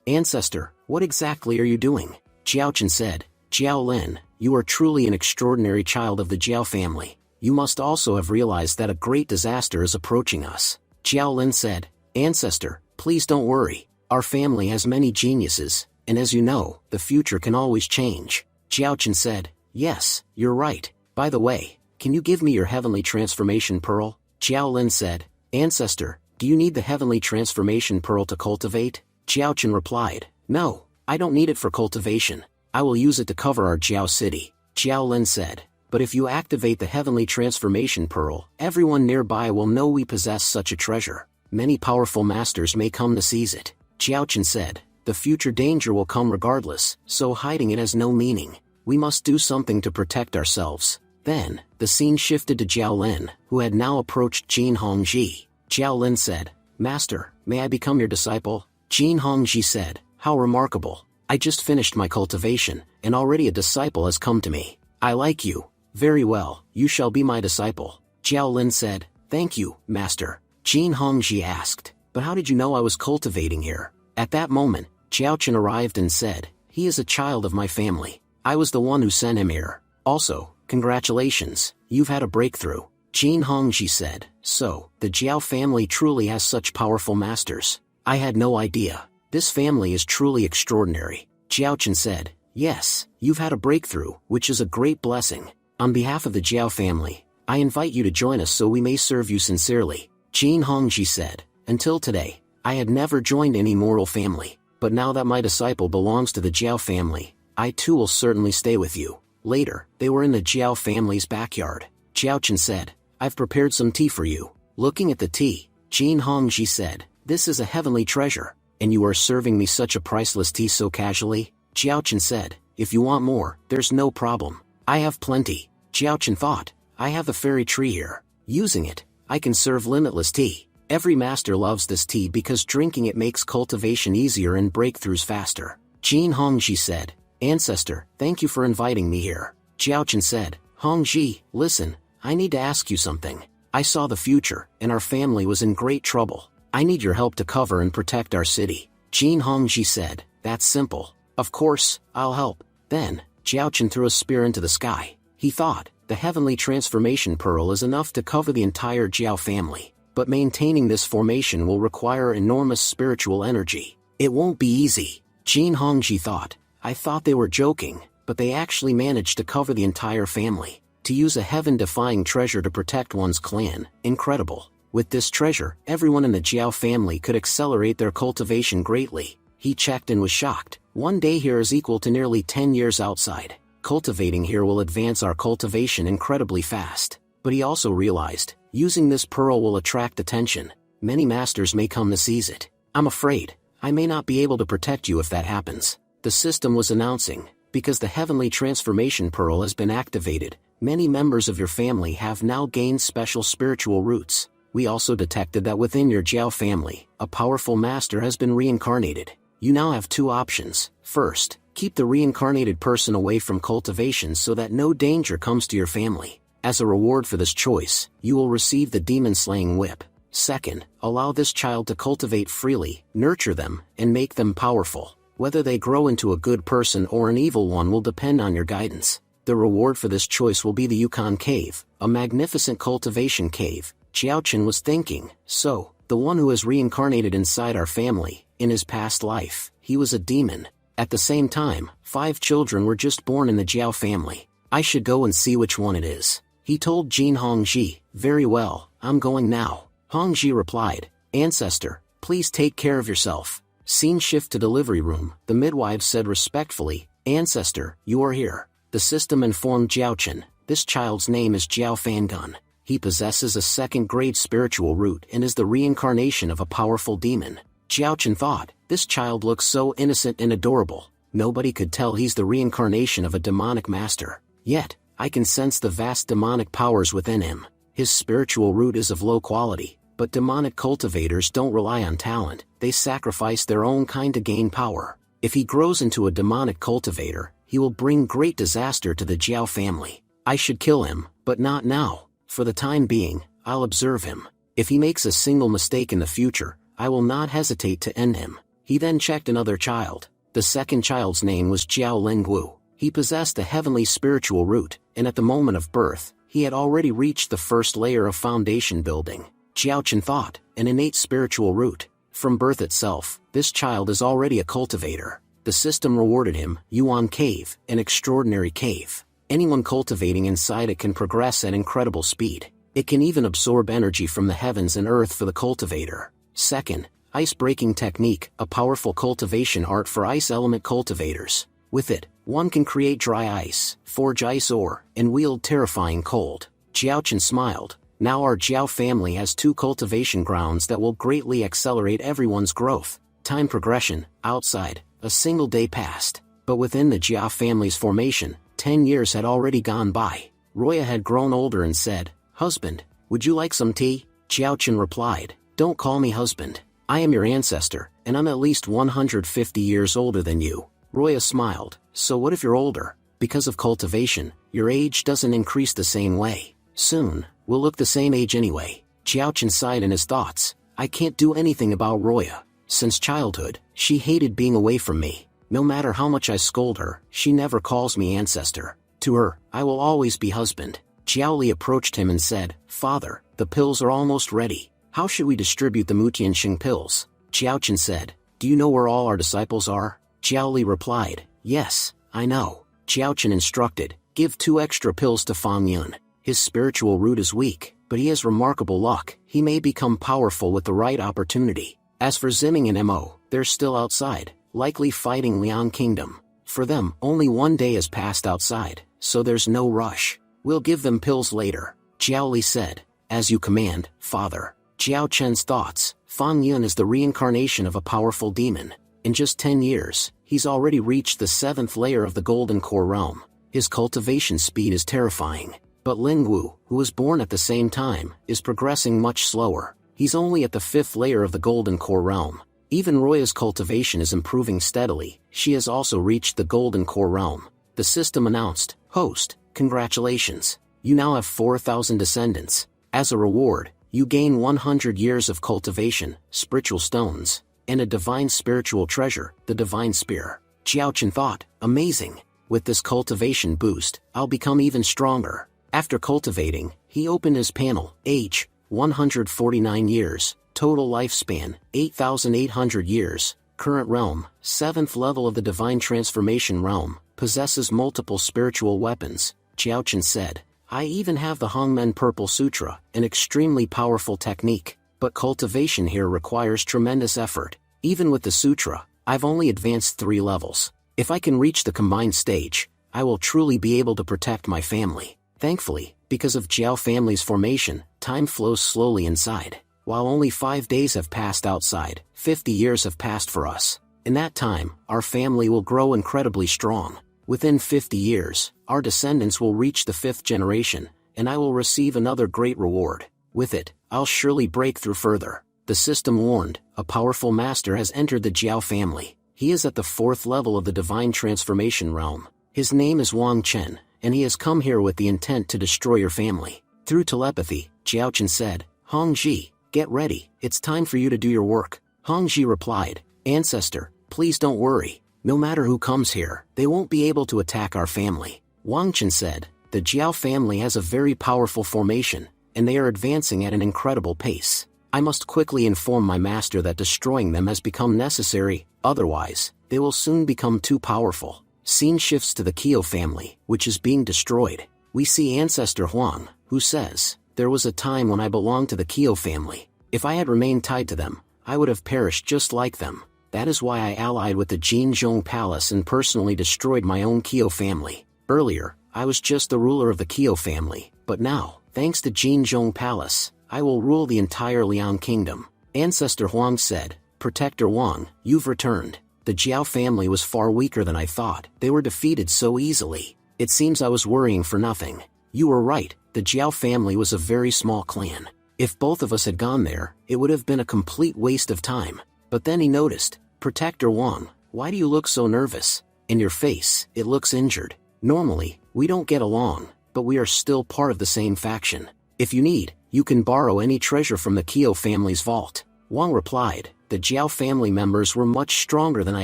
Ancestor, what exactly are you doing? Jiao Chen said, Jiao Lin, you are truly an extraordinary child of the Jiao family. You must also have realized that a great disaster is approaching us. Jiao Lin said, Ancestor, please don't worry. Our family has many geniuses, and as you know, the future can always change. Jiao Chen said, yes, you're right. By the way, can you give me your heavenly transformation pearl? Jiao Lin said, Ancestor, Do you need the heavenly transformation pearl to cultivate? Jiaochen replied, No, I don't need it for cultivation. I will use it to cover our Jiao city. Jiao Lin said, But if you activate the heavenly transformation pearl, everyone nearby will know we possess such a treasure. Many powerful masters may come to seize it. Jiaochen said, The future danger will come regardless, so hiding it has no meaning. We must do something to protect ourselves. Then, the scene shifted to Jiao Lin, who had now approached Jin Hongji. Jiao Lin said, Master, may I become your disciple? Jin Hongji said, How remarkable. I just finished my cultivation, and already a disciple has come to me. I like you. Very well, you shall be my disciple. Jiao Lin said, Thank you, Master. Jin Hongji asked, But how did you know I was cultivating here? At that moment, Jiaochen arrived and said, He is a child of my family. I was the one who sent him here. Also, congratulations, you've had a breakthrough. Jin Hongji said, So, the Jiao family truly has such powerful masters. I had no idea. This family is truly extraordinary. Jiaochen said, Yes, you've had a breakthrough, which is a great blessing. On behalf of the Jiao family, I invite you to join us so we may serve you sincerely. Jin Hongji said, Until today, I had never joined any mortal family, but now that my disciple belongs to the Jiao family, I too will certainly stay with you. Later, they were in the Jiao family's backyard. Jiaochen said, I've prepared some tea for you. Looking at the tea, Jin Hongji said, This is a heavenly treasure, and you are serving me such a priceless tea so casually? Jiaochen said, If you want more, there's no problem. I have plenty. Jiaochen thought, I have the fairy tree here. Using it, I can serve limitless tea. Every master loves this tea because drinking it makes cultivation easier and breakthroughs faster. Jin Hongji said, Ancestor, thank you for inviting me here. Jiaochen said, Hongji, listen, I need to ask you something. I saw the future, and our family was in great trouble. I need your help to cover and protect our city. Jin Hongji said, That's simple. Of course, I'll help. Then, Jiaochen threw a spear into the sky. He thought, the heavenly transformation pearl is enough to cover the entire Jiao family, but maintaining this formation will require enormous spiritual energy. It won't be easy. Jin Hongji thought, I thought they were joking, but they actually managed to cover the entire family. To use a heaven-defying treasure to protect one's clan, incredible. With this treasure, everyone in the Jiao family could accelerate their cultivation greatly. He checked and was shocked. One day here is equal to nearly 10 years outside. Cultivating here will advance our cultivation incredibly fast. But he also realized, using this pearl will attract attention. Many masters may come to seize it. I'm afraid, I may not be able to protect you if that happens. The system was announcing, because the heavenly transformation pearl has been activated, many members of your family have now gained special spiritual roots. We also detected that within your Jiao family, a powerful master has been reincarnated. You now have two options. First, keep the reincarnated person away from cultivation so that no danger comes to your family. As a reward for this choice, you will receive the demon-slaying whip. Second, allow this child to cultivate freely, nurture them, and make them powerful. Whether they grow into a good person or an evil one will depend on your guidance. The reward for this choice will be the Yukon Cave, a magnificent cultivation cave. Jiaochen was thinking, so, the one who has reincarnated inside our family, in his past life, he was a demon. At the same time, 5 children were just born in the Jiao family. I should go and see which one it is. He told Jin Hongji, Very well, I'm going now. Hongji replied, Ancestor, please take care of yourself. Scene shift to delivery room. The midwife said respectfully, Ancestor, you are here. The system informed Jiaochen, this child's name is Jiao Fangun. He possesses a second-grade spiritual root and is the reincarnation of a powerful demon. Jiaochen thought, this child looks so innocent and adorable. Nobody could tell he's the reincarnation of a demonic master. Yet, I can sense the vast demonic powers within him. His spiritual root is of low quality, but demonic cultivators don't rely on talent, they sacrifice their own kind to gain power. If he grows into a demonic cultivator, he will bring great disaster to the Jiao family. I should kill him, but not now. For the time being, I'll observe him. If he makes a single mistake in the future, I will not hesitate to end him. He then checked another child. The second child's name was Jiao Lingwu. He possessed a heavenly spiritual root, and at the moment of birth, he had already reached the first layer of foundation building. Jiaochen thought, an innate spiritual root. From birth itself, this child is already a cultivator. The system rewarded him, Yuan Cave, an extraordinary cave. Anyone cultivating inside it can progress at incredible speed. It can even absorb energy from the heavens and earth for the cultivator. Second, ice-breaking technique, a powerful cultivation art for ice element cultivators. With it, one can create dry ice, forge ice ore, and wield terrifying cold. Jiaochen smiled. Now our Jiao family has 2 cultivation grounds that will greatly accelerate everyone's growth. Time progression, outside, a single day passed. But within the Jiao family's formation, 10 years had already gone by. Roya had grown older and said, "Husband, would you like some tea?" Jiaochen replied, "Don't call me husband. I am your ancestor, and I'm at least 150 years older than you." Roya smiled. "So what if you're older? Because of cultivation, your age doesn't increase the same way. Soon, we'll look the same age anyway." Jiaochen sighed in his thoughts. "I can't do anything about Roya. Since childhood, she hated being away from me. No matter how much I scold her, she never calls me ancestor. To her, I will always be husband." Jiaoli approached him and said, "Father, the pills are almost ready. How should we distribute the Mutianxing pills?" Jiaochen said, "Do you know where all our disciples are?" Jiaoli replied, "Yes, I know." Jiaochen instructed, "Give 2 extra pills to Fang Yun. His spiritual root is weak, but he has remarkable luck. He may become powerful with the right opportunity." As for Ziming and Mo, they're still outside, likely fighting Liang Kingdom. For them, only 1 day has passed outside, so there's no rush. "We'll give them pills later," Jiaoli said. "As you command, father." Jiao Chen's thoughts. Fang Yun is the reincarnation of a powerful demon. In just 10 years, he's already reached the 7th layer of the Golden Core realm. His cultivation speed is terrifying. But Lingwu, who was born at the same time, is progressing much slower. He's only at the 5th layer of the Golden Core realm. Even Roya's cultivation is improving steadily. She has also reached the Golden Core realm. The system announced, "Host, congratulations. You now have 4,000 descendants. As a reward, you gain 100 years of cultivation, spiritual stones, and a divine spiritual treasure, the divine spear." Jiaochen thought, "Amazing. With this cultivation boost, I'll become even stronger." After cultivating, he opened his panel. Age, 149 years. Total lifespan, 8,800 years. Current realm, 7th level of the divine transformation realm. Possesses multiple spiritual weapons. Jiaochen said, "I even have the Hongmen Purple Sutra, an extremely powerful technique. But cultivation here requires tremendous effort. Even with the sutra, I've only advanced 3 levels. If I can reach the combined stage, I will truly be able to protect my family." Thankfully, because of Jiao family's formation, time flows slowly inside. While only 5 days have passed outside, 50 years have passed for us. In that time, our family will grow incredibly strong. Within 50 years, our descendants will reach the 5th generation, and I will receive another great reward. With it, I'll surely break through further. The system warned, a powerful master has entered the Jiao family. He is at the 4th level of the divine transformation realm. His name is Wang Chen, and he has come here with the intent to destroy your family. Through telepathy, Jiaochen said, "Hongji, get ready, it's time for you to do your work." Hongji replied, "Ancestor, please don't worry. No matter who comes here, they won't be able to attack our family." Wang Chen said, "The Jiao family has a very powerful formation, and they are advancing at an incredible pace. I must quickly inform my master that destroying them has become necessary, otherwise, they will soon become too powerful." Scene shifts to the Kyo family, which is being destroyed. We see Ancestor Huang, who says, "There was a time when I belonged to the Kyo family. If I had remained tied to them, I would have perished just like them. That is why I allied with the Jinzhong Palace and personally destroyed my own Kyo family. Earlier, I was just the ruler of the Kyo family, but now, thanks to Jinzhong Palace, I will rule the entire Liang Kingdom." Ancestor Huang said, "Protector Wang, you've returned. The Jiao family was far weaker than I thought. They were defeated so easily. It seems I was worrying for nothing. You were right, the Jiao family was a very small clan. If both of us had gone there, it would have been a complete waste of time." But then he noticed, "Protector Wang, why do you look so nervous? In your face, it looks injured. Normally, we don't get along, but we are still part of the same faction. If you need, you can borrow any treasure from the Kyo family's vault." Wang replied, "The Jiao family members were much stronger than I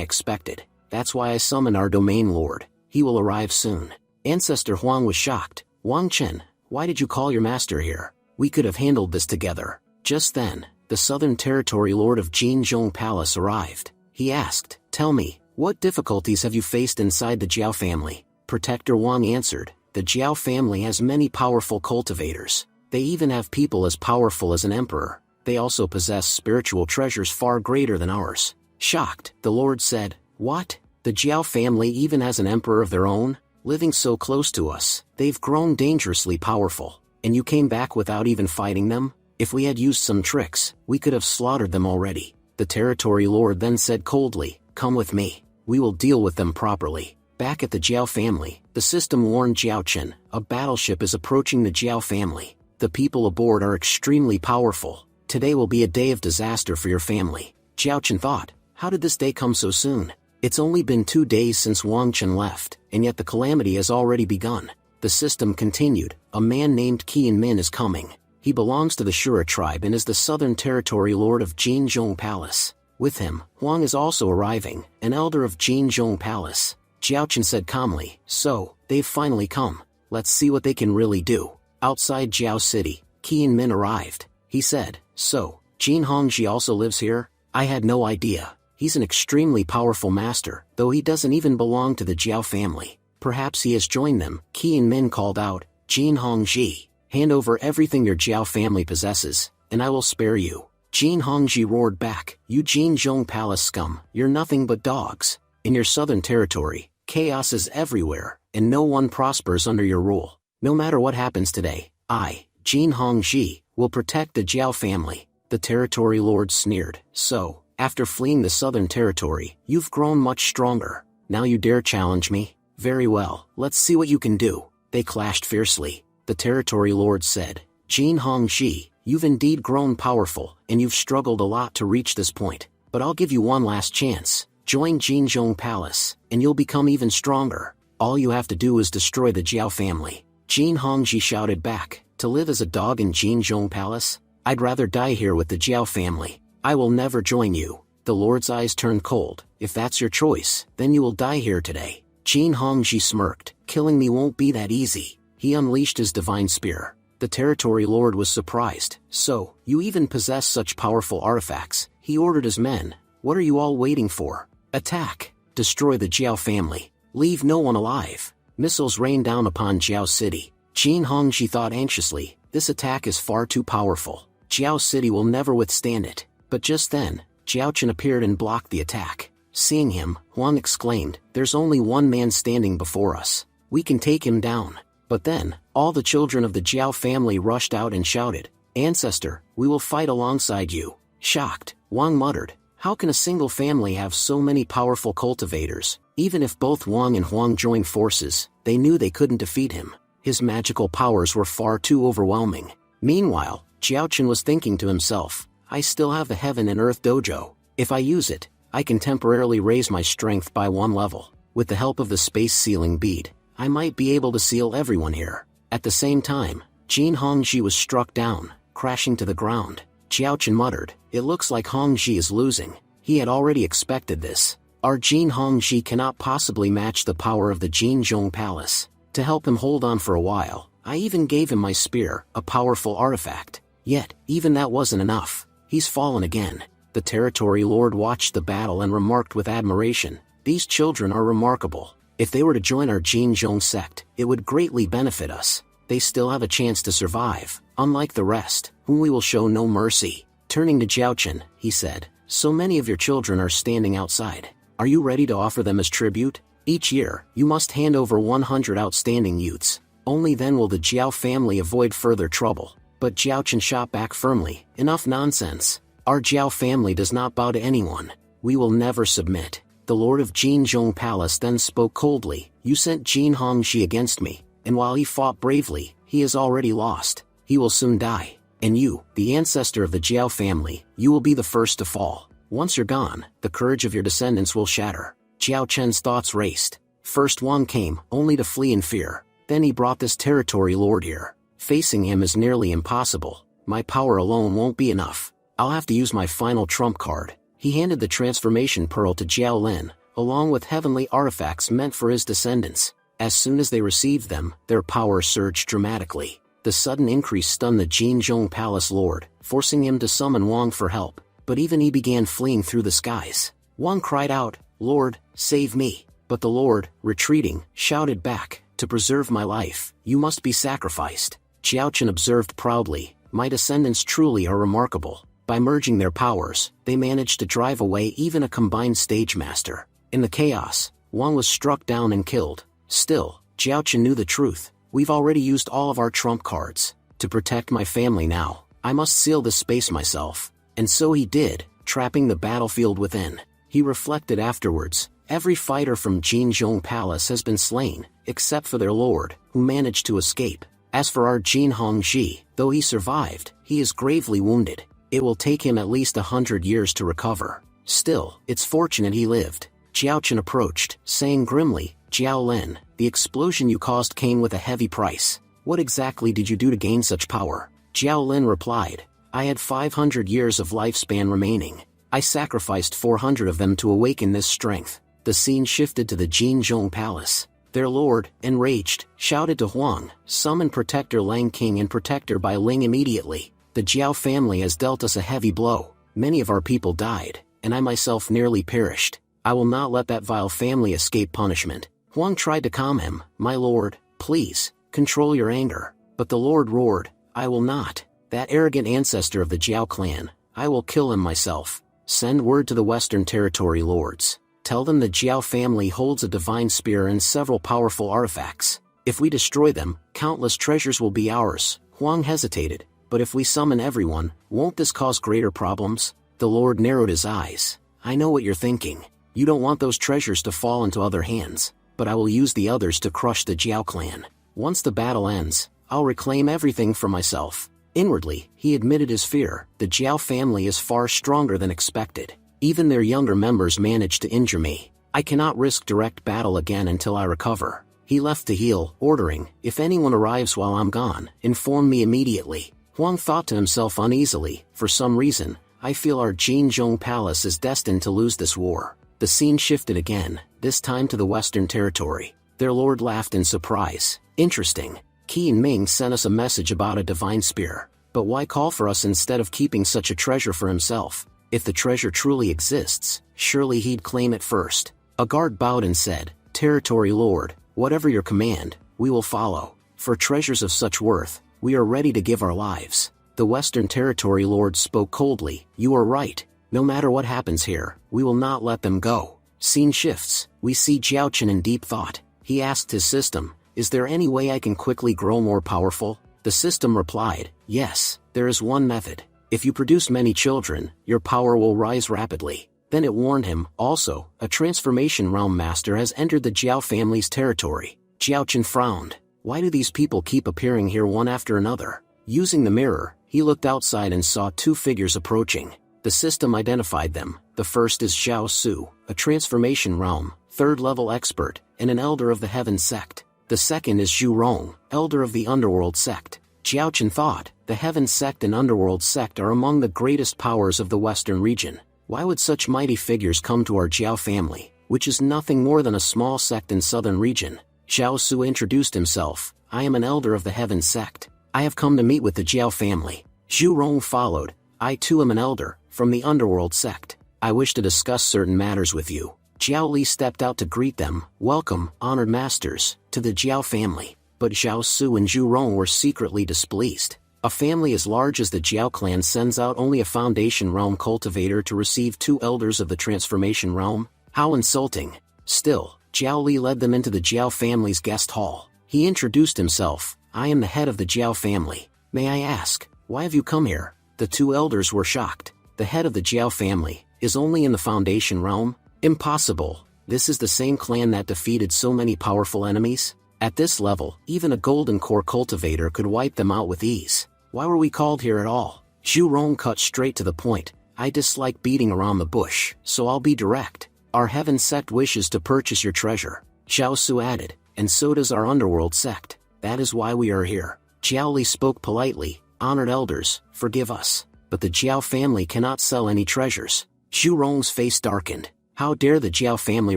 expected. That's why I summoned our domain lord. He will arrive soon." Ancestor Huang was shocked. "Wang Chen, why did you call your master here? We could have handled this together." Just then, the Southern Territory Lord of Jinzhong Palace arrived. He asked, "Tell me, what difficulties have you faced inside the Jiao family?" Protector Wang answered, "The Jiao family has many powerful cultivators. They even have people as powerful as an emperor. They also possess spiritual treasures far greater than ours. Shocked, the Lord said, "What? The Jiao family even has an emperor of their own? Living so close to us, they've grown dangerously powerful. And you came back without even fighting them? If we had used some tricks, we could have slaughtered them already." The territory lord then said coldly, "Come with me. We will deal with them properly." Back at the Jiao family, the system warned Jiaochen, a battleship is approaching the Jiao family. The people aboard are extremely powerful. Today will be a day of disaster for your family. Jiaochen thought, how did this day come so soon? It's only been 2 days since Wang Chen left, and yet the calamity has already begun. The system continued, a man named Qian Min is coming. He belongs to the Shura tribe and is the southern territory lord of Jinzhong Palace. With him, Huang is also arriving, an elder of Jinzhong Palace. Jiaochen said calmly, "So, they've finally come. Let's see what they can really do." Outside Jiao City, Qian Min arrived. He said, "So, Jin Hongji also lives here? I had no idea. He's an extremely powerful master, though he doesn't even belong to the Jiao family. Perhaps he has joined them." Qian Min called out, "Jin Hongji, hand over everything your Jiao family possesses, and I will spare you." Jin Hongji roared back, "You Jinzhong Palace scum, you're nothing but dogs. In your southern territory, chaos is everywhere, and no one prospers under your rule. No matter what happens today, I, Jin Hongji, will protect the Jiao family." The territory lord sneered, "So, after fleeing the southern territory, you've grown much stronger. Now you dare challenge me? Very well, let's see what you can do." They clashed fiercely. The territory lord said, "Jin Hongji, you've indeed grown powerful, and you've struggled a lot to reach this point. But I'll give you one last chance. Join Jinzhong Palace, and you'll become even stronger. All you have to do is destroy the Jiao family." Jin Hongji shouted back, "To live as a dog in Jinzhong Palace? I'd rather die here with the Jiao family. I will never join you." The lord's eyes turned cold. "If that's your choice, then you will die here today." Jin Hongji smirked, "Killing me won't be that easy." He unleashed his divine spear. The territory lord was surprised. "So, you even possess such powerful artifacts?" He ordered his men, "What are you all waiting for? Attack! Destroy the Jiao family. Leave no one alive." Missiles rained down upon Jiao City. Jin Hongji thought anxiously, "This attack is far too powerful. Jiao City will never withstand it." But just then, Jiaochen appeared and blocked the attack. Seeing him, Huang exclaimed, "There's only one man standing before us. We can take him down." But then, all the children of the Jiao family rushed out and shouted, "Ancestor, we will fight alongside you." Shocked, Wang muttered, "How can a single family have so many powerful cultivators?" Even if both Wang and Huang joined forces, they knew they couldn't defeat him. His magical powers were far too overwhelming. Meanwhile, Jiaochen was thinking to himself, "I still have the Heaven and Earth Dojo. If I use it, I can temporarily raise my strength by 1 level. With the help of the space sealing bead, I might be able to seal everyone here." At the same time, Jin Hongji was struck down, crashing to the ground. Jiaochen muttered, "It looks like Hongji is losing." He had already expected this. Our Jin Hongji cannot possibly match the power of the Jinzhong Palace. To help him hold on for a while, I even gave him my spear, a powerful artifact. Yet, even that wasn't enough. He's fallen again. The territory lord watched the battle and remarked with admiration, "These children are remarkable. If they were to join our Jinzhong sect, it would greatly benefit us. They still have a chance to survive, unlike the rest, whom we will show no mercy." Turning to Jiaochen, he said, "So many of your children are standing outside. Are you ready to offer them as tribute? Each year, you must hand over 100 outstanding youths. Only then will the Jiao family avoid further trouble." But Jiaochen shot back firmly, "Enough nonsense. Our Jiao family does not bow to anyone. We will never submit." The lord of Jinzhong Palace then spoke coldly, "You sent Jin Hongji against me, and while he fought bravely, he has already lost. He will soon die. And you, the ancestor of the Jiao family, you will be the first to fall. Once you're gone, the courage of your descendants will shatter." Jiao Chen's thoughts raced. First Wang came, only to flee in fear. Then he brought this territory lord here. Facing him is nearly impossible. My power alone won't be enough. I'll have to use my final trump card. He handed the transformation pearl to Jiao Lin, along with heavenly artifacts meant for his descendants. As soon as they received them, their power surged dramatically. The sudden increase stunned the Jinzhong Palace lord, forcing him to summon Wang for help. But even he began fleeing through the skies. Wang cried out, "Lord, save me." But the lord, retreating, shouted back, "To preserve my life, you must be sacrificed." Jiaochen observed proudly, my descendants truly are remarkable. By merging their powers, they managed to drive away even a combined stage master. In the chaos, Wang was struck down and killed. Still, Jiaochen knew the truth. We've already used all of our trump cards. To protect my family now, I must seal this space myself. And so he did, trapping the battlefield within. He reflected afterwards, every fighter from Jinzhong Palace has been slain, except for their lord, who managed to escape. As for our Jin Hongji, though he survived, he is gravely wounded. It will take him at least 100 years to recover. Still, it's fortunate he lived. Jiaochen approached, saying grimly, Jiao Lin, the explosion you caused came with a heavy price. What exactly did you do to gain such power? Jiao Lin replied, I had 500 years of lifespan remaining. I sacrificed 400 of them to awaken this strength. The scene shifted to the Jinzhong Palace. Their lord, enraged, shouted to Huang, summon Protector Lang King and Protector Bai Ling immediately. The Jiao family has dealt us a heavy blow. Many of our people died, and I myself nearly perished. I will not let that vile family escape punishment. Huang tried to calm him, my lord, please, control your anger. But the lord roared, I will not. That arrogant ancestor of the Jiao clan, I will kill him myself. Send word to the Western Territory lords. Tell them the Jiao family holds a divine spear and several powerful artifacts. If we destroy them, countless treasures will be ours. Huang hesitated, but if we summon everyone, won't this cause greater problems? The lord narrowed his eyes. I know what you're thinking. You don't want those treasures to fall into other hands, but I will use the others to crush the Jiao clan. Once the battle ends, I'll reclaim everything for myself. Inwardly, he admitted his fear. The Jiao family is far stronger than expected. Even their younger members managed to injure me. I cannot risk direct battle again until I recover. He left to heal, ordering, if anyone arrives while I'm gone, inform me immediately. Huang thought to himself uneasily, for some reason, I feel our Jinzhong Palace is destined to lose this war. The scene shifted again, this time to the Western Territory. Their lord laughed in surprise. Interesting. Qin Ming sent us a message about a divine spear. But why call for us instead of keeping such a treasure for himself? If the treasure truly exists, surely he'd claim it first. A guard bowed and said, Territory Lord, whatever your command, we will follow. For treasures of such worth, we are ready to give our lives. The Western Territory Lord spoke coldly, you are right. No matter what happens here, we will not let them go. Scene shifts, we see Jiaochen in deep thought. He asked his system, is there any way I can quickly grow more powerful? The system replied, yes, there is one method. If you produce many children, your power will rise rapidly. Then it warned him, also, a transformation realm master has entered the Jiao family's territory. Jiaochen frowned. Why do these people keep appearing here one after another? Using the mirror, he looked outside and saw two figures approaching. The system identified them. The first is Xiao Su, a transformation realm, third-level expert, and an elder of the Heaven sect. The second is Zhu Rong, elder of the Underworld sect. Jiaochen thought, the Heaven sect and Underworld sect are among the greatest powers of the Western region. Why would such mighty figures come to our Jiao family, which is nothing more than a small sect in southern region? Xiao Su introduced himself, I am an elder of the Heaven sect. I have come to meet with the Jiao family. Zhu Rong followed, I too am an elder, from the Underworld sect. I wish to discuss certain matters with you. Jiao Li stepped out to greet them, welcome, honored masters, to the Jiao family. But Xiao Su and Zhu Rong were secretly displeased. A family as large as the Jiao clan sends out only a foundation realm cultivator to receive two elders of the transformation realm? How insulting. Still, Jiao Li led them into the Jiao family's guest hall. He introduced himself, I am the head of the Jiao family. May I ask, why have you come here? The two elders were shocked. The head of the Jiao family is only in the foundation realm? Impossible. This is the same clan that defeated so many powerful enemies? At this level, even a golden core cultivator could wipe them out with ease. Why were we called here at all? Zhu Rong cut straight to the point. I dislike beating around the bush, so I'll be direct. Our Heaven sect wishes to purchase your treasure. Xiao Su added, and so does our Underworld sect. That is why we are here. Jiao Li spoke politely, honored elders, forgive us. But the Jiao family cannot sell any treasures. Zhu Rong's face darkened. How dare the Jiao family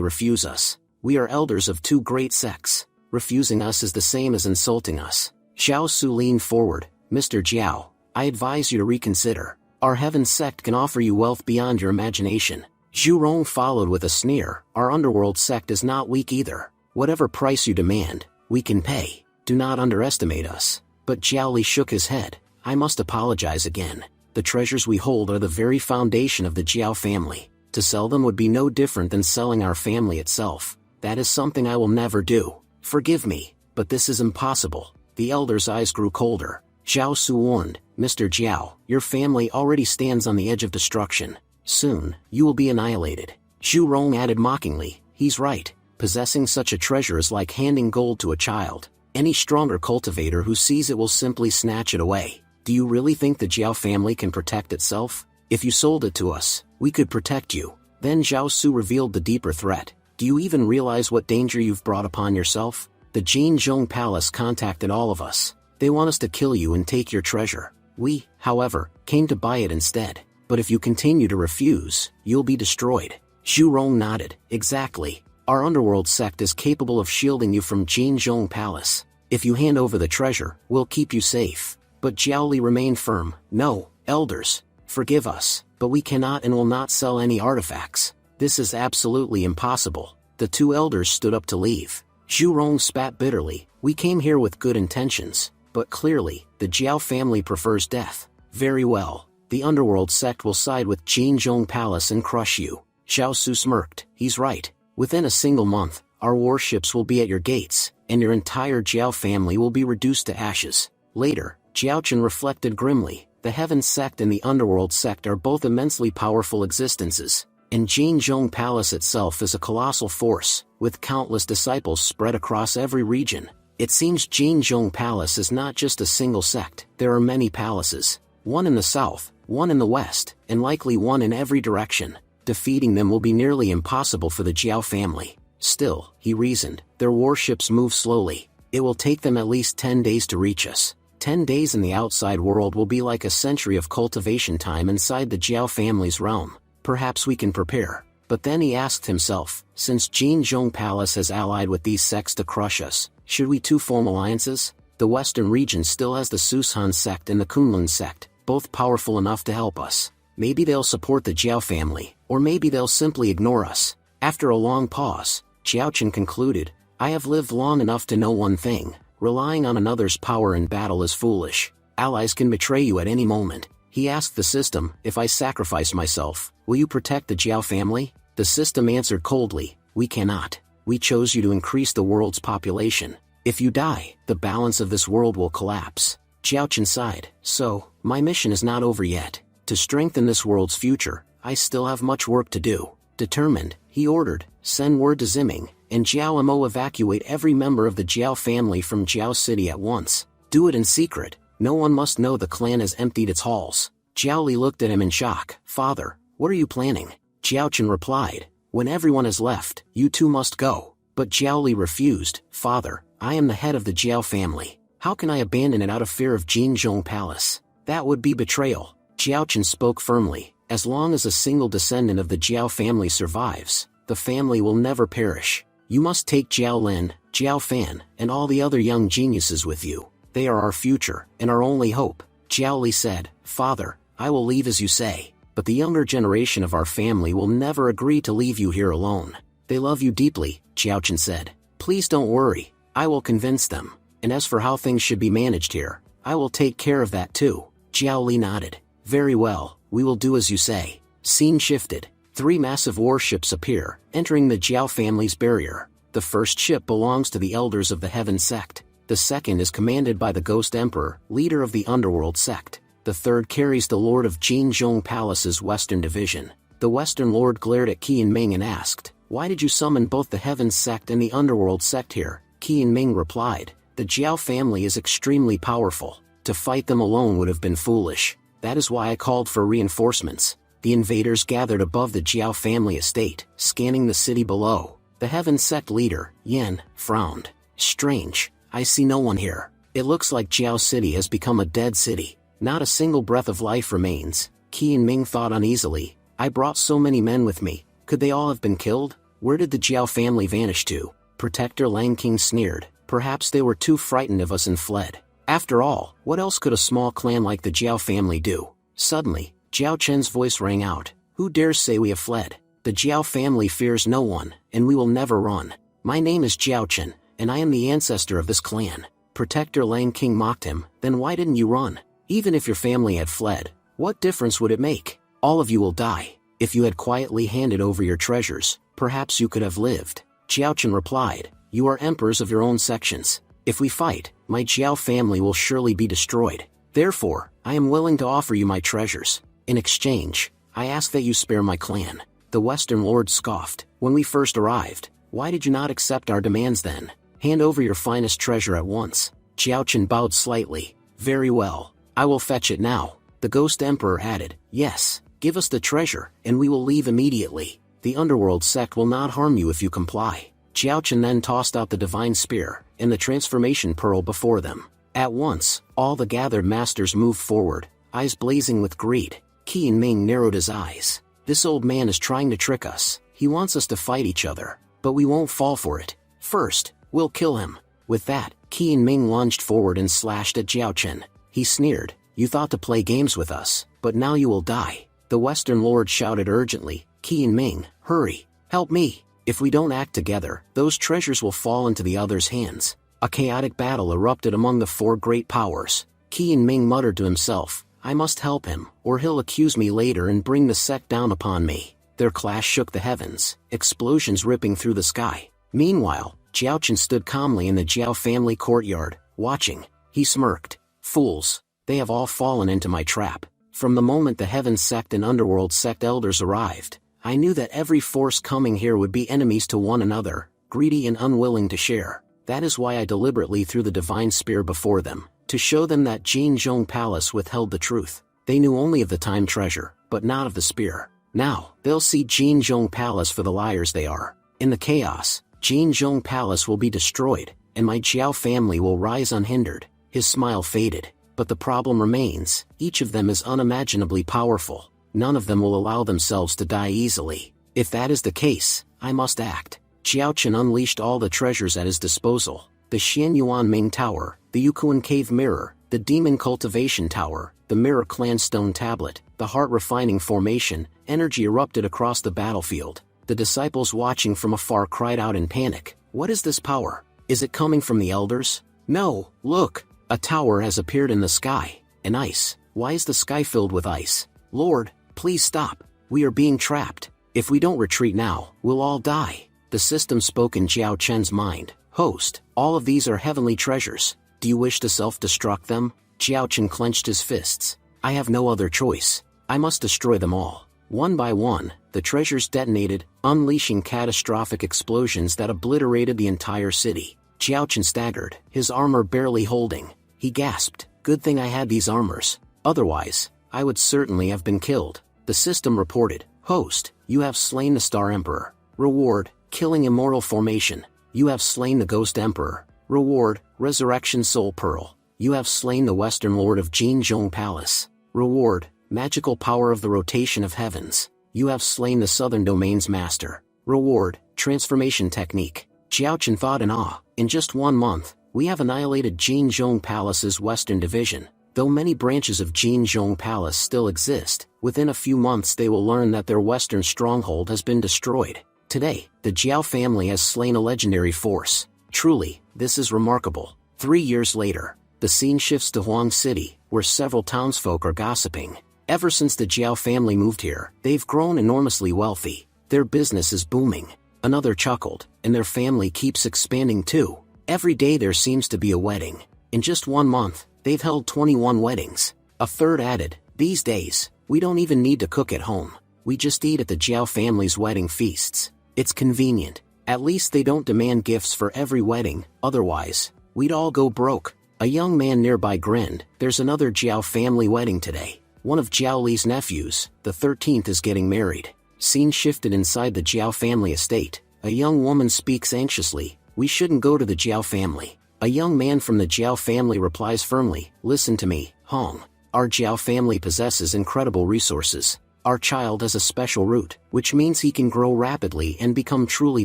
refuse us? We are elders of two great sects. Refusing us is the same as insulting us. Xiao Su leaned forward, Mr. Jiao, I advise you to reconsider. Our Heaven sect can offer you wealth beyond your imagination. Zhu Rong followed with a sneer, our Underworld sect is not weak either. Whatever price you demand, we can pay. Do not underestimate us. But Jiao Li shook his head. I must apologize again. The treasures we hold are the very foundation of the Jiao family. To sell them would be no different than selling our family itself. That is something I will never do. Forgive me, but this is impossible. The elder's eyes grew colder. Zhao Su warned, Mr. Jiao, your family already stands on the edge of destruction. Soon, you will be annihilated. Zhu Rong added mockingly, he's right. Possessing such a treasure is like handing gold to a child. Any stronger cultivator who sees it will simply snatch it away. Do you really think the Jiao family can protect itself? If you sold it to us, we could protect you. Then Zhao Su revealed the deeper threat. Do you even realize what danger you've brought upon yourself? The Jinzhong Palace contacted all of us. They want us to kill you and take your treasure. We, however, came to buy it instead. But if you continue to refuse, you'll be destroyed. Zhu Rong nodded. Exactly. Our underworld sect is capable of shielding you from Jinzhong Palace. If you hand over the treasure, we'll keep you safe. But Jiao Li remained firm. No, elders, forgive us, but we cannot and will not sell any artifacts. This is absolutely impossible. The two elders stood up to leave. Zhu Rong spat bitterly. We came here with good intentions, but clearly, the Jiao family prefers death. Very well. The underworld sect will side with Jinzhong Palace and crush you. Zhao Su smirked. He's right. Within a single month, our warships will be at your gates, and your entire Jiao family will be reduced to ashes. Later, Jiaochen reflected grimly. The Heaven sect and the Underworld sect are both immensely powerful existences, and Jinzhong Palace itself is a colossal force, with countless disciples spread across every region. It seems Jinzhong Palace is not just a single sect. There are many palaces. One in the south, one in the west, and likely one in every direction. Defeating them will be nearly impossible for the Jiao family. Still, he reasoned, their warships move slowly. It will take them at least 10 days to reach us. 10 days in the outside world will be like a century of cultivation time inside the Jiao family's realm. Perhaps we can prepare. But then he asked himself, since Jinzhong Palace has allied with these sects to crush us, should we too form alliances? The western region still has the Sushan sect and the Kunlun sect, both powerful enough to help us. Maybe they'll support the Jiao family, or maybe they'll simply ignore us. After a long pause, Jiaochen concluded, I have lived long enough to know one thing. Relying on another's power in battle is foolish. Allies can betray you at any moment. He asked the system, if I sacrifice myself, will you protect the Jiao family? The system answered coldly, we cannot. We chose you to increase the world's population. If you die, the balance of this world will collapse. Jiaochen sighed, so, my mission is not over yet. To strengthen this world's future, I still have much work to do. Determined, he ordered, send word to Ziming, and Jiao Mo evacuate every member of the Jiao family from Jiao City at once. Do it in secret. No one must know the clan has emptied its halls. Jiao Li looked at him in shock. Father, what are you planning? Jiaochen replied, when everyone has left, you too must go. But Jiao Li refused. Father, I am the head of the Jiao family. How can I abandon it out of fear of Jinzhong Palace? That would be betrayal. Jiaochen spoke firmly. As long as a single descendant of the Jiao family survives, the family will never perish. You must take Jiao Lin, Jiao Fan, and all the other young geniuses with you. They are our future, and our only hope. Jiao Li said, Father, I will leave as you say, but the younger generation of our family will never agree to leave you here alone. They love you deeply, Jiaochen said. Please don't worry, I will convince them. And as for how things should be managed here, I will take care of that too. Jiao Li nodded. Very well, we will do as you say. Scene shifted. 3 massive warships appear, entering the Jiao family's barrier. The first ship belongs to the elders of the Heaven sect. The second is commanded by the Ghost Emperor, leader of the Underworld sect. The third carries the Lord of Jinzhong Palace's Western Division. The Western Lord glared at Qi and Ming and asked, why did you summon both the Heaven sect and the Underworld sect here? Qi and Ming replied, the Jiao family is extremely powerful. To fight them alone would have been foolish. That is why I called for reinforcements. The invaders gathered above the Jiao family estate, scanning the city below. The Heaven sect leader, Yan, frowned. Strange, I see no one here. It looks like Jiao City has become a dead city. Not a single breath of life remains. Qi and Ming thought uneasily. I brought so many men with me. Could they all have been killed? Where did the Jiao family vanish to? Protector Lang King sneered. Perhaps they were too frightened of us and fled. After all, what else could a small clan like the Jiao family do? Suddenly, Jiao Chen's voice rang out. Who dares say we have fled? The Jiao family fears no one, and we will never run. My name is Jiao Chen, and I am the ancestor of this clan. Protector Lang King mocked him. Then why didn't you run? Even if your family had fled, what difference would it make? All of you will die. If you had quietly handed over your treasures, perhaps you could have lived. Jiaochen replied, you are emperors of your own sections. If we fight, my Jiao family will surely be destroyed. Therefore, I am willing to offer you my treasures. In exchange, I ask that you spare my clan. The Western Lord scoffed. When we first arrived, why did you not accept our demands then? Hand over your finest treasure at once. Jiaochen bowed slightly. Very well, I will fetch it now. The Ghost Emperor added, yes, give us the treasure, and we will leave immediately. The Underworld sect will not harm you if you comply. Jiaochen then tossed out the Divine Spear, and the Transformation Pearl before them. At once, all the gathered masters moved forward, eyes blazing with greed. Qi Ming narrowed his eyes. This old man is trying to trick us. He wants us to fight each other, but we won't fall for it. First, we'll kill him. With that, Qi Ming lunged forward and slashed at Jiaochen. He sneered, you thought to play games with us, but now you will die. The Western Lord shouted urgently, Qi Ming, hurry, help me. If we don't act together, those treasures will fall into the other's hands. A chaotic battle erupted among the four great powers. Qi Ming muttered to himself, I must help him, or he'll accuse me later and bring the sect down upon me. Their clash shook the heavens, explosions ripping through the sky. Meanwhile, Jiaochen stood calmly in the Jiao family courtyard, watching. He smirked. Fools, they have all fallen into my trap. From the moment the Heaven sect and Underworld sect elders arrived, I knew that every force coming here would be enemies to one another, greedy and unwilling to share. That is why I deliberately threw the Divine Spear before them, to show them that Jinzhong Palace withheld the truth. They knew only of the time treasure, but not of the spear. Now, they'll see Jinzhong Palace for the liars they are. In the chaos, Jinzhong Palace will be destroyed, and my Jiao family will rise unhindered. His smile faded, but the problem remains. Each of them is unimaginably powerful. None of them will allow themselves to die easily. If that is the case, I must act. Jiaochen unleashed all the treasures at his disposal. The Xianyuan Ming Tower, the Yukuan Cave Mirror, the Demon Cultivation Tower, the Mirror Clan Stone Tablet, the Heart Refining Formation. Energy erupted across the battlefield. The disciples watching from afar cried out in panic. What is this power? Is it coming from the elders? No, look! A tower has appeared in the sky. And ice. Why is the sky filled with ice? Lord, please stop. We are being trapped. If we don't retreat now, we'll all die. The system spoke in Jiao Chen's mind. Host, all of these are heavenly treasures. Do you wish to self-destruct them? Jiao Chen clenched his fists. I have no other choice. I must destroy them all. One by one, the treasures detonated, unleashing catastrophic explosions that obliterated the entire city. Jiao Chen staggered, his armor barely holding. He gasped, good thing I had these armors. Otherwise, I would certainly have been killed. The system reported, Host, you have slain the Star Emperor. Reward, killing Immortal Formation. You have slain the Ghost Emperor. Reward, Resurrection Soul Pearl. You have slain the Western Lord of Jinzhong Palace. Reward, Magical Power of the Rotation of Heavens. You have slain the Southern Domain's Master. Reward, Transformation Technique. Jiaochen thought in awe. In just 1 month, we have annihilated Jinzhong Palace's Western Division. Though many branches of Jinzhong Palace still exist, within a few months they will learn that their western stronghold has been destroyed. Today, the Jiao family has slain a legendary force. Truly, this is remarkable. 3 years later, the scene shifts to Huang City, where several townsfolk are gossiping. Ever since the Jiao family moved here, they've grown enormously wealthy. Their business is booming. Another chuckled, and their family keeps expanding too. Every day there seems to be a wedding. In just 1 month, they've held 21 weddings. A third added, these days, we don't even need to cook at home. We just eat at the Jiao family's wedding feasts. It's convenient. At least they don't demand gifts for every wedding, otherwise, we'd all go broke. A young man nearby grinned, there's another Jiao family wedding today. One of Jiao Li's nephews, the 13th, is getting married. Scene shifted inside the Jiao family estate. A young woman speaks anxiously, we shouldn't go to the Jiao family. A young man from the Jiao family replies firmly, listen to me, Hong. Our Jiao family possesses incredible resources. Our child has a special root, which means he can grow rapidly and become truly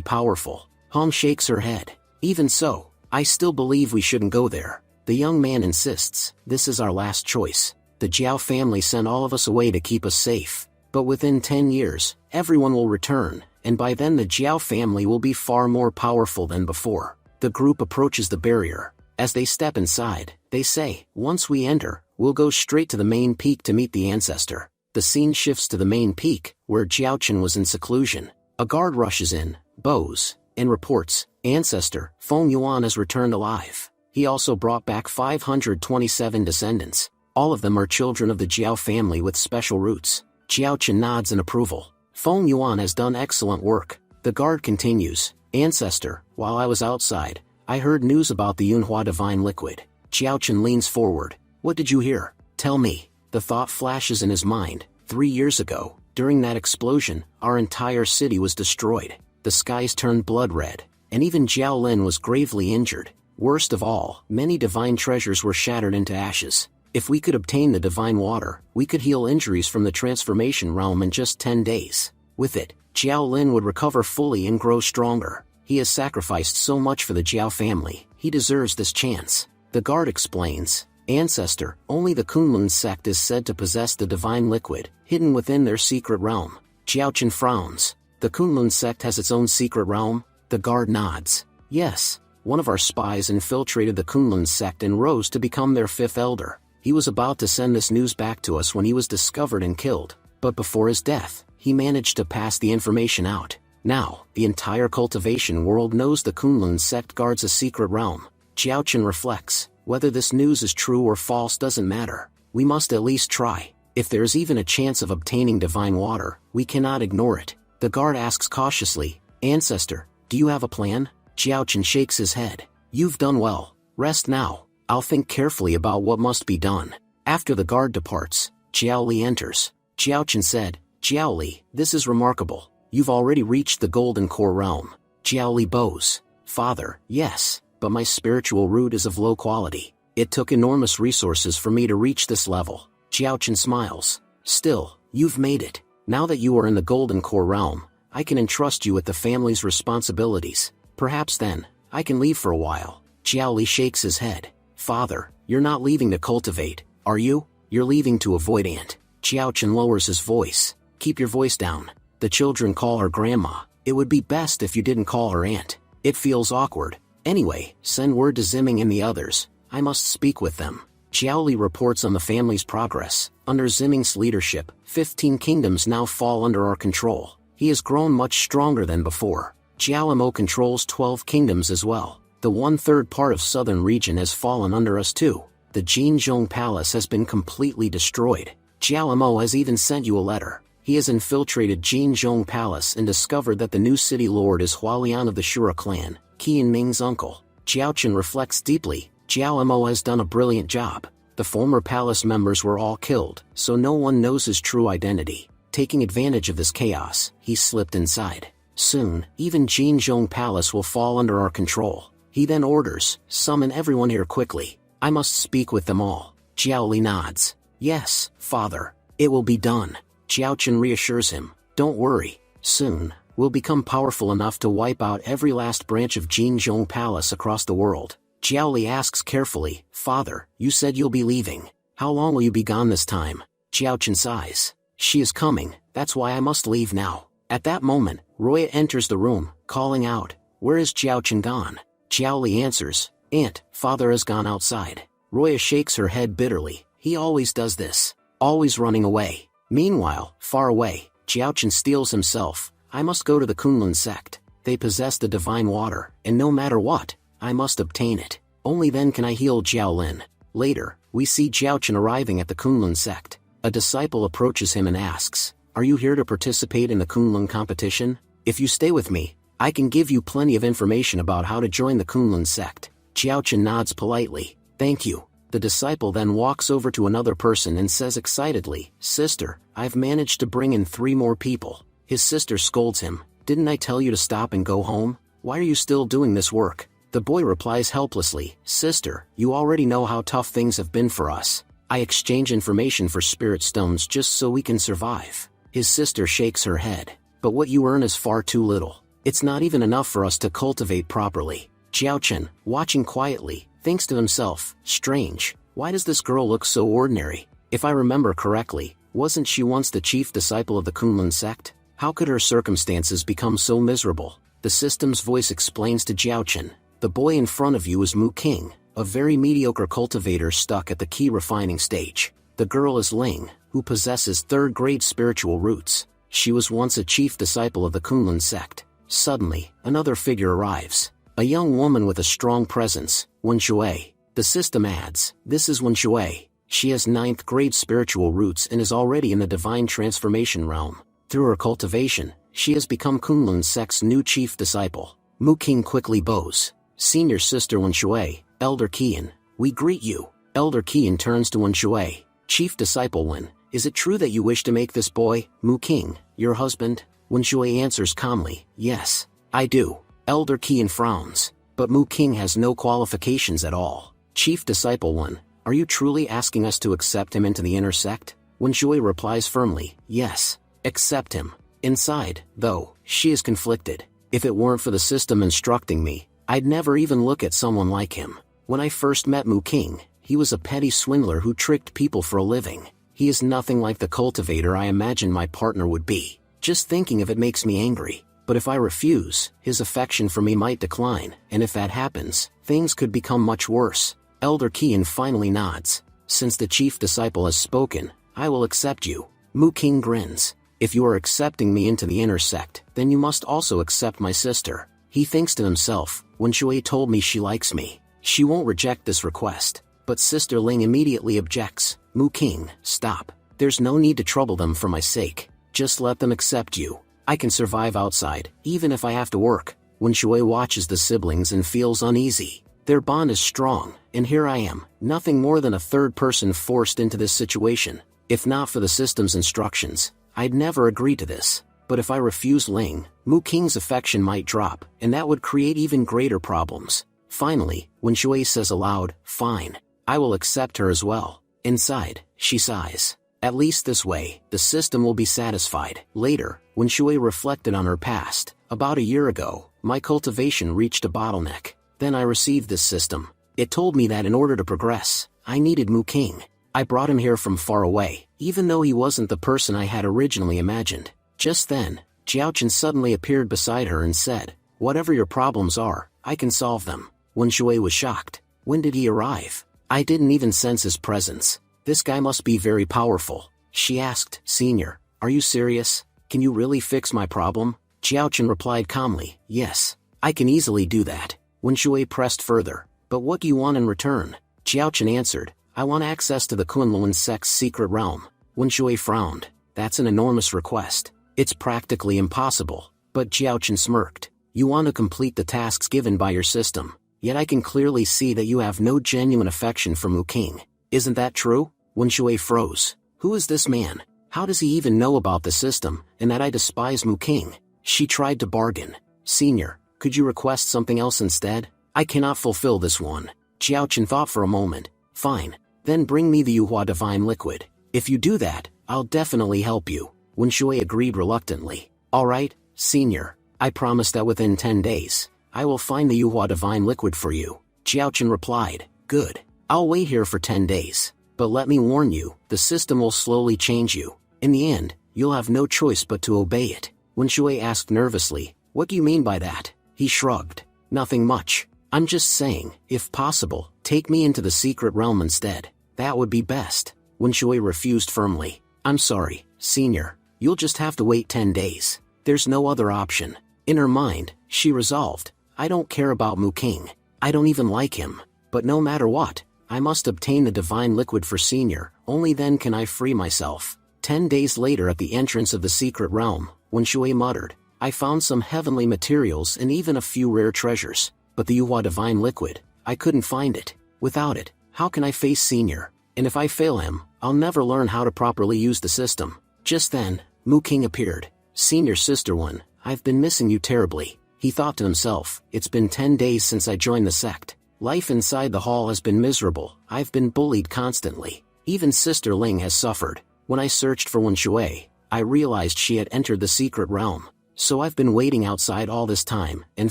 powerful. Hong shakes her head. Even so, I still believe we shouldn't go there. The young man insists, this is our last choice. The Jiao family sent all of us away to keep us safe. But within 10 years, everyone will return, and by then the Jiao family will be far more powerful than before. The group approaches the barrier. As they step inside, they say, once we enter, we'll go straight to the main peak to meet the ancestor. The scene shifts to the main peak, where Jiaochen was in seclusion. A guard rushes in, bows, and reports, Ancestor, Feng Yuan has returned alive. He also brought back 527 descendants. All of them are children of the Jiao family with special roots. Jiaochen nods in approval. Feng Yuan has done excellent work. The guard continues, Ancestor, while I was outside, I heard news about the Yunhua divine liquid. Jiaochen leans forward. What did you hear? Tell me. The thought flashes in his mind. 3 years ago, during that explosion, our entire city was destroyed. The skies turned blood red, and even Jiao Lin was gravely injured. Worst of all, many divine treasures were shattered into ashes. If we could obtain the divine water, we could heal injuries from the transformation realm in just 10 days. With it, Jiao Lin would recover fully and grow stronger. He has sacrificed so much for the Jiao family, he deserves this chance. The guard explains, Ancestor, only the Kunlun sect is said to possess the divine liquid, hidden within their secret realm. Jiaochen frowns. The Kunlun sect has its own secret realm? The guard nods. Yes, one of our spies infiltrated the Kunlun sect and rose to become their 5th elder. He was about to send this news back to us when he was discovered and killed, but before his death, he managed to pass the information out. Now, the entire cultivation world knows the Kunlun sect guards a secret realm. Jiaochen reflects, whether this news is true or false doesn't matter. We must at least try. If there is even a chance of obtaining divine water, we cannot ignore it. The guard asks cautiously, Ancestor, do you have a plan? Jiaochen shakes his head. You've done well. Rest now. I'll think carefully about what must be done. After the guard departs, Jiao Li enters. Jiaochen said, Jiao Li, this is remarkable. You've already reached the golden core realm. Jiao Li bows. Father, yes, but my spiritual root is of low quality. It took enormous resources for me to reach this level. Jiaochen smiles. Still, you've made it. Now that you are in the golden core realm, I can entrust you with the family's responsibilities. Perhaps then, I can leave for a while. Jiao Li shakes his head. Father, you're not leaving to cultivate, are you? You're leaving to avoid Aunt. Jiaochen lowers his voice. Keep your voice down. The children call her Grandma. It would be best if you didn't call her Aunt. It feels awkward. Anyway, send word to Zimming and the others. I must speak with them. Jiao Li reports on the family's progress. Under Zimming's leadership, 15 kingdoms now fall under our control. He has grown much stronger than before. Jiao Mo controls 12 kingdoms as well. The 1/3 part of southern region has fallen under us too. The Jinzhong Palace has been completely destroyed. Jiao Mo has even sent you a letter. He has infiltrated Jinzhong Palace and discovered that the new city lord is Hualian of the Shura clan, Qian Ming's uncle. Jiaochen reflects deeply. Jiao Mo has done a brilliant job. The former palace members were all killed, so no one knows his true identity. Taking advantage of this chaos, he slipped inside. Soon, even Jinzhong Palace will fall under our control. He then orders, summon everyone here quickly. I must speak with them all. Jiao Li nods. Yes, father. It will be done. Jiaochen reassures him. Don't worry. Soon, we'll become powerful enough to wipe out every last branch of Jinzhong Palace across the world. Jiao Li asks carefully, Father, you said you'll be leaving. How long will you be gone this time? Jiaochen sighs. She is coming, that's why I must leave now. At that moment, Roya enters the room, calling out, Where is Jiaochen gone? Jiao Li answers, Aunt, father has gone outside. Roya shakes her head bitterly. He always does this. Always running away. Meanwhile, far away, Jiaochen steels himself. I must go to the Kunlun sect. They possess the divine water, and no matter what, I must obtain it. Only then can I heal Jiao Lin. Later, we see Jiaochen arriving at the Kunlun sect. A disciple approaches him and asks, Are you here to participate in the Kunlun competition? If you stay with me, I can give you plenty of information about how to join the Kunlun sect. Jiaochen nods politely. Thank you. The disciple then walks over to another person and says excitedly, Sister, I've managed to bring in 3 more people. His sister scolds him. Didn't I tell you to stop and go home? Why are you still doing this work? The boy replies helplessly, Sister, you already know how tough things have been for us. I exchange information for spirit stones just so we can survive. His sister shakes her head. But what you earn is far too little. It's not even enough for us to cultivate properly. Jiaochen, watching quietly, thinks to himself, Strange, why does this girl look so ordinary? If I remember correctly, wasn't she once the chief disciple of the Kunlun sect? How could her circumstances become so miserable? The system's voice explains to Jiaochen, The boy in front of you is Mu King, a very mediocre cultivator stuck at the key refining stage. The girl is Ling, who possesses third-grade spiritual roots. She was once a chief disciple of the Kunlun sect. Suddenly, another figure arrives. A young woman with a strong presence, Wen Shui. The system adds, this is Wen Shui. She has 9th grade spiritual roots and is already in the divine transformation realm. Through her cultivation, she has become Kunlun sect's new chief disciple. Mu King quickly bows. Senior sister Wen Shui, Elder Qian, we greet you. Elder Qian turns to Wen Shui. Chief disciple Wen, is it true that you wish to make this boy, Mu King, your husband? Wen Shui answers calmly, yes, I do. Elder Qian frowns, but Mu King has no qualifications at all. Chief disciple Wen, are you truly asking us to accept him into the inner sect? Wen Shui replies firmly, yes, accept him. Inside, though, she is conflicted. If it weren't for the system instructing me, I'd never even look at someone like him. When I first met Mu King, he was a petty swindler who tricked people for a living. He is nothing like the cultivator I imagined my partner would be. Just thinking of it makes me angry. But if I refuse, his affection for me might decline, and if that happens, things could become much worse. Elder Qian finally nods. Since the chief disciple has spoken, I will accept you. Mu King grins. If you are accepting me into the inner sect, then you must also accept my sister. He thinks to himself, Wen Shui told me she likes me. She won't reject this request. But Sister Ling immediately objects. Mu King, stop. There's no need to trouble them for my sake. Just let them accept you. I can survive outside, even if I have to work. Wen Shui watches the siblings and feels uneasy. Their bond is strong, and here I am, nothing more than a third person forced into this situation. If not for the system's instructions, I'd never agree to this. But if I refuse Ling, Mu King's affection might drop, and that would create even greater problems. Finally, Wen Shui says aloud, fine. I will accept her as well. Inside, she sighs. At least this way, the system will be satisfied. Later, Wen Shui reflected on her past. About a year ago, my cultivation reached a bottleneck. Then I received this system. It told me that in order to progress, I needed Mu King. I brought him here from far away, even though he wasn't the person I had originally imagined. Just then, Jiaochen suddenly appeared beside her and said, whatever your problems are, I can solve them. Wen Shui was shocked. When did he arrive? I didn't even sense his presence. This guy must be very powerful. She asked, Senior, are you serious? Can you really fix my problem? Jiaochen replied calmly, yes, I can easily do that. Wen Shui pressed further, but what do you want in return? Jiaochen answered, I want access to the Kunlun sect's secret realm. Wen Shui frowned. That's an enormous request. It's practically impossible. But Jiaochen smirked. You want to complete the tasks given by your system. Yet I can clearly see that you have no genuine affection for Mu King. Isn't that true? Wen Shui froze. Who is this man? How does he even know about the system, and that I despise Mu King? She tried to bargain. Senior, could you request something else instead? I cannot fulfill this one. Jiaochen thought for a moment. Fine. Then bring me the Yuhua divine liquid. If you do that, I'll definitely help you. Wen Shui agreed reluctantly. Alright, Senior. I promise that within 10 days, I will find the Yuhua divine liquid for you. Jiaochen replied. Good. I'll wait here for 10 days. But let me warn you, the system will slowly change you. In the end, you'll have no choice but to obey it. Wen Shui asked nervously, what do you mean by that? He shrugged. Nothing much. I'm just saying, if possible, take me into the secret realm instead. That would be best. Wen Shui refused firmly. I'm sorry, Senior. You'll just have to wait 10 days. There's no other option. In her mind, she resolved, I don't care about Mu King. I don't even like him. But no matter what, I must obtain the divine liquid for Senior, only then can I free myself. 10 days later at the entrance of the secret realm, Wen Shui muttered, I found some heavenly materials and even a few rare treasures. But the Yuhua divine liquid, I couldn't find it. Without it, how can I face Senior? And if I fail him, I'll never learn how to properly use the system. Just then, Mu King appeared. Senior Sister Wen, I've been missing you terribly. He thought to himself, it's been 10 days since I joined the sect. Life inside the hall has been miserable. I've been bullied constantly. Even Sister Ling has suffered. When I searched for Wen Shui, I realized she had entered the secret realm. So I've been waiting outside all this time, and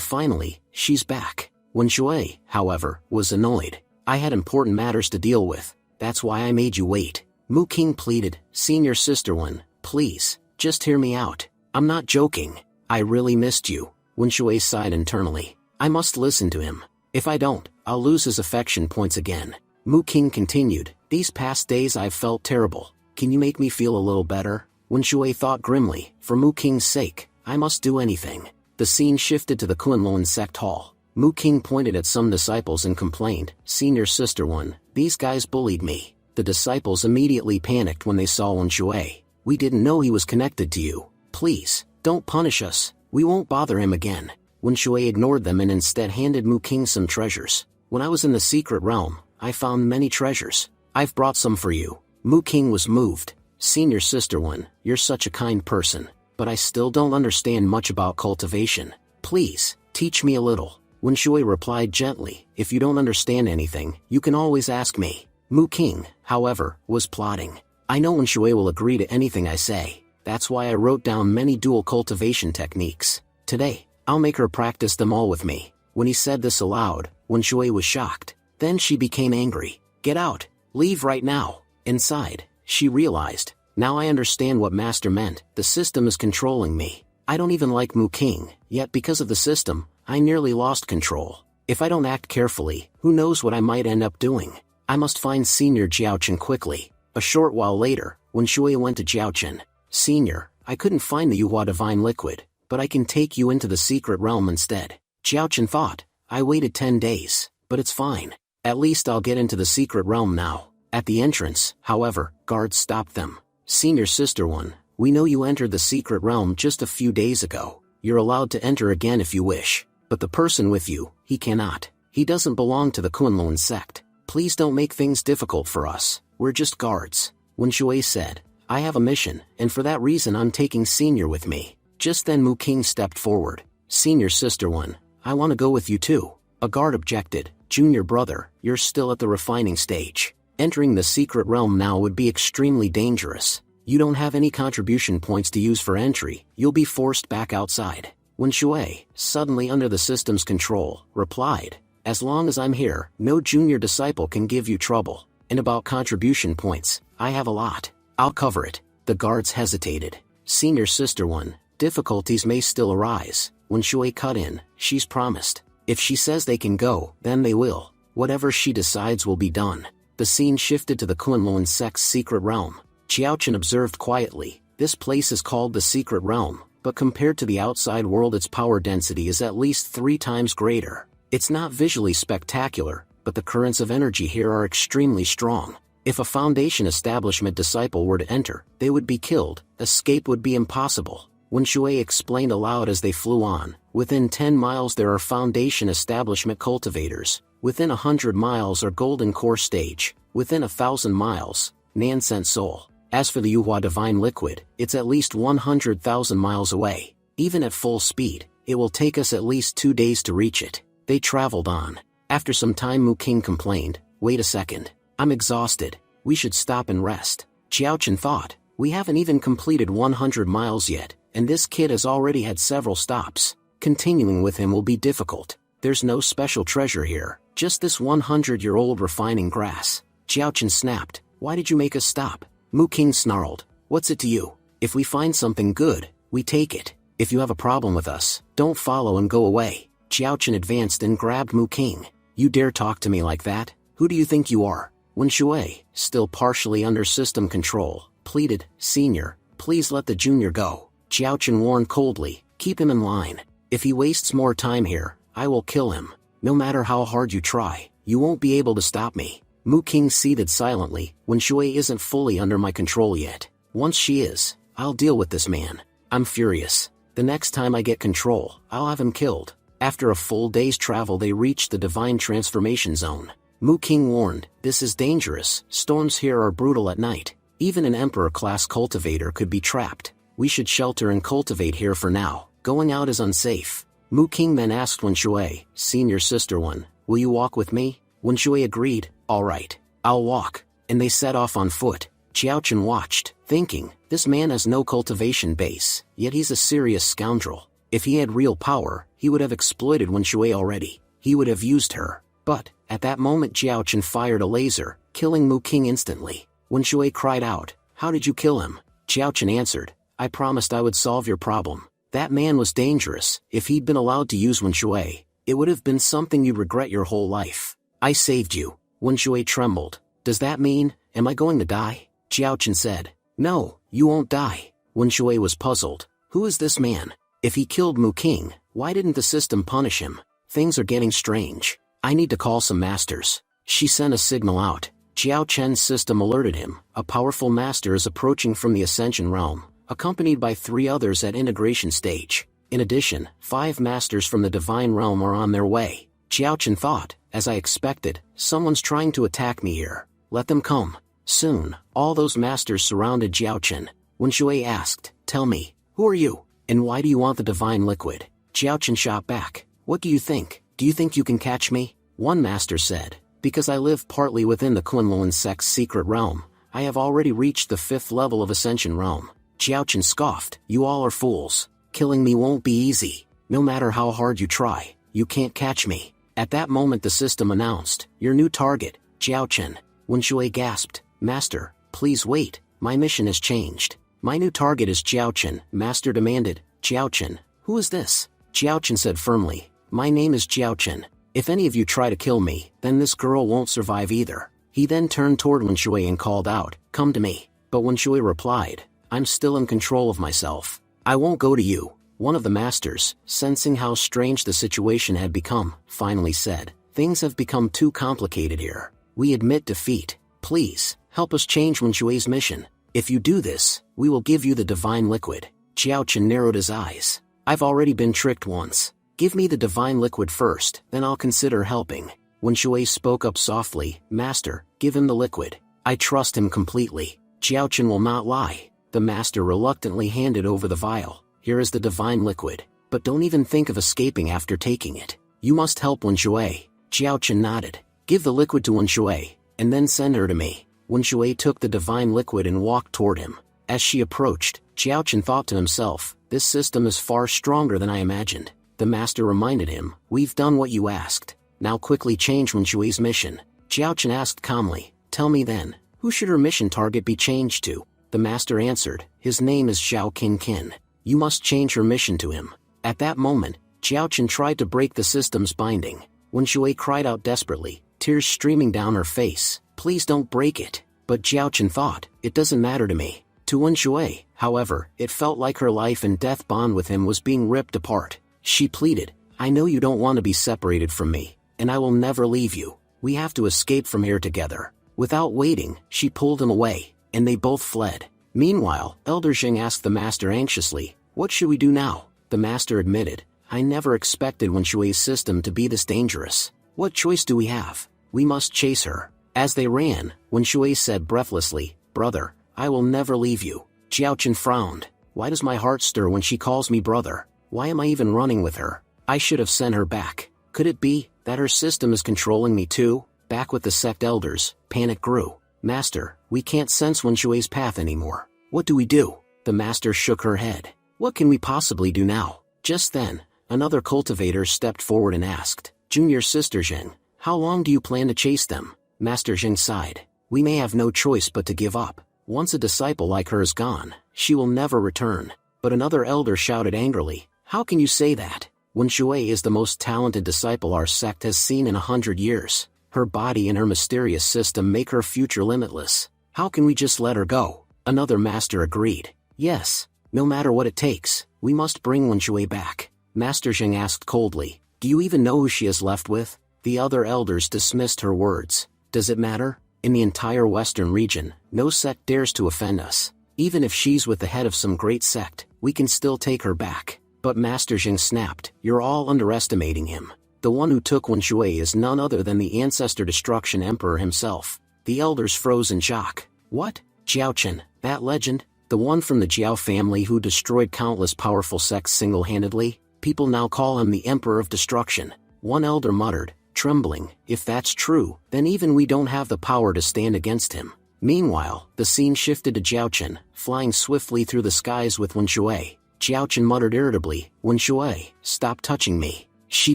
finally, she's back. Wen Shui, however, was annoyed. I had important matters to deal with. That's why I made you wait. Mu King pleaded, Senior Sister Wen, please, just hear me out. I'm not joking. I really missed you. Wen Shui sighed internally. I must listen to him. If I don't, I'll lose his affection points again. Mu King continued, these past days I've felt terrible. Can you make me feel a little better? Wen Shui thought grimly, for Mu King's sake, I must do anything. The scene shifted to the Kunlun sect hall. Mu King pointed at some disciples and complained, Senior Sister One, these guys bullied me. The disciples immediately panicked when they saw Wen Shui. We didn't know he was connected to you. Please, don't punish us. We won't bother him again. Wen Shui ignored them and instead handed Mu King some treasures. When I was in the secret realm, I found many treasures. I've brought some for you. Mu King was moved. Senior Sister One, you're such a kind person, but I still don't understand much about cultivation. Please, teach me a little. Wen Shui replied gently, if you don't understand anything, you can always ask me. Mu King, however, was plotting. I know Wen Shui will agree to anything I say. That's why I wrote down many dual cultivation techniques. Today, I'll make her practice them all with me. When he said this aloud, Wen Shui was shocked. Then she became angry. Get out. Leave right now. Inside, she realized. Now I understand what Master meant. The system is controlling me. I don't even like Mu King, yet because of the system, I nearly lost control. If I don't act carefully, who knows what I might end up doing. I must find Senior Jiaochen quickly. A short while later, Wen Shui went to Jiaochen. Senior, I couldn't find the Yuhua Divine Liquid, but I can take you into the secret realm instead. Jiaochen thought, I waited 10 days, but it's fine. At least I'll get into the secret realm now. At the entrance, however, guards stopped them. Senior Sister One, we know you entered the secret realm just a few days ago. You're allowed to enter again if you wish. But the person with you, he cannot. He doesn't belong to the Kunlun sect. Please don't make things difficult for us. We're just guards. Wen Shui said, I have a mission, and for that reason I'm taking Senior with me. Just then Mu King stepped forward. Senior Sister One, I want to go with you too. A guard objected. Junior brother, you're still at the refining stage. Entering the secret realm now would be extremely dangerous. You don't have any contribution points to use for entry. You'll be forced back outside. Wen Shui, suddenly under the system's control, replied, as long as I'm here, no junior disciple can give you trouble. And about contribution points, I have a lot. I'll cover it. The guards hesitated. Senior Sister One, difficulties may still arise. Wen Shui cut in, she's promised. If she says they can go, then they will. Whatever she decides will be done. The scene shifted to the Kunlun sect's secret realm. Jiaochen observed quietly, this place is called the secret realm, but compared to the outside world its power density is at least 3 times greater. It's not visually spectacular, but the currents of energy here are extremely strong. If a Foundation establishment disciple were to enter, they would be killed. Escape would be impossible. Wen Shui explained aloud as they flew on, within 10 miles there are Foundation establishment cultivators, within 100 miles are Golden Core Stage, within 1,000 miles, Nansent Soul. As for the Yuhua Divine Liquid, it's at least 100,000 miles away. Even at full speed, it will take us at least 2 days to reach it. They traveled on. After some time Mu King complained, wait a second. I'm exhausted. We should stop and rest. Jiaochen thought, we haven't even completed 100 miles yet, and this kid has already had several stops. Continuing with him will be difficult. There's no special treasure here, just this 100-year-old refining grass. Jiaochen snapped, why did you make us stop? Mu King snarled, what's it to you? If we find something good, we take it. If you have a problem with us, don't follow and go away. Jiaochen advanced and grabbed Mu King. You dare talk to me like that? Who do you think you are? Wen Shui, still partially under system control, pleaded, Senior, please let the junior go. Jiaochen warned coldly, keep him in line. If he wastes more time here, I will kill him. No matter how hard you try, you won't be able to stop me. Mu King seethed silently, Wen Shui isn't fully under my control yet. Once she is, I'll deal with this man. I'm furious. The next time I get control, I'll have him killed. After a full day's travel they reached the Divine Transformation Zone. Mu King warned, this is dangerous, storms here are brutal at night. Even an Emperor-class cultivator could be trapped. We should shelter and cultivate here for now, going out is unsafe. Mu King then asked Wen Shui, Senior Sister One, will you walk with me? Wen Shui agreed, alright, I'll walk, and they set off on foot. Jiaochen watched, thinking, this man has no cultivation base, yet he's a serious scoundrel. If he had real power, he would have exploited Wen Shui already. He would have used her. But, at that moment Jiaochen fired a laser, killing Mu King instantly. Wen Shui cried out, how did you kill him? Jiaochen answered, I promised I would solve your problem. That man was dangerous. If he'd been allowed to use Wen Shui, It would have been something you'd regret your whole life. I saved you. Wen Shui trembled. Does that mean, am I going to die? Jiao Chen said. No, you won't die. Wen Shui was puzzled. Who is this man? If he killed Mu King, why didn't the system punish him? Things are getting strange. I need to call some masters. She sent a signal out. Jiao Chen's system alerted him. A powerful master is approaching from the Ascension realm, accompanied by 3 others at integration stage. In addition, 5 masters from the Divine Realm are on their way. Jiao Chen thought, as I expected, someone's trying to attack me here. Let them come. Soon, all those masters surrounded Jiao Chen. Wen Shui asked, tell me, who are you, and why do you want the divine liquid? Jiao Chen shot back. What do you think? Do you think you can catch me? One master said, because I live partly within the Kunlun sect's secret realm, I have already reached the 5th level of Ascension realm. Jiao Chen scoffed, you all are fools. Killing me won't be easy. No matter how hard you try, you can't catch me. At that moment the system announced, your new target, Jiao Chen. Wen Shui gasped, Master, please wait, my mission has changed. My new target is Jiao Chen, Master demanded. Jiao Chen, who is this? Jiao Chen said firmly, my name is Jiao Chen. If any of you try to kill me, then this girl won't survive either. He then turned toward Wen Shui and called out, come to me. But Wen Shui replied, I'm still in control of myself. I won't go to you. One of the masters, sensing how strange the situation had become, finally said, things have become too complicated here. We admit defeat. Please, help us change Wen Shui's mission. If you do this, we will give you the divine liquid. Jiao Chen narrowed his eyes. I've already been tricked once. Give me the divine liquid first, then I'll consider helping. Wen Shui spoke up softly, Master, give him the liquid. I trust him completely. Jiao Chen will not lie. The master reluctantly handed over the vial. Here is the divine liquid, but don't even think of escaping after taking it. You must help Wen Shui. Jiao Chen nodded. Give the liquid to Wen Shui, and then send her to me. Wen Shui took the divine liquid and walked toward him. As she approached, Jiao Chen thought to himself, this system is far stronger than I imagined. The master reminded him, we've done what you asked. Now quickly change Wen Shui's mission. Jiao Chen asked calmly, tell me then, who should her mission target be changed to? The master answered, his name is Zhao Qin. You must change her mission to him. At that moment, Jiao Chen tried to break the system's binding. Wen Shui cried out desperately, tears streaming down her face, please don't break it. But Jiao Chen thought, it doesn't matter to me. To Wen Shui, however, it felt like her life and death bond with him was being ripped apart. She pleaded, I know you don't want to be separated from me, and I will never leave you. We have to escape from here together. Without waiting, she pulled him away, and they both fled. Meanwhile, Elder Jing asked the master anxiously, what should we do now? The master admitted, I never expected Wen Shui's system to be this dangerous. What choice do we have? We must chase her. As they ran, Wen Shui said breathlessly, brother, I will never leave you. Jiao Chen frowned. Why does my heart stir when she calls me brother? Why am I even running with her? I should have sent her back. Could it be that her system is controlling me too? Back with the sect elders, panic grew. Master, we can't sense Wen Shui's path anymore. What do we do? The master shook her head. What can we possibly do now? Just then, another cultivator stepped forward and asked, Junior Sister Jing, how long do you plan to chase them? Master Jing sighed. We may have no choice but to give up. Once a disciple like her is gone, she will never return. But another elder shouted angrily, how can you say that? Wen Shui is the most talented disciple our sect has seen in 100 years. Her body and her mysterious system make her future limitless. How can we just let her go? Another master agreed. Yes, no matter what it takes, we must bring Wen Shui back. Master Jing asked coldly, do you even know who she is left with? The other elders dismissed her words. Does it matter? In the entire western region, no sect dares to offend us. Even if she's with the head of some great sect, we can still take her back. But Master Jing snapped, you're all underestimating him. The one who took Wen Shui is none other than the Ancestor Destruction Emperor himself. The elders froze in shock. What? Jiao Chen, that legend? The one from the Jiao family who destroyed countless powerful sects single-handedly? People now call him the Emperor of Destruction. One elder muttered, trembling, if that's true, then even we don't have the power to stand against him. Meanwhile, the scene shifted to Jiao Chen, flying swiftly through the skies with Wen Shui. Jiao Chen muttered irritably, Wen Shui, stop touching me. She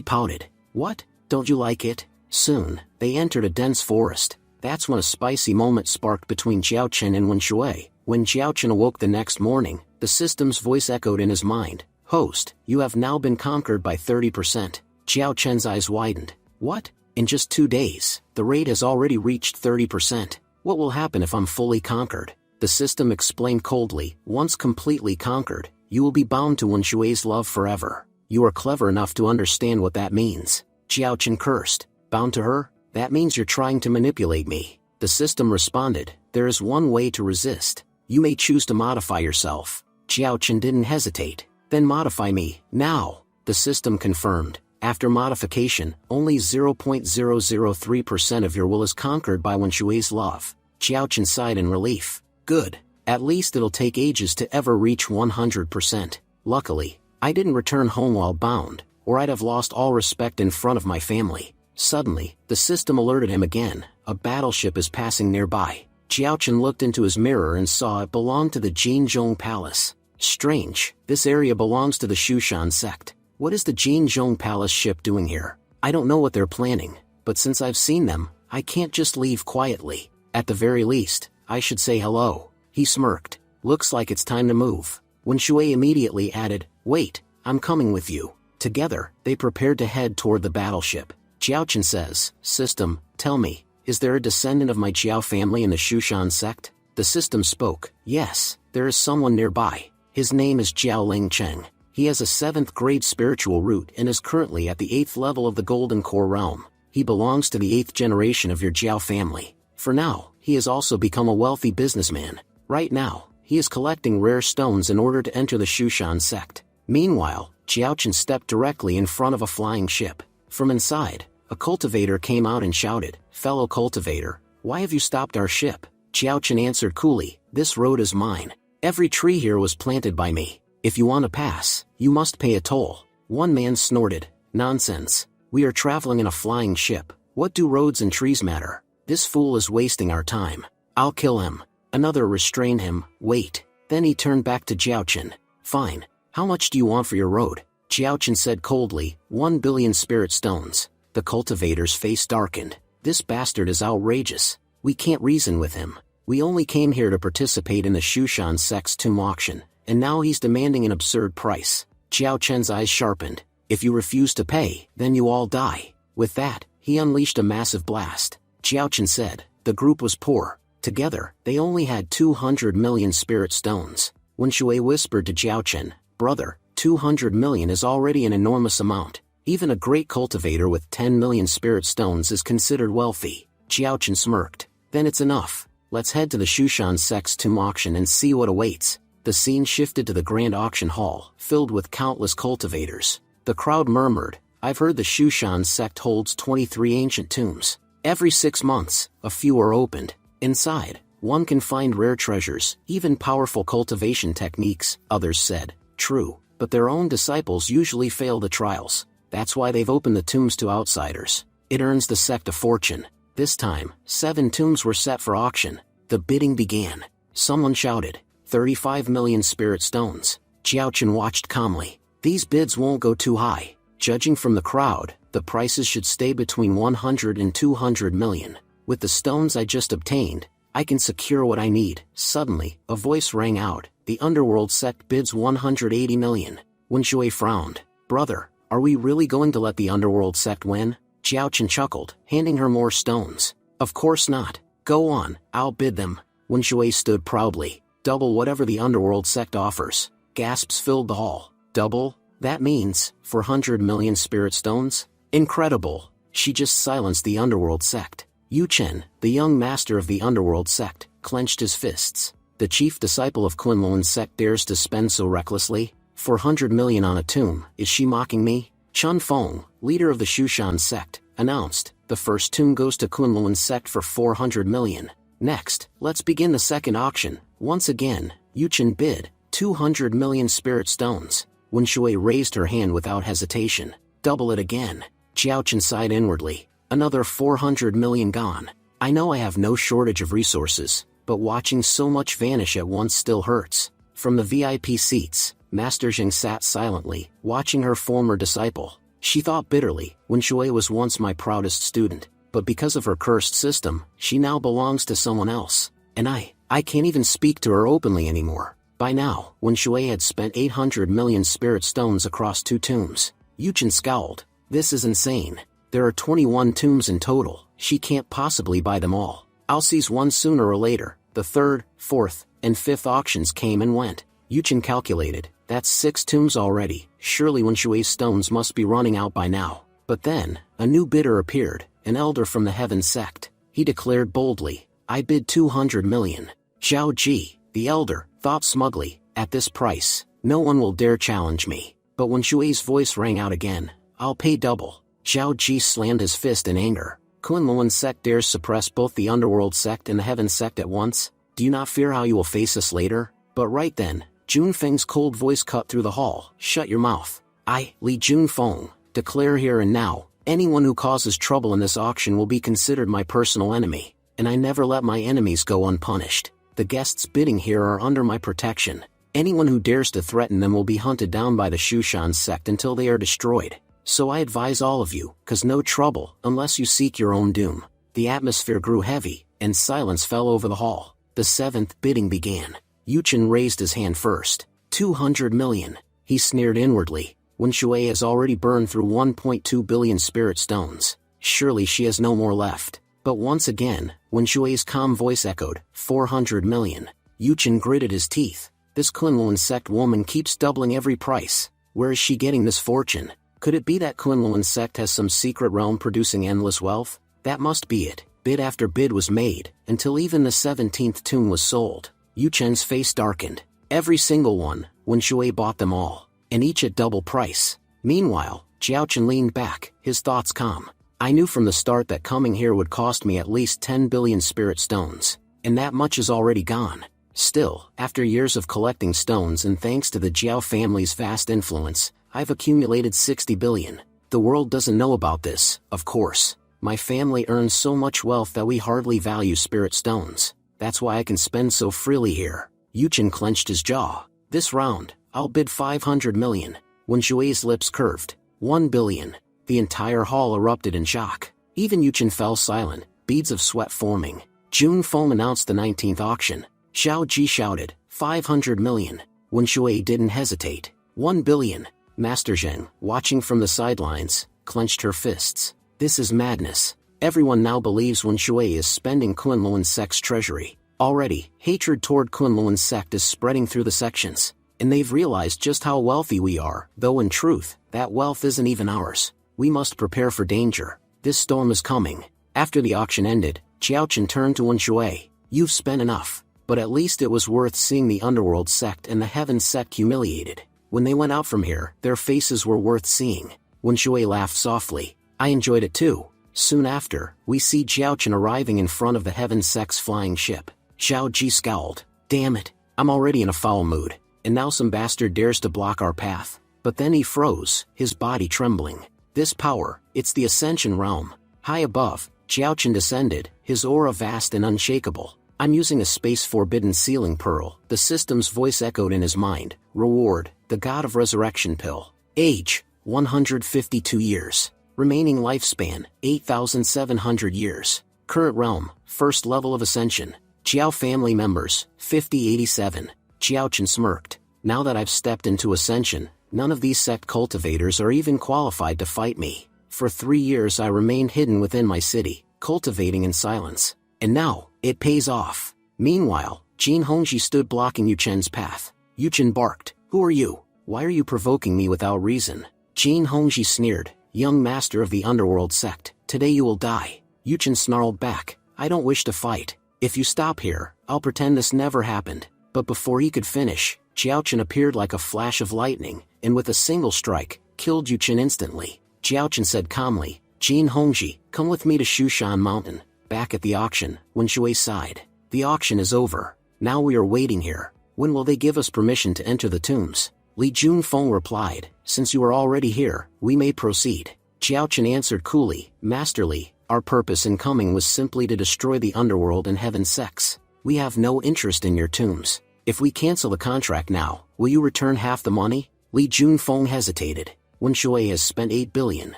pouted. What? Don't you like it? Soon, they entered a dense forest. That's when a spicy moment sparked between Jiao Chen and Wen Shui. When Jiao Chen awoke the next morning, the system's voice echoed in his mind. Host, you have now been conquered by 30%. Jiao Chen's eyes widened. What? In just 2 days, the rate has already reached 30%. What will happen if I'm fully conquered? The system explained coldly. Once completely conquered, you will be bound to Wen Shui's love forever. You are clever enough to understand what that means. Jiao Chen cursed. Bound to her? That means you're trying to manipulate me. The system responded. There is one way to resist. You may choose to modify yourself. Jiao Chen didn't hesitate. Then modify me, now. The system confirmed. After modification, only 0.003% of your will is conquered by Wen Shui's love. Jiao Chen sighed in relief. Good. At least it'll take ages to ever reach 100%. Luckily, I didn't return home while bound, or I'd have lost all respect in front of my family. Suddenly, the system alerted him again. A battleship is passing nearby. Jiao Chen looked into his mirror and saw it belonged to the Jinzhong Palace. Strange, this area belongs to the Shushan sect. What is the Jinzhong Palace ship doing here? I don't know what they're planning, but since I've seen them, I can't just leave quietly. At the very least, I should say hello. He smirked. Looks like it's time to move. Wen Shui immediately added, wait, I'm coming with you. Together, they prepared to head toward the battleship. Jiao Chen says, System, tell me, is there a descendant of my Jiao family in the Shushan sect? The system spoke, yes, there is someone nearby. His name is Jiao Ling Cheng. He has a 7th grade spiritual root and is currently at the 8th level of the Golden Core realm. He belongs to the 8th generation of your Jiao family. For now, he has also become a wealthy businessman. Right now, he is collecting rare stones in order to enter the Shushan sect. Meanwhile, Jiao Chen stepped directly in front of a flying ship. From inside, a cultivator came out and shouted, Fellow cultivator, why have you stopped our ship? Jiao Chen answered coolly, this road is mine. Every tree here was planted by me. If you want to pass, you must pay a toll. One man snorted, nonsense. We are traveling in a flying ship. What do roads and trees matter? This fool is wasting our time. I'll kill him. Another restrained him, wait. Then he turned back to Jiao Chen. Fine. How much do you want for your road? Jiao Chen said coldly, 1 billion spirit stones. The cultivator's face darkened. This bastard is outrageous. We can't reason with him. We only came here to participate in the Shushan sect's tomb auction, and now he's demanding an absurd price. Jiao Chen's eyes sharpened. If you refuse to pay, then you all die. With that, he unleashed a massive blast. Jiao Chen said, the group was poor. Together, they only had 200 million spirit stones. Wen Shui whispered to Jiao Chen, brother, 200 million is already an enormous amount. Even a great cultivator with 10 million spirit stones is considered wealthy. Jiao Chen smirked. Then it's enough. Let's head to the Shushan sect's tomb auction and see what awaits. The scene shifted to the grand auction hall, filled with countless cultivators. The crowd murmured, I've heard the Shushan sect holds 23 ancient tombs. Every 6 months, a few are opened. Inside, one can find rare treasures, even powerful cultivation techniques, others said. True, but their own disciples usually fail the trials. That's why they've opened the tombs to outsiders. It earns the sect a fortune. This time, 7 tombs were set for auction. The bidding began. Someone shouted, 35 million spirit stones. Jiao Chen watched calmly. These bids won't go too high. Judging from the crowd, the prices should stay between 100 and 200 million. With the stones I just obtained, I can secure what I need. Suddenly, a voice rang out. The underworld sect bids 180 million. Wen Shui frowned. Brother, are we really going to let the underworld sect win? Jiao Chen chuckled, handing her more stones. Of course not. Go on, I'll bid them. Wen Shui stood proudly. Double whatever the underworld sect offers. Gasps filled the hall. Double? That means 400 million spirit stones? Incredible. She just silenced the underworld sect. Yu Chen, the young master of the underworld sect, clenched his fists. The chief disciple of Kunlun's sect dares to spend so recklessly? 400 million on a tomb, is she mocking me? Chun Feng, leader of the Shushan sect, announced, the first tomb goes to Kunlun's sect for 400 million. Next, let's begin the second auction. Once again, Yu Chen bid, 200 million spirit stones. Wen Shui raised her hand without hesitation. Double it again. Jiao Chen sighed inwardly. Another 400 million gone. I know I have no shortage of resources, but watching so much vanish at once still hurts. From the VIP seats, Master Jing sat silently, watching her former disciple. She thought bitterly, Wen Shui was once my proudest student, but because of her cursed system, she now belongs to someone else. And I can't even speak to her openly anymore. By now, Wen Shui had spent 800 million spirit stones across 2 tombs. Yu Chen scowled. This is insane. There are 21 tombs in total, she can't possibly buy them all. I'll seize one sooner or later. The third, fourth, and fifth auctions came and went. Yuchen calculated, that's 6 tombs already, surely Wenshui's stones must be running out by now. But then, a new bidder appeared, an elder from the Heaven Sect. He declared boldly, I bid 200 million. Zhao Ji, the elder, thought smugly, at this price, no one will dare challenge me. But when Shui's voice rang out again, I'll pay double. Zhao Ji slammed his fist in anger. Kunlun sect dares suppress both the underworld sect and the heaven sect at once? Do you not fear how you will face us later? But right then, Junfeng's cold voice cut through the hall. Shut your mouth. I, Li Junfeng, declare here and now, anyone who causes trouble in this auction will be considered my personal enemy, and I never let my enemies go unpunished. The guests bidding here are under my protection. Anyone who dares to threaten them will be hunted down by the Shushan sect until they are destroyed. So I advise all of you, cause no trouble, unless you seek your own doom. The atmosphere grew heavy, and silence fell over the hall. The 7th bidding began. Yuchen raised his hand first. 200 million. He sneered inwardly. Wenshui has already burned through 1.2 billion spirit stones. Surely she has no more left. But once again, Wenshui's calm voice echoed, 400 million. Yuchen gritted his teeth. This Kunlun sect woman keeps doubling every price. Where is she getting this fortune? Could it be that Kunlun sect has some secret realm producing endless wealth? That must be it. Bid after bid was made, until even the 17th tomb was sold. Yuchen's face darkened. Every single one, Wenshui bought them all, and each at double price. Meanwhile, Jiaochen leaned back, his thoughts calm. I knew from the start that coming here would cost me at least 10 billion spirit stones, and that much is already gone. Still, after years of collecting stones and thanks to the Jiao family's vast influence, I've accumulated 60 billion. The world doesn't know about this, of course. My family earns so much wealth that we hardly value spirit stones. That's why I can spend so freely here. Yuchen clenched his jaw. This round, I'll bid 500 million. Wenshui's lips curved. 1 billion. The entire hall erupted in shock. Even Yuchen fell silent, beads of sweat forming. Jun Feng announced the 19th auction. Zhao Ji shouted, 500 million. Wenshui didn't hesitate. 1 billion. Master Zheng, watching from the sidelines, clenched her fists. This is madness. Everyone now believes Wenshui is spending Kunlun sect's treasury. Already, hatred toward Kunlun sect is spreading through the sections, and they've realized just how wealthy we are, though in truth, that wealth isn't even ours. We must prepare for danger. This storm is coming. After the auction ended, Jiaochen turned to Wenshui. You've spent enough, but at least it was worth seeing the underworld sect and the heaven sect humiliated. When they went out from here, their faces were worth seeing. Wenshui laughed softly. I enjoyed it too. Soon after, we see Jiaochen arriving in front of the heaven sect's flying ship. Zhao Ji scowled. Damn it, I'm already in a foul mood, and now some bastard dares to block our path. But then he froze, his body trembling. This power, it's the Ascension realm. High above, Jiaochen descended, his aura vast and unshakable. I'm using a space-forbidden sealing pearl, the system's voice echoed in his mind. Reward, the god of resurrection pill. Age, 152 years. Remaining lifespan, 8,700 years. Current realm, first level of ascension. Jiao family members, 5087. Jiaochen smirked. Now that I've stepped into ascension, none of these sect cultivators are even qualified to fight me. For 3 years I remained hidden within my city, cultivating in silence. And now, it pays off. Meanwhile, Jin Hongji stood blocking Yuchen's path. Yuchen barked, Who are you? Why are you provoking me without reason? Jin Hongji sneered, Young master of the underworld sect, today you will die. Yuchen snarled back, I don't wish to fight. If you stop here, I'll pretend this never happened. But before he could finish, Jiaochen appeared like a flash of lightning, and with a single strike, killed Yuchen instantly. Jiaochen said calmly, Jin Hongji, come with me to Shushan Mountain. Back at the auction, Wenshui sighed. The auction is over. Now we are waiting here. When will they give us permission to enter the tombs? Li Junfeng replied, Since you are already here, we may proceed. Jiaochen answered coolly, Master Li, our purpose in coming was simply to destroy the underworld and heaven sects. We have no interest in your tombs. If we cancel the contract now, will you return half the money? Li Junfeng hesitated. Wenshui has spent 8 billion.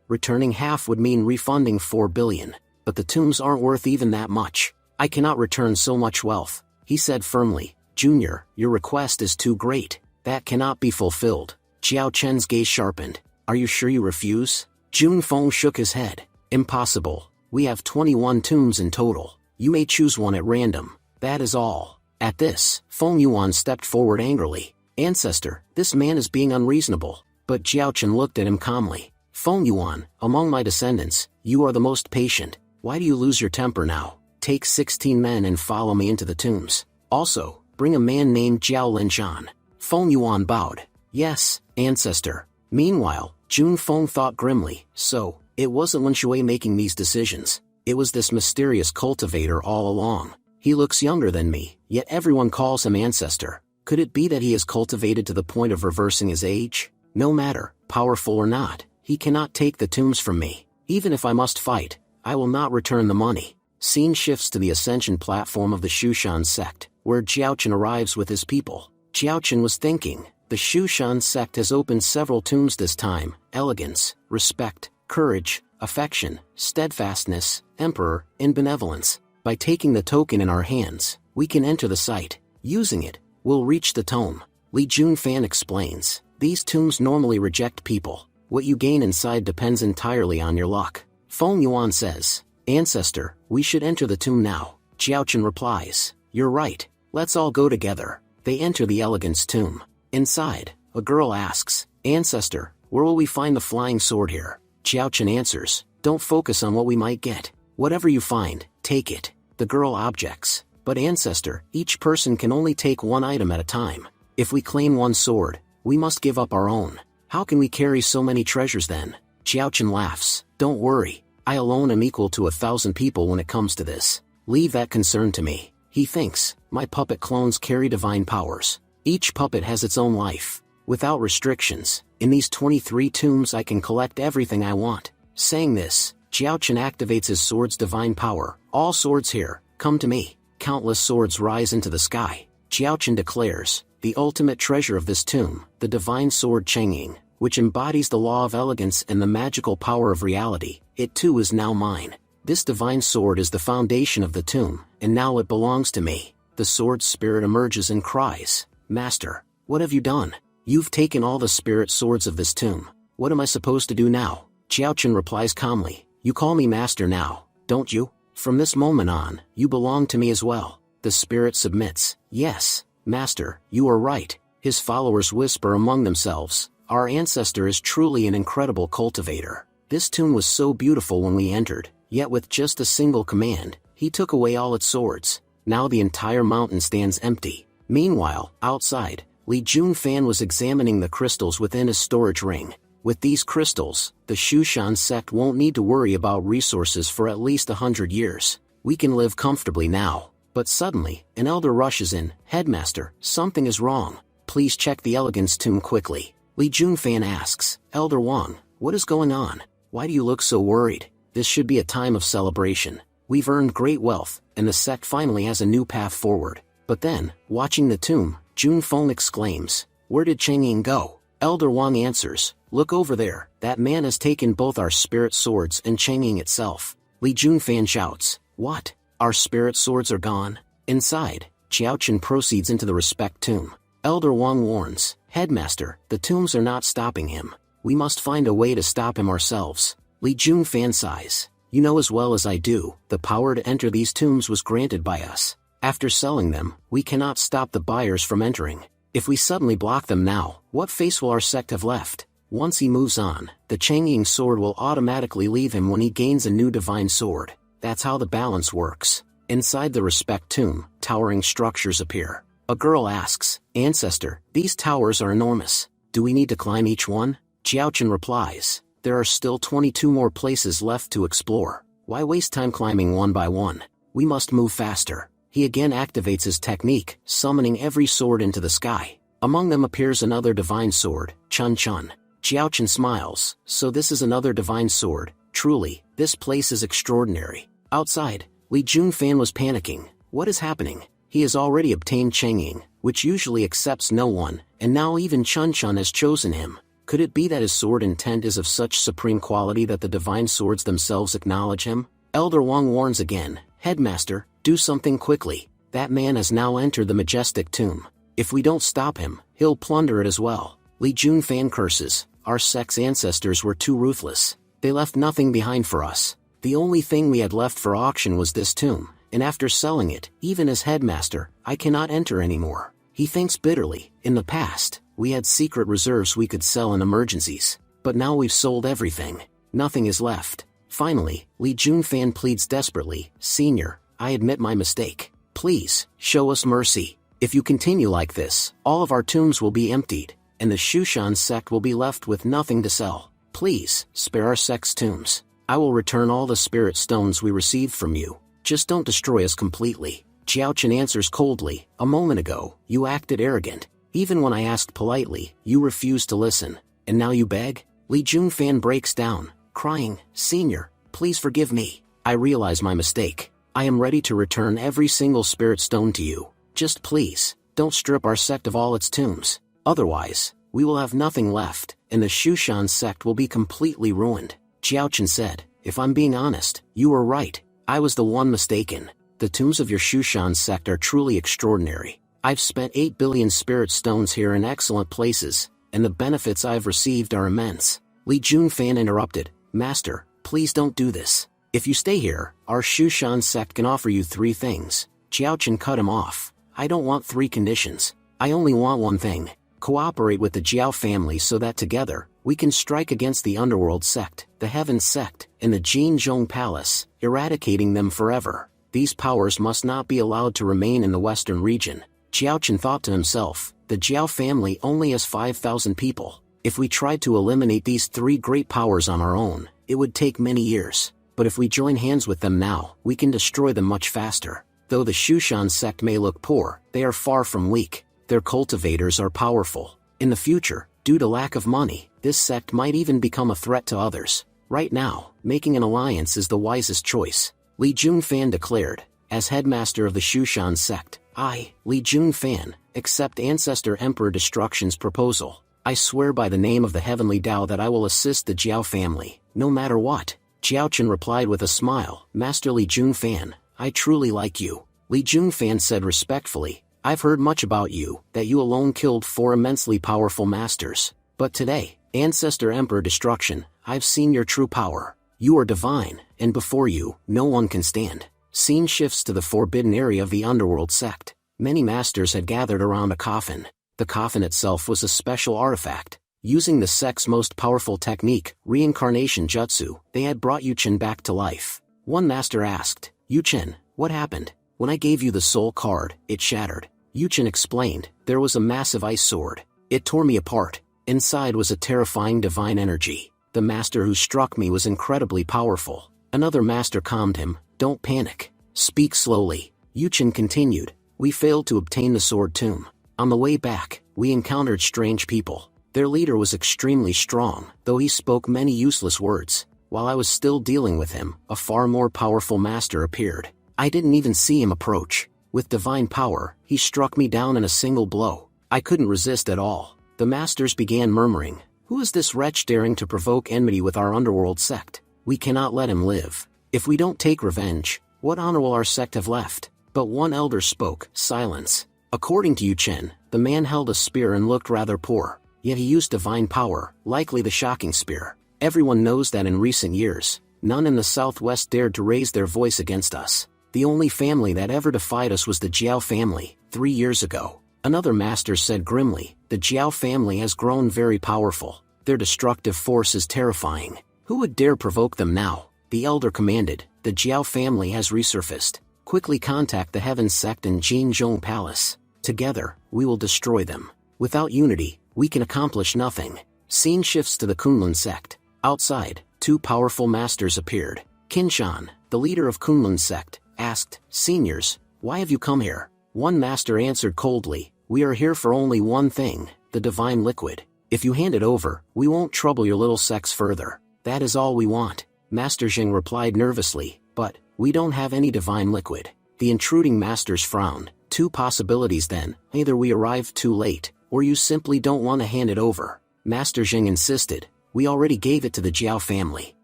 Returning half would mean refunding 4 billion. But the tombs aren't worth even that much. I cannot return so much wealth. He said firmly, Junior, your request is too great. That cannot be fulfilled. Jiao Chen's gaze sharpened. Are you sure you refuse? Junfeng shook his head. Impossible. We have 21 tombs in total. You may choose one at random. That is all. At this, Feng Yuan stepped forward angrily. Ancestor, this man is being unreasonable. But Jiaochen looked at him calmly. Feng Yuan, among my descendants, you are the most patient. Why do you lose your temper now? Take 16 men and follow me into the tombs. Also, bring a man named Jiao Linshan. Feng Yuan bowed. Yes, ancestor. Meanwhile, Jun Feng thought grimly, so, it wasn't Lin Shui making these decisions. It was this mysterious cultivator all along. He looks younger than me, yet everyone calls him ancestor. Could it be that he is cultivated to the point of reversing his age? No matter, powerful or not, he cannot take the tombs from me. Even if I must fight, I will not return the money. Scene shifts to the ascension platform of the Shushan sect, where Jiaochen arrives with his people. Jiaochen was thinking, the Shushan sect has opened several tombs this time: elegance, respect, courage, affection, steadfastness, emperor, and benevolence. By taking the token in our hands, we can enter the site. Using it, we'll reach the tomb. Li Junfan explains, these tombs normally reject people. What you gain inside depends entirely on your luck. Feng Yuan says, Ancestor, we should enter the tomb now. Jiaochen replies, you're right. Let's all go together. They enter the elegance tomb. Inside, a girl asks, Ancestor, where will we find the flying sword here? Jiaochen answers, don't focus on what we might get. Whatever you find, take it. The girl objects, but Ancestor, each person can only take one item at a time. If we claim one sword, we must give up our own. How can we carry so many treasures then? Jiaochen laughs, don't worry. I alone am equal to 1,000 people when it comes to this. Leave that concern to me. He thinks, my puppet clones carry divine powers. Each puppet has its own life. Without restrictions, in these 23 tombs I can collect everything I want. Saying this, Jiaochen activates his sword's divine power. All swords here, come to me. Countless swords rise into the sky. Jiaochen declares, the ultimate treasure of this tomb, the divine sword Chengying, which embodies the law of elegance and the magical power of reality, it too is now mine. This divine sword is the foundation of the tomb, and now it belongs to me. The sword's spirit emerges and cries, Master, what have you done? You've taken all the spirit swords of this tomb. What am I supposed to do now? Jiaochen replies calmly, you call me Master now, don't you? From this moment on, you belong to me as well. The spirit submits, yes, Master, you are right. His followers whisper among themselves, our ancestor is truly an incredible cultivator. This tomb was so beautiful when we entered, yet with just a single command, he took away all its swords. Now the entire mountain stands empty. Meanwhile, outside, Li Junfan was examining the crystals within his storage ring. With these crystals, the Shushan sect won't need to worry about resources for at least 100 years. We can live comfortably now. But suddenly, an elder rushes in, Headmaster, something is wrong. Please check the elegance tomb quickly. Li Junfan asks, Elder Wang, what is going on? Why do you look so worried? This should be a time of celebration. We've earned great wealth, and the sect finally has a new path forward. But then, watching the tomb, Junfeng exclaims, where did Chengying go? Elder Wang answers, look over there, that man has taken both our spirit swords and Chengying itself. Li Junfan shouts, what? Our spirit swords are gone? Inside, Jiaochen proceeds into the respect tomb. Elder Wang warns, Headmaster, the tombs are not stopping him. We must find a way to stop him ourselves. Li Junfan sighs, you know as well as I do, the power to enter these tombs was granted by us. After selling them, we cannot stop the buyers from entering. If we suddenly block them now, what face will our sect have left? Once he moves on, the Chengying sword will automatically leave him when he gains a new divine sword. That's how the balance works. Inside the respect tomb, towering structures appear. A girl asks, Ancestor, these towers are enormous. Do we need to climb each one? Jiaochen replies, there are still 22 more places left to explore. Why waste time climbing one by one? We must move faster. He again activates his technique, summoning every sword into the sky. Among them appears another divine sword, Chun Chun. Jiaochen smiles, so this is another divine sword. Truly, this place is extraordinary. Outside, Li Junfan was panicking. What is happening? He has already obtained Chengying, which usually accepts no one, and now even Chun Chun has chosen him. Could it be that his sword intent is of such supreme quality that the divine swords themselves acknowledge him? Elder Wang warns again, Headmaster, do something quickly. That man has now entered the majestic tomb. If we don't stop him, he'll plunder it as well. Li Junfan curses, our sect's ancestors were too ruthless. They left nothing behind for us. The only thing we had left for auction was this tomb, and after selling it, even as headmaster, I cannot enter anymore. He thinks bitterly. In the past, we had secret reserves we could sell in emergencies, but now we've sold everything. Nothing is left. Finally, Li Junfan pleads desperately, Senior, I admit my mistake. Please, show us mercy. If you continue like this, all of our tombs will be emptied, and the Shushan sect will be left with nothing to sell. Please, spare our sect's tombs. I will return all the spirit stones we received from you. Just don't destroy us completely. Jiaochen answers coldly, a moment ago, you acted arrogant. Even when I asked politely, you refused to listen. And now you beg? Li Junfan breaks down, crying, Senior, please forgive me. I realize my mistake. I am ready to return every single spirit stone to you. Just please, don't strip our sect of all its tombs. Otherwise, we will have nothing left, and the Shushan sect will be completely ruined. Jiaochen said, if I'm being honest, you were right. I was the one mistaken. The tombs of your Shushan sect are truly extraordinary. I've spent 8 billion spirit stones here in excellent places, and the benefits I've received are immense. Li Junfan interrupted, Master, please don't do this. If you stay here, our Shushan sect can offer you 3 things. Jiaochen cut him off. I don't want 3 conditions. I only want one thing. Cooperate with the Jiao family so that together, we can strike against the Underworld sect, the Heaven sect, and the Jinzhong Palace, eradicating them forever. These powers must not be allowed to remain in the western region. Jiaochen thought to himself, the Jiao family only has 5,000 people. If we tried to eliminate these 3 great powers on our own, it would take many years. But if we join hands with them now, we can destroy them much faster. Though the Shushan sect may look poor, they are far from weak. Their cultivators are powerful. In the future, due to lack of money, this sect might even become a threat to others. Right now, making an alliance is the wisest choice. Li Junfan declared, as headmaster of the Shushan sect, I, Li Junfan, accept Ancestor Emperor Destruction's proposal. I swear by the name of the Heavenly Tao that I will assist the Jiao family, no matter what. Jiaochen replied with a smile, Master Li Junfan, I truly like you. Li Junfan said respectfully, I've heard much about you, that you alone killed 4 immensely powerful masters. But today, Ancestor Emperor Destruction, I've seen your true power. You are divine, and before you, no one can stand. Scene shifts to the forbidden area of the Underworld sect. Many masters had gathered around a coffin. The coffin itself was a special artifact. Using the sect's most powerful technique, reincarnation jutsu, they had brought Yuchen back to life. One master asked, Yuchen, what happened? When I gave you the soul card, it shattered. Yuchen explained, there was a massive ice sword. It tore me apart. Inside was a terrifying divine energy. The master who struck me was incredibly powerful. Another master calmed him, don't panic. Speak slowly. Yuchen continued, we failed to obtain the sword tomb. On the way back, we encountered strange people. Their leader was extremely strong, though he spoke many useless words. While I was still dealing with him, a far more powerful master appeared. I didn't even see him approach. With divine power, he struck me down in a single blow. I couldn't resist at all. The masters began murmuring, who is this wretch daring to provoke enmity with our underworld sect? We cannot let him live. If we don't take revenge, what honor will our sect have left? But one elder spoke, silence. According to Yuchen, the man held a spear and looked rather poor. Yet he used divine power, likely the shocking spear. Everyone knows that in recent years, none in the southwest dared to raise their voice against us. The only family that ever defied us was the Jiao family, 3 years ago. Another master said grimly, the Jiao family has grown very powerful. Their destructive force is terrifying. Who would dare provoke them now? The elder commanded, the Jiao family has resurfaced. Quickly contact the Heaven sect and Jinzhong Palace. Together, we will destroy them. Without unity, we can accomplish nothing. Scene shifts to the Kunlun sect. Outside, 2 powerful masters appeared. Qinshan, the leader of Kunlun sect, asked, Seniors, why have you come here? One master answered coldly, we are here for only one thing, the divine liquid. If you hand it over, we won't trouble your little sects further. That is all we want. Master Jing replied nervously, but, we don't have any divine liquid. The intruding masters frowned. 2 possibilities then, either we arrived too late, or you simply don't want to hand it over. Master Jing insisted, we already gave it to the Jiao family.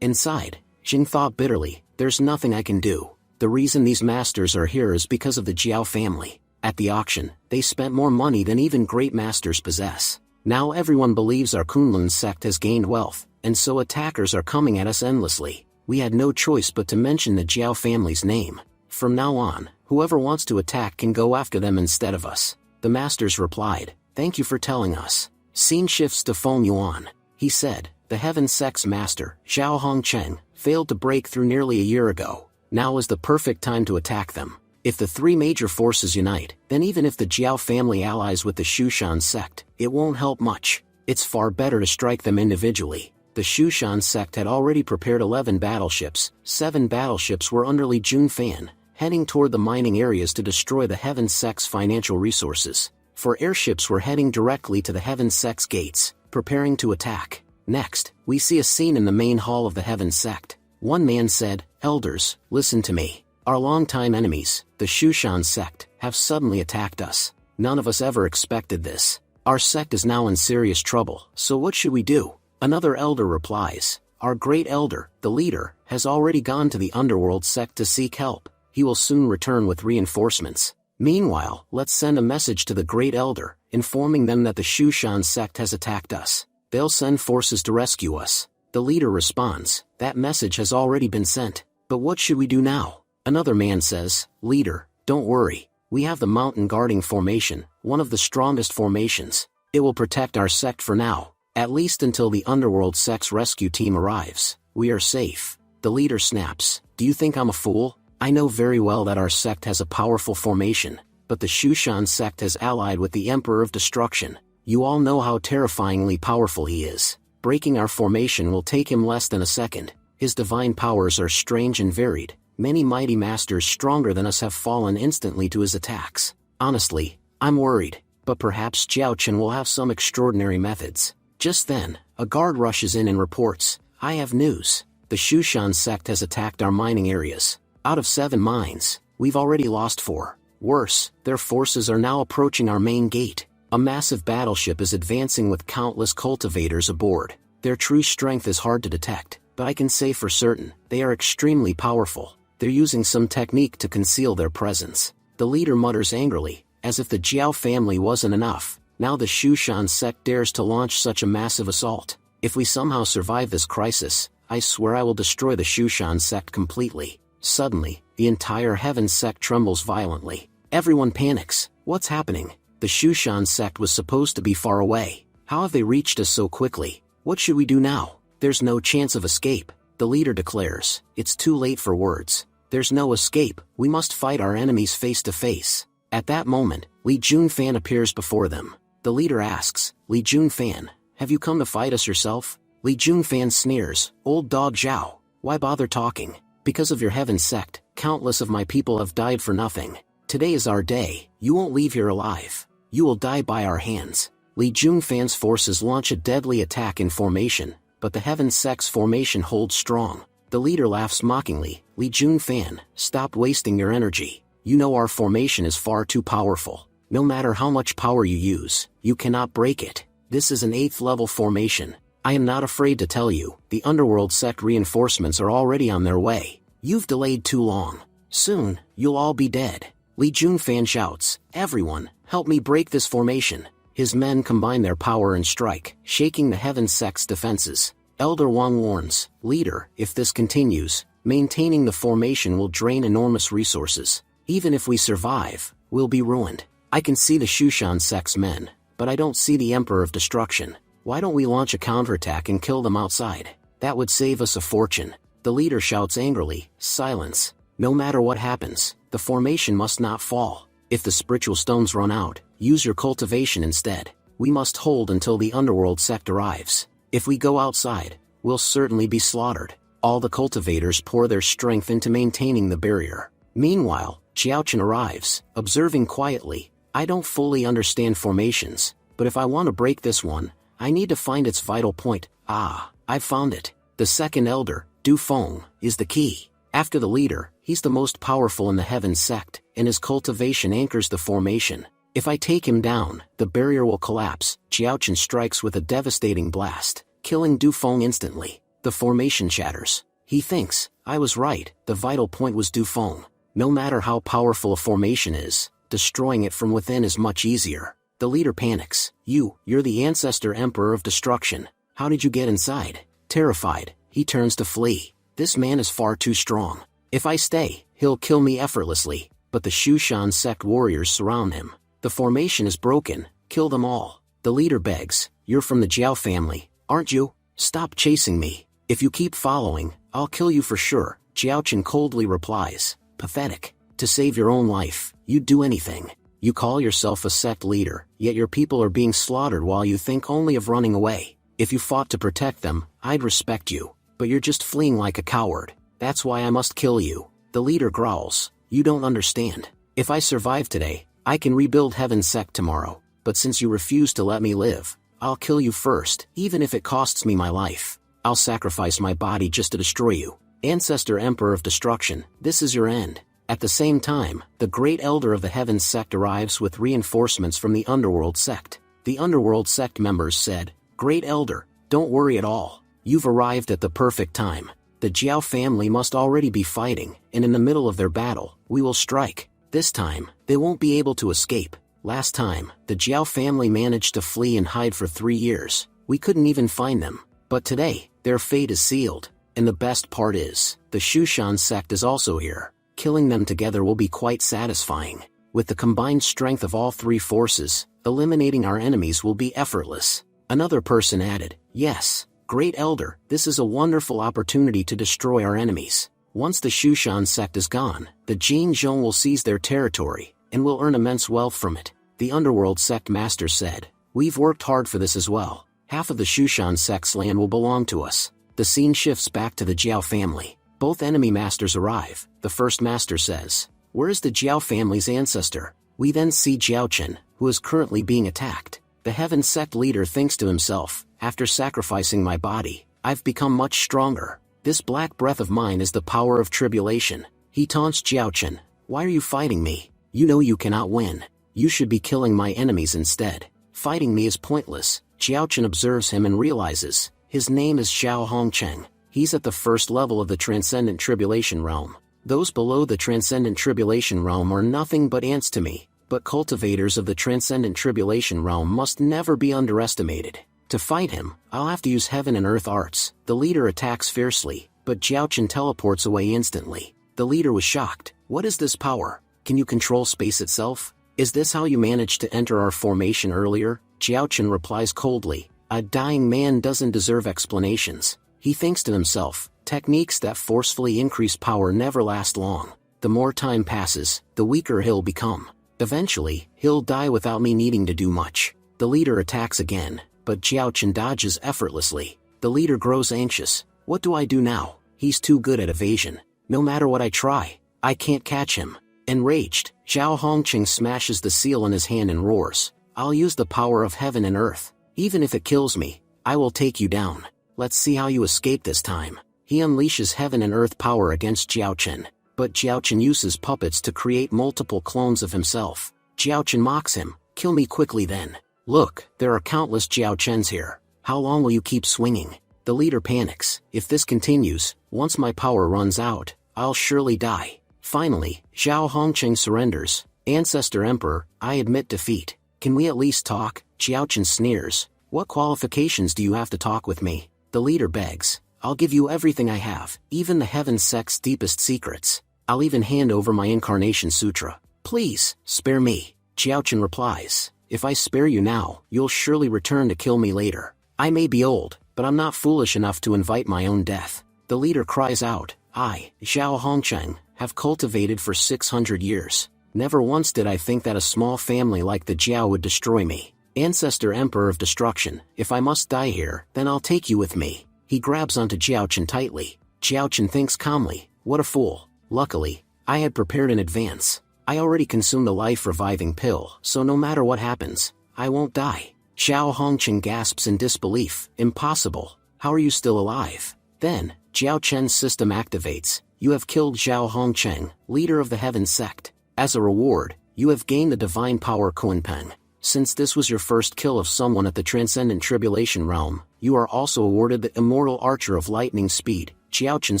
Inside, Jing thought bitterly, there's nothing I can do. The reason these masters are here is because of the Jiao family. At the auction, they spent more money than even great masters possess. Now everyone believes our Kunlun sect has gained wealth, and so attackers are coming at us endlessly. We had no choice but to mention the Jiao family's name. From now on, whoever wants to attack can go after them instead of us. The masters replied, "Thank you for telling us." Scene shifts to Feng Yuan. He said, "The Heaven Sect's master, Zhao Hongcheng, failed to break through nearly a year ago. Now is the perfect time to attack them. If the three major forces unite, then even if the Jiao family allies with the Shushan sect, it won't help much. It's far better to strike them individually." The Shushan sect had already prepared 11 battleships. 7 battleships were under Li Junfan, heading toward the mining areas to destroy the Heaven Sect's financial resources. 4 airships were heading directly to the Heaven Sect's gates, preparing to attack. Next, we see a scene in the main hall of the Heaven Sect. One man said, "Elders, listen to me. Our longtime enemies, the Shushan sect, have suddenly attacked us. None of us ever expected this. Our sect is now in serious trouble, so what should we do?" Another elder replies, "Our great elder, the leader, has already gone to the underworld sect to seek help. He will soon return with reinforcements. Meanwhile, let's send a message to the great elder, informing them that the Shushan sect has attacked us. They'll send forces to rescue us." The leader responds, "That message has already been sent. But what should we do now?" Another man says, "Leader, don't worry. We have the mountain guarding formation, one of the strongest formations. It will protect our sect for now. At least until the underworld sect's rescue team arrives, we are safe." The leader snaps, "Do you think I'm a fool? I know very well that our sect has a powerful formation, but the Shushan sect has allied with the Emperor of Destruction. You all know how terrifyingly powerful he is. Breaking our formation will take him less than a second. His divine powers are strange and varied. Many mighty masters stronger than us have fallen instantly to his attacks. Honestly, I'm worried, but perhaps Jiao Chen will have some extraordinary methods." Just then, a guard rushes in and reports, "I have news. The Shushan sect has attacked our mining areas. Out of 7 mines, we've already lost 4. Worse, their forces are now approaching our main gate. A massive battleship is advancing with countless cultivators aboard. Their true strength is hard to detect, but I can say for certain, they are extremely powerful. They're using some technique to conceal their presence." The leader mutters angrily, as if the Jiao family wasn't enough. Now the Shushan sect dares to launch such a massive assault. If we somehow survive this crisis, I swear I will destroy the Shushan sect completely. Suddenly, the entire Heaven sect trembles violently. Everyone panics. What's happening? The Shushan sect was supposed to be far away. How have they reached us so quickly? What should we do now? There's no chance of escape. The leader declares, "It's too late for words. There's no escape. We must fight our enemies face to face." At that moment, Li Junfan appears before them. The leader asks, "Li Junfan, have you come to fight us yourself?" Li Junfan sneers, "Old dog Zhao, why bother talking? Because of your Heaven sect, countless of my people have died for nothing. Today is our day. You won't leave here alive. You will die by our hands." Li Junfan's forces launch a deadly attack in formation, but the Heaven sect's formation holds strong. The leader laughs mockingly, "Li Junfan, stop wasting your energy. You know our formation is far too powerful. No matter how much power you use, you cannot break it. This is an 8th level formation. I am not afraid to tell you, the underworld sect reinforcements are already on their way. You've delayed too long. Soon, you'll all be dead." Li Junfan shouts, "Everyone, help me break this formation." His men combine their power and strike, shaking the Heaven sect's defenses. Elder Wang warns, "Leader, if this continues, maintaining the formation will drain enormous resources. Even if we survive, we'll be ruined. I can see the Shushan sect's men, but I don't see the Emperor of Destruction. Why don't we launch a counterattack and kill them outside? That would save us a fortune." The leader shouts angrily, "Silence. No matter what happens, the formation must not fall. If the spiritual stones run out, use your cultivation instead. We must hold until the underworld sect arrives. If we go outside, we'll certainly be slaughtered." All the cultivators pour their strength into maintaining the barrier. Meanwhile, Jiao Chen arrives, observing quietly, "I don't fully understand formations, but if I want to break this one, I need to find its vital point. Ah, I've found it. The second elder, Du Feng, is the key. After the leader, he's the most powerful in the Heaven sect, and his cultivation anchors the formation. If I take him down, the barrier will collapse." Jiao Chen strikes with a devastating blast, killing Du Feng instantly. The formation shatters. He thinks, "I was right, the vital point was Du Feng." No matter how powerful a formation is, destroying it from within is much easier. The leader panics, You're the ancestor Emperor of Destruction. How did you get inside?" Terrified, he turns to flee. This man is far too strong. If I stay, he'll kill me effortlessly, but the Shushan sect warriors surround him. The formation is broken, kill them all. The leader begs, you're from the Jiao family, aren't you? Stop chasing me. If you keep following, I'll kill you for sure. Jiaochen coldly replies, pathetic. To save your own life, you'd do anything. You call yourself a sect leader, yet your people are being slaughtered while you think only of running away. If you fought to protect them, I'd respect you, but you're just fleeing like a coward. That's why I must kill you. The leader growls, you don't understand. If I survive today, I can rebuild Heaven's sect tomorrow, but since you refuse to let me live, I'll kill you first, even if it costs me my life. I'll sacrifice my body just to destroy you. Ancestor Emperor of Destruction, this is your end. At the same time, the Great Elder of the Heavens sect arrives with reinforcements from the Underworld sect. The Underworld sect members said, Great Elder, don't worry at all. You've arrived at the perfect time. The Jiao family must already be fighting, and in the middle of their battle, we will strike. This time, they won't be able to escape. Last time, the Jiao family managed to flee and hide for 3 years. We couldn't even find them. But today, their fate is sealed. And the best part is, the Shushan sect is also here. Killing them together will be quite satisfying. With the combined strength of all 3 forces, eliminating our enemies will be effortless. Another person added, yes, Great Elder, this is a wonderful opportunity to destroy our enemies. Once the Shushan sect is gone, the Jin Zhong will seize their territory, and will earn immense wealth from it. The Underworld sect master said, we've worked hard for this as well. Half of the Shushan sect's land will belong to us. The scene shifts back to the Jiao family. Both enemy masters arrive. The first master says, where is the Jiao family's ancestor? We then see Jiaochen, who is currently being attacked. The Heaven sect leader thinks to himself, after sacrificing my body, I've become much stronger. This black breath of mine is the power of tribulation. He taunts Jiaochen, why are you fighting me? You know you cannot win. You should be killing my enemies instead. Fighting me is pointless. Jiaochen observes him and realizes, his name is Xiao Hongcheng. He's at the first level of the Transcendent Tribulation Realm. Those below the Transcendent Tribulation Realm are nothing but ants to me, but cultivators of the Transcendent Tribulation Realm must never be underestimated. To fight him, I'll have to use heaven and earth arts. The leader attacks fiercely, but Jiaochen teleports away instantly. The leader was shocked. What is this power? Can you control space itself? Is this how you managed to enter our formation earlier? Jiaochen replies coldly, a dying man doesn't deserve explanations. He thinks to himself, techniques that forcefully increase power never last long. The more time passes, the weaker he'll become. Eventually, he'll die without me needing to do much. The leader attacks again, but Jiaochen dodges effortlessly. The leader grows anxious. What do I do now? He's too good at evasion. No matter what I try, I can't catch him. Enraged, Xiao Hongqing smashes the seal in his hand and roars, I'll use the power of heaven and earth. Even if it kills me, I will take you down. Let's see how you escape this time. He unleashes heaven and earth power against Jiaochen, but Jiaochen uses puppets to create multiple clones of himself. Jiaochen mocks him, kill me quickly then. Look, there are countless Jiaochens here. How long will you keep swinging? The leader panics. If this continues, once my power runs out, I'll surely die. Finally, Xiao Hongqing surrenders. Ancestor Emperor, I admit defeat. Can we at least talk? Jiaochen sneers. What qualifications do you have to talk with me? The leader begs. I'll give you everything I have, even the Heaven sect's deepest secrets. I'll even hand over my Incarnation Sutra. Please, spare me. Jiaochen replies. If I spare you now, you'll surely return to kill me later. I may be old, but I'm not foolish enough to invite my own death. The leader cries out, I, Xiao Hongqing, have cultivated for 600 years. Never once did I think that a small family like the Jiao would destroy me. Ancestor Emperor of Destruction, if I must die here, then I'll take you with me. He grabs onto Jiaochen tightly. Jiaochen thinks calmly, what a fool. Luckily, I had prepared in advance. I already consumed the life-reviving pill, so no matter what happens, I won't die. Xiao Hongqing gasps in disbelief, impossible. How are you still alive? Then, Jiaochen's system activates. You have killed Xiao Hongqing, leader of the Heaven sect. As a reward, you have gained the divine power Kunpeng. Since this was your first kill of someone at the Transcendent Tribulation Realm, you are also awarded the Immortal Archer of Lightning Speed. Jiaochen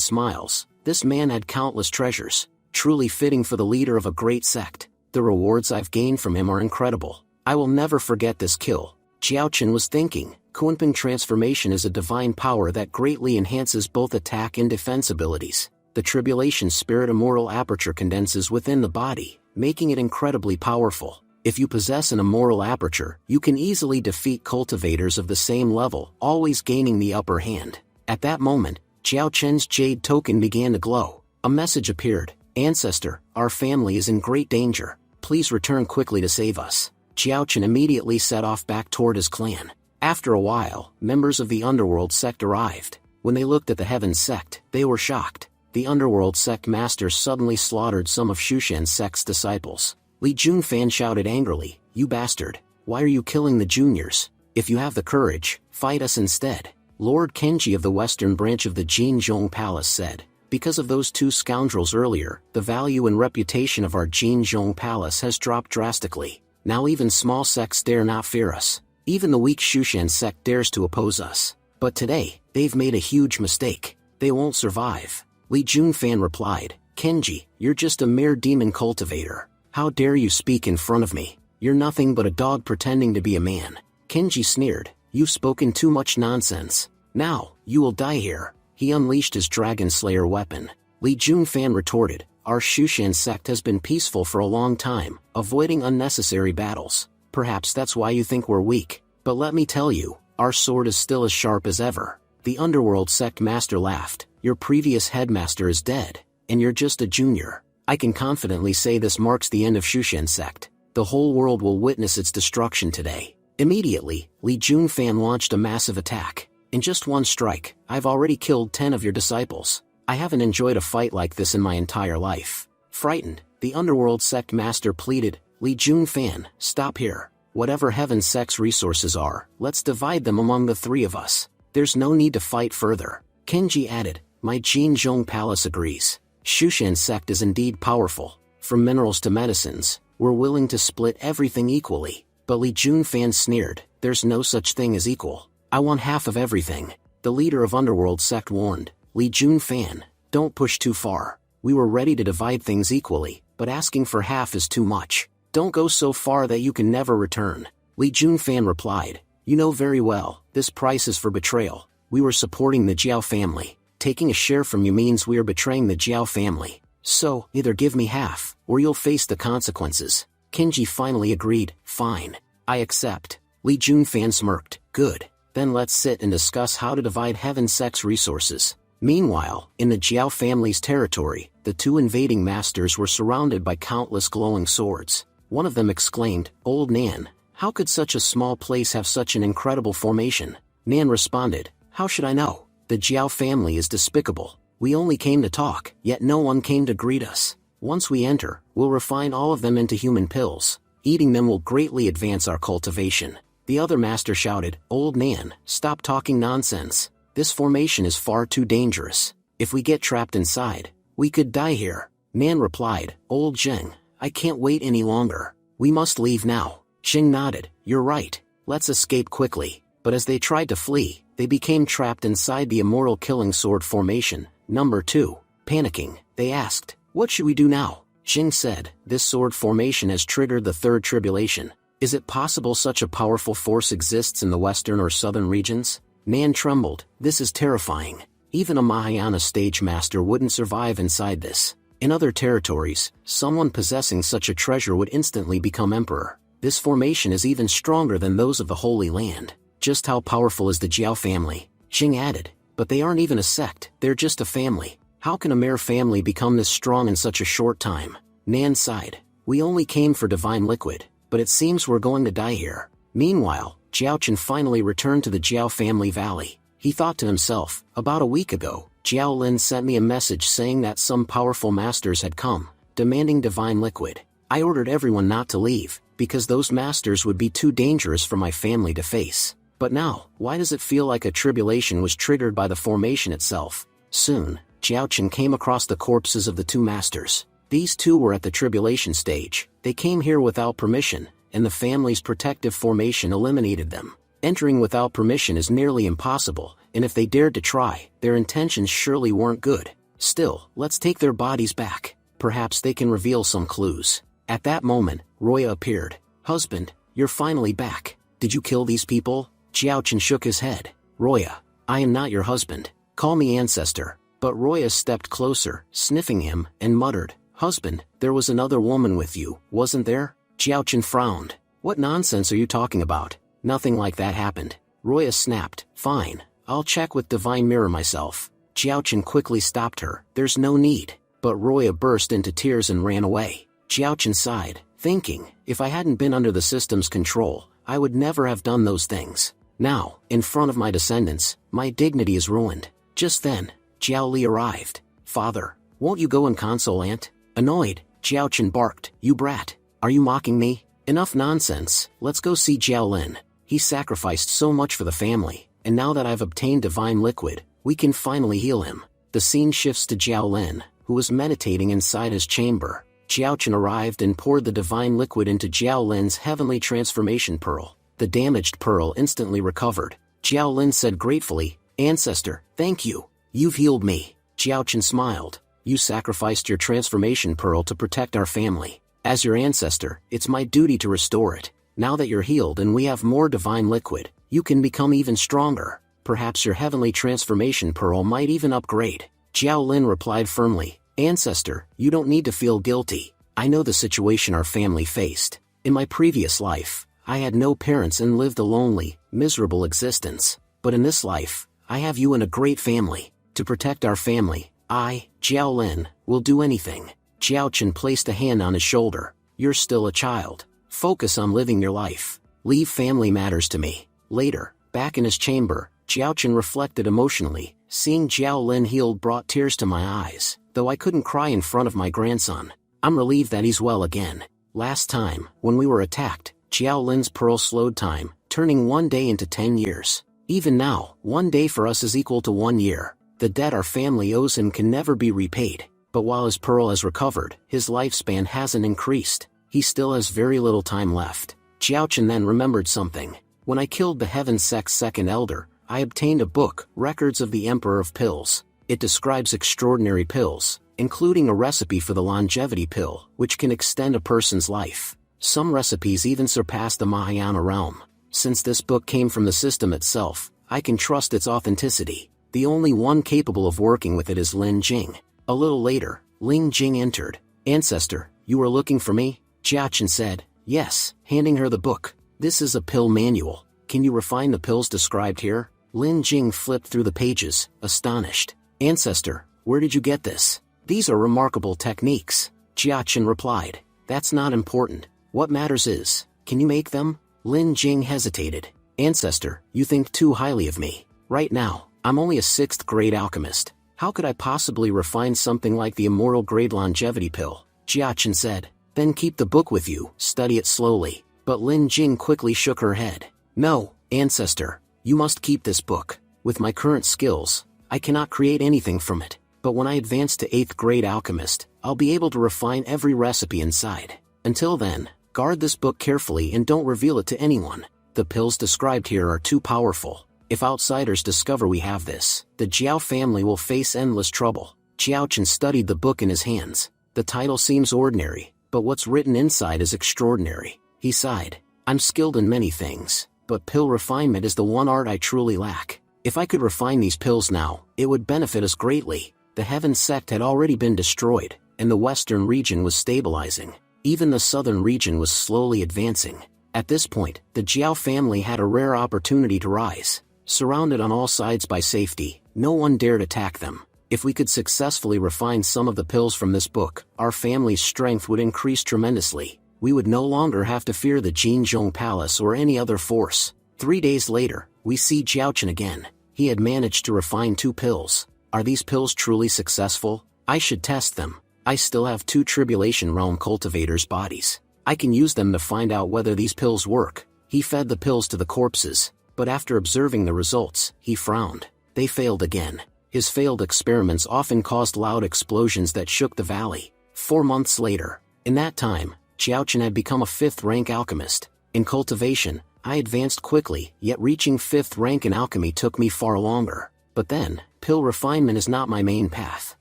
smiles. This man had countless treasures, truly fitting for the leader of a great sect. The rewards I've gained from him are incredible. I will never forget this kill. Jiaochen was thinking, Kunpeng transformation is a divine power that greatly enhances both attack and defense abilities. The tribulation spirit immoral aperture condenses within the body, making it incredibly powerful. If you possess an immoral aperture, you can easily defeat cultivators of the same level, always gaining the upper hand. At that moment, Jiao Chen's jade token began to glow. A message appeared. Ancestor, our family is in great danger. Please return quickly to save us. Jiao Chen immediately set off back toward his clan. After a while, members of the Underworld sect arrived. When they looked at the Heavens sect, they were shocked. The Underworld sect master suddenly slaughtered some of Shushan sect's disciples. Li Junfan shouted angrily, "You bastard! Why are you killing the juniors? If you have the courage, fight us instead." Lord Kenji of the western branch of the Jinzhong Palace said, "Because of those two scoundrels earlier, the value and reputation of our Jinzhong Palace has dropped drastically. Now even small sects dare not fear us. Even the weak Shushan sect dares to oppose us. But today, they've made a huge mistake. They won't survive." Li Junfan replied, "Kenji, you're just a mere demon cultivator. How dare you speak in front of me? You're nothing but a dog pretending to be a man." Kenji sneered, "You've spoken too much nonsense. Now, you will die here." He unleashed his Dragon Slayer weapon. Li Junfan retorted, "Our Shushan sect has been peaceful for a long time, avoiding unnecessary battles. Perhaps that's why you think we're weak. But let me tell you, our sword is still as sharp as ever." The Underworld sect master laughed, "Your previous headmaster is dead, and you're just a junior. I can confidently say this marks the end of Shushan sect. The whole world will witness its destruction today." Immediately, Li Junfan launched a massive attack. "In just one strike, I've already killed 10 of your disciples. I haven't enjoyed a fight like this in my entire life." Frightened, the Underworld sect master pleaded, "Li Junfan, stop here. Whatever Heaven sect's resources are, let's divide them among the three of us. There's no need to fight further." Kenji added, "My Jinzhong Palace agrees. Shushan sect is indeed powerful. From minerals to medicines, we're willing to split everything equally." But Li Junfan sneered, "There's no such thing as equal. I want half of everything." The leader of Underworld sect warned, "Li Junfan, don't push too far. We were ready to divide things equally, but asking for half is too much. Don't go so far that you can never return." Li Junfan replied, "You know very well, this price is for betrayal. We were supporting the Jiao family. Taking a share from you means we are betraying the Jiao family. So, either give me half, or you'll face the consequences." Kenji finally agreed, "Fine. I accept." Li Junfan smirked, "Good. Then let's sit and discuss how to divide Heaven sect's resources." Meanwhile, in the Jiao family's territory, the two invading masters were surrounded by countless glowing swords. One of them exclaimed, "Old Nan, how could such a small place have such an incredible formation?" Nan responded, "How should I know? The Jiao family is despicable. We only came to talk, yet no one came to greet us. Once we enter, we'll refine all of them into human pills. Eating them will greatly advance our cultivation." The other master shouted, "Old Nan, stop talking nonsense. This formation is far too dangerous. If we get trapped inside, we could die here." Nan replied, "Old Zheng, I can't wait any longer. We must leave now." Zheng nodded, "You're right. Let's escape quickly." But as they tried to flee, they became trapped inside the Immortal Killing Sword formation, number 2. Panicking, they asked, "What should we do now?" Zheng said, "This sword formation has triggered the third tribulation. Is it possible such a powerful force exists in the western or southern regions?" Nan trembled, "This is terrifying. Even a Mahayana stage master wouldn't survive inside this. In other territories, someone possessing such a treasure would instantly become emperor. This formation is even stronger than those of the Holy Land. Just how powerful is the Jiao family?" Zheng added, "But they aren't even a sect, they're just a family. How can a mere family become this strong in such a short time?" Nan sighed, "We only came for divine liquid, but it seems we're going to die here." Meanwhile, Jiaochen finally returned to the Jiao family valley. He thought to himself, "About a week ago, Jiao Lin sent me a message saying that some powerful masters had come, demanding divine liquid. I ordered everyone not to leave, because those masters would be too dangerous for my family to face. But now, why does it feel like a tribulation was triggered by the formation itself?" Soon, Jiaochen came across the corpses of the two masters. These two were at the tribulation stage. They came here without permission, and the family's protective formation eliminated them. Entering without permission is nearly impossible, and if they dared to try, their intentions surely weren't good. Still, let's take their bodies back. Perhaps they can reveal some clues. At that moment, Roya appeared. "Husband, you're finally back. Did you kill these people?" Chen shook his head. Roya, I am not your husband. Call me ancestor. But Roya stepped closer, sniffing him, and muttered, Husband, there was another woman with you, wasn't there? Chen frowned. What nonsense are you talking about? Nothing like that happened. Roya snapped, Fine, I'll check with Divine Mirror myself. Chen quickly stopped her. There's no need. But Roya burst into tears and ran away. Chen sighed, thinking, if I hadn't been under the system's control, I would never have done those things. Now, in front of my descendants, my dignity is ruined. Just then, Jiao Li arrived. Father, won't you go and console Aunt? Annoyed, Chen barked, You brat. Are you mocking me? Enough nonsense, let's go see Jiao Lin. He sacrificed so much for the family, and now that I've obtained divine liquid, we can finally heal him. The scene shifts to Jiao Lin, who was meditating inside his chamber. Chen arrived and poured the divine liquid into Jiao Lin's heavenly transformation pearl. The damaged pearl instantly recovered. Jiao Lin said gratefully, Ancestor, thank you. You've healed me. Chen smiled. You sacrificed your transformation pearl to protect our family. As your ancestor, it's my duty to restore it. Now that you're healed and we have more divine liquid, you can become even stronger. Perhaps your heavenly transformation pearl might even upgrade. Jiao Lin replied firmly, Ancestor, you don't need to feel guilty. I know the situation our family faced. In my previous life, I had no parents and lived a lonely, miserable existence. But in this life, I have you and a great family. To protect our family, I, Jiao Lin, will do anything. Chen placed a hand on his shoulder. You're still a child. Focus on living your life. Leave family matters to me. Later, back in his chamber, Chen reflected emotionally. Seeing Jiao Lin healed brought tears to my eyes, though I couldn't cry in front of my grandson. I'm relieved that he's well again. Last time, when we were attacked, Jiao Lin's pearl slowed time, turning 1 day into 10 years. Even now, 1 day for us is equal to 1 year. The debt our family owes him can never be repaid. But while his pearl has recovered, his lifespan hasn't increased. He still has very little time left. Chen then remembered something. When I killed the Heaven Sect's second elder, I obtained a book, Records of the Emperor of Pills. It describes extraordinary pills, including a recipe for the longevity pill, which can extend a person's life. Some recipes even surpass the Mahayana realm. Since this book came from the system itself, I can trust its authenticity. The only one capable of working with it is Lin Jing. A little later, Ling Jing entered. Ancestor, you were looking for me? Chen said, Yes, handing her the book. This is a pill manual. Can you refine the pills described here? Lin Jing flipped through the pages, astonished. Ancestor, where did you get this? These are remarkable techniques. Chen replied. That's not important. What matters is, can you make them? Lin Jing hesitated. Ancestor, you think too highly of me. Right now, I'm only a 6th grade alchemist. How could I possibly refine something like the immortal grade longevity pill? Chen said. Then keep the book with you, study it slowly. But Lin Jing quickly shook her head. No, Ancestor, you must keep this book. With my current skills, I cannot create anything from it. But when I advance to 8th grade alchemist, I'll be able to refine every recipe inside. Until then, guard this book carefully and don't reveal it to anyone. The pills described here are too powerful. If outsiders discover we have this, the Jiao family will face endless trouble. Chen studied the book in his hands. The title seems ordinary, but what's written inside is extraordinary. He sighed. I'm skilled in many things, but pill refinement is the one art I truly lack. If I could refine these pills now, it would benefit us greatly. The Heaven Sect had already been destroyed, and the western region was stabilizing. Even the southern region was slowly advancing. At this point, the Jiao family had a rare opportunity to rise. Surrounded on all sides by safety, no one dared attack them. If we could successfully refine some of the pills from this book, our family's strength would increase tremendously. We would no longer have to fear the Jinzhong Palace or any other force. 3 days later, we see Chen again. He had managed to refine 2 pills. Are these pills truly successful? I should test them. I still have 2 Tribulation Realm cultivators' bodies. I can use them to find out whether these pills work. He fed the pills to the corpses. But after observing the results, he frowned. They failed again. His failed experiments often caused loud explosions that shook the valley. 4 months later. In that time, Chen had become a 5th rank alchemist. In cultivation, I advanced quickly, yet reaching 5th rank in alchemy took me far longer. But then, pill refinement is not my main path.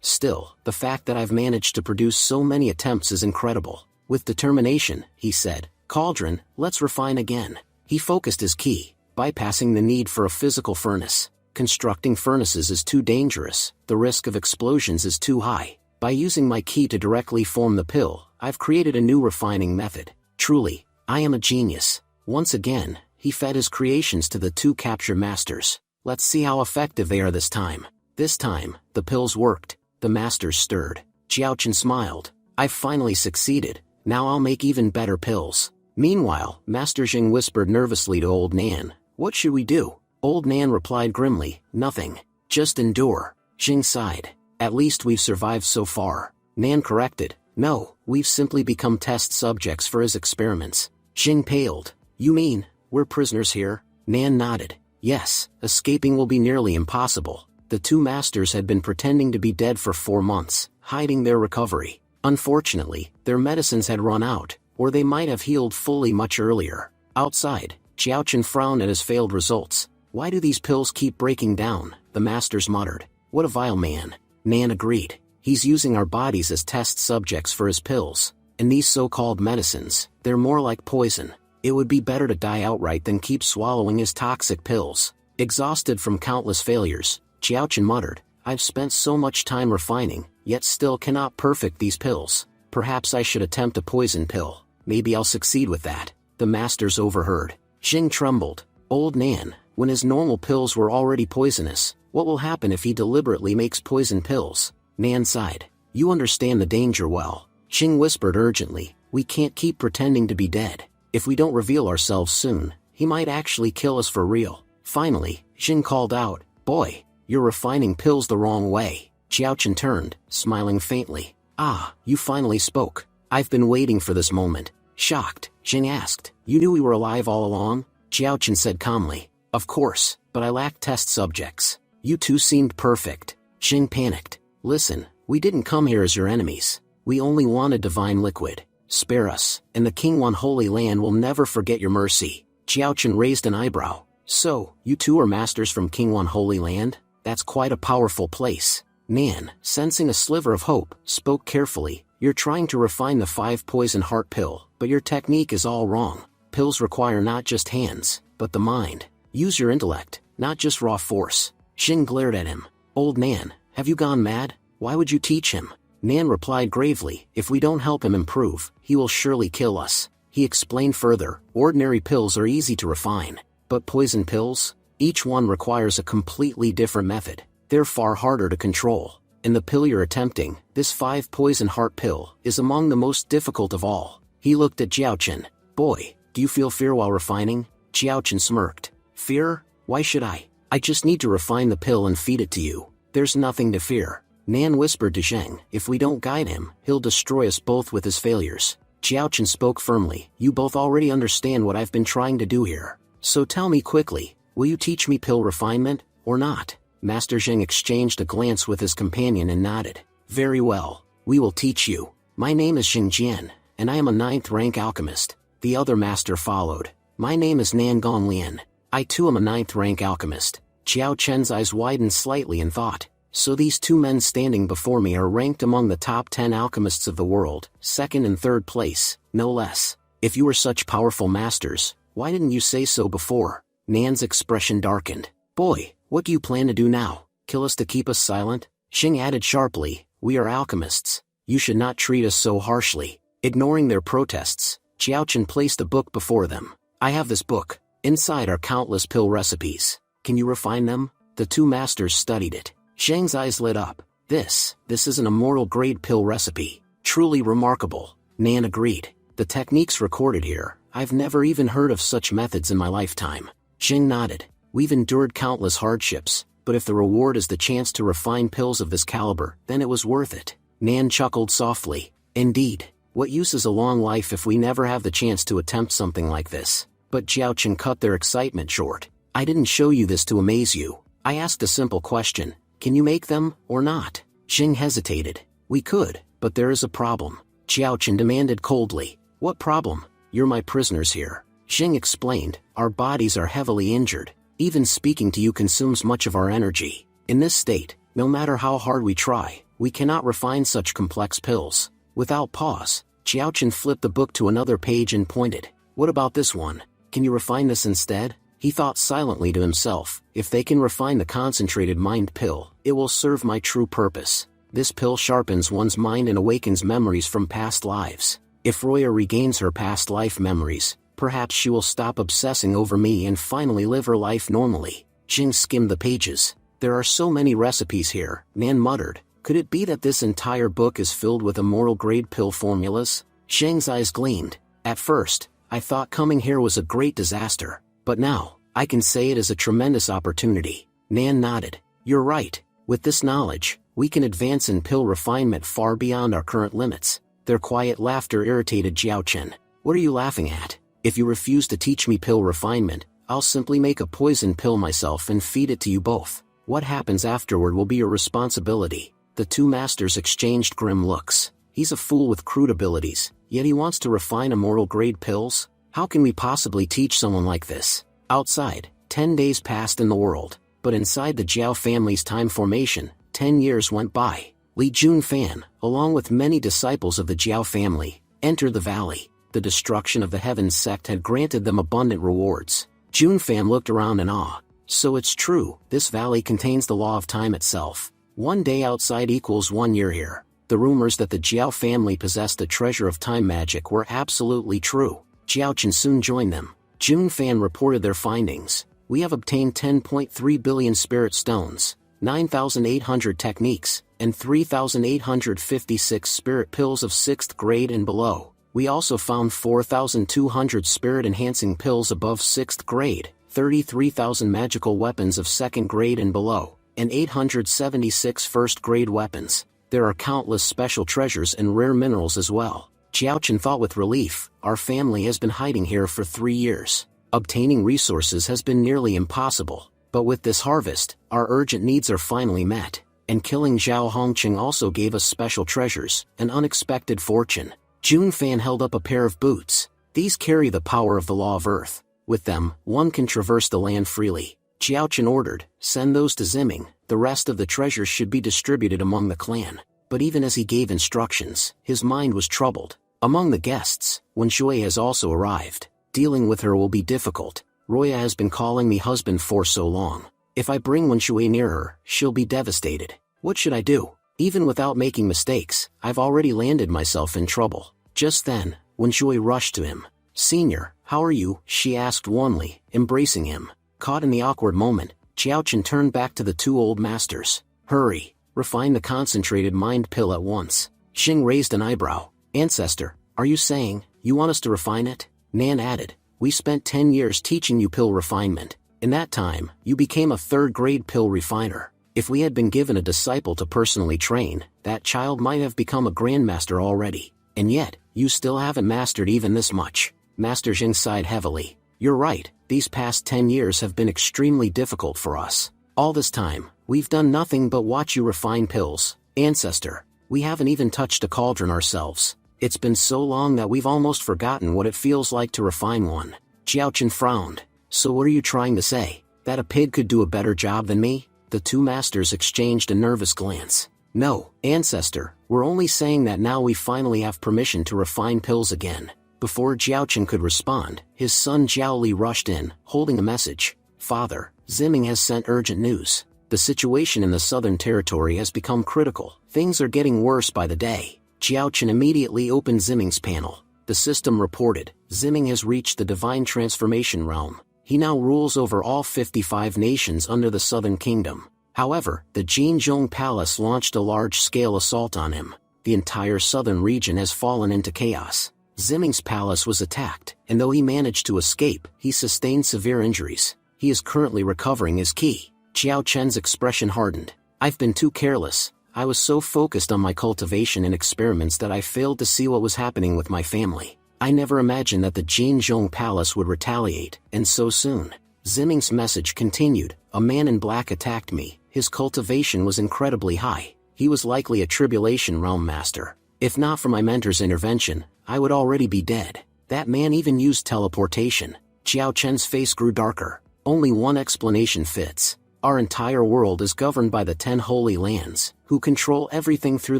Still, the fact that I've managed to produce so many attempts is incredible. With determination, he said, Cauldron, let's refine again. He focused his ki. bypassing the need for a physical furnace. Constructing furnaces is too dangerous, the risk of explosions is too high. By using my key to directly form the pill, I've created a new refining method. Truly, I am a genius. Once again, he fed his creations to the two capture masters. Let's see how effective they are this time. This time, the pills worked. The masters stirred. Xiaochen smiled. I've finally succeeded. Now I'll make even better pills. Meanwhile, Master Jing whispered nervously to Old Nan, "What should we do?" Old Nan replied grimly, "Nothing. Just endure." Jing sighed. "At least we've survived so far." Nan corrected, "No, we've simply become test subjects for his experiments." Jing paled. "You mean, we're prisoners here?" Nan nodded. "Yes, escaping will be nearly impossible." The two masters had been pretending to be dead for 4 months, hiding their recovery. Unfortunately, their medicines had run out, or they might have healed fully much earlier. Outside, Xiaochen frowned at his failed results. "Why do these pills keep breaking down?" the masters muttered. "What a vile man." Nan agreed. "He's using our bodies as test subjects for his pills. And these so-called medicines, they're more like poison. It would be better to die outright than keep swallowing his toxic pills." Exhausted from countless failures, Xiaochen muttered, "I've spent so much time refining, yet still cannot perfect these pills. Perhaps I should attempt a poison pill. Maybe I'll succeed with that." The masters overheard. Jing trembled. "Old Nan, when his normal pills were already poisonous, what will happen if he deliberately makes poison pills?" Nan sighed. "You understand the danger well." Jing whispered urgently, "We can't keep pretending to be dead. If we don't reveal ourselves soon, he might actually kill us for real." Finally, Jing called out, "Boy, you're refining pills the wrong way." Xiaochen turned, smiling faintly. "Ah, you finally spoke. I've been waiting for this moment." Shocked, Jing asked, "You knew we were alive all along?" Xiaochen said calmly, "Of course, but I lacked test subjects. You two seemed perfect." Jing panicked. "Listen, we didn't come here as your enemies. We only wanted divine liquid. Spare us, and the King One Holy Land will never forget your mercy." Xiaochen raised an eyebrow. "So, you two are masters from King One Holy Land? That's quite a powerful place." Nan, sensing a sliver of hope, spoke carefully, "You're trying to refine the 5-poison heart pill, but your technique is all wrong. Pills require not just hands, but the mind. Use your intellect, not just raw force." Jing glared at him. "Old Nan, have you gone mad? Why would you teach him?" Nan replied gravely, "If we don't help him improve, he will surely kill us." He explained further, "Ordinary pills are easy to refine. But poison pills? Each one requires a completely different method. They're far harder to control. And the pill you're attempting, this 5-poison heart pill, is among the most difficult of all." He looked at Xiaochen. "Boy, do you feel fear while refining?" Xiaochen smirked. "Fear? Why should I? I just need to refine the pill and feed it to you. There's nothing to fear." Nan whispered to Zheng, "If we don't guide him, he'll destroy us both with his failures." Xiaochen spoke firmly, "You both already understand what I've been trying to do here. So tell me quickly, will you teach me pill refinement, or not?" Master Zheng exchanged a glance with his companion and nodded. "Very well, we will teach you. My name is Xing Jian, and I am a 9th-rank alchemist." The other master followed. "My name is Nan Gonglian. I too am a 9th-rank alchemist." Xiao Chen's eyes widened slightly in thought. So these two men standing before me are ranked among the top 10 alchemists of the world, 2nd and 3rd place, no less. If you were such powerful masters, why didn't you say so before? Nan's expression darkened. "Boy, what do you plan to do now? Kill us to keep us silent?" Xing added sharply, "We are alchemists. You should not treat us so harshly." Ignoring their protests, Xiaochen placed a book before them. "I have this book. Inside are countless pill recipes. Can you refine them?" The two masters studied it. Zheng's eyes lit up. This is an immortal-grade pill recipe. Truly remarkable." Nan agreed. "The techniques recorded here, I've never even heard of such methods in my lifetime." Zheng nodded. "We've endured countless hardships, but if the reward is the chance to refine pills of this caliber, then it was worth it." Nan chuckled softly. "Indeed, what use is a long life if we never have the chance to attempt something like this?" But Xiaochen cut their excitement short. "I didn't show you this to amaze you. I asked a simple question. Can you make them, or not?" Xing hesitated. "We could, but there is a problem." Xiaochen demanded coldly. "What problem?" "You're my prisoners here." Xing explained, "Our bodies are heavily injured. Even speaking to you consumes much of our energy. In this state, no matter how hard we try, we cannot refine such complex pills." Without pause, Xiaochen flipped the book to another page and pointed. "What about this one? Can you refine this instead?" He thought silently to himself, if they can refine the concentrated mind pill, it will serve my true purpose. This pill sharpens one's mind and awakens memories from past lives. If Roya regains her past life memories, perhaps she will stop obsessing over me and finally live her life normally. Jing skimmed the pages. There are so many recipes here, Nan muttered. Could it be that this entire book is filled with immoral-grade pill formulas? Zheng's eyes gleamed. At first, I thought coming here was a great disaster, but now, I can say it is a tremendous opportunity. Nan nodded. You're right. With this knowledge, we can advance in pill refinement far beyond our current limits. Their quiet laughter irritated Jiao Chen. What are you laughing at? If you refuse to teach me pill refinement, I'll simply make a poison pill myself and feed it to you both. What happens afterward will be your responsibility. The two masters exchanged grim looks. He's a fool with crude abilities, yet he wants to refine immoral-grade pills? How can we possibly teach someone like this? Outside, 10 days passed in the world, but inside the Jiao family's time formation, 10 years went by. Li Junfan, along with many disciples of the Jiao family, entered the valley. The destruction of the Heavens sect had granted them abundant rewards. Junfan looked around in awe. So it's true, this valley contains the law of time itself. 1 day outside equals 1 year here. The rumors that the Jiao family possessed a treasure of time magic were absolutely true. Jiao Chen soon joined them. Junfan reported their findings. We have obtained 10.3 billion spirit stones, 9,800 techniques, and 3,856 spirit pills of 6th grade and below. We also found 4,200 spirit-enhancing pills above 6th grade, 33,000 magical weapons of 2nd grade and below, and 876 1st-grade weapons. There are countless special treasures and rare minerals as well. Jiao Chen thought with relief, our family has been hiding here for 3 years. Obtaining resources has been nearly impossible, but with this harvest, our urgent needs are finally met. And killing Zhao Hongqing also gave us special treasures, an unexpected fortune. Junfan held up a pair of boots. These carry the power of the law of earth. With them, one can traverse the land freely. Jiao Chen ordered, send those to Ziming, the rest of the treasures should be distributed among the clan. But even as he gave instructions, his mind was troubled. Among the guests, Wenshui has also arrived. Dealing with her will be difficult. Roya has been calling me husband for so long. If I bring Wenshui near her, she'll be devastated. What should I do? Even without making mistakes, I've already landed myself in trouble. Just then, Wenshui rushed to him. Senior, how are you? She asked warmly, embracing him. Caught in the awkward moment, Jiao Chen turned back to the two old masters. Hurry, refine the concentrated mind pill at once. Xing raised an eyebrow. Ancestor, are you saying, you want us to refine it? Nan added, we spent 10 years teaching you pill refinement. In that time, you became a 3rd-grade pill refiner. If we had been given a disciple to personally train, that child might have become a grandmaster already. And yet, you still haven't mastered even this much. Master Jing sighed heavily. You're right, these past 10 years have been extremely difficult for us. All this time, we've done nothing but watch you refine pills. Ancestor, we haven't even touched a cauldron ourselves. It's been so long that we've almost forgotten what it feels like to refine one. Jiao Chen frowned. So what are you trying to say? That a pig could do a better job than me? The two masters exchanged a nervous glance. No, Ancestor, we're only saying that now we finally have permission to refine pills again. Before Jiao Chen could respond, his son Jiao Li rushed in, holding a message. Father, Ziming has sent urgent news. The situation in the Southern Territory has become critical. Things are getting worse by the day. Jiao Chen immediately opened Ziming's panel. The system reported, Ziming has reached the Divine Transformation Realm. He now rules over all 55 nations under the Southern Kingdom. However, the Jinzhong Palace launched a large-scale assault on him. The entire southern region has fallen into chaos. Ziming's palace was attacked, and though he managed to escape, he sustained severe injuries. He is currently recovering his ki. Jiao Chen's expression hardened. I've been too careless. I was so focused on my cultivation and experiments that I failed to see what was happening with my family. I never imagined that the Jinzhong Palace would retaliate, and so soon. Ziming's message continued. A man in black attacked me. His cultivation was incredibly high. He was likely a Tribulation Realm master. If not for my mentor's intervention, I would already be dead. That man even used teleportation. Jiao Chen's face grew darker. Only one explanation fits. Our entire world is governed by the 10 Holy Lands, who control everything through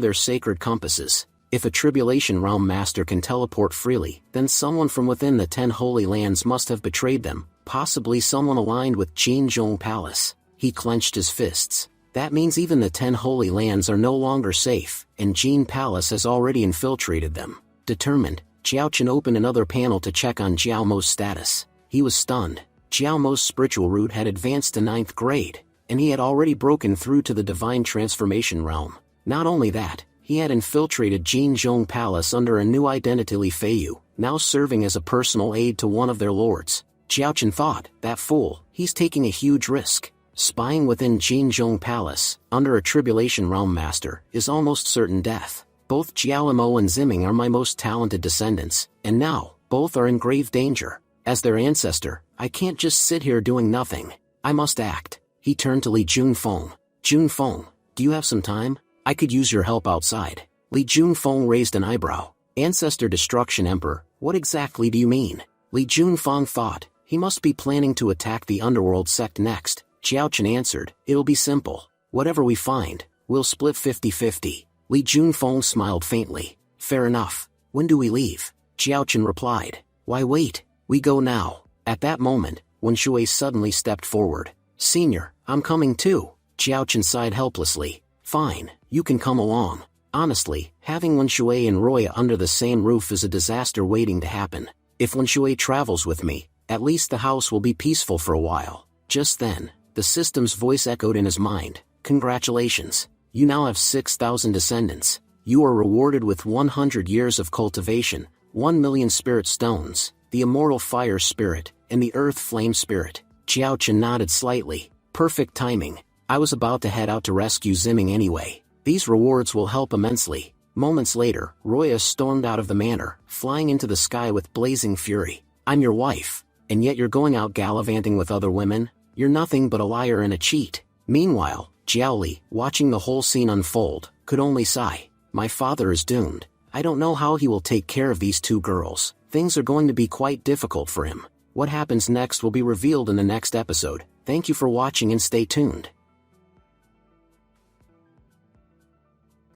their sacred compasses. If a Tribulation Realm master can teleport freely, then someone from within the 10 Holy Lands must have betrayed them, possibly someone aligned with Jinzhong Palace. He clenched his fists. That means even the 10 Holy Lands are no longer safe, and Jin Palace has already infiltrated them. Determined, Xiaochen opened another panel to check on Jiao Mo's status. He was stunned. Jiao Mo's spiritual root had advanced to 9th grade, and he had already broken through to the divine transformation realm. Not only that, he had infiltrated Jinzhong Palace under a new identity, Li Feiyu, now serving as a personal aide to one of their lords. Xiaochen thought, that fool, he's taking a huge risk. Spying within Jinzhong Palace, under a Tribulation Realm Master, is almost certain death. Both Jiao Mo and Ziming are my most talented descendants, and now, both are in grave danger. As their ancestor, I can't just sit here doing nothing. I must act. He turned to Li Junfeng. Junfeng, do you have some time? I could use your help outside. Li Junfeng raised an eyebrow. Ancestor Destruction Emperor, what exactly do you mean? Li Junfeng thought, he must be planning to attack the underworld sect next. Xiaochen answered, it'll be simple. Whatever we find, we'll split 50-50. Li Junfeng smiled faintly. Fair enough. When do we leave? Xiaochen replied. Why wait? We go now. At that moment, Wen Shui suddenly stepped forward. Senior, I'm coming too. Xiaochen sighed helplessly. Fine, you can come along. Honestly, having Wen Shui and Roya under the same roof is a disaster waiting to happen. If Wen Shui travels with me, at least the house will be peaceful for a while. Just then, the system's voice echoed in his mind. Congratulations. You now have 6,000 descendants. You are rewarded with 100 years of cultivation, 1 million spirit stones, the immortal fire spirit, and the earth flame spirit. Xiaochen nodded slightly. Perfect timing. I was about to head out to rescue Ziming anyway. These rewards will help immensely. Moments later, Roya stormed out of the manor, flying into the sky with blazing fury. I'm your wife, and yet you're going out gallivanting with other women? You're nothing but a liar and a cheat. Meanwhile, Jiaoli, watching the whole scene unfold, could only sigh. My father is doomed. I don't know how he will take care of these 2 girls. Things are going to be quite difficult for him. What happens next will be revealed in the next episode. Thank you for watching and stay tuned.